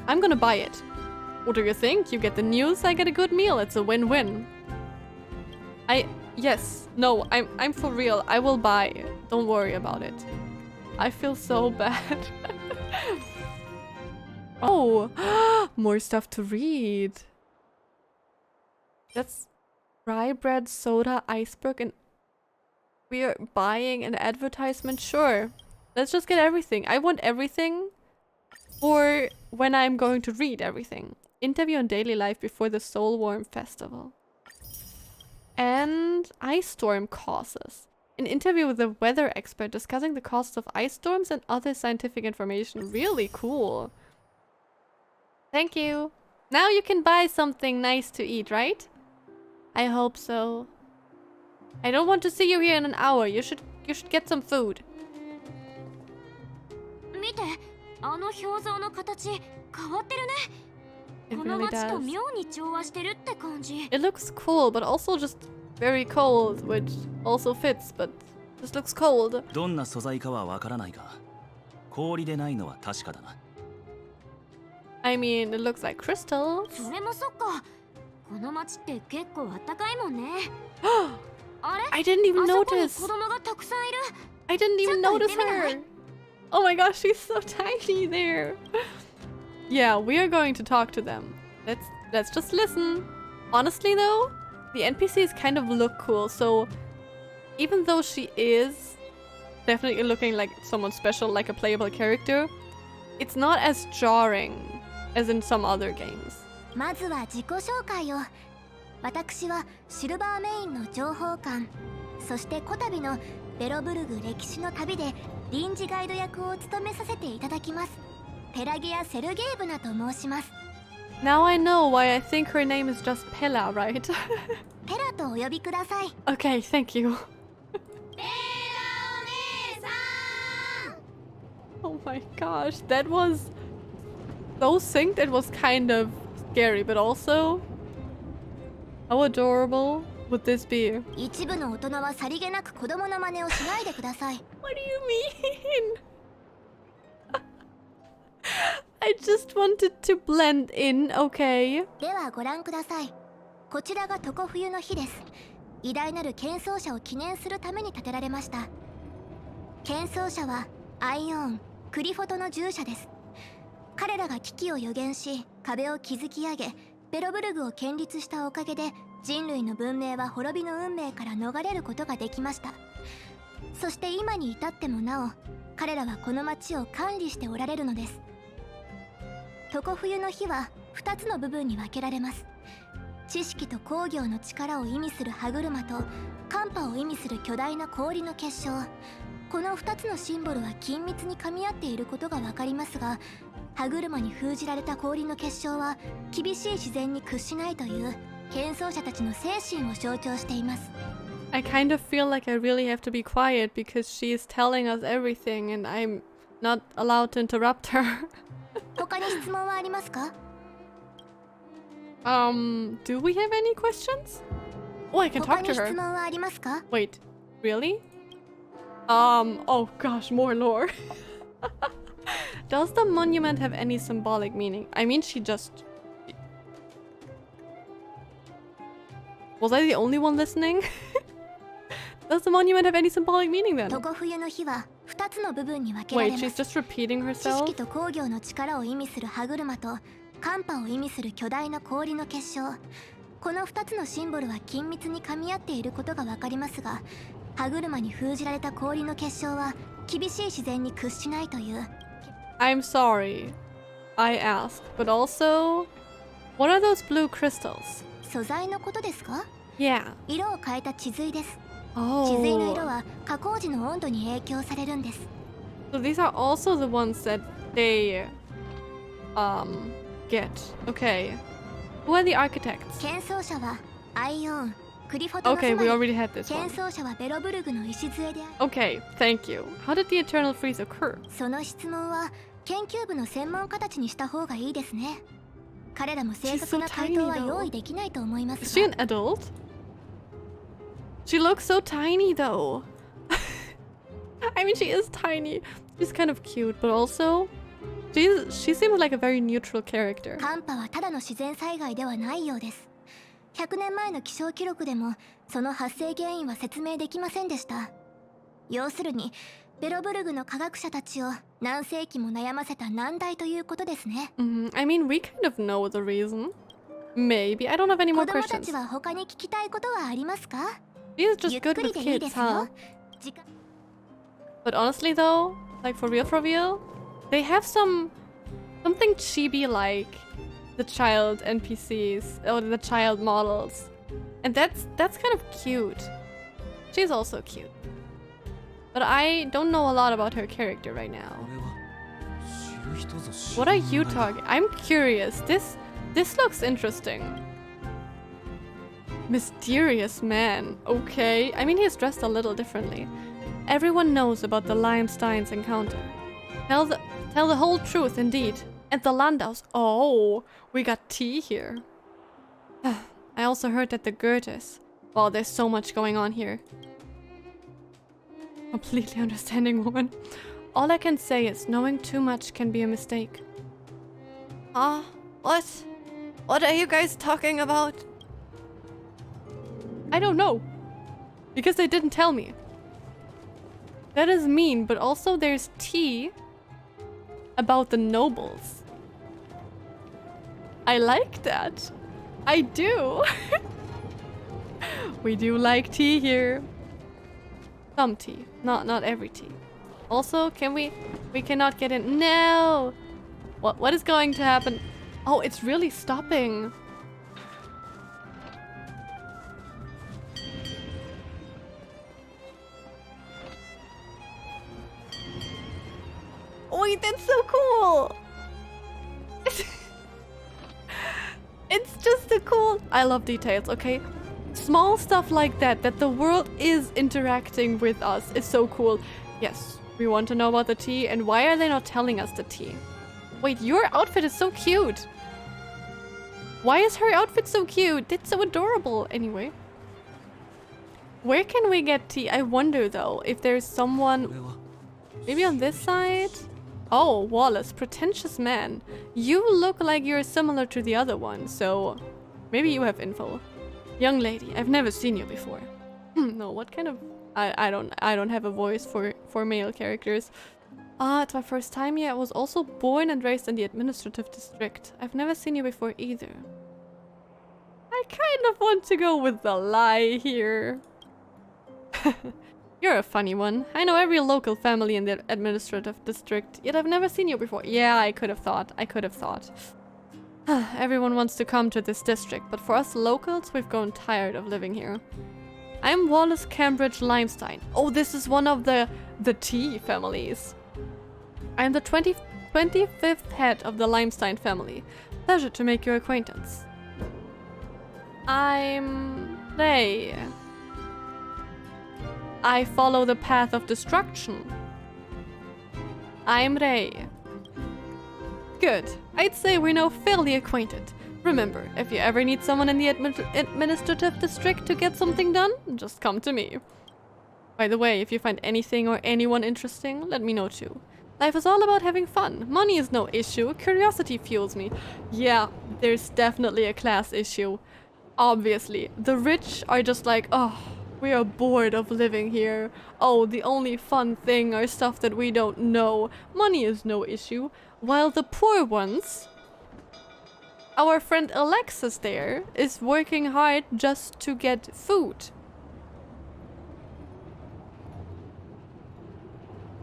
I'm gonna buy it. What do you think? You get the news, I get a good meal. It's a win-win. Yes. No, I'm for real. I will buy. Don't worry about it. I feel so bad. Oh, more stuff to read. That's rye bread, soda, iceberg, and we're buying an advertisement. Sure. Let's just get everything. I want everything for when I'm going to read everything. Interview on daily life before the Soul Worm Festival. And ice storm causes. An interview with a weather expert discussing the causes of ice storms and other scientific information. Really cool. Thank you. Now you can buy something nice to eat, right? I hope so. I don't want to see you here in an hour. You should get some food. 見て、あの表像の形変わってるね。 It この really 街と does. 妙に調和してるって感じ。 It looks cool, but also just very cold, which also fits, but just looks cold. どんな素材かはわからないが、氷でないのは確かだな。I mean, it looks like crystal. それもそっか。この街って結構あったかいもんね。あれ？ I didn't even あそこに notice. 子供がたくさんいる。 I didn't even ちょっと行っ notice てみない？ her. Oh my gosh, she's so tiny there. Yeah, we are going to talk to them. Let's just listen. Honestly though, the NPCs kind of look cool, so even though she is definitely looking like someone special, like a playable character, it's not as jarring as in some other games. まずは自己紹介を。私はシルバーメインの情報官、そしてこたびのベロブルグ歴史の旅で臨時ガイド役を務めさせていただきます。ペラギア・セルゲーブナと申します。 Now I know why I think her name is just Pella, right? ペラとお呼びください。 Okay, thank you. ペラお姉さん。 Oh my gosh, that was so synced. It was kind of scary, but also how adorable would this be? 一部の大人はさりげなく子供の真似をしないでください。 What do you mean? I just wanted to blend in, okay? ではご覧ください。こちらが常冬の日です。偉大なる剣奏者を記念するために建てられました。剣奏者はアイオン、クリフォトの従者です。彼らが危機を予言し、壁を築き上げ、ベロブルグを建立したおかげで人類の文明は滅びの運命から逃れることができました。そして今に至ってもなお、彼らはこの町を管理しておられるのです。常冬の日は2つの部分に分けられます。知識と工業の力を意味する歯車と寒波を意味する巨大な氷の結晶、この2つのシンボルは緊密に噛み合っていることが分かりますが、歯車に封じられた氷の結晶は厳しい自然に屈しないという剣奏者たちの精神を象徴しています。 I kind of feel like I really have to be quiet because she is telling us everything and I'm not allowed to interrupt her. 他に質問はありますか？ Do we have any questions? Oh, I can 他 talk に to 質 her. 問はありますか？ Wait, really? Oh gosh, more lore. Does the monument have any symbolic meaning? I mean, she just... Was I the only one listening? Does the monument have any symbolic meaning then? 常冬の日は2つの部分に分けられ Wait, ま she's す。 just repeating 知 herself? 識と工業の力を意味する歯車と寒波を意味する巨大な氷の結晶、この2つのシンボルは緊密に噛み合っていることが分かりますが、歯車に封じられた氷の結晶は厳しい自然に屈しないという。 I'm sorry. I asked. But also, what are those blue crystals? 素材のことですか？ Yeah. 色を変えた地髄です。 Oh. 地髄の色は加工時の温度に影響されるんです。 So these are also the ones that they get. Okay. Who are the architects? 剣奏者はアイオン、クリフォトの Okay, 住 we まい。 already had this 剣 one. 奏者はベロブルグの礎である。 Okay, thank you. How did the eternal freeze occur? その質問は研究部の専門家たちにした方がいいですね。彼らも正確な回答は用意できないと思いま Is す she が。 an adult? She looks so tiny though. I mean, she is tiny. She's kind of cute, but also she seems like a very neutral character. 寒波はただの自然災害ではないようです。100年前の気象記録でもその発生原因は説明できませんでした。要するにベロブルグの科学者たちを何世紀も悩ませた難題ということですね。 I mean, we kind of know the reason. Maybe. I don't have any 子 more 供た questions. ちは他に聞きたいことはありますか？ She's ゆ just っく good り with でいいで kids, すよ。 huh? 時間 But honestly though, like for real, they have something chibi like the child NPCs or the child models. And that's kind of cute. She's also cute. But I don't know a lot about her character right now. What are you talking? I'm curious. This looks interesting. Mysterious man. Okay. I mean, he's dressed a little differently. Everyone knows about the Limestein's encounter. Tell the whole truth, indeed. And the Landaus. Oh, we got tea here. I also heard that the Goethes. Wow, there's so much going on here. Completely understanding woman. All I can say is knowing too much can be a mistake. What? What are you guys talking about? I don't know. Because they didn't tell me. That is mean, but also there's tea about the nobles. I like that. I do. We do like tea here. Some tea, not every tea. Also, can we cannot get in. No. What is going to happen? Oh, it's really stopping. Wait, that's so cool. It's just so cool. I love details, okay? Small stuff like that the world is interacting with us is so cool. Yes, we want to know about the tea, and why are they not telling us the tea? Wait, your outfit is so cute. Why is her outfit so cute? It's so adorable. Anyway. Where can we get tea? I wonder though, if there's someone... Maybe on this side? Oh, Wallace, pretentious man. You look like you're similar to the other one, so maybe you have info. Young lady, I've never seen you before. No, what kind of... I don't have a voice for male characters. It's my first time here. I was also born and raised in the administrative district. I've never seen you before either. I kind of want to go with the lie here. You're a funny one. I know every local family in the administrative district, yet I've never seen you before. Yeah, I could have thought. Everyone wants to come to this district, but for us locals, we've grown tired of living here. I'm Wallace Cambridge Limestein. Oh, this is one of the T families. I'm the 25th head of the Limestein family. Pleasure to make your acquaintance. I'm Ray. I follow the path of destruction. I'm Ray. Good. I'd say we're now fairly acquainted. Remember, if you ever need someone in the administrative district to get something done, just come to me. By the way, if you find anything or anyone interesting, let me know too. Life is all about having fun. Money is no issue. Curiosity fuels me. Yeah, there's definitely a class issue. Obviously. The rich are just like, oh, we are bored of living here. Oh, the only fun thing are stuff that we don't know. Money is no issue. While the poor ones, our friend Alexis there, is working hard just to get food.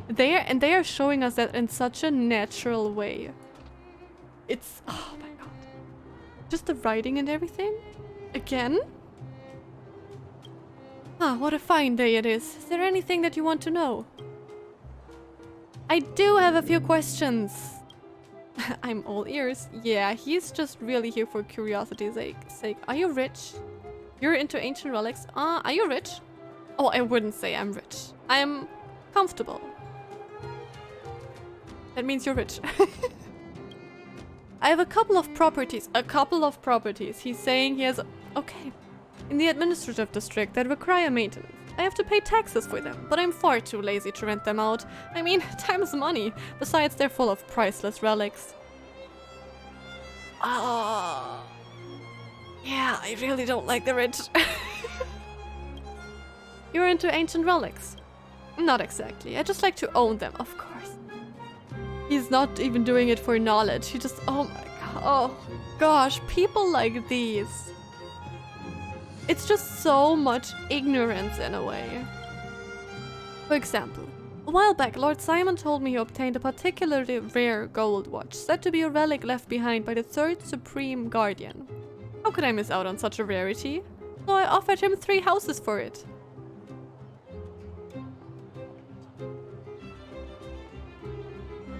They are showing us that in such a natural way. It's, oh my god. Just the writing and everything? Again? Ah, what a fine day it is. Is there anything that you want to know? I do have a few questions. I'm all ears. Yeah, he's just really here for curiosity's sake. Are you rich? You're into ancient relics? Are you rich? Oh, I wouldn't say I'm rich. I'm comfortable. That means you're rich. I have a couple of properties. He's saying he has... Okay. In the administrative district that require maintenance. I have to pay taxes for them, but I'm far too lazy to rent them out. I mean, time is money. Besides, they're full of priceless relics. Oh. Yeah, I really don't like the rich. You're into ancient relics? Not exactly. I just like to own them, of course. He's not even doing it for knowledge. He just... Oh my god. Oh gosh, people like these. It's just so much ignorance in a way. For example, a while back, Lord Simon told me he obtained a particularly rare gold watch, said to be a relic left behind by the third Supreme Guardian. How could I miss out on such a rarity? So I offered him 3 houses for it.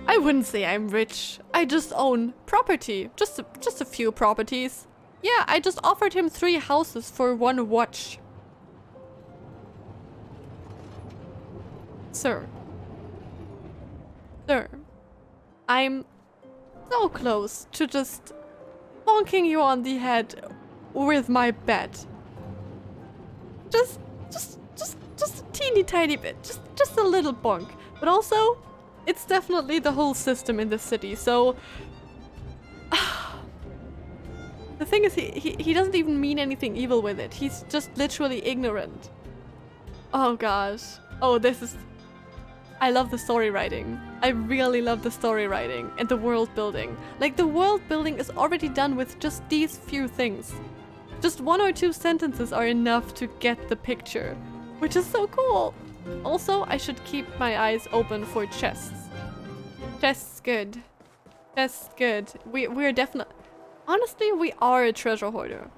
I wouldn't say I'm rich. I just own property. Just a few properties. Yeah, I just offered him 3 houses for 1 watch. Sir. Sir. I'm so close to just bonking you on the head with my bat. Just a teeny tiny bit. Just a little bonk. But also, it's definitely the whole system in the city, so... The thing is, he doesn't even mean anything evil with it. He's just literally ignorant. Oh gosh. Oh, this is... I love the story writing. I really love the story writing and the world building. Like, the world building is already done with just these few things. Just 1 or 2 sentences are enough to get the picture, which is so cool. Also, I should keep my eyes open for chests. Chests good. Chests good. We're definitely... Honestly, we are a treasure hoarder.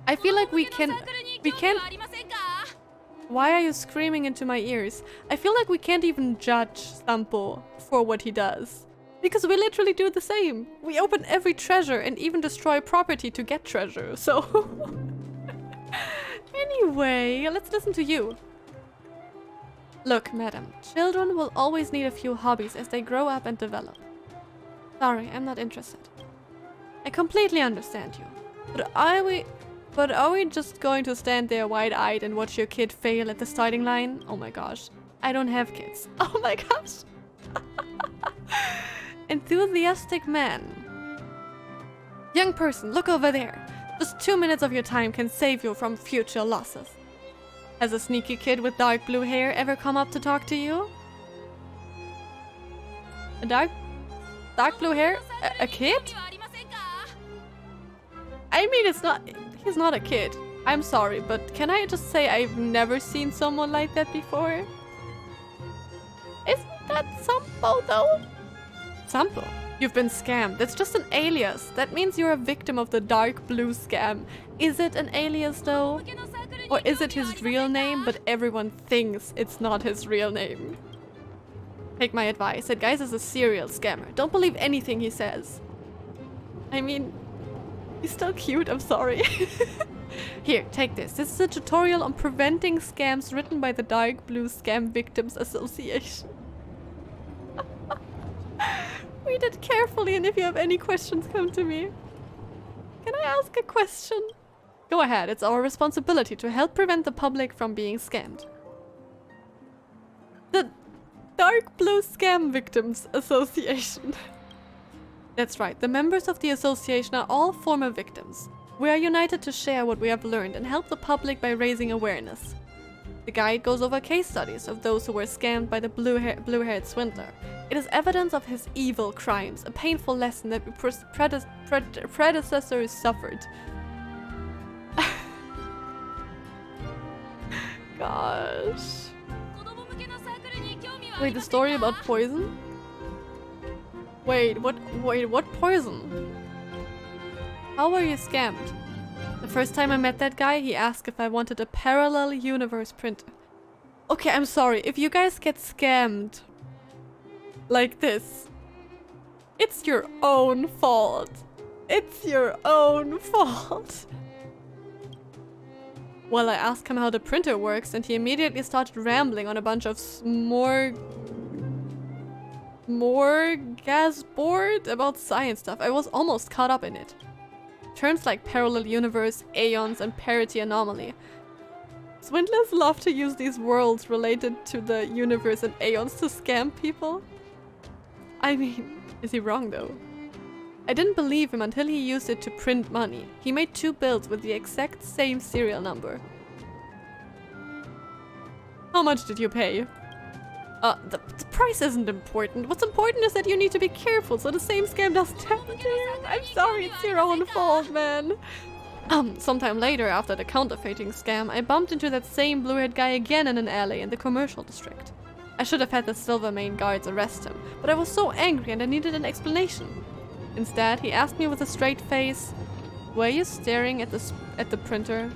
I feel like we can... Why are you screaming into my ears? I feel like we can't even judge Sampo for what he does. Because we literally do the same. We open every treasure and even destroy property to get treasure, so... Anyway, let's listen to you. Look, madam, children will always need a few hobbies as they grow up and develop. Sorry, I'm not interested. I completely understand you. But are we just going to stand there wide-eyed and watch your kid fail at the starting line? Oh my gosh. I don't have kids. Oh my gosh. Enthusiastic man. Young person, look over there. Just 2 minutes of your time can save you from future losses. Has a sneaky kid with dark blue hair ever come up to talk to you? A dark blue hair? A kid? I mean, he's not a kid. I'm sorry, but can I just say I've never seen someone like that before? Isn't that Sampo though? Sampo? You've been scammed. That's just an alias. That means you're a victim of the dark blue scam. Is it an alias though? Or is it his real name, but everyone thinks it's not his real name? Take my advice. That guy is a serial scammer. Don't believe anything he says. I mean, he's still cute, I'm sorry. Here, take this. This is a tutorial on preventing scams written by the Dark Blue Scam Victims Association. Read it carefully, and if you have any questions, come to me. Can I ask a question? Go ahead, it's our responsibility to help prevent the public from being scammed. The Dark Blue Scam Victims Association. That's right, the members of the association are all former victims. We are united to share what we have learned and help the public by raising awareness. The guide goes over case studies of those who were scammed by the blue-haired swindler. It is evidence of his evil crimes, a painful lesson that predecessors suffered. Gosh. Wait, the story about poison? Wait, what poison? How were you scammed? The first time I met that guy, he asked if I wanted a parallel universe printer. Okay, I'm sorry. If you guys get scammed like this, it's your own fault. It's your own fault. Well, I asked him how the printer works, and he immediately started rambling on a bunch of smorgasbord about science stuff. I was almost caught up in it. Terms like parallel universe, aeons, and parity anomaly. Swindlers love to use these worlds related to the universe and aeons to scam people. I mean, is he wrong though? I didn't believe him until he used it to print money. He made 2 bills with the exact same serial number. How much did you pay? The price isn't important. What's important is that you need to be careful so the same scam doesn't happen to you. I'm sorry, it's your own fault, man. Sometime later, after the counterfeiting scam, I bumped into that same blue-haired guy again in an alley in the commercial district. I should have had the Silvermane guards arrest him, but I was so angry and I needed an explanation. Instead, he asked me with a straight face, "Were you staring at the printer?"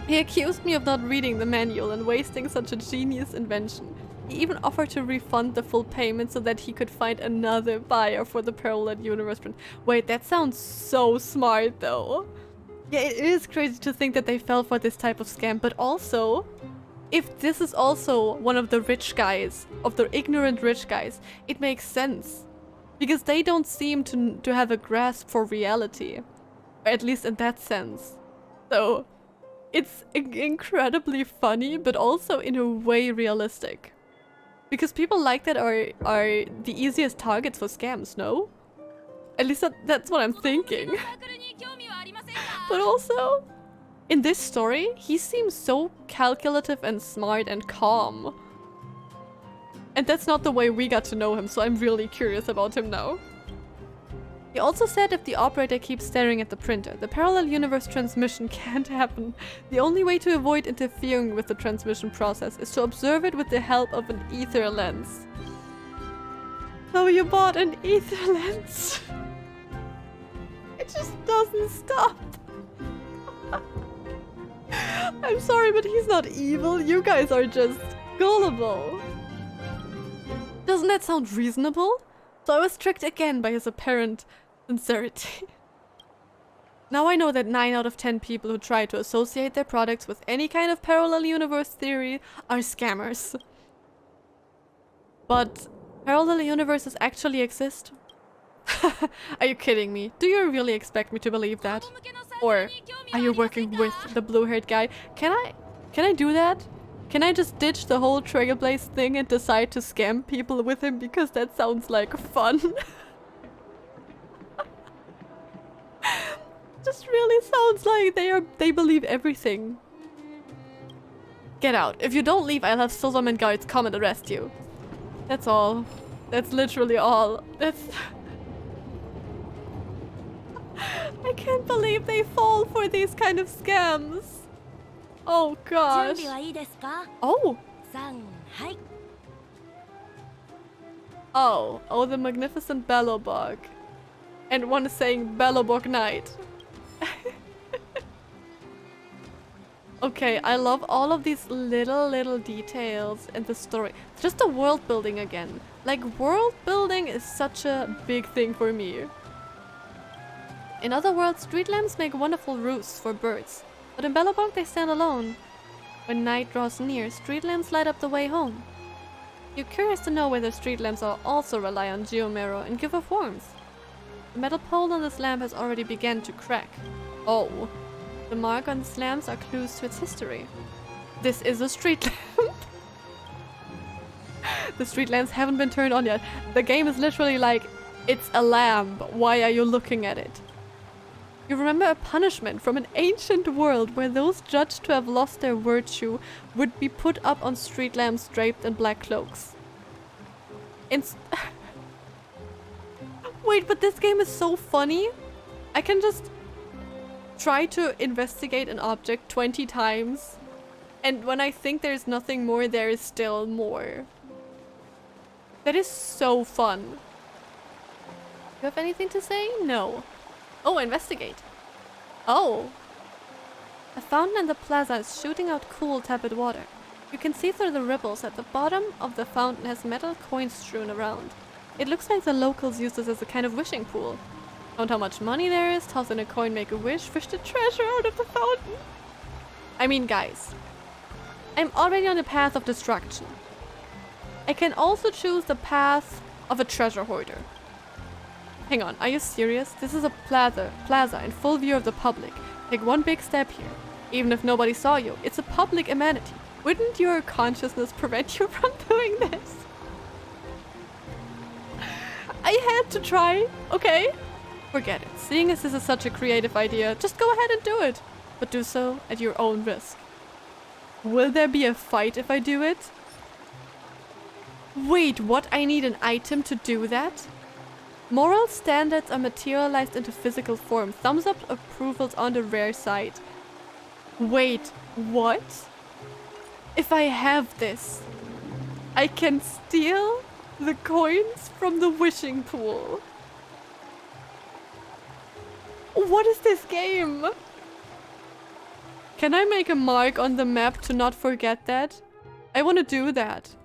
He accused me of not reading the manual and wasting such a genius invention. He even offered to refund the full payment so that he could find another buyer for the parallel universe print. Wait, that sounds so smart though. Yeah, it is crazy to think that they fell for this type of scam, but also, if this is also one of the rich guys, of the ignorant rich guys, it makes sense. Because they don't seem to have a grasp for reality. Or at least in that sense. So, it's incredibly funny, but also in a way realistic. Because people like that are the easiest targets for scams, no? At least that's what I'm thinking. But also, in this story, he seems so calculative and smart and calm. And that's not the way we got to know him, so I'm really curious about him now. He also said if the operator keeps staring at the printer, the parallel universe transmission can't happen. The only way to avoid interfering with the transmission process is to observe it with the help of an ether lens. So you bought an ether lens? It just doesn't stop. I'm sorry, but he's not evil. You guys are just gullible. Doesn't that sound reasonable? So I was tricked again by his apparent sincerity. Now I know that 9 out of 10 people who try to associate their products with any kind of parallel universe theory are scammers. But parallel universes actually exist? Are you kidding me? Do you really expect me to believe that? Or are you working with the blue-haired guy? Can I do that? Can I just ditch the whole Trailblaze thing and decide to scam people with him because that sounds like fun? Just really sounds like they believe everything. Get out. If you don't leave, I'll have Silverman guards come and arrest you. That's all. That's literally all. That's... I can't believe they fall for these kind of scams. Oh gosh. Oh. Oh, the magnificent Bellowbog. And one is saying Bellowbog Knight. Okay, I love all of these little details in the story. Just the world building again. Like, world building is such a big thing for me. In other worlds, street lamps make wonderful roosts for birds. But in Bellowbog, they stand alone. When night draws near, street lamps light up the way home. You're curious to know whether street lamps also rely on geomarrow and give off warmth. The metal pole on this lamp has already begun to crack. Oh. The mark on the lamps are clues to its history. This is a street lamp. The street lamps haven't been turned on yet. The game is literally like, it's a lamp. Why are you looking at it? You remember a punishment from an ancient world where those judged to have lost their virtue would be put up on street lamps draped in black cloaks. Wait, but this game is so funny. I can just try to investigate an object 20 times, and when I think there's nothing more, there is still more. That is so fun. You have anything to say? No. Oh, investigate. Oh. A fountain in the plaza is shooting out cool, tepid water. You can see through the ripples that the bottom of the fountain has metal coins strewn around. It looks like the locals use this as a kind of wishing pool. Count how much money there is, toss in a coin, make a wish, fish the treasure out of the fountain. I mean, guys, I'm already on the path of destruction. I can also choose the path of a treasure hoarder. Hang on, are you serious? This is a plaza in full view of the public. Take one big step here. Even if nobody saw you, it's a public amenity. Wouldn't your consciousness prevent you from doing this? I had to try, okay? Forget it. Seeing as this is such a creative idea, just go ahead and do it. But do so at your own risk. Will there be a fight if I do it? Wait, what? I need an item to do that? Moral standards are materialized into physical form. Thumbs up approvals on the rare side. Wait, what? If I have this, I can steal the coins from the wishing pool. What is this game? Can I make a mark on the map to not forget that? I want to do that.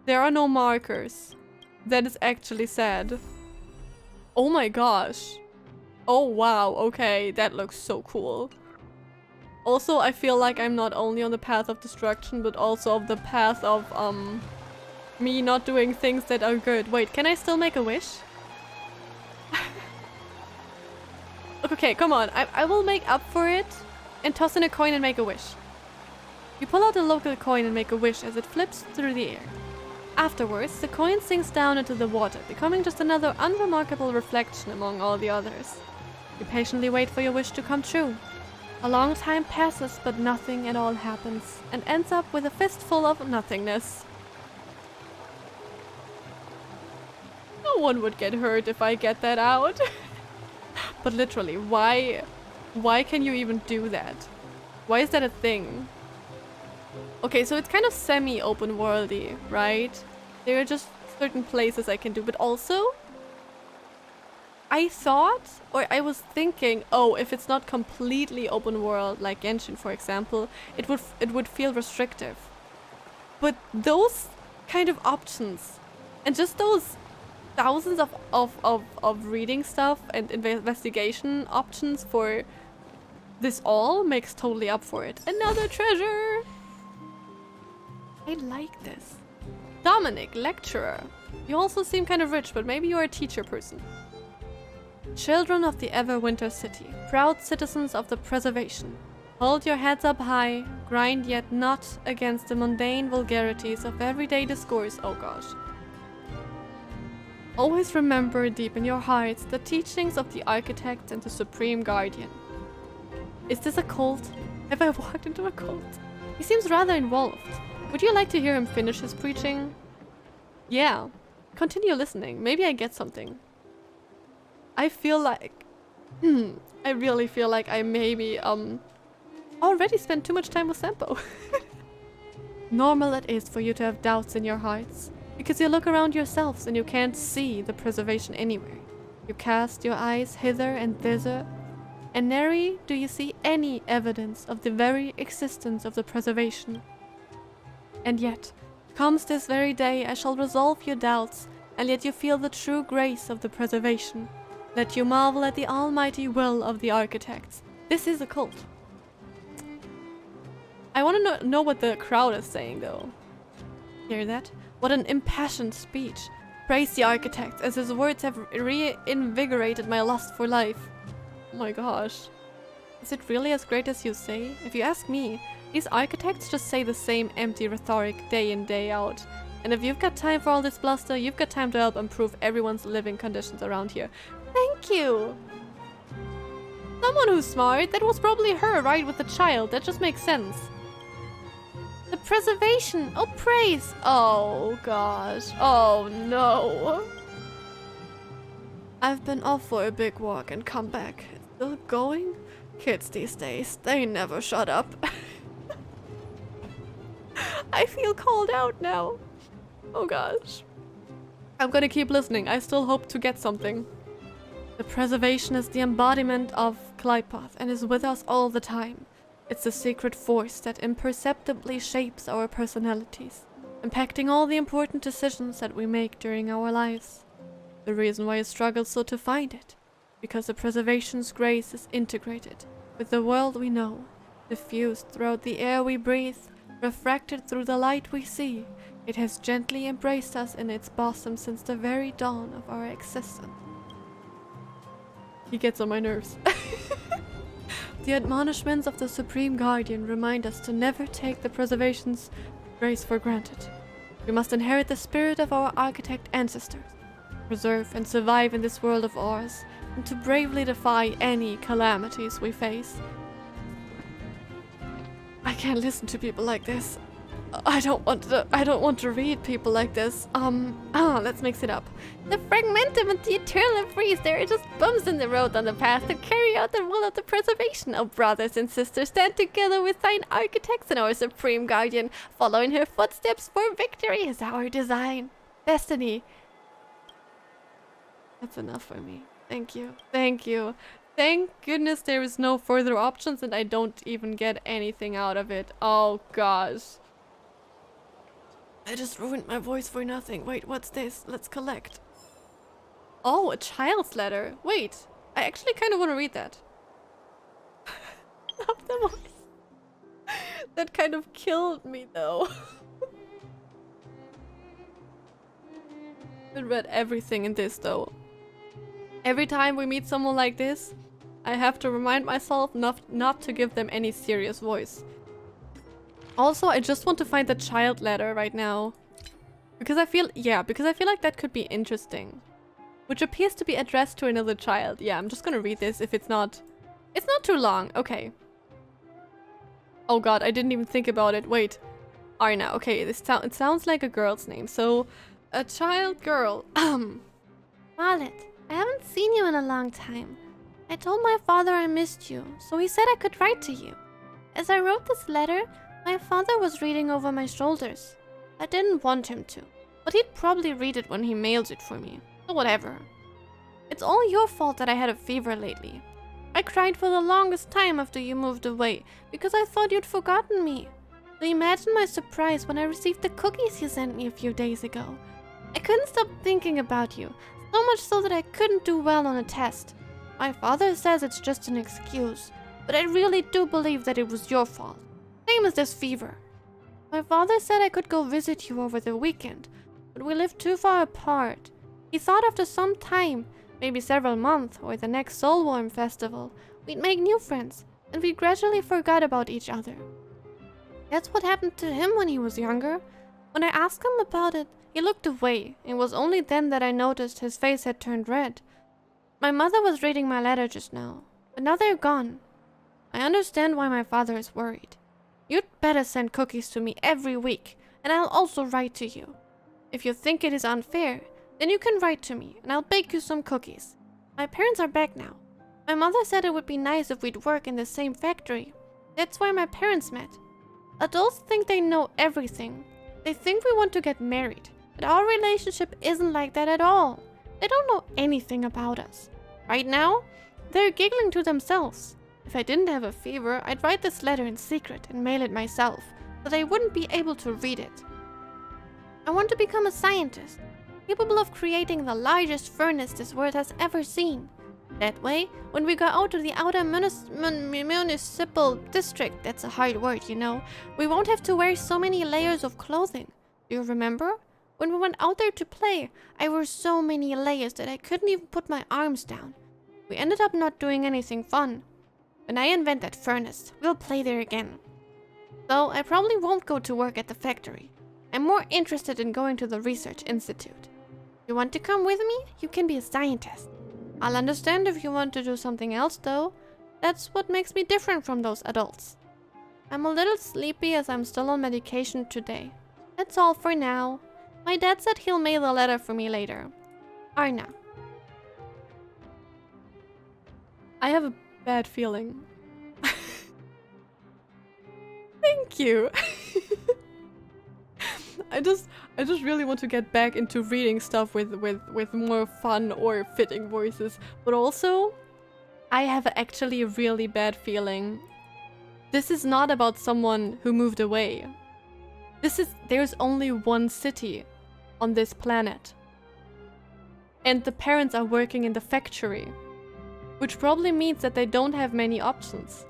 There are no markers. That is actually sad. Oh my gosh. Oh wow, okay, that looks so cool. Also, I feel like I'm not only on the path of destruction, but also of the path of, me not doing things that are good. Wait, can I still make a wish? Okay, come on. I will make up for it and toss in a coin and make a wish. You pull out a local coin and make a wish as it flips through the air. Afterwards, the coin sinks down into the water, becoming just another unremarkable reflection among all the others. You patiently wait for your wish to come true. A long time passes, but nothing at all happens, and ends up with a fistful of nothingness. No one would get hurt if I get that out. But literally, why can you even do that? Why is that a thing? Okay, so it's kind of semi-open worldy, right? There are just certain places I can do, but also I thought, or I was thinking, oh, if it's not completely open world like Genshin, for example, it would feel restrictive. But those kind of options and just those thousands of reading stuff and investigation options for this all makes totally up for it. Another treasure! I like this. Dominic, lecturer. You also seem kind of rich, but maybe you're a teacher person. Children of the Everwinter City, proud citizens of the Preservation. Hold your heads up high, grind yet not against the mundane vulgarities of everyday discourse, oh gosh. Always remember deep in your hearts the teachings of the Architect and the Supreme Guardian. Is this a cult? Have I walked into a cult? He seems rather involved. Would you like to hear him finish his preaching? Yeah. Continue listening. Maybe I get something. I feel like... I really feel like I maybe, already spent too much time with Senpo. Normal it is for you to have doubts in your hearts. Because you look around yourselves and you can't see the preservation anywhere. You cast your eyes hither and thither, and nary do you see any evidence of the very existence of the preservation. And yet, comes this very day, I shall resolve your doubts, and let you feel the true grace of the preservation. Let you marvel at the almighty will of the architects. This is a cult. I want to know what the crowd is saying, though. Hear that? What an impassioned speech. Praise the architects, as his words have reinvigorated my lust for life. Oh my gosh. Is it really as great as you say? If you ask me, these architects just say the same empty rhetoric day in, day out. And if you've got time for all this bluster, you've got time to help improve everyone's living conditions around here. Thank you! Someone who's smart, that was probably her, right, with the child. That just makes sense. The preservation! Oh, praise! Oh, gosh. Oh, no. I've been off for a big walk and come back. Still going? Kids these days, they never shut up. I feel called out now. Oh, gosh. I'm gonna keep listening. I still hope to get something. The preservation is the embodiment of Kleipath and is with us all the time. It's a secret force that imperceptibly shapes our personalities, impacting all the important decisions that we make during our lives. The reason why I struggle so to find it, because the preservation's grace is integrated with the world we know, diffused throughout the air we breathe, refracted through the light we see. It has gently embraced us in its bosom since the very dawn of our existence. He gets on my nerves. The admonishments of the Supreme Guardian remind us to never take the preservation's grace for granted. We must inherit the spirit of our architect ancestors, preserve and survive in this world of ours, and to bravely defy any calamities we face. I can't listen to people like this. I don't want to read people like this. Let's mix it up. The fragmentum and the eternal freeze, there are just bumps in the road on the path to carry out the will of the preservation. Oh, brothers and sisters, stand together with thine architects and our supreme guardian. Follow in her footsteps, for victory is our design. Destiny. That's enough for me. Thank you. Thank you. Thank goodness there is no further options and I don't even get anything out of it. Oh gosh. I just ruined my voice for nothing. Wait, what's this? Let's collect. Oh, a child's letter. Wait, I actually kind of want to read that. Love the voice. That kind of killed me though. I read everything in this though. Every time we meet someone like this, I have to remind myself not to give them any serious voice. Also, I just want to find the child letter right now. Because I feel like that could be interesting. Which appears to be addressed to another child. Yeah, I'm just gonna read this if it's not too long. Okay. Oh god, I didn't even think about it. Wait. Arna. Okay, it sounds like a girl's name. So, a child girl. Marlet, I haven't seen you in a long time. I told my father I missed you, so he said I could write to you. As I wrote this letter, my father was reading over my shoulders. I didn't want him to, but he'd probably read it when he mails it for me. So whatever. It's all your fault that I had a fever lately. I cried for the longest time after you moved away, because I thought you'd forgotten me. So imagine my surprise when I received the cookies you sent me a few days ago. I couldn't stop thinking about you, so much so that I couldn't do well on a test. My father says it's just an excuse, but I really do believe that it was your fault. Same as this fever. My father said I could go visit you over the weekend, but we live too far apart. He thought after some time, maybe several months or the next Soulworm festival, we'd make new friends, and we gradually forgot about each other. That's what happened to him when he was younger. When I asked him about it, he looked away, and it was only then that I noticed his face had turned red. My mother was reading my letter just now, but now they're gone. I understand why my father is worried. You'd better send cookies to me every week, and I'll also write to you. If you think it is unfair, then you can write to me, and I'll bake you some cookies. My parents are back now. My mother said it would be nice if we'd work in the same factory. That's where my parents met. Adults think they know everything. They think we want to get married. But our relationship isn't like that at all. They don't know anything about us. Right now, they're giggling to themselves. If I didn't have a fever, I'd write this letter in secret and mail it myself, so they wouldn't be able to read it. I want to become a scientist, capable of creating the largest furnace this world has ever seen. That way, when we go out to the outer municipal district, that's a hard word, you know, we won't have to wear so many layers of clothing. Do you remember? When we went out there to play, I wore so many layers that I couldn't even put my arms down. We ended up not doing anything fun. When I invent that furnace, we'll play there again. Though I probably won't go to work at the factory. I'm more interested in going to the research institute. You want to come with me? You can be a scientist. I'll understand if you want to do something else though. That's what makes me different from those adults. I'm a little sleepy as I'm still on medication today. That's all for now. My dad said he'll mail a letter for me later. Arna. I have a bad feeling. Thank you. I just really want to get back into reading stuff with more fun or fitting voices. But also, I have actually a really bad feeling. This is not about someone who moved away. There's only one city on this planet. And the parents are working in the factory. Which probably means that they don't have many options.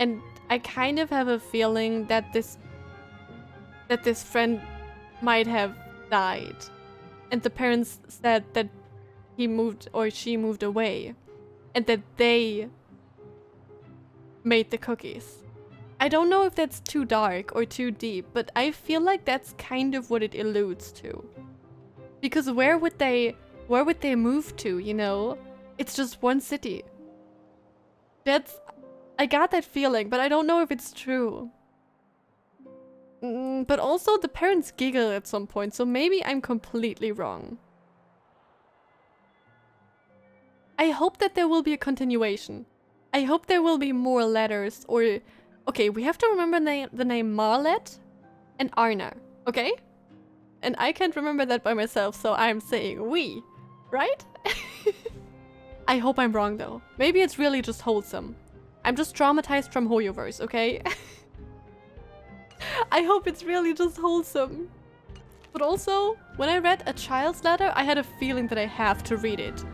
And I kind of have a feeling that this friend might have died. And the parents said that he moved or she moved away. And that they made the cookies. I don't know if that's too dark or too deep, but I feel like that's kind of what it alludes to. Because where would they move to, you know? It's just one city. I got that feeling, but I don't know if it's true. But also the parents giggle at some point, so maybe I'm completely wrong. I hope that there will be a continuation. I hope there will be more letters or... Okay, we have to remember the name Marlet and Arna, okay? And I can't remember that by myself, so I'm saying we, right? I hope I'm wrong though. Maybe it's really just wholesome. I'm just traumatized from Hoyoverse, okay? I hope it's really just wholesome. But also, when I read a child's letter, I had a feeling that I have to read it.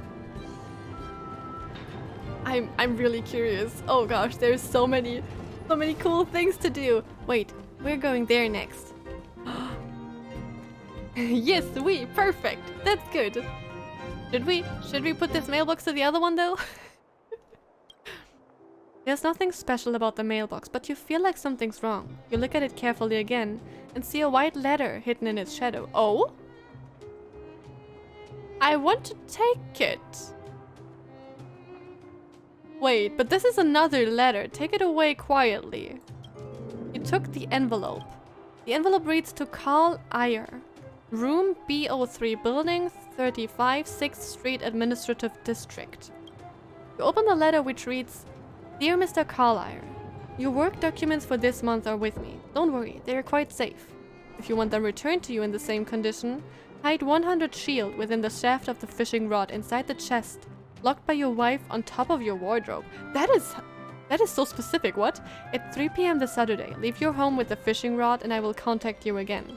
I'm really curious. Oh gosh, there's so many cool things to do. Wait, we're going there next. Yes, perfect. That's good. Should we put this mailbox to the other one though? There's nothing special about the mailbox, but you feel like something's wrong. You look at it carefully again and see a white letter hidden in its shadow. Oh? I want to take it. Wait, but this is another letter. Take it away quietly. You took the envelope. The envelope reads to Carl Ayer, Room B03, Building 35, 6th Street, Administrative District. You open the letter, which reads, Dear Mr. Carlyle, your work documents for this month are with me. Don't worry, they are quite safe. If you want them returned to you in the same condition, hide 100 shield within the shaft of the fishing rod inside the chest, locked by your wife on top of your wardrobe. That is so specific, what? At 3 p.m. this Saturday, leave your home with the fishing rod and I will contact you again.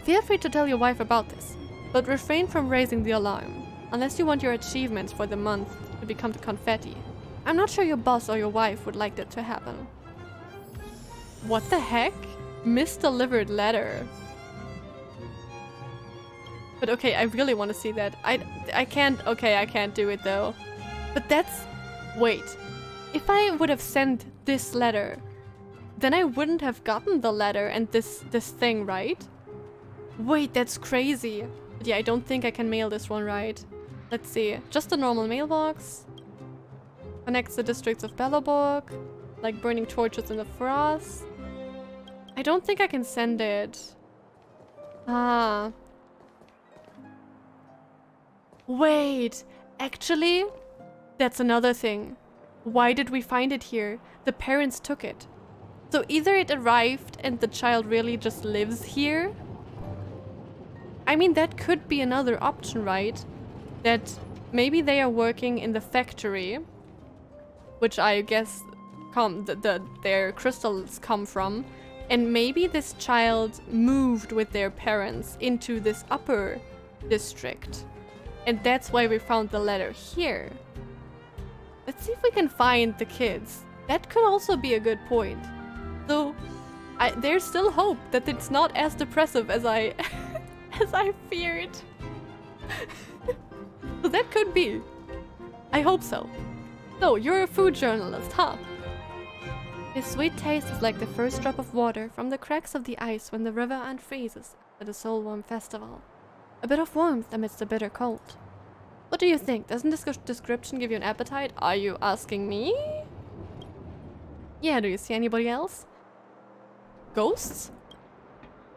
Feel free to tell your wife about this, but refrain from raising the alarm, unless you want your achievements for the month to become confetti. I'm not sure your boss or your wife would like that to happen. What the heck? Misdelivered letter. But okay, I really want to see that. I can't do it though. But that's... Wait. If I would have sent this letter, then I wouldn't have gotten the letter and this thing, right? Wait, that's crazy. But yeah, I don't think I can mail this one right. Let's see. Just a normal mailbox. Connects the districts of Belleborg. Like burning torches in the frost. I don't think I can send it. Ah. Wait. Actually, that's another thing. Why did we find it here? The parents took it. So either it arrived and the child really just lives here, I mean, that could be another option, right? That maybe they are working in the factory, which I guess their crystals come from, and maybe this child moved with their parents into this upper district, and that's why we found the letter here. Let's see if we can find the kids. That could also be a good point. So there's still hope that it's not as depressive as I as I feared. So that could be. I hope so. So you're a food journalist, huh? His sweet taste is like the first drop of water from the cracks of the ice when the river unfreezes at a soul-warm festival. A bit of warmth amidst the bitter cold. What do you think? Doesn't this description give you an appetite? Are you asking me? Yeah, do you see anybody else? Ghosts?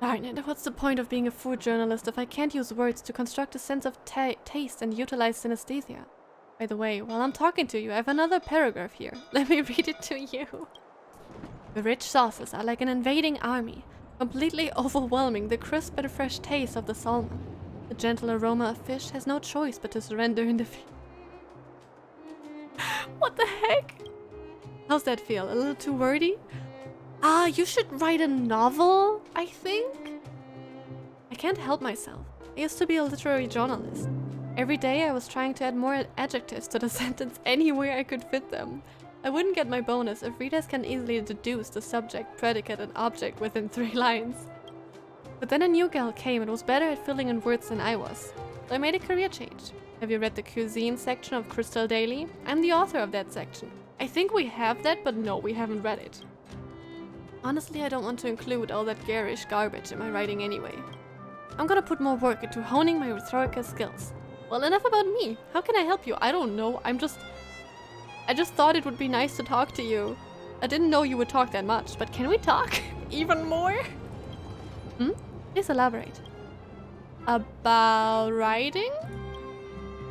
Darn it, what's the point of being a food journalist if I can't use words to construct a sense of taste and utilize synesthesia? By the way, while I'm talking to you, I have another paragraph here. Let me read it to you. The rich sauces are like an invading army, completely overwhelming the crisp and fresh taste of the salmon. The gentle aroma of fish has no choice but to surrender in defeat. What the heck? How's that feel? A little too wordy? You should write a novel, I think? I can't help myself. I used to be a literary journalist. Every day I was trying to add more adjectives to the sentence anywhere I could fit them. I wouldn't get my bonus if readers can easily deduce the subject, predicate, and object within 3 lines. But then a new gal came and was better at filling in words than I was. So I made a career change. Have you read the cuisine section of Crystal Daily? I'm the author of that section. I think we have that, but no, we haven't read it. Honestly, I don't want to include all that garish garbage in my writing anyway. I'm gonna put more work into honing my rhetorical skills. Well, enough about me. How can I help you? I don't know. I just thought it would be nice to talk to you. I didn't know you would talk that much, but can we talk even more? Please elaborate. About writing?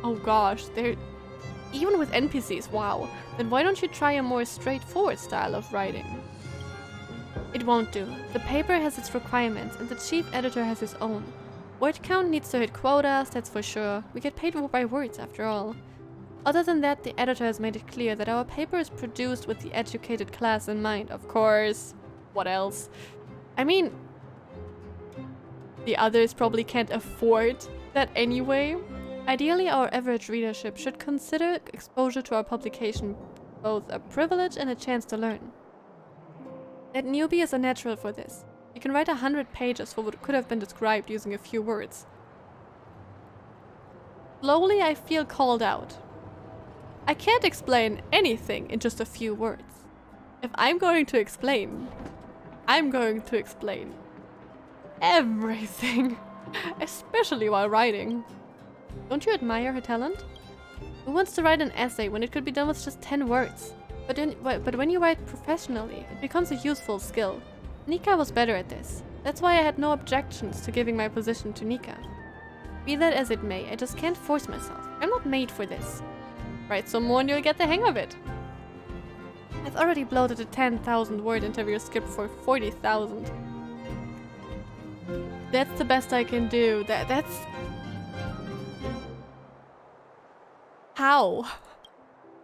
Oh gosh, even with NPCs, wow. Then why don't you try a more straightforward style of writing? It won't do. The paper has its requirements and the chief editor has his own. Word count needs to hit quotas, that's for sure. We get paid by words after all. Other than that, the editor has made it clear that our paper is produced with the educated class in mind, of course. What else? I mean, the others probably can't afford that anyway. Ideally, our average readership should consider exposure to our publication both a privilege and a chance to learn. That newbie is a natural for this. You can write 100 pages for what could have been described using a few words. Slowly, I feel called out. I can't explain anything in just a few words. If I'm going to explain, I'm going to explain everything, especially while writing. Don't you admire her talent? Who wants to write an essay when it could be done with just 10 words? But when you write professionally, it becomes a useful skill. Nika was better at this. That's why I had no objections to giving my position to Nika. Be that as it may, I just can't force myself. I'm not made for this. Write some more and you'll get the hang of it. I've already bloated a 10,000 word interview script for 40,000. That's the best I can do. That's... How?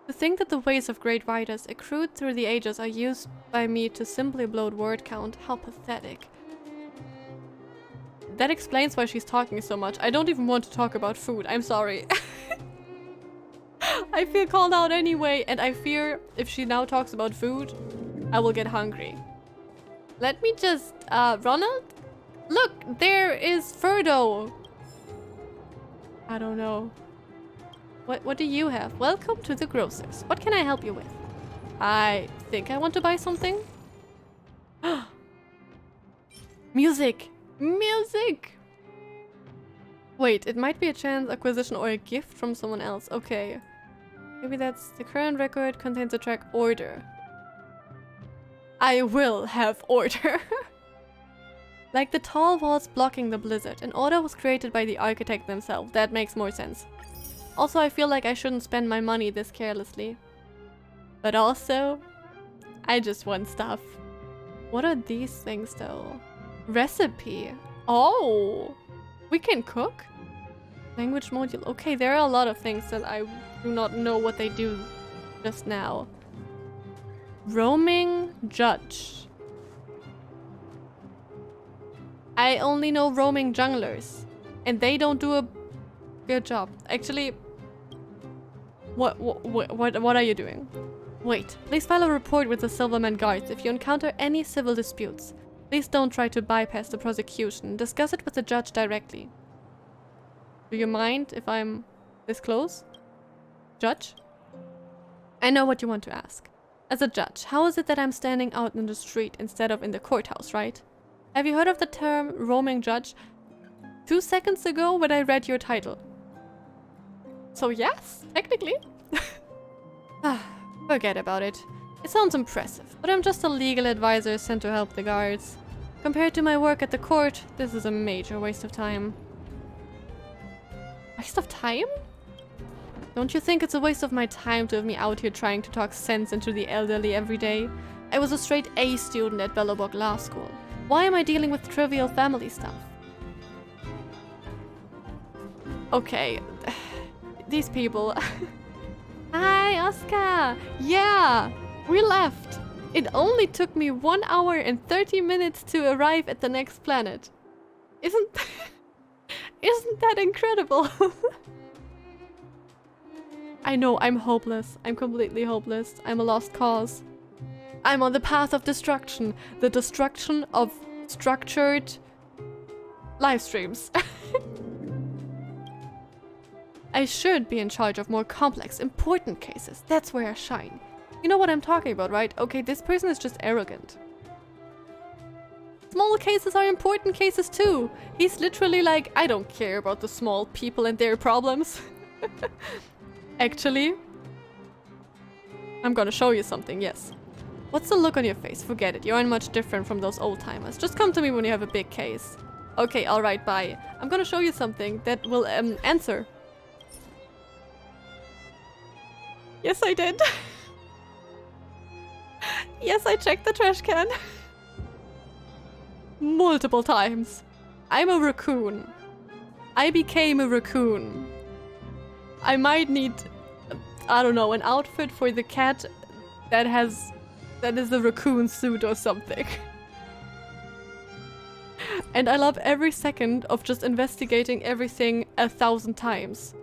To think that the ways of great writers accrued through the ages are used by me to simply bloat word count, how pathetic. That explains why she's talking so much. I don't even want to talk about food, I'm sorry. I feel called out anyway, and I fear if she now talks about food, I will get hungry. Let me just, Ronald? Look, there is Ferdo. I don't know. What do you have? Welcome to the grocers. What can I help you with? I think I want to buy something. Music! Music! Wait, it might be a chance acquisition or a gift from someone else. Okay. Maybe that's the current record contains the track Order. I will have order. Like the tall walls blocking the blizzard, an order was created by the architect themselves. That makes more sense. Also, I feel like I shouldn't spend my money this carelessly. But also, I just want stuff. What are these things though? Recipe. Oh! We can cook? Language module. Okay, there are a lot of things that I do not know what they do just now. Roaming judge. I only know roaming junglers. And they don't do a good job. Actually, what are you doing? Wait, please file a report with the Silverman Guards if you encounter any civil disputes. Please don't try to bypass the prosecution. Discuss it with the judge directly. Do you mind if I'm this close? Judge? I know what you want to ask. As a judge, how is it that I'm standing out in the street instead of in the courthouse, right? Have you heard of the term roaming judge? 2 seconds ago when I read your title. So yes, technically. Forget about it. It sounds impressive, but I'm just a legal advisor sent to help the guards. Compared to my work at the court, this is a major waste of time. Waste of time? Don't you think it's a waste of my time to have me out here trying to talk sense into the elderly every day? I was a straight A student at Belobog Law School. Why am I dealing with trivial family stuff? Okay, these people. Hi, Oscar! Yeah, we left. It only took me 1 hour and 30 minutes to arrive at the next planet. Isn't that incredible? I know, I'm hopeless. I'm completely hopeless. I'm a lost cause. I'm on the path of destruction. The destruction of structured live streams. I should be in charge of more complex, important cases. That's where I shine. You know what I'm talking about, right? Okay, this person is just arrogant. Small cases are important cases too. He's literally like, I don't care about the small people and their problems. Actually, I'm gonna show you something, yes. What's the look on your face? Forget it, you aren't much different from those old timers. Just come to me when you have a big case. Okay, alright, bye. I'm gonna show you something that will answer. Yes, I did. Yes, I checked the trash can. Multiple times. I'm a raccoon. I became a raccoon. I might need, I don't know, an outfit for the cat that is a raccoon suit or something. And I love every second of just investigating everything 1,000 times.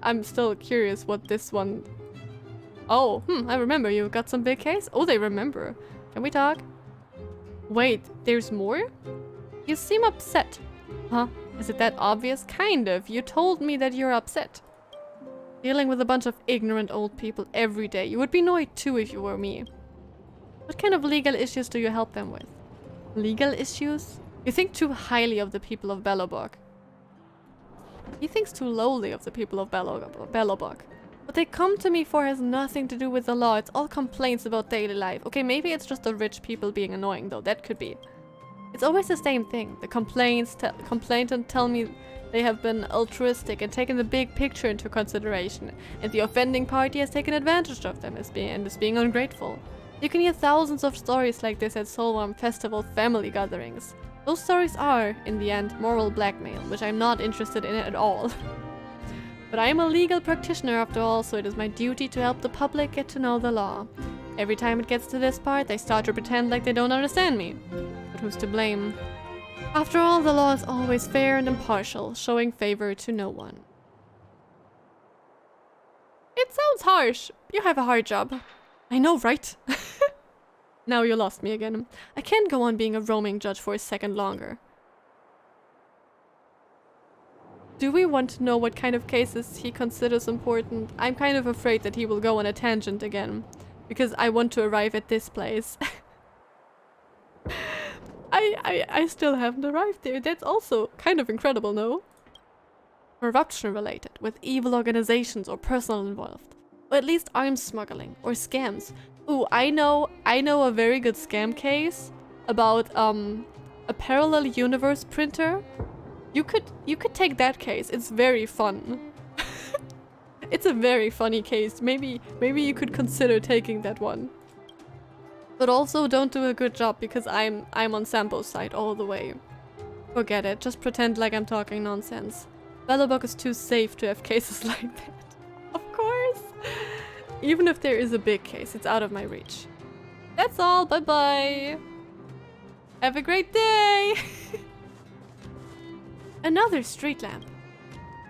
I'm still curious what this one... Oh, I remember you got some big case? Oh, they remember. Can we talk? Wait, there's more? You seem upset. Huh? Is it that obvious? Kind of. You told me that you're upset. Dealing with a bunch of ignorant old people every day. You would be annoyed too if you were me. What kind of legal issues do you help them with? Legal issues? You think too highly of the people of Belobog. He thinks too lowly of the people of Belobog. What they come to me for has nothing to do with the law. It's all complaints about daily life. Okay, maybe it's just the rich people being annoying though. That could be. It's always the same thing. The complainant tell me they have been altruistic and taken the big picture into consideration, and the offending party has taken advantage of them as being ungrateful. You can hear thousands of stories like this at Solwarm Festival family gatherings. Those stories are, in the end, moral blackmail, which I'm not interested in at all. But I am a legal practitioner after all, so it is my duty to help the public get to know the law. Every time it gets to this part, they start to pretend like they don't understand me. But who's to blame? After all, the law is always fair and impartial, showing favor to no one. It sounds harsh. You have a hard job. I know, right? Now you lost me again. I can't go on being a roaming judge for a second longer. Do we want to know what kind of cases he considers important? I'm kind of afraid that he will go on a tangent again, because I want to arrive at this place. I still haven't arrived there. That's also kind of incredible, no? Corruption related, with evil organizations or personnel involved. Or at least arms smuggling, or scams. Ooh, I know a very good scam case about a parallel universe printer. You could take that case. It's very fun. It's a very funny case. Maybe you could consider taking that one. But also don't do a good job because I'm on Sampo's side all the way. Forget it. Just pretend like I'm talking nonsense. Belobog is too safe to have cases like that. Of course. Even if there is a big case, it's out of my reach. That's all. Bye-bye. Have a great day. Another street lamp.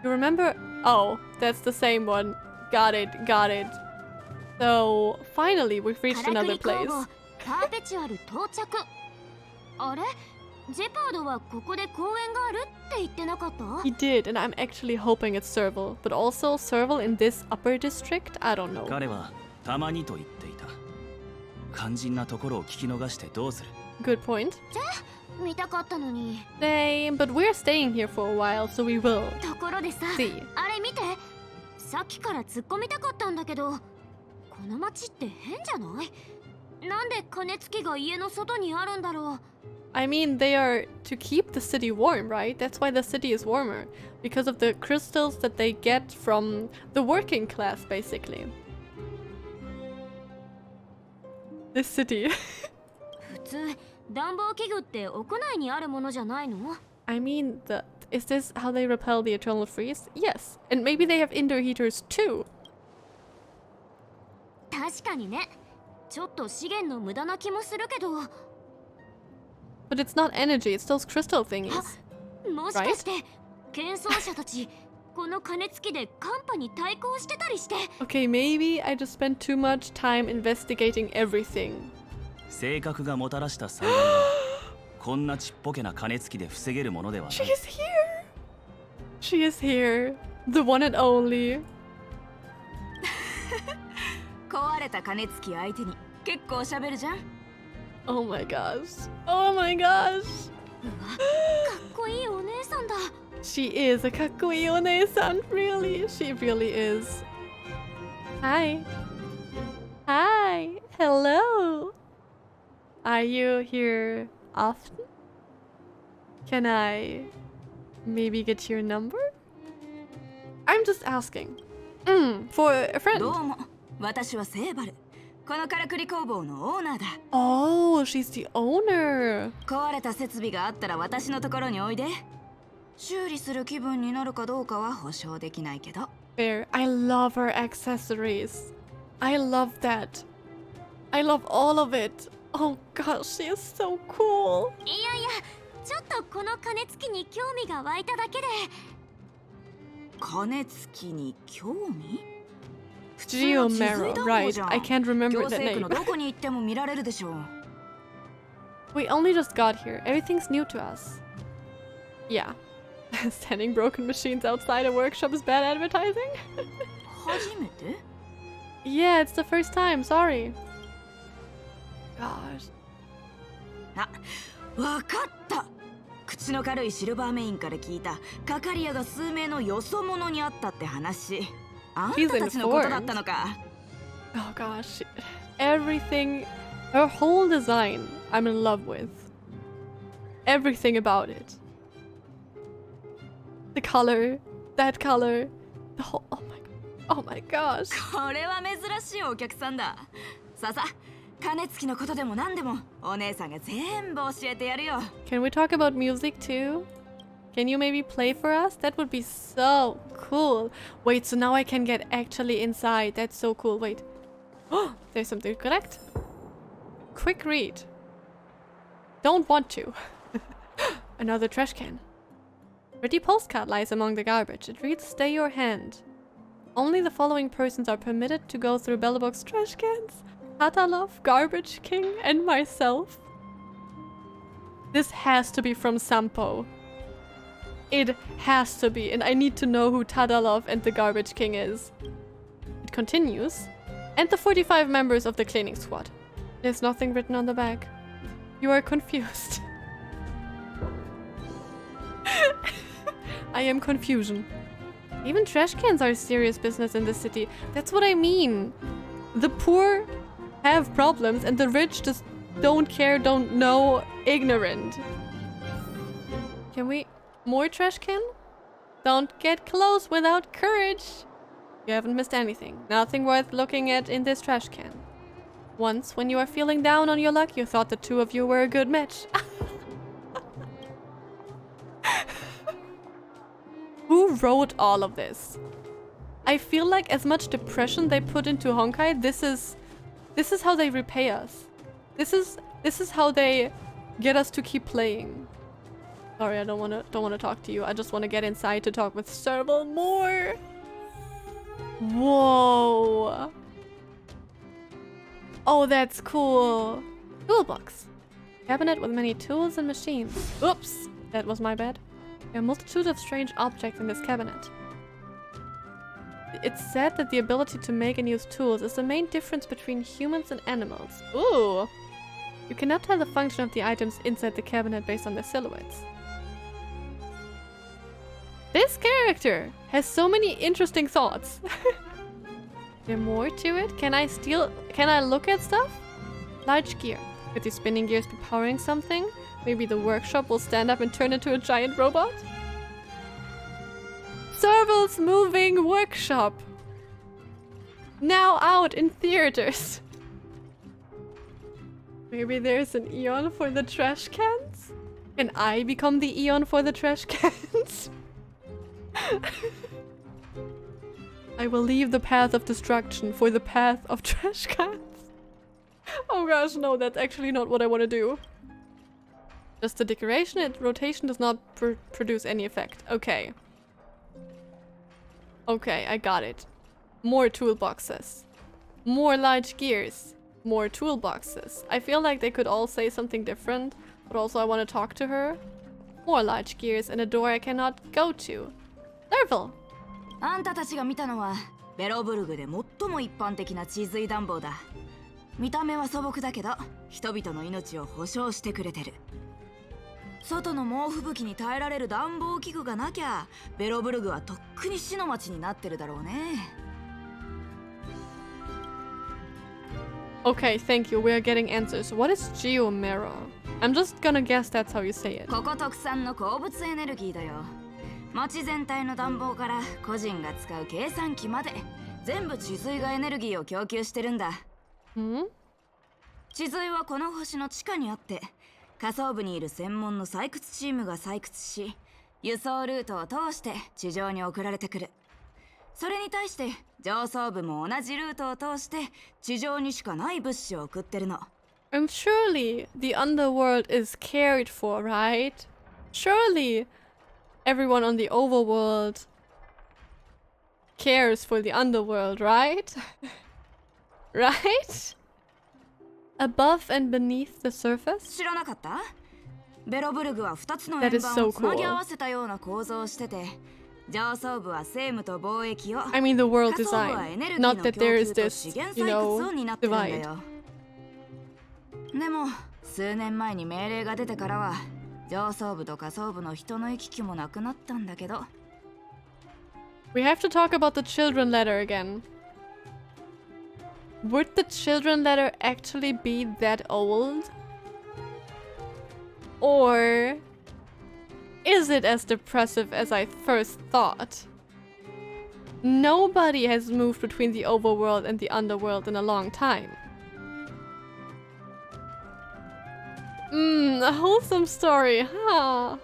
You remember? Oh, that's the same one. Got it. Got it. So, finally, we've reached another place. パーペチュアル到着。あれ？ジェパードはここで公園があるって言ってなかった？ He did, and I'm actually hoping it's Serval. But also, Serval in this upper district? I don't know. 彼はたまにと言っていた。肝心なところを聞き逃してどうする？ Good point. 見たかったのに。 Same, but we're staying here for a while, so we will. ところでさ、 See. あれ見て。さっきから突っ込みたかったんだけど、この町って変じゃない？なんで加熱器が家の外にあるんだろう？ I mean, they are to keep the city warm, right? That's why the city is warmer. Because of the crystals that they get from the working class, basically. This city. 普通、暖房器具って屋内にあるものじゃないの？ I mean, is this how they repel the eternal freeze? Yes. And maybe they have indoor heaters too. 確かにね。ちょっと資源の無駄な気もするけど。 But it's not energy, it's those crystal thingies. もしかして、喧騒者たち、この加熱器で寒波に対抗してたりして。 Okay, maybe I just spent too much time investigating everything. 性格がもたらした災害はこんなちっぽけな加熱器で防げるものではない。 She is here! She is here. The one and only. 壊れた加熱器相手に結構喋るじゃん。 Oh my gosh. Oh my gosh. かっこいいお姉さんだ。 She is a kakkoi one-san, really. She really is. Hi. Hi. Hello. Are you here often? Can I maybe get your number? I'm just asking. For a friend. どうも、私はセーバル。このからくり工房のオーナーだ。Oh, she's the owner. 壊れた設備があったら私のところにおいで。修理する気分になるかどうかは保証できないけど。Fair. I love her accessories. I love that. I love all of it. Oh gosh, she is so cool. いやいや、ちょっとこの加熱器に興味が湧いただけで。加熱器に興味？ Geomero, right. I can't remember the name. どこに行っても見られるでしょう。 We only just got here. Everything's new to us. Yeah. Standing broken machines outside a workshop is bad advertising? 初めて？ Yeah, it's the first time. Sorry. Gosh. あ、わかった。口の軽いシルバーメインから聞いたカカリアが数名のよそ者にあったって話。あんたたちのことだったのか。 Oh gosh. Everything, her whole design, I'm in love with. Everything about it. The color, that color, the whole, oh my gosh. これは珍しいお客さんだ。さあさあ、加熱器のことでも何でもお姉さんが全部教えてやるよ。 Can we talk about music too? Can you maybe play for us? That would be so cool. Wait, so now I can get actually inside. That's so cool. Wait. Oh, there's something to collect. Quick read. Don't want to. Another trash can. Pretty postcard lies among the garbage. It reads, "Stay your hand." Only the following persons are permitted to go through Belobog's trash cans. Tatalov, Garbage King, and myself. This has to be from Sampo. It has to be, and I need to know who Tadalov and the Garbage King is. It continues. And the 45 members of the cleaning squad. There's nothing written on the back. You are confused. I am confusion. Even trash cans are serious business in this city. That's what I mean. The poor have problems and the rich just don't care, don't know, ignorant. Can we... More trash can? Don't get close without courage. You haven't missed anything. Nothing worth looking at in this trash can. Once, when you were feeling down on your luck, you thought the two of you were a good match. wrote all of this. I feel like as much depression they put into Honkai, this is how they repay us. This is how they get us to keep playing. Sorry, I don't wanna talk to you. I just wanna get inside to talk with Serval more. Whoa. Oh, that's cool. Toolbox. Cabinet with many tools and machines. Oops, that was my bad. There are multitudes of strange objects in this cabinet. It's said that the ability to make and use tools is the main difference between humans and animals. Ooh! You cannot tell the function of the items inside the cabinet based on their silhouettes. This character has so many interesting thoughts. There's more to it? Can I look at stuff? Large gear. Could the spinning gears be powering something? Maybe the workshop will stand up and turn into a giant robot? Serval's Moving Workshop! Now out in theaters! Maybe there's an Eon for the trash cans? Can I become the Eon for the trash cans? I will leave the path of destruction for the path of trash cans. Oh gosh, no, that's actually not what I want to do. Just the decoration and rotation does not produce any effect. Okay. Okay, I got it. More toolboxes. More large gears. More toolboxes. I feel like they could all say something different, but also I want to talk to her. More large gears and a door I cannot go to. Serval! あんたたちが見たのはベロブルグで最も一般的な治水暖房だ。見た目は素朴だけど人々の命を保証してくれてる。外の猛吹雪に耐えられる暖房器具がなきゃベロブルグはとっくに死の町になってるだろうね。Okay, thank you. We are getting answers. What is geomarrow? I'm just gonna guess that's how you say it. ここ特産の鉱物エネルギーだよ。町全体の暖房から個人が使う計算機まで全部治水がエネルギーを供給してるんだ。治水はこの星の地下にあって下層部にいる専門の採掘チームが採掘し輸送ルートを通して地上に送られてくる。それに対して上層部も同じルートを通して地上にしかない物資を送ってるの。And surely the underworld is cared for, right? Surely everyone on the overworld cares for the underworld, right? Right? Above and beneath the surface? 知らなかった？ベロブルグは2つの That 円 is 盤 so をつなぎ cool. 合わせたような構造をしてて、上層部は政務と貿易を、 I mean the world 下層部はエ design. ネルギーの Not 供 that there 給 is と this, 資源 you 採掘を know, 担ってるんだ divide. よ。でも数年前に命令が出てからは上層部と下層部の人の行き来もなくなったんだけど。We have to talk about the children letter again. Would the children letter actually be that old? Or is it as depressive as I first thought? Nobody has moved between the overworld and the underworld in a long time. A wholesome story, huh?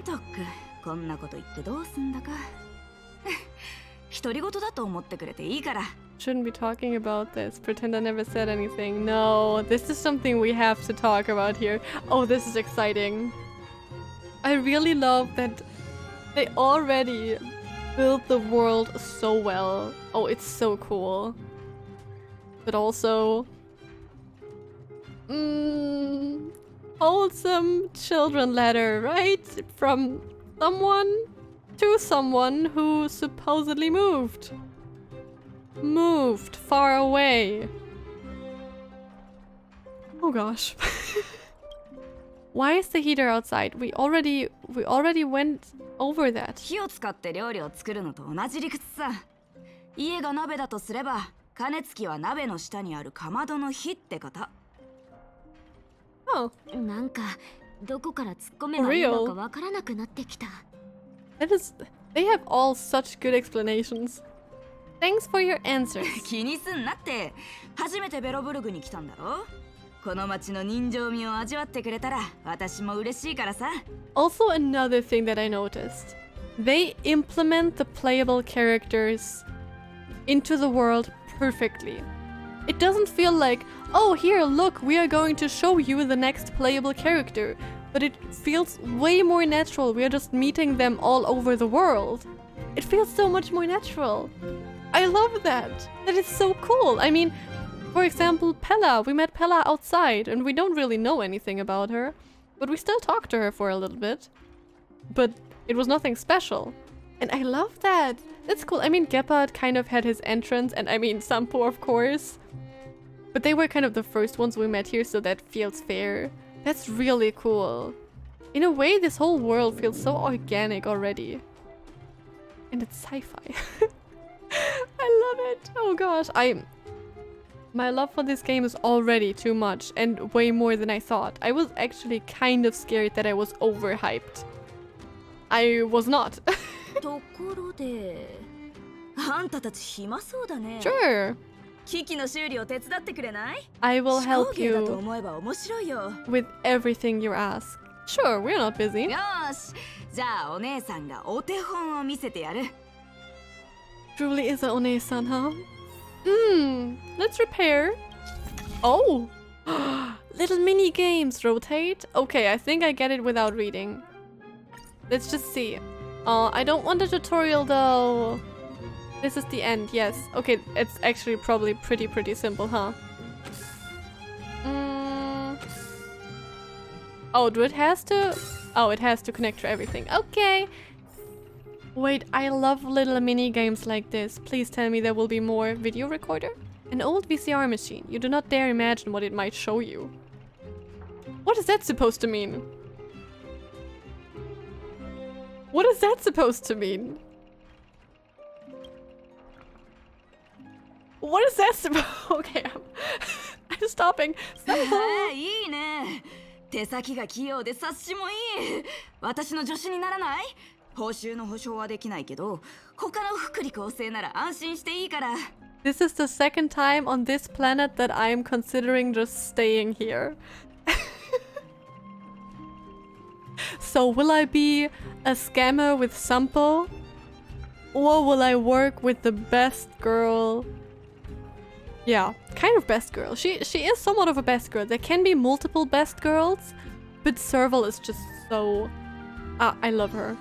とっくこんなこと言ってどうすんだか。独り言だと思ってくれていいから。 Shouldn't be talking about this. Pretend I never said anything. No, this is something we have to talk about here. Oh, this is exciting. I really love that they already built the world so well. Oh, it's so cool. But also... wholesome children letter, right? From someone to someone who supposedly moved. Moved far away. Oh gosh. Why is the heater outside? We already went over that. 火を使って料理を作るのと同じ理屈さ。家が鍋だとすれば、加熱器は鍋の下にあるかまどの火ってこと。Oh. なんかどこから突っ込めばいいのかわからなくなってきた。That is, they have all such good explanations. Thanks for your answers. 気にすんなって。初めてベロブルグに来たんだろ。この街の人情味を味わってくれたら私も嬉しいからさ。 Also, another thing that I noticed. They implement the playable characters into the world perfectly. It doesn't feel like, oh, here, look, we are going to show you the next playable character. But it feels way more natural. We are just meeting them all over the world. It feels so much more natural. I love that. That is so cool. I mean, for example, Pella. We met Pella outside and we don't really know anything about her. But we still talked to her for a little bit. But it was nothing special. And I love that. That's cool. I mean, Gepard kind of had his entrance, and I mean, Sampo, of course. But they were kind of the first ones we met here, so that feels fair. That's really cool. In a way, this whole world feels so organic already. And it's sci-fi. I love it. Oh gosh. My love for this game is already too much, and way more than I thought. I was actually kind of scared that I was overhyped. I was not. ところで、あんたたち暇そうだね。 Sure. 機器の修理を手伝ってくれない？ I will help 手工芸だと you 思えば面白いよ。 with everything you ask. Sure, we're not busy. よし、じゃあお姉さんがお手本を見せてやる。 Julie is a One-san, huh? Let's repair. Oh! Little mini games. Rotate. Okay, I think I get it without reading. Let's just see. I don't want a tutorial though. This is the end, yes. Okay, it's actually probably pretty simple, huh? Oh, do it has to? Oh, it has to connect to everything. Okay. Wait, I love little mini games like this. Please tell me there will be more. Video recorder? An old VCR machine. You do not dare imagine what it might show you. What is that supposed to mean? What is that supposed to mean? What is that supposed? Okay, I'm stopping. いいね。手先が器用で察しもいい。私の助手にならない？報酬の保証はできないけど、他の福利厚生なら安心していいから。 This is the second time on this planet that I am considering just staying here. So will I be a scammer with Sampo? Or will I work with the best girl? Yeah, kind of best girl. She is somewhat of a best girl. There can be multiple best girls, but Serval is just so... I love her.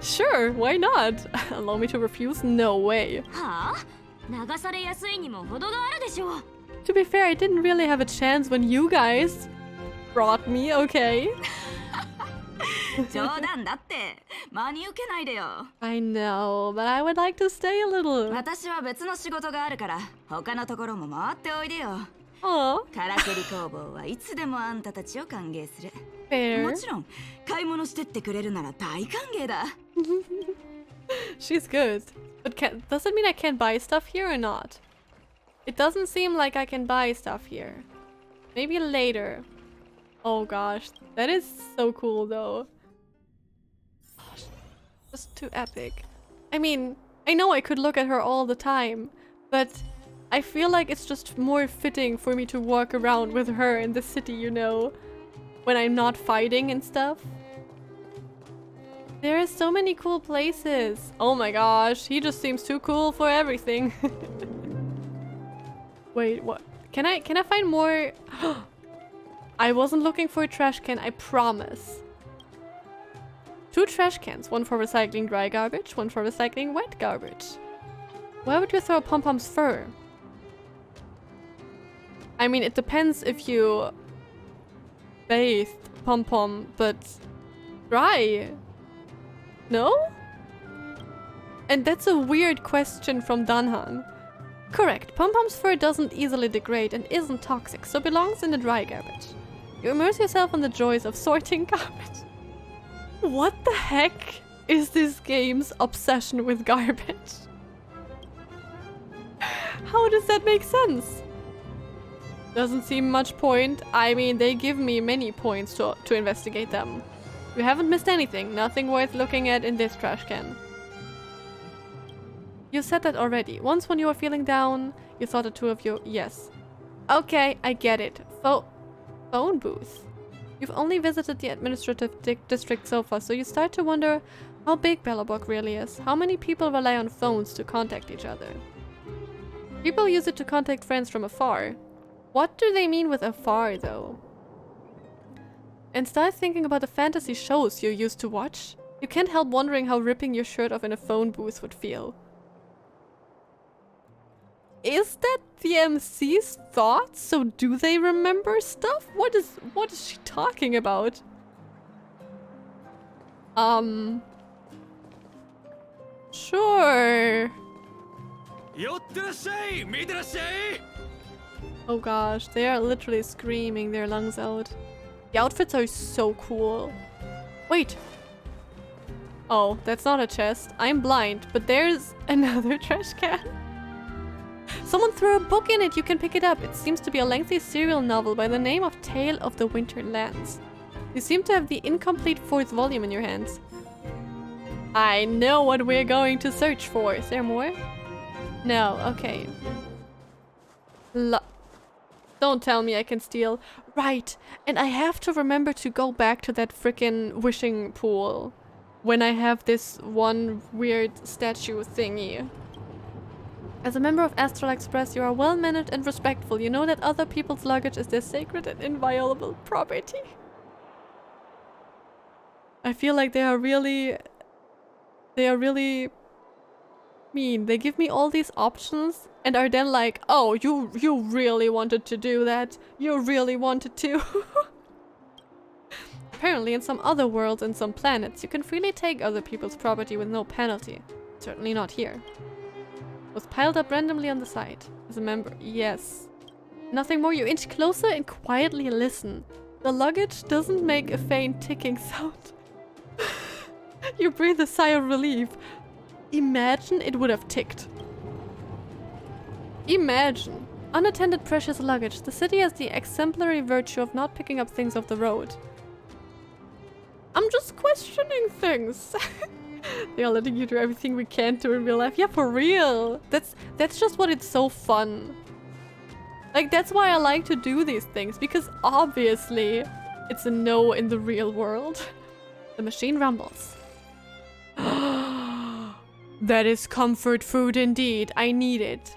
Sure, why not? Allow me to refuse? No way. はあ？流されやすいにも程があるでしょう。 To be fair, I didn't really have a chance when you guys brought me, okay? 冗談だって。真に受けないでよ。 I know, but I would like to stay a little. 私は別の仕事があるから、他のところも回っておいでよ。 Aw, からくり工房はいつでもあんたたちを歓迎する。 fair. もちろん、買い物してってくれるなら大歓迎だ。 She's good. But does it mean I can't buy stuff here or not? It doesn't seem like I can buy stuff here. Maybe later. Oh gosh, that is so cool though. Just too epic. I mean, I know I could look at her all the time, but I feel like it's just more fitting for me to walk around with her in the city, you know, when I'm not fighting and stuff. There are so many cool places. Oh my gosh, he just seems too cool for everything. Wait, what? Can I find more? I wasn't looking for a trash can, I promise. 2 trash cans, one for recycling dry garbage, one for recycling wet garbage. Where would you throw Pom-Pom's fur? I mean, it depends if you bathed Pom-Pom, but dry? No? And that's a weird question from Danhan. Correct, Pom-Pom's fur doesn't easily degrade and isn't toxic, so belongs in the dry garbage. You immerse yourself in the joys of sorting garbage. What the heck is this game's obsession with garbage? How does that make sense? Doesn't seem much point. I mean, they give me many points to investigate them. You haven't missed anything. Nothing worth looking at in this trash can. You said that already. Once when you were feeling down, you thought the two of you... Yes. Okay, I get it. Phone booth. You've only visited the administrative district so far, so you start to wonder how big Belobog really is. How many people rely on phones to contact each other? People use it to contact friends from afar. What do they mean with afar, though? And start thinking about the fantasy shows you used to watch. You can't help wondering how ripping your shirt off in a phone booth would feel. Is that the MC's thoughts? So do they remember stuff? What is she talking about? Sure. Oh gosh, they are literally screaming their lungs out. The outfits are so cool. Wait. Oh, that's not a chest. I'm blind, but there's another trash can. Someone threw a book in it. You can pick it up. It seems to be a lengthy serial novel by the name of Tale of the Winter Lands. You seem to have the incomplete 4th volume in your hands. I know what we're going to search for. Is there more? No, okay. Don't tell me I can steal. Right, and I have to remember to go back to that frickin' wishing pool when I have this one weird statue thingy. As a member of Astral Express, you are well-mannered and respectful. You know that other people's luggage is their sacred and inviolable property. I feel like they are really mean. They give me all these options and are then like, oh, you really wanted to do that. You really wanted to. Apparently in some other worlds and some planets, you can freely take other people's property with no penalty. Certainly not here. Was piled up randomly on the side. As a member, yes. Nothing more, you inch closer and quietly listen. The luggage doesn't make a faint ticking sound. You breathe a sigh of relief. Imagine it would have ticked. Imagine. Unattended precious luggage. The city has the exemplary virtue of not picking up things off the road. I'm just questioning things. They are letting you do everything we can do in real life. Yeah, for real. That's just what it's so fun. Like, that's why I like to do these things, because obviously it's a no in the real world. The machine rumbles. That is comfort food indeed. I need it.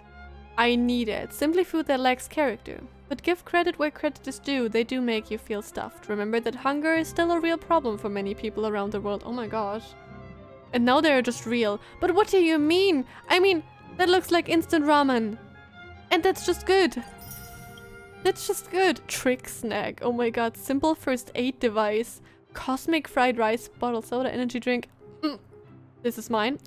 I need it. Simply food that lacks character. But give credit where credit is due. They do make you feel stuffed. Remember that hunger is still a real problem for many people around the world. Oh my gosh. And now they're just real. But what do you mean? I mean, that looks like instant ramen. And that's just good. That's just good. Trick snack. Oh my god. Simple first aid device. Cosmic fried rice. Bottled soda. Energy drink. This is mine.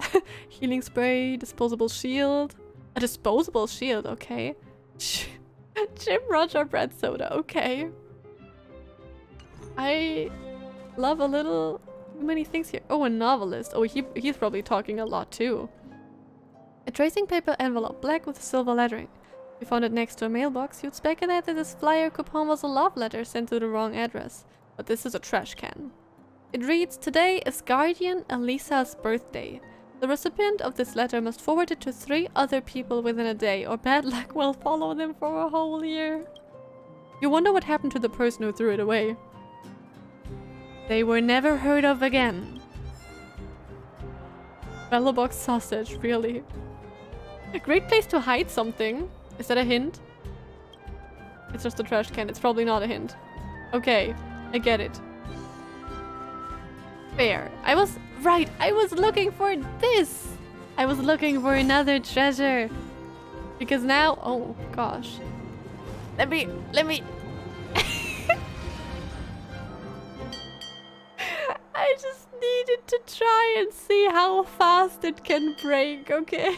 Healing spray. Disposable shield. A disposable shield. Okay. Jim Roger bread soda. Okay. I love a little... many things here. Oh, a novelist. Oh, he's probably talking a lot too. A tracing paper envelope, black with silver lettering. You found it next to a mailbox. You'd speculate that this flyer coupon was a love letter sent to the wrong address. But this is a trash can. It reads, "Today is Guardian Elisa's birthday. The recipient of this letter must forward it to 3 other people within a day, or bad luck will follow them for a whole year." You wonder what happened to the person who threw it away. They were never heard of again. Bellobox sausage, really. A great place to hide something. Is that a hint? It's just a trash can. It's probably not a hint. Okay, I get it. Fair. I was right. I was looking for this. I was looking for another treasure. Because now, oh gosh. Let me. I just needed to try and see how fast it can break, okay?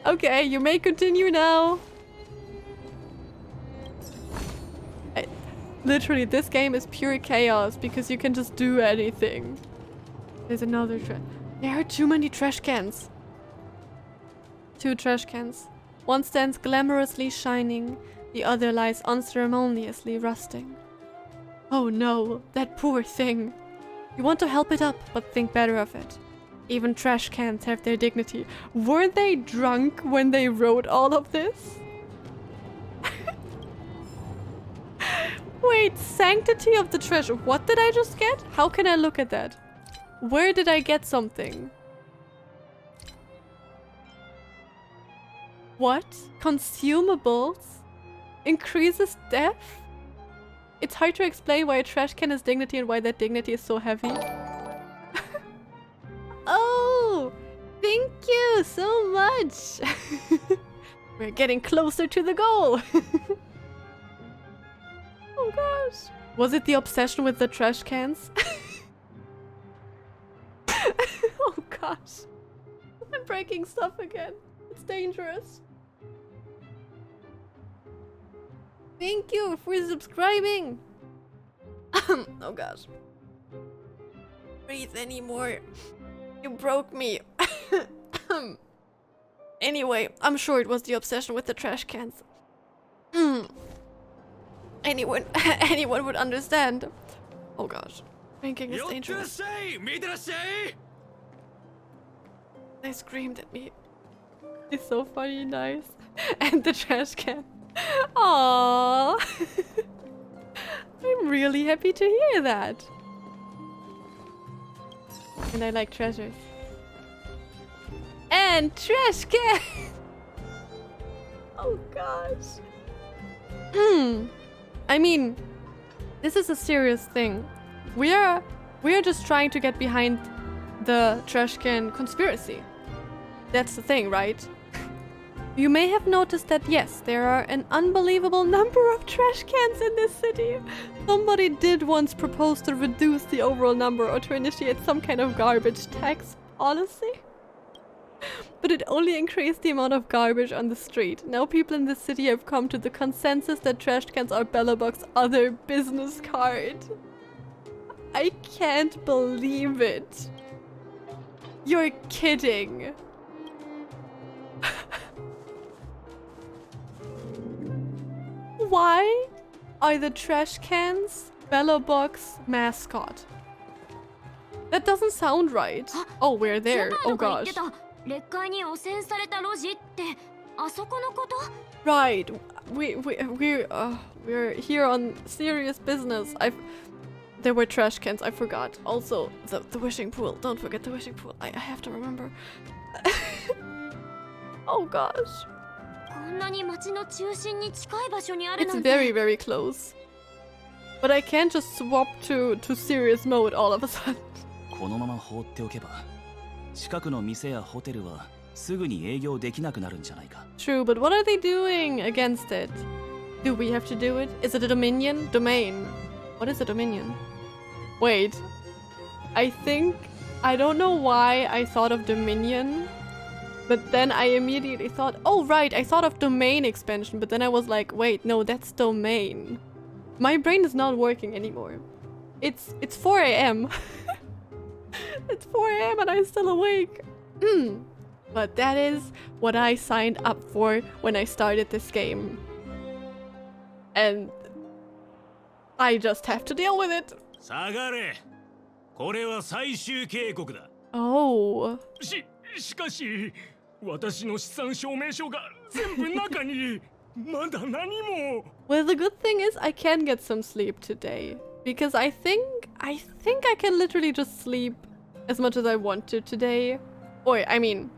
Okay, you may continue now. Literally, this game is pure chaos because you can just do anything. There's another trash. There are too many trash cans. 2 trash cans. One stands glamorously shining. The other lies unceremoniously rusting. Oh no, that poor thing. You want to help it up, but think better of it. Even trash cans have their dignity. Were they drunk when they wrote all of this? Wait, sanctity of the trash. What did I just get? How can I look at that? Where did I get something? What? Consumables? Increases death? It's hard to explain why a trash can has dignity and why that dignity is so heavy. Oh! Thank you so much! We're getting closer to the goal! Oh gosh. Was it the obsession with the trash cans? Oh gosh. I'm breaking stuff again. It's dangerous. Thank you for subscribing. Oh gosh. Breathe anymore. You broke me. Anyway, I'm sure it was the obsession with the trash cans. Anyone would understand. Oh gosh. Drinking is dangerous. They screamed at me. It's so funny, nice. And the trash can. Aww. I'm really happy to hear that. And I like treasures. And trash can! Oh gosh. I mean, this is a serious thing. We are just trying to get behind the trash can conspiracy. That's the thing, right? You may have noticed that yes, there are an unbelievable number of trash cans in this city. Somebody did once propose to reduce the overall number or to initiate some kind of garbage tax policy. But it only increased the amount of garbage on the street. Now people in the city have come to the consensus that trash cans are Bellabug's other business card. I can't believe it. You're kidding. Why are the trash cans Bellabug's mascot? That doesn't sound right. Oh, we're there. Oh gosh. Right. We're here on serious business. There were trash cans, I forgot. Also, the wishing pool. Don't forget the wishing pool. I have to remember. Oh gosh. It's very, very close. But I can't just swap to serious mode all of a sudden. このまま放っておけば近くの店やホテルはすぐに営業できなくなるんじゃないか True, but what are they doing against it? Do we have to do it? Is it a dominion? Domain. What is a dominion? Wait. I don't know why I thought of dominion. But then I immediately thought, oh right, I thought of domain expansion. But then I was like, wait, no, that's domain. My brain is not working anymore. It's 4 a.m. It's 4 a.m. and I'm still awake. But that is what I signed up for when I started this game. And I just have to deal with it. 下がれ。これは最終警告だ。Oh. しかし、私の資産証明書が全部中にまだ何も。Well, the good thing is I can get some sleep today. Because I think I can literally just sleep as much as I want to today. Or, I mean,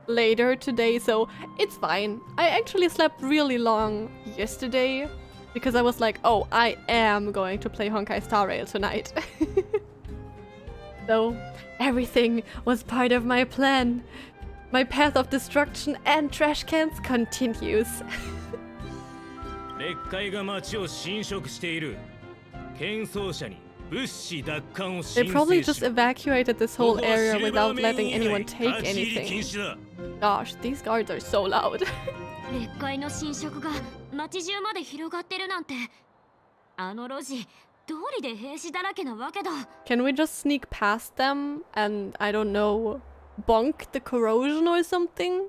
later today, so it's fine. I actually slept really long yesterday because I was like, oh, I am going to play Honkai Star Rail tonight. So, everything was part of my plan. My path of destruction and trash cans continues. 劣海が町を侵食している。剣奏者に物資奪還を申請しろ。 They probably just evacuated this whole area without letting anyone take anything. Gosh, these guards are so loud. 劣海の侵食が町中まで広がってるなんて。あの路地、通りで兵士だらけなわけだ。 Can we just sneak past them and, I don't know, bonk the corrosion or something?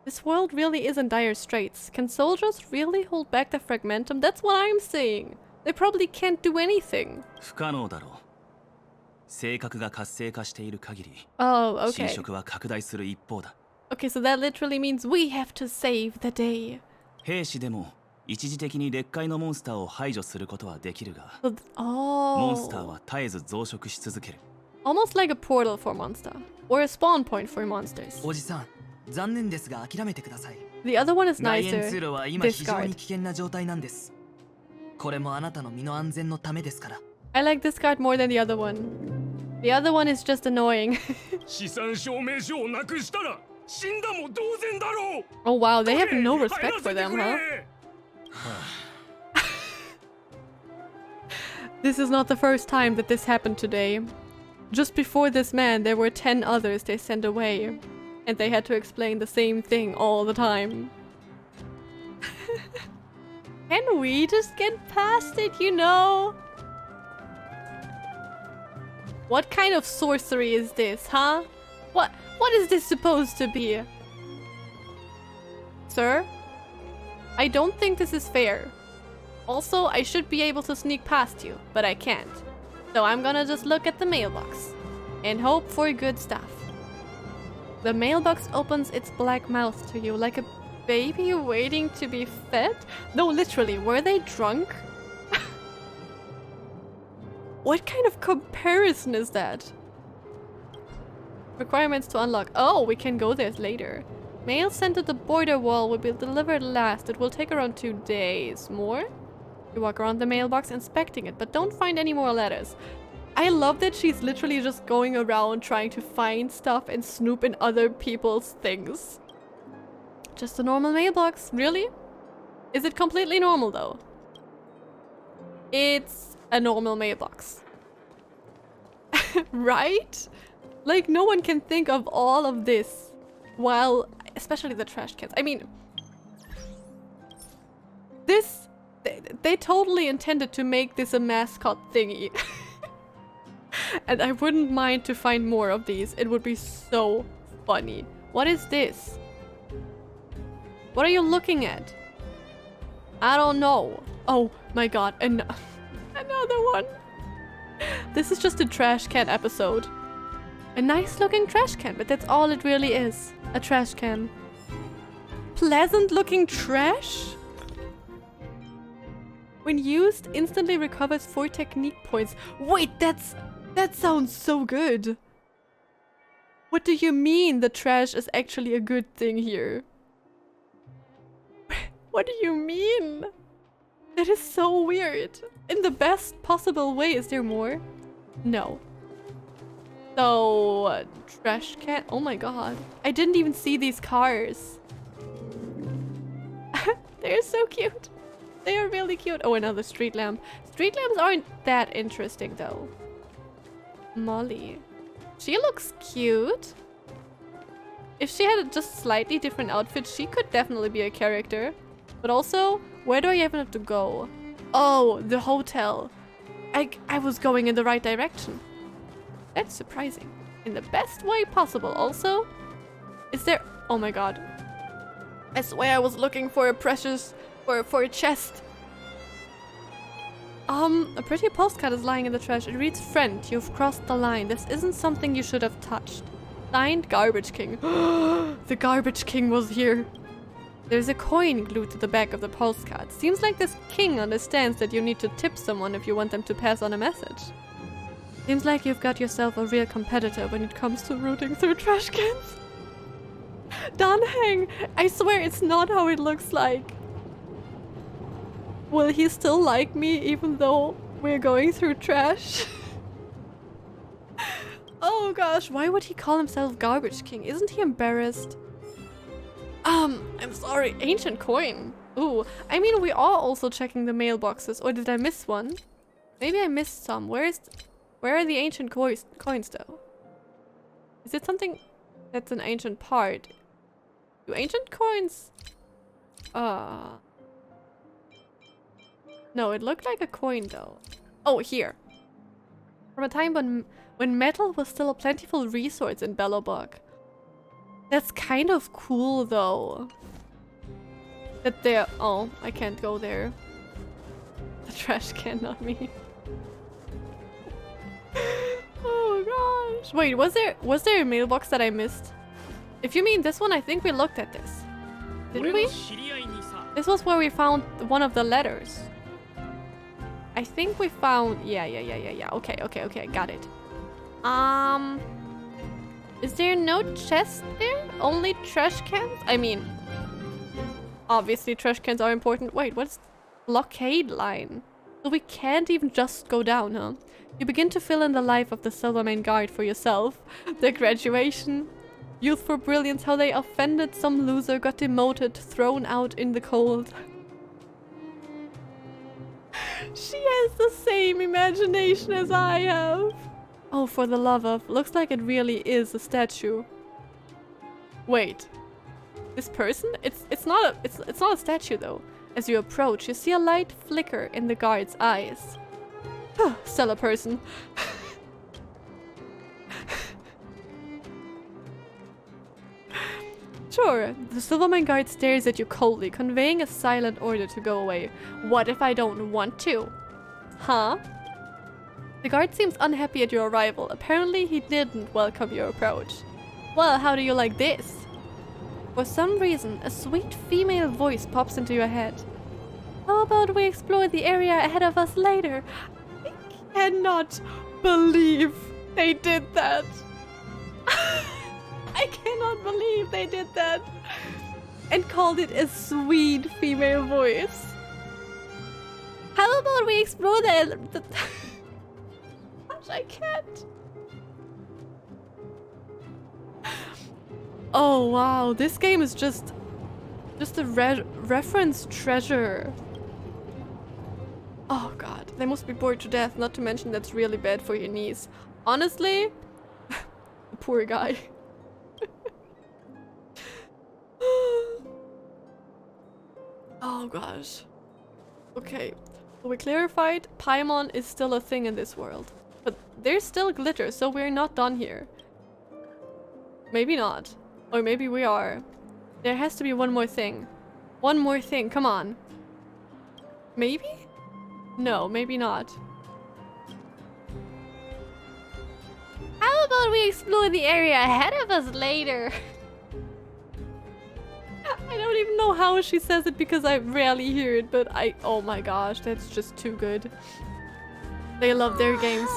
This world really is in dire straits. Can soldiers really hold back the fragmentum? That's what I'm saying. They probably can't do anything. 不可能だろ性格が活性化している限り、Oh, 侵 okay. 食は拡大する一方だ。Okay, so that literally means we have to save the day. 兵士でも一時的に劣化のモンスターを排除することはできるが、 Oh. モンスターは絶えず増殖し続ける。 Almost like a portal for monster. Or a spawn point for monsters. おじさん、残念ですが諦めてください。 The other one is 外縁 nicer. 通路は今非常に Discard. 危険な状態なんです。これもあなたの身の安全のためですから。 I like this card more than the other one. The other one is just annoying. 資産証明書をなくしたら死んだも同然だろう。 Oh wow, they have no respect for them, huh? This is not the first time that this happened today. Just before this man, there were 10 others they sent away. And they had to explain the same thing all the time. Can we just get past it, you know? What kind of sorcery is this, huh? What is this supposed to be? Sir? I don't think this is fair. Also, I should be able to sneak past you, but I can't. So I'm gonna just look at the mailbox and hope for good stuff. The mailbox opens its black mouth to you like a baby waiting to be fed? No, literally, were they drunk? What kind of comparison is that? Requirements to unlock. Oh, we can go there later. Mail sent to the border wall will be delivered last. It will take around 2 days. More? You walk around the mailbox inspecting it, but don't find any more letters. I love that she's literally just going around trying to find stuff and snoop in other people's things. Just a normal mailbox, really? Is it completely normal though? It's a normal mailbox. Right? Like, no one can think of all of this while, especially the trash cans. I mean, this, they totally intended to make this a mascot thingy. And I wouldn't mind to find more of these. It would be so funny. What is this? What are you looking at? I don't know. Oh my god, another one. This is just a trash can episode. A nice looking trash can, but that's all it really is. A trash can. Pleasant looking trash? When used, instantly recovers 4 technique points. Wait, that sounds so good. What do you mean the trash is actually a good thing here? What do you mean? That is so weird. In the best possible way. Is there more? No. So, trash can. Oh my god. I didn't even see these cars. They're so cute. They are really cute. Oh, another street lamp. Street lamps aren't that interesting though. Molly. She looks cute. If she had a just slightly different outfit, she could definitely be a character. But also, where do I even have to go? Oh, the hotel. I was going in the right direction. That's surprising. In the best way possible. Also, is there... Oh my god. I swear I was looking for a precious... For a chest. A pretty postcard is lying in the trash. It reads, "Friend, you've crossed the line. This isn't something you should have touched." Signed, Garbage King. The Garbage King was here. There's a coin glued to the back of the postcard. Seems like this king understands that you need to tip someone if you want them to pass on a message. Seems like you've got yourself a real competitor when it comes to rooting through trash cans. Danheng! I swear it's not how it looks like. Will he still like me even though we're going through trash? Oh gosh, why would he call himself Garbage King? Isn't he embarrassed? I'm sorry, ancient coin. Ooh, I mean we are also checking the mailboxes, or did I miss one? Maybe I missed some. Where are the ancient coins though? Is it something that's an ancient part? Do ancient coins? No, it looked like a coin though. Oh, here. From a time when metal was still a plentiful resource in Belobog. That's kind of cool though. That there... Oh, I can't go there. The trash can, not me. gosh. Wait, was there a mailbox that I missed? If you mean this one, I think we looked at this. Didn't we? This was where we found one of the letters. I think we found... Yeah. Okay, got it. Is there no chest there? Only trash cans? I mean... Obviously trash cans are important. Wait, what's... Blockade line? So we can't even just go down, huh? You begin to fill in the life of the Silvermane Guard for yourself. Their graduation. Youth for brilliance, how they offended some loser, got demoted, thrown out in the cold. She has the same imagination as I have. Oh, for the love of... Looks like it really is a statue. Wait. This person? It's not a statue though. As you approach, you see a light flicker in the guard's eyes. Stellar person. Sure, the Silvermane Guard stares at you coldly, conveying a silent order to go away. What if I don't want to? Huh? The guard seems unhappy at your arrival. Apparently he didn't welcome your approach. Well, how do you like this? For some reason, a sweet female voice pops into your head. How about we explore the area ahead of us later? I cannot believe they did that. I cannot believe they did that. And called it a sweet female voice. How about we explore the I can't. Oh wow, this game is just a reference treasure. Oh god, they must be bored to death, not to mention that's really bad for your knees. Honestly, the poor guy. Oh gosh. Okay, so we clarified Paimon is still a thing in this world. But there's still glitter, so we're not done here. Maybe not. Or maybe we are. There has to be one more thing. One more thing, come on. Maybe? No, maybe not. How about we explore the area ahead of us later? I don't even know how she says it because I rarely hear it, but oh my gosh, that's just too good. They love their games.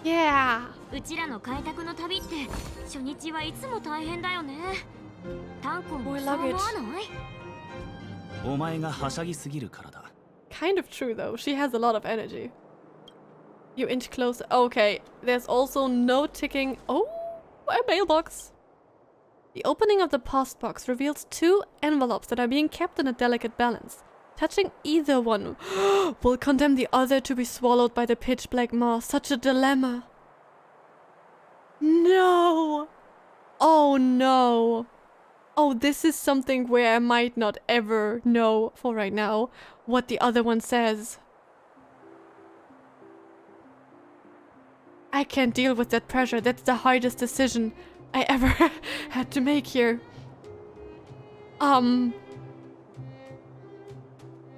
Yeah. More luggage. Kind of true though. She has a lot of energy. You inch closer. Okay, there's also no ticking. Oh, a mailbox. The opening of the post box reveals 2 envelopes that are being kept in a delicate balance. Touching either one will condemn the other to be swallowed by the pitch black maw. Such a dilemma. No. Oh no. Oh, this is something where I might not ever know for right now what the other one says. I can't deal with that pressure. That's the hardest decision I ever had to make here.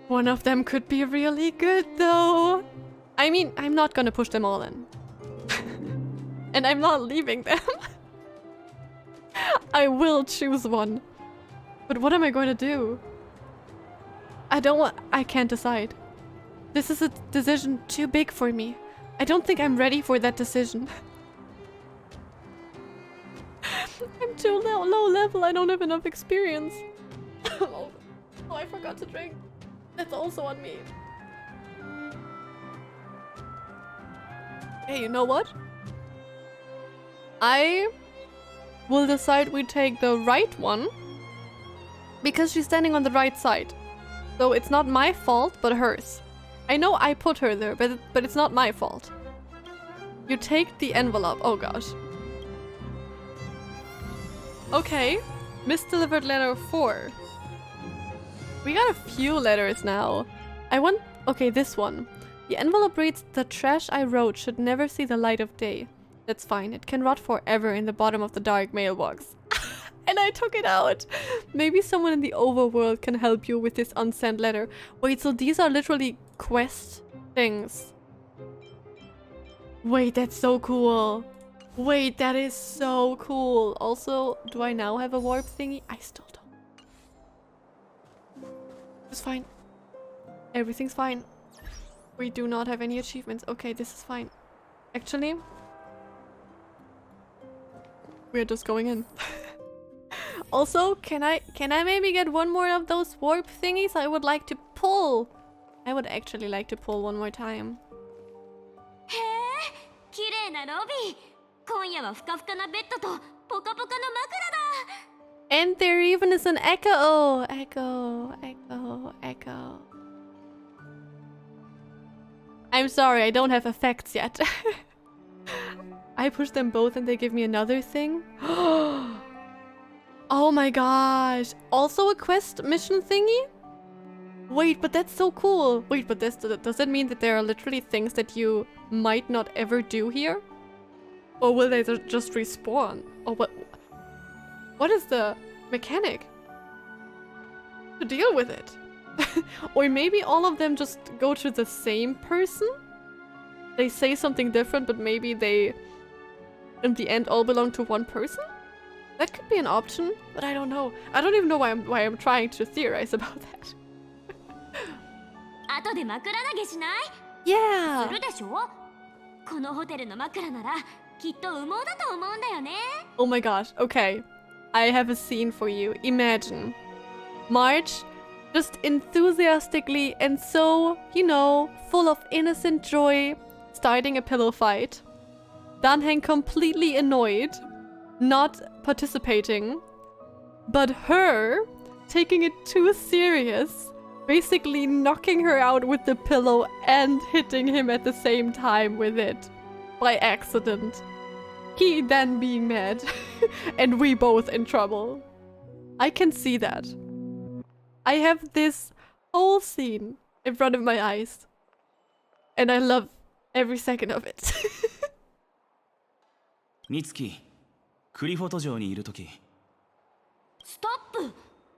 One of them could be really good though. I mean, I'm not gonna push them all in. And I'm not leaving them. I will choose one. But what am I going to do? I can't decide. This is a decision too big for me. I don't think I'm ready for that decision. I'm too low level. I don't have enough experience. Oh, I forgot to drink. That's also on me. Hey, you know what? I will decide we take the right one because she's standing on the right side. So it's not my fault, but hers. I know I put her there, but it's not my fault. You take the envelope. Oh gosh. Okay. Misdelivered letter 4. We got a few letters now. Okay, this one. The envelope reads, "The trash I wrote should never see the light of day." That's fine. It can rot forever in the bottom of the dark mailbox. I And I took it out. Maybe someone in the overworld can help you with this unsent letter. Wait, so these are literally quest things. Wait, that's so cool. Wait, that is so cool. Also, do I now have a warp thingy? I still don't. It's fine. Everything's fine. We do not have any achievements. Okay, this is fine. Actually, we're just going in. Also, can I maybe get one more of those warp thingies? I would like to pull. I would actually like to pull one more time. And there even is an echo. Oh, echo, echo, echo. I'm sorry, I don't have effects yet. I push them both and they give me another thing. Oh my gosh. Also a quest mission thingy? Wait, but that's so cool. Wait, but does that mean that there are literally things that you might not ever do here? Or will they just respawn? Or what is the mechanic to deal with it? Or maybe all of them just go to the same person? They say something different, but maybe they, in the end, all belong to one person? That could be an option, but I don't know. I don't even know why I'm trying to theorize about that. Yeah! Oh my gosh, okay. I have a scene for you. Imagine March just enthusiastically and so, you know, full of innocent joy, starting a pillow fight. Danheng completely annoyed, not participating, but her taking it too serious, basically knocking her out with the pillow and hitting him at the same time with it by accident. He then being mad and we both in trouble. I can see that. I have this whole scene in front of my eyes and I love every second of it. ミツキ、クリフォト城にいるとき。ストップ。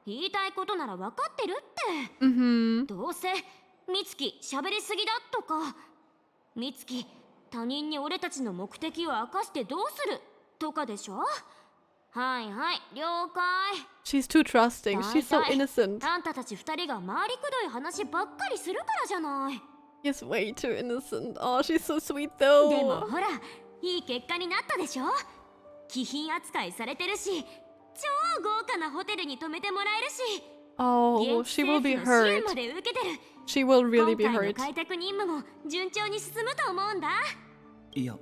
言いたいことなら分かってるって。どうせミツキ喋りすぎだとか、ミツキ他人に俺たちの目的を明かしてどうするとかでしょ。はいはい、了解。She's too trusting. She's so innocent. あんたたち二人が回りくどい話ばっかりするからじゃない。He's way too innocent. Oh, she's so sweet though. でもほら、いい結果になったでしょ。貴賓扱いされてるし、超豪華なホテルに泊めてもらえるし。Oh, she will be hurt. She will really be hurt. 今回の開拓任務も順調に進むと思うんだ。いや、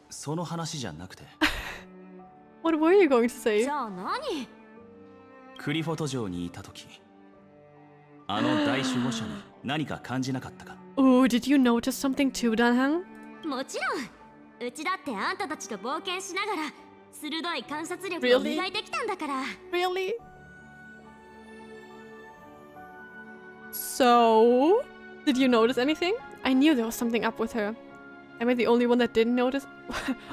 その話じゃなくて。What were you going to say? じゃあ何？クリフォト城にいたとき、あの大守護者に何か感じなかったか？ Oh, did you notice something too, Danhang? もちろん。うちだってあんたたちと冒険しながら鋭い観察力を磨いてきたんだから。Really? So, did you notice anything? I knew there was something up with her. Am I the only one that didn't notice?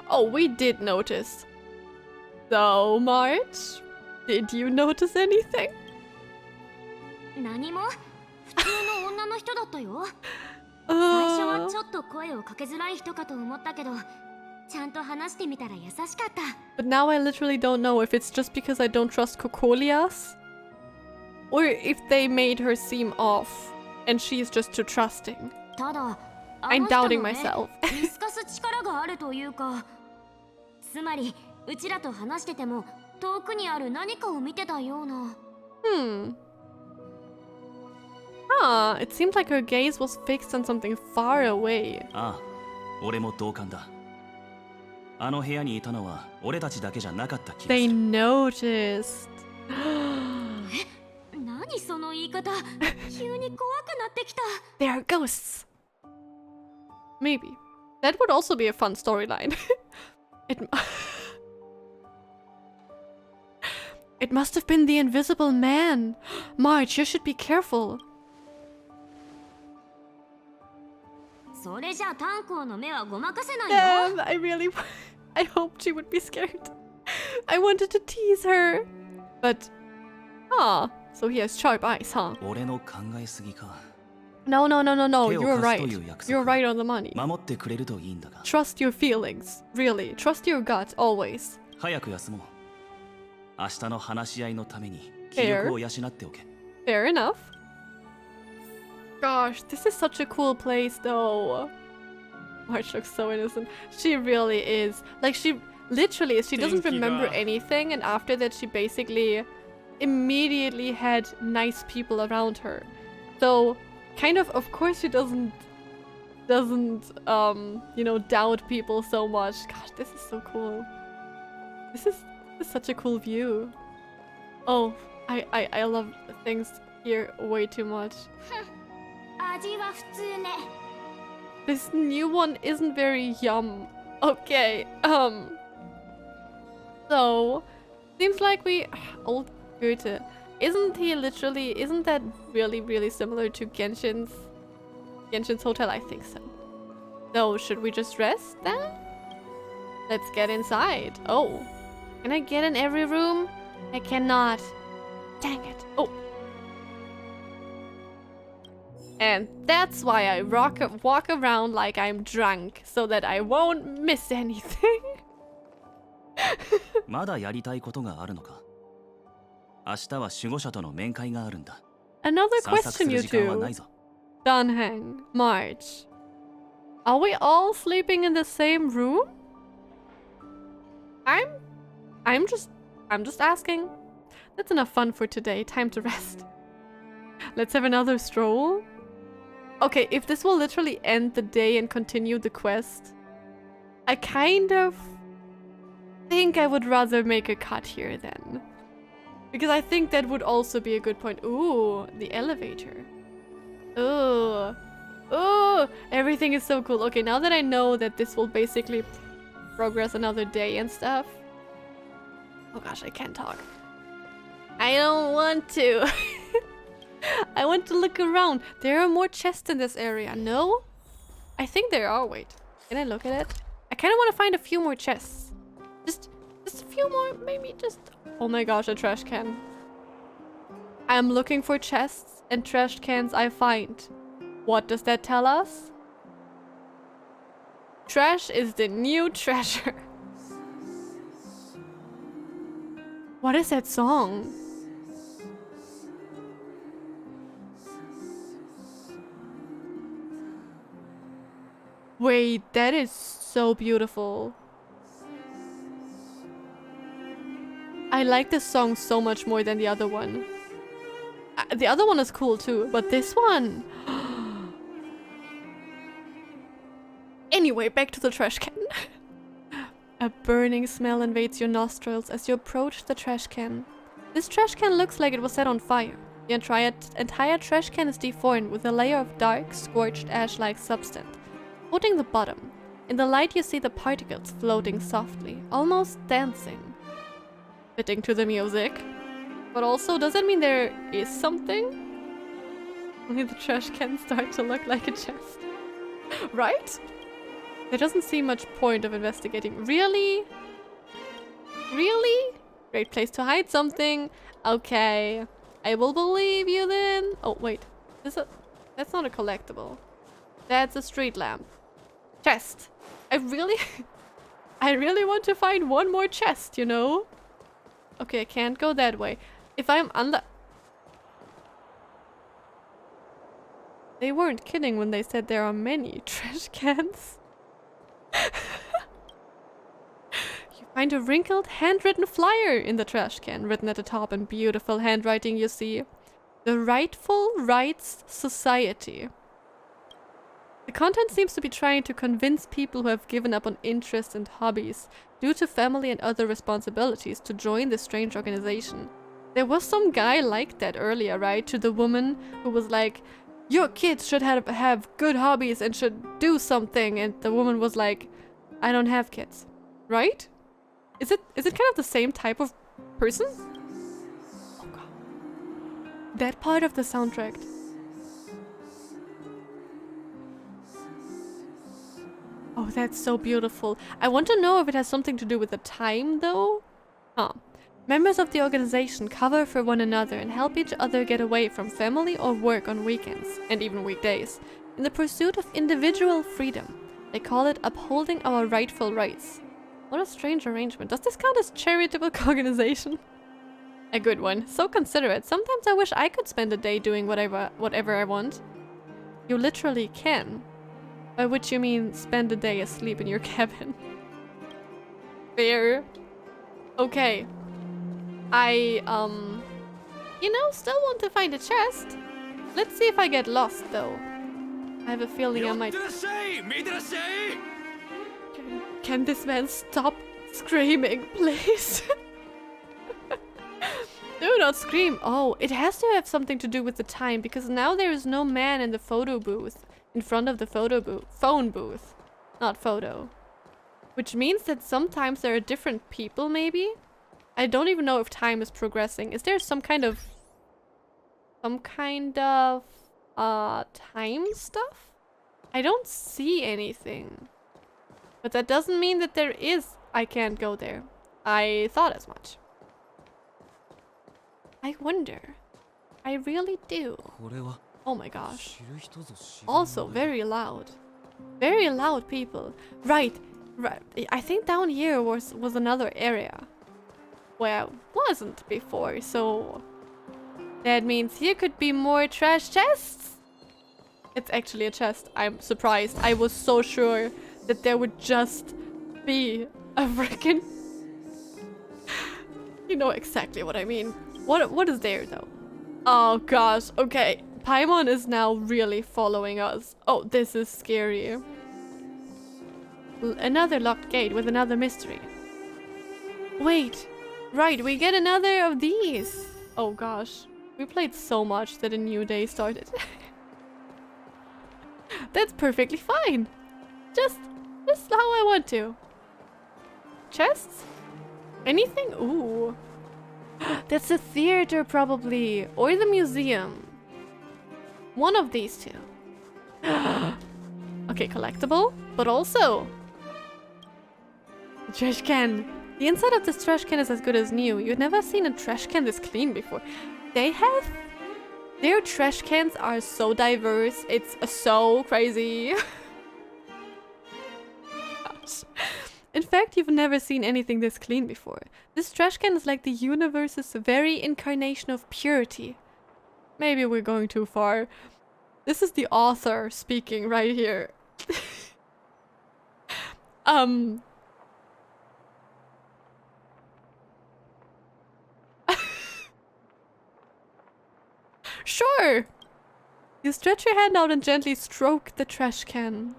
Oh, we did notice. So, March, did you notice anything? 何も普通の女の人だったよ。最初はちょっと声をかけづらい人かと思ったけど、ちゃんと話してみたら優しかった。But now I literally don't know if it's just because I don't trust Kokolias, or if they made her seem off and she's just too trusting. ただ、I'm doubting myself. 見透かす力があるというか、つまりうちらと話してても遠くにある何かを見てたような。Ah, it seemed like her gaze was fixed on something far away. ああ、俺も同感だ。あの部屋にいたのは俺たちだけじゃなかった気がする。They noticed. 何その言い方、急に怖くなってきた。They are ghosts. Maybe. That would also be a fun storyline. It must have been the invisible man. March, you should be careful. それじゃ炭鉱の目はごまかせないよ。I hoped she would be scared. I wanted to tease her. But, so he has sharp eyes, huh? 俺の考えすぎか。 No, you're 手を貸す right. という約 You're 束 right on the money. 守ってくれるといいんだが。 Trust your feelings. Really. Trust your gut, always. 早く休もう。明日の話し合いのために気力を養っておけ。 Fair enough. Gosh, this is such a cool place though. March looks so innocent. She really is. Like, she literally is. She doesn't remember anything, and after that she basically immediately had nice people around her. So, kind of course she doesn't you know, doubt people so much. Gosh, this is so cool. This is such a cool view. Oh, I love things here way too much. 味は普通ね。 This new one isn't very yum. Okay, so seems like we old Goethe. Isn't that really similar to Genshin's hotel? I think so. So should we just rest then? Let's get inside. Oh, can I get in every room? I cannot. Dang it. Oh. And that's why I walk around like I'm drunk, so that I won't miss anything. まだやりたいことがあるのか。明日は守護者との面会があるんだ。 Another 散策す question, る you 時間はな two. いぞ。 Dunhang, March. Are we all sleeping in the same room? I'm just asking. That's enough fun for today. Time to rest. Let's have another stroll. Okay, if this will literally end the day and continue the quest, I kind of think I would rather make a cut here then. Because I think that would also be a good point. Ooh, the elevator. Ooh. Ooh, everything is so cool. Okay, now that I know that this will basically progress another day and stuff. Oh gosh, I can't talk. I don't want to. I want to look around. There are more chests in this area. No? I think there are. Wait. Can I look at it? I kind of want to find a few more chests. Just a few more. Maybe just... Oh my gosh, a trash can. I'm looking for chests and trash cans I find. What does that tell us? Trash is the new treasure. What is that song? Wait, that is so beautiful. I like this song so much more than the other one. The other one is cool too, but this one... Anyway, back to the trash can. A burning smell invades your nostrils as you approach the trash can. This trash can looks like it was set on fire. The entire trash can is deformed with a layer of dark, scorched ash-like substance coating the bottom. In the light you see the particles floating softly, almost dancing. Fitting to the music. But also, does that mean there is something? Only the trash can start to look like a chest. Right? There doesn't seem much point of investigating. Really? Really? Great place to hide something. Okay. I will believe you then. Oh, wait. That's not a collectible. That's a street lamp. Chest. I really want to find one more chest, you know? Okay, I can't go that way. If I'm under... They weren't kidding when they said there are many trash cans. You find a wrinkled, handwritten flyer in the trash can, written at the top in beautiful handwriting you see. The Rightful Rights Society. The content seems to be trying to convince people who have given up on interests and hobbies due to family and other responsibilities to join this strange organization. There was some guy like that earlier, right? To the woman who was like, your kids should have good hobbies and should do something. And the woman was like, I don't have kids. Right? Is it kind of the same type of person? Oh god. That part of the soundtrack. Oh, that's so beautiful. I want to know if it has something to do with the time, though. Huh. Members of the organization cover for one another and help each other get away from family or work on weekends, and even weekdays, in the pursuit of individual freedom. They call it upholding our rightful rights. What a strange arrangement. Does this count as charitable organization? A good one. So considerate. Sometimes I wish I could spend a day doing whatever I want. You literally can. By which you mean spend a day asleep in your cabin. Fair. Okay. I, you know, still want to find a chest. Let's see if I get lost, though. I have a feeling I might... Can this man stop screaming, please? Do not scream. Oh, it has to have something to do with the time, because now there is no man in the photo booth. In front of the phone booth. Not photo. Which means that sometimes there are different people, maybe? I don't even know if time is progressing. Is there some kind of time stuff? I don't see anything. But that doesn't mean that there is. I can't go there. I thought as much. I wonder. I really do. Oh my gosh. Also very loud. Very loud people. Right. I think down here was another area where I wasn't before, so that means here could be more trash chests. It's actually a chest. I'm surprised. I was so sure that there would just be a freaking... You know exactly what I mean. What is there though? Oh gosh, okay. Paimon is now really following us. Oh, this is scary. Another locked gate with another mystery. Wait. Right, we get another of these. Oh gosh. We played so much that a new day started. That's perfectly fine. Just how I want to. Chests? Anything? Ooh. That's the theater probably. Or the museum. One of these two. Okay, collectible. But also... a trash can. The inside of this trash can is as good as new. You've never seen a trash can this clean before. They have... Their trash cans are so diverse. It's so crazy. Gosh. In fact, you've never seen anything this clean before. This trash can is like the universe's very incarnation of purity. Maybe we're going too far. This is the author speaking right here. Sure! You stretch your hand out and gently stroke the trash can.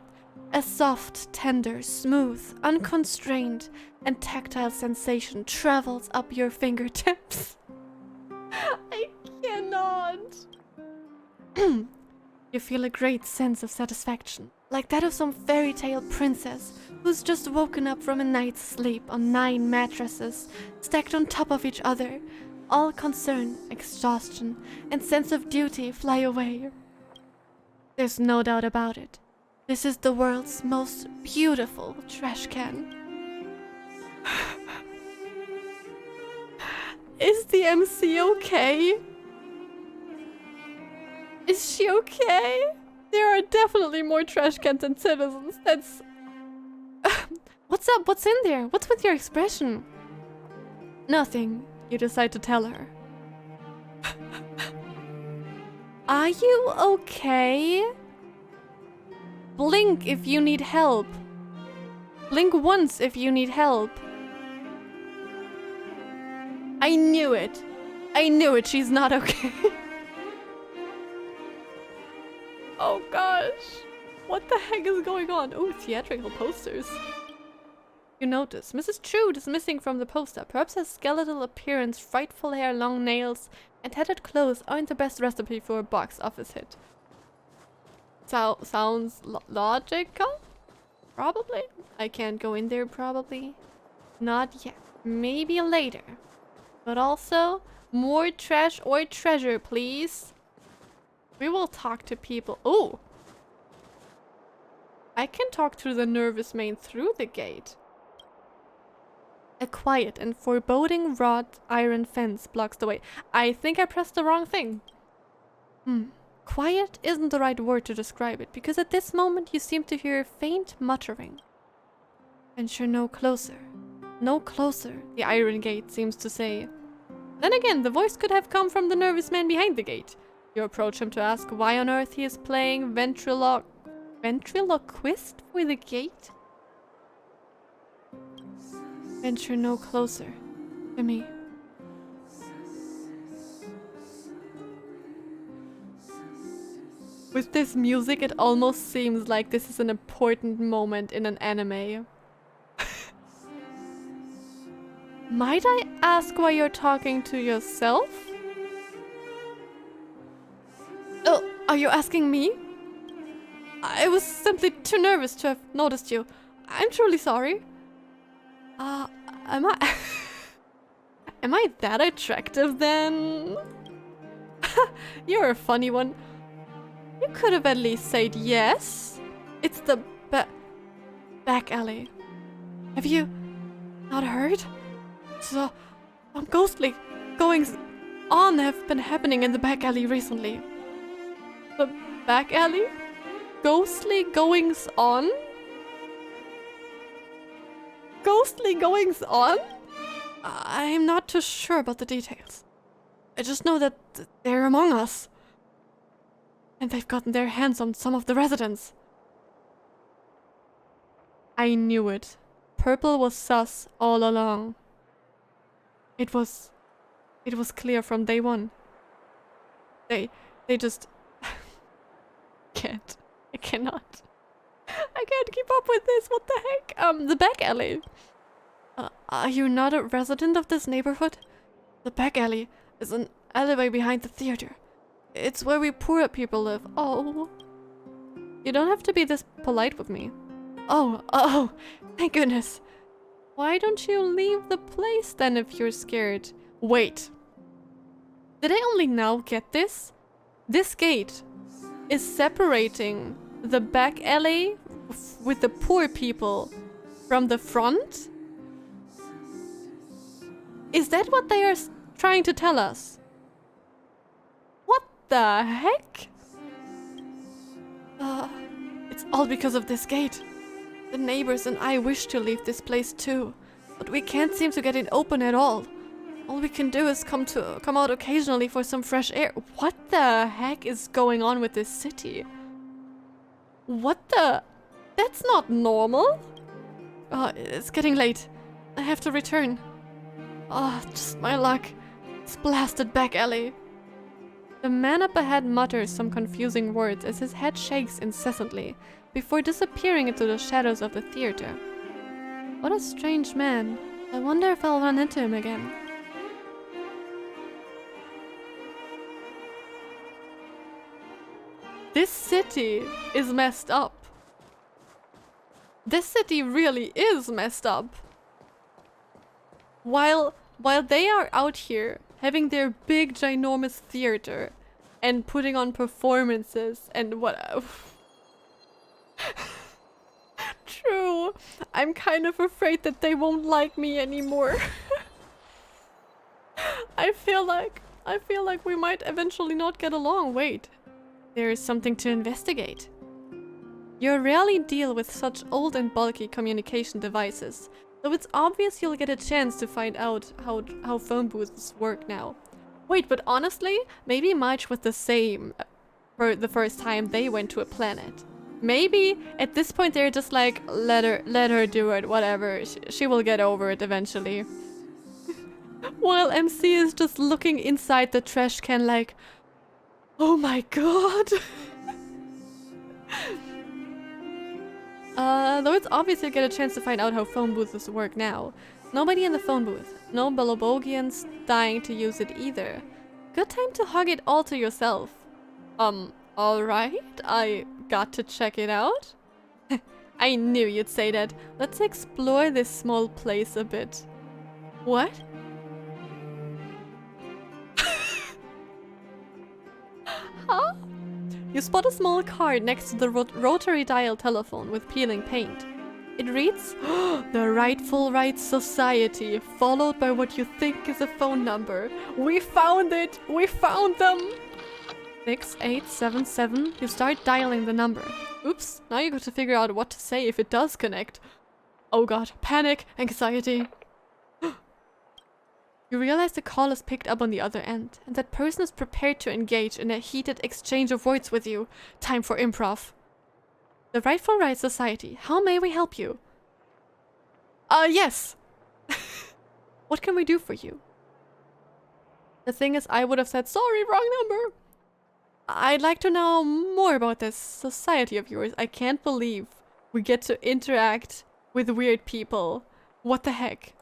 A soft, tender, smooth, unconstrained, and tactile sensation travels up your fingertips. I cannot. You feel a great sense of satisfaction, like that of some fairy tale princess who's just woken up from a night's sleep on 9 mattresses stacked on top of each other. All concern, exhaustion, and sense of duty fly away. There's no doubt about it. This is the world's most beautiful trash can. Is the MC okay? Is she okay? There are definitely more trash cans than citizens. That's... What's up? What's in there? What's with your expression? Nothing. You decide to tell her. Are you okay? Blink if you need help. Blink once if you need help. I knew it. I knew it. She's not okay. Oh gosh. What the heck is going on? Oh, theatrical posters. You notice Mrs. Trude is missing from the poster. Perhaps her skeletal appearance, frightful hair, long nails, and tattered clothes aren't the best recipe for a box office hit. Sounds logical? Probably. I can't go in there probably. Not yet. Maybe later. But also, more trash or treasure, please. We will talk to people. Oh! I can talk to the nervous man through the gate. A quiet and foreboding wrought iron fence blocks the way. I think I pressed the wrong thing. Quiet isn't the right word to describe it, because at this moment you seem to hear a faint muttering. Venture no closer. No closer, the iron gate seems to say. Then again, the voice could have come from the nervous man behind the gate. You approach him to ask why on earth he is playing ventriloquist for the gate? Venture no closer to me. With this music, it almost seems like this is an important moment in an anime. Might I ask why you're talking to yourself? Oh, are you asking me? I was simply too nervous to have noticed you. I'm truly sorry. Am I... Am I that attractive then? You're a funny one. You could have at least said yes. It's the back alley. Have you not heard? So, some ghostly goings on have been happening in the back alley recently. The back alley? Ghostly goings on? Ghostly goings on? I'm not too sure about the details. I just know that they're among us. And they've gotten their hands on some of the residents. I knew it. Purple was sus all along. It was clear from day one. They just can't. I cannot. I can't keep up with this. What the heck? The back alley. Are you not a resident of this neighborhood? The back alley is an alleyway behind the theater. It's where we poorer people live. Oh. You don't have to be this polite with me. Oh, thank goodness. Why don't you leave the place then if you're scared? Wait. Did I only now get this? This gate is separating the back alley with the poor people from the front? Is that what they are trying to tell us? What the heck? It's all because of this gate. The neighbors and I wish to leave this place too, but we can't seem to get it open at all. All we can do is come out occasionally for some fresh air. What the heck is going on with this city? What the? That's not normal. It's getting late. I have to return. Just my luck. This blasted back alley. The man up ahead mutters some confusing words as his head shakes incessantly, before disappearing into the shadows of the theater. What a strange man. I wonder if I'll run into him again. This city is messed up. This city really is messed up. While they are out here having their big ginormous theater and putting on performances and what... True. I'm kind of afraid that they won't like me anymore. I feel like we might eventually not get along. Wait. There is something to investigate. You rarely deal with such old and bulky communication devices, so it's obvious you'll get a chance to find out how phone booths work now. Wait, but honestly, maybe March was the same for the first time they went to a planet. Maybe at this point they're just like, let her do it, whatever. She will get over it eventually. While MC is just looking inside the trash can like, oh my god. Though it's obvious you'll get a chance to find out how phone booths work now. Nobody in the phone booth. No Belobogians dying to use it either. Good time to hug it all to yourself. Alright, I got to check it out. I knew you'd say that. Let's explore this small place a bit. What? Huh? You spot a small card next to the rotary dial telephone with peeling paint. It reads, the Rightful Rights Society, followed by what you think is a phone number. We found it! We found them! 6877. You start dialing the number. Oops, now you got to figure out what to say if it does connect. Oh god, panic, anxiety. You realize the call is picked up on the other end, and that person is prepared to engage in a heated exchange of words with you. Time for improv. The Rightful Rights Society, how may we help you? Yes! What can we do for you? The thing is, I would have said, sorry, wrong number. I'd like to know more about this society of yours. I can't believe we get to interact with weird people. What the heck?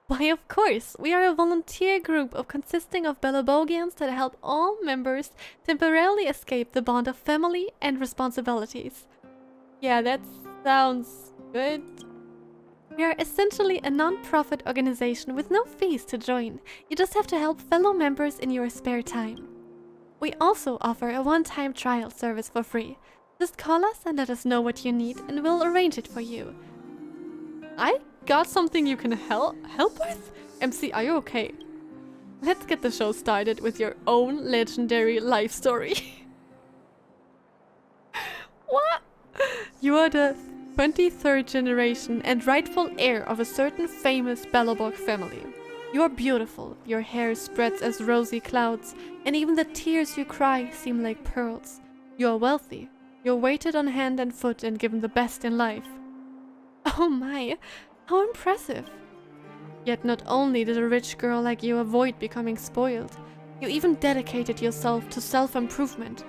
Why, of course, we are a volunteer group consisting of Belobogians that help all members temporarily escape the bond of family and responsibilities. Yeah, that sounds good. We are essentially a non-profit organization with no fees to join. You just have to help fellow members in your spare time. We also offer a one-time trial service for free. Just call us and let us know what you need and we'll arrange it for you. I got something you can help with? MC, are you okay? Let's get the show started with your own legendary life story. What? You are the 23rd generation and rightful heir of a certain famous Belobog family. You are beautiful, your hair spreads as rosy clouds, and even the tears you cry seem like pearls. You are wealthy, you're weighted on hand and foot and given the best in life. Oh my, how impressive! Yet not only did a rich girl like you avoid becoming spoiled, you even dedicated yourself to self-improvement.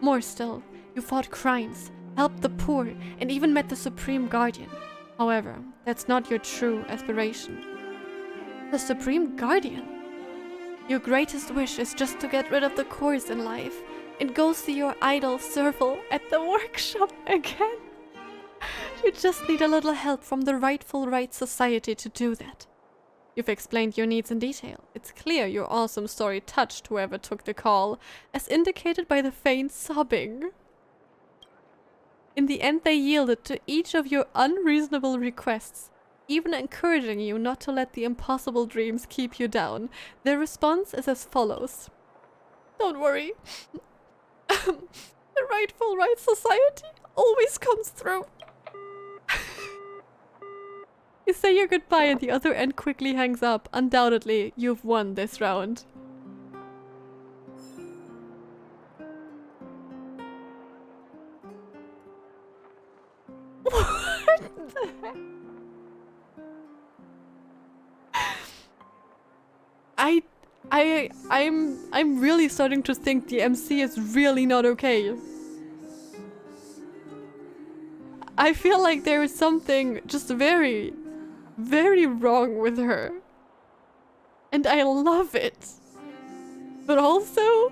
More still, you fought crimes, helped the poor, and even met the Supreme Guardian. However, that's not your true aspiration. The Supreme Guardian? Your greatest wish is just to get rid of the chores in life and go see your idol Serval at the workshop again. You just need a little help from the Rightful Rights Society to do that. You've explained your needs in detail. It's clear your awesome story touched whoever took the call, as indicated by the faint sobbing. In the end, they yielded to each of your unreasonable requests, even encouraging you not to let the impossible dreams keep you down. Their response is as follows. Don't worry. The Rightful Rights Society always comes through. You say your goodbye and the other end quickly hangs up. Undoubtedly, you've won this round. What the heck? I'm really starting to think the MC is really not okay. I feel like there is something just very, very wrong with her. And I love it. But also,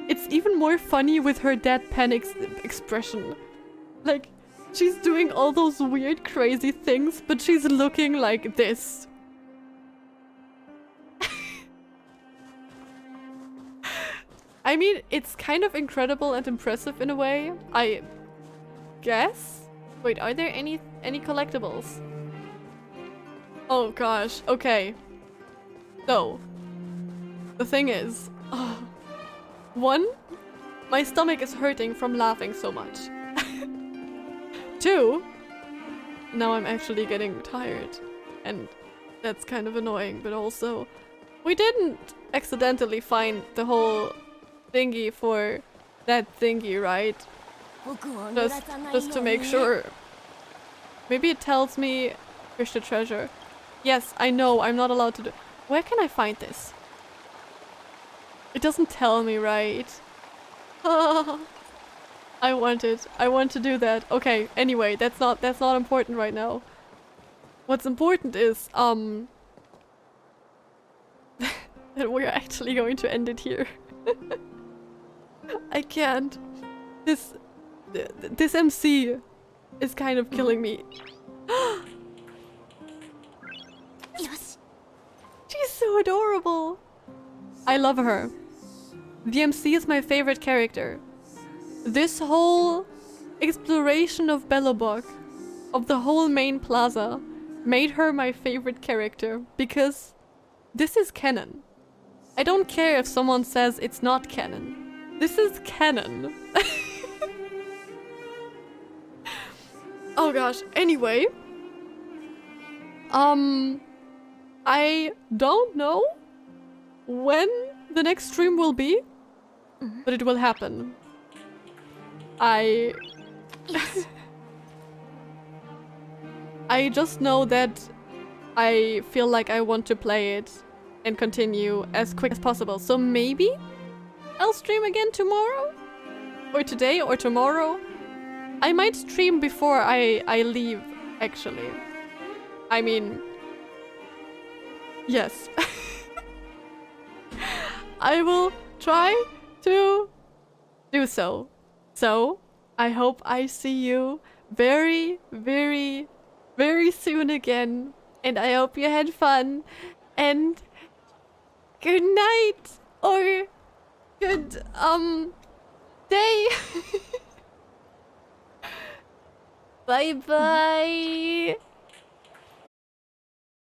it's even more funny with her deadpan expression. Like, she's doing all those weird, crazy things, but she's looking like this. I mean, it's kind of incredible and impressive in a way, I guess? Wait, are there any collectibles? Oh gosh, okay. So, the thing is, one, my stomach is hurting from laughing so much. Two, now I'm actually getting tired, and that's kind of annoying, but also, we didn't accidentally find the whole thingy for that thingy, right? Just to make sure. Maybe it tells me here's the treasure. Yes, I know, I'm not allowed to do. Where can I find this? It doesn't tell me, right? I want it. I want to do that. Okay, anyway, that's not important right now. What's important is that we're actually going to end it here. I can't. This MC is kind of killing me. She's so adorable. I love her. The MC is my favorite character. This whole exploration of Belobog of the whole main plaza made her my favorite character because this is canon. I don't care if someone says it's not canon. This is canon. Oh gosh, anyway. I don't know when the next stream will be, but it will happen. I just know that I feel like I want to play it and continue as quick as possible. So maybe I'll stream again tomorrow? Or today or tomorrow? I might stream before I leave, actually. I mean, yes. I will try to do so. So, I hope I see you very, very, very soon again. And I hope you had fun. And good night or good day. Bye bye.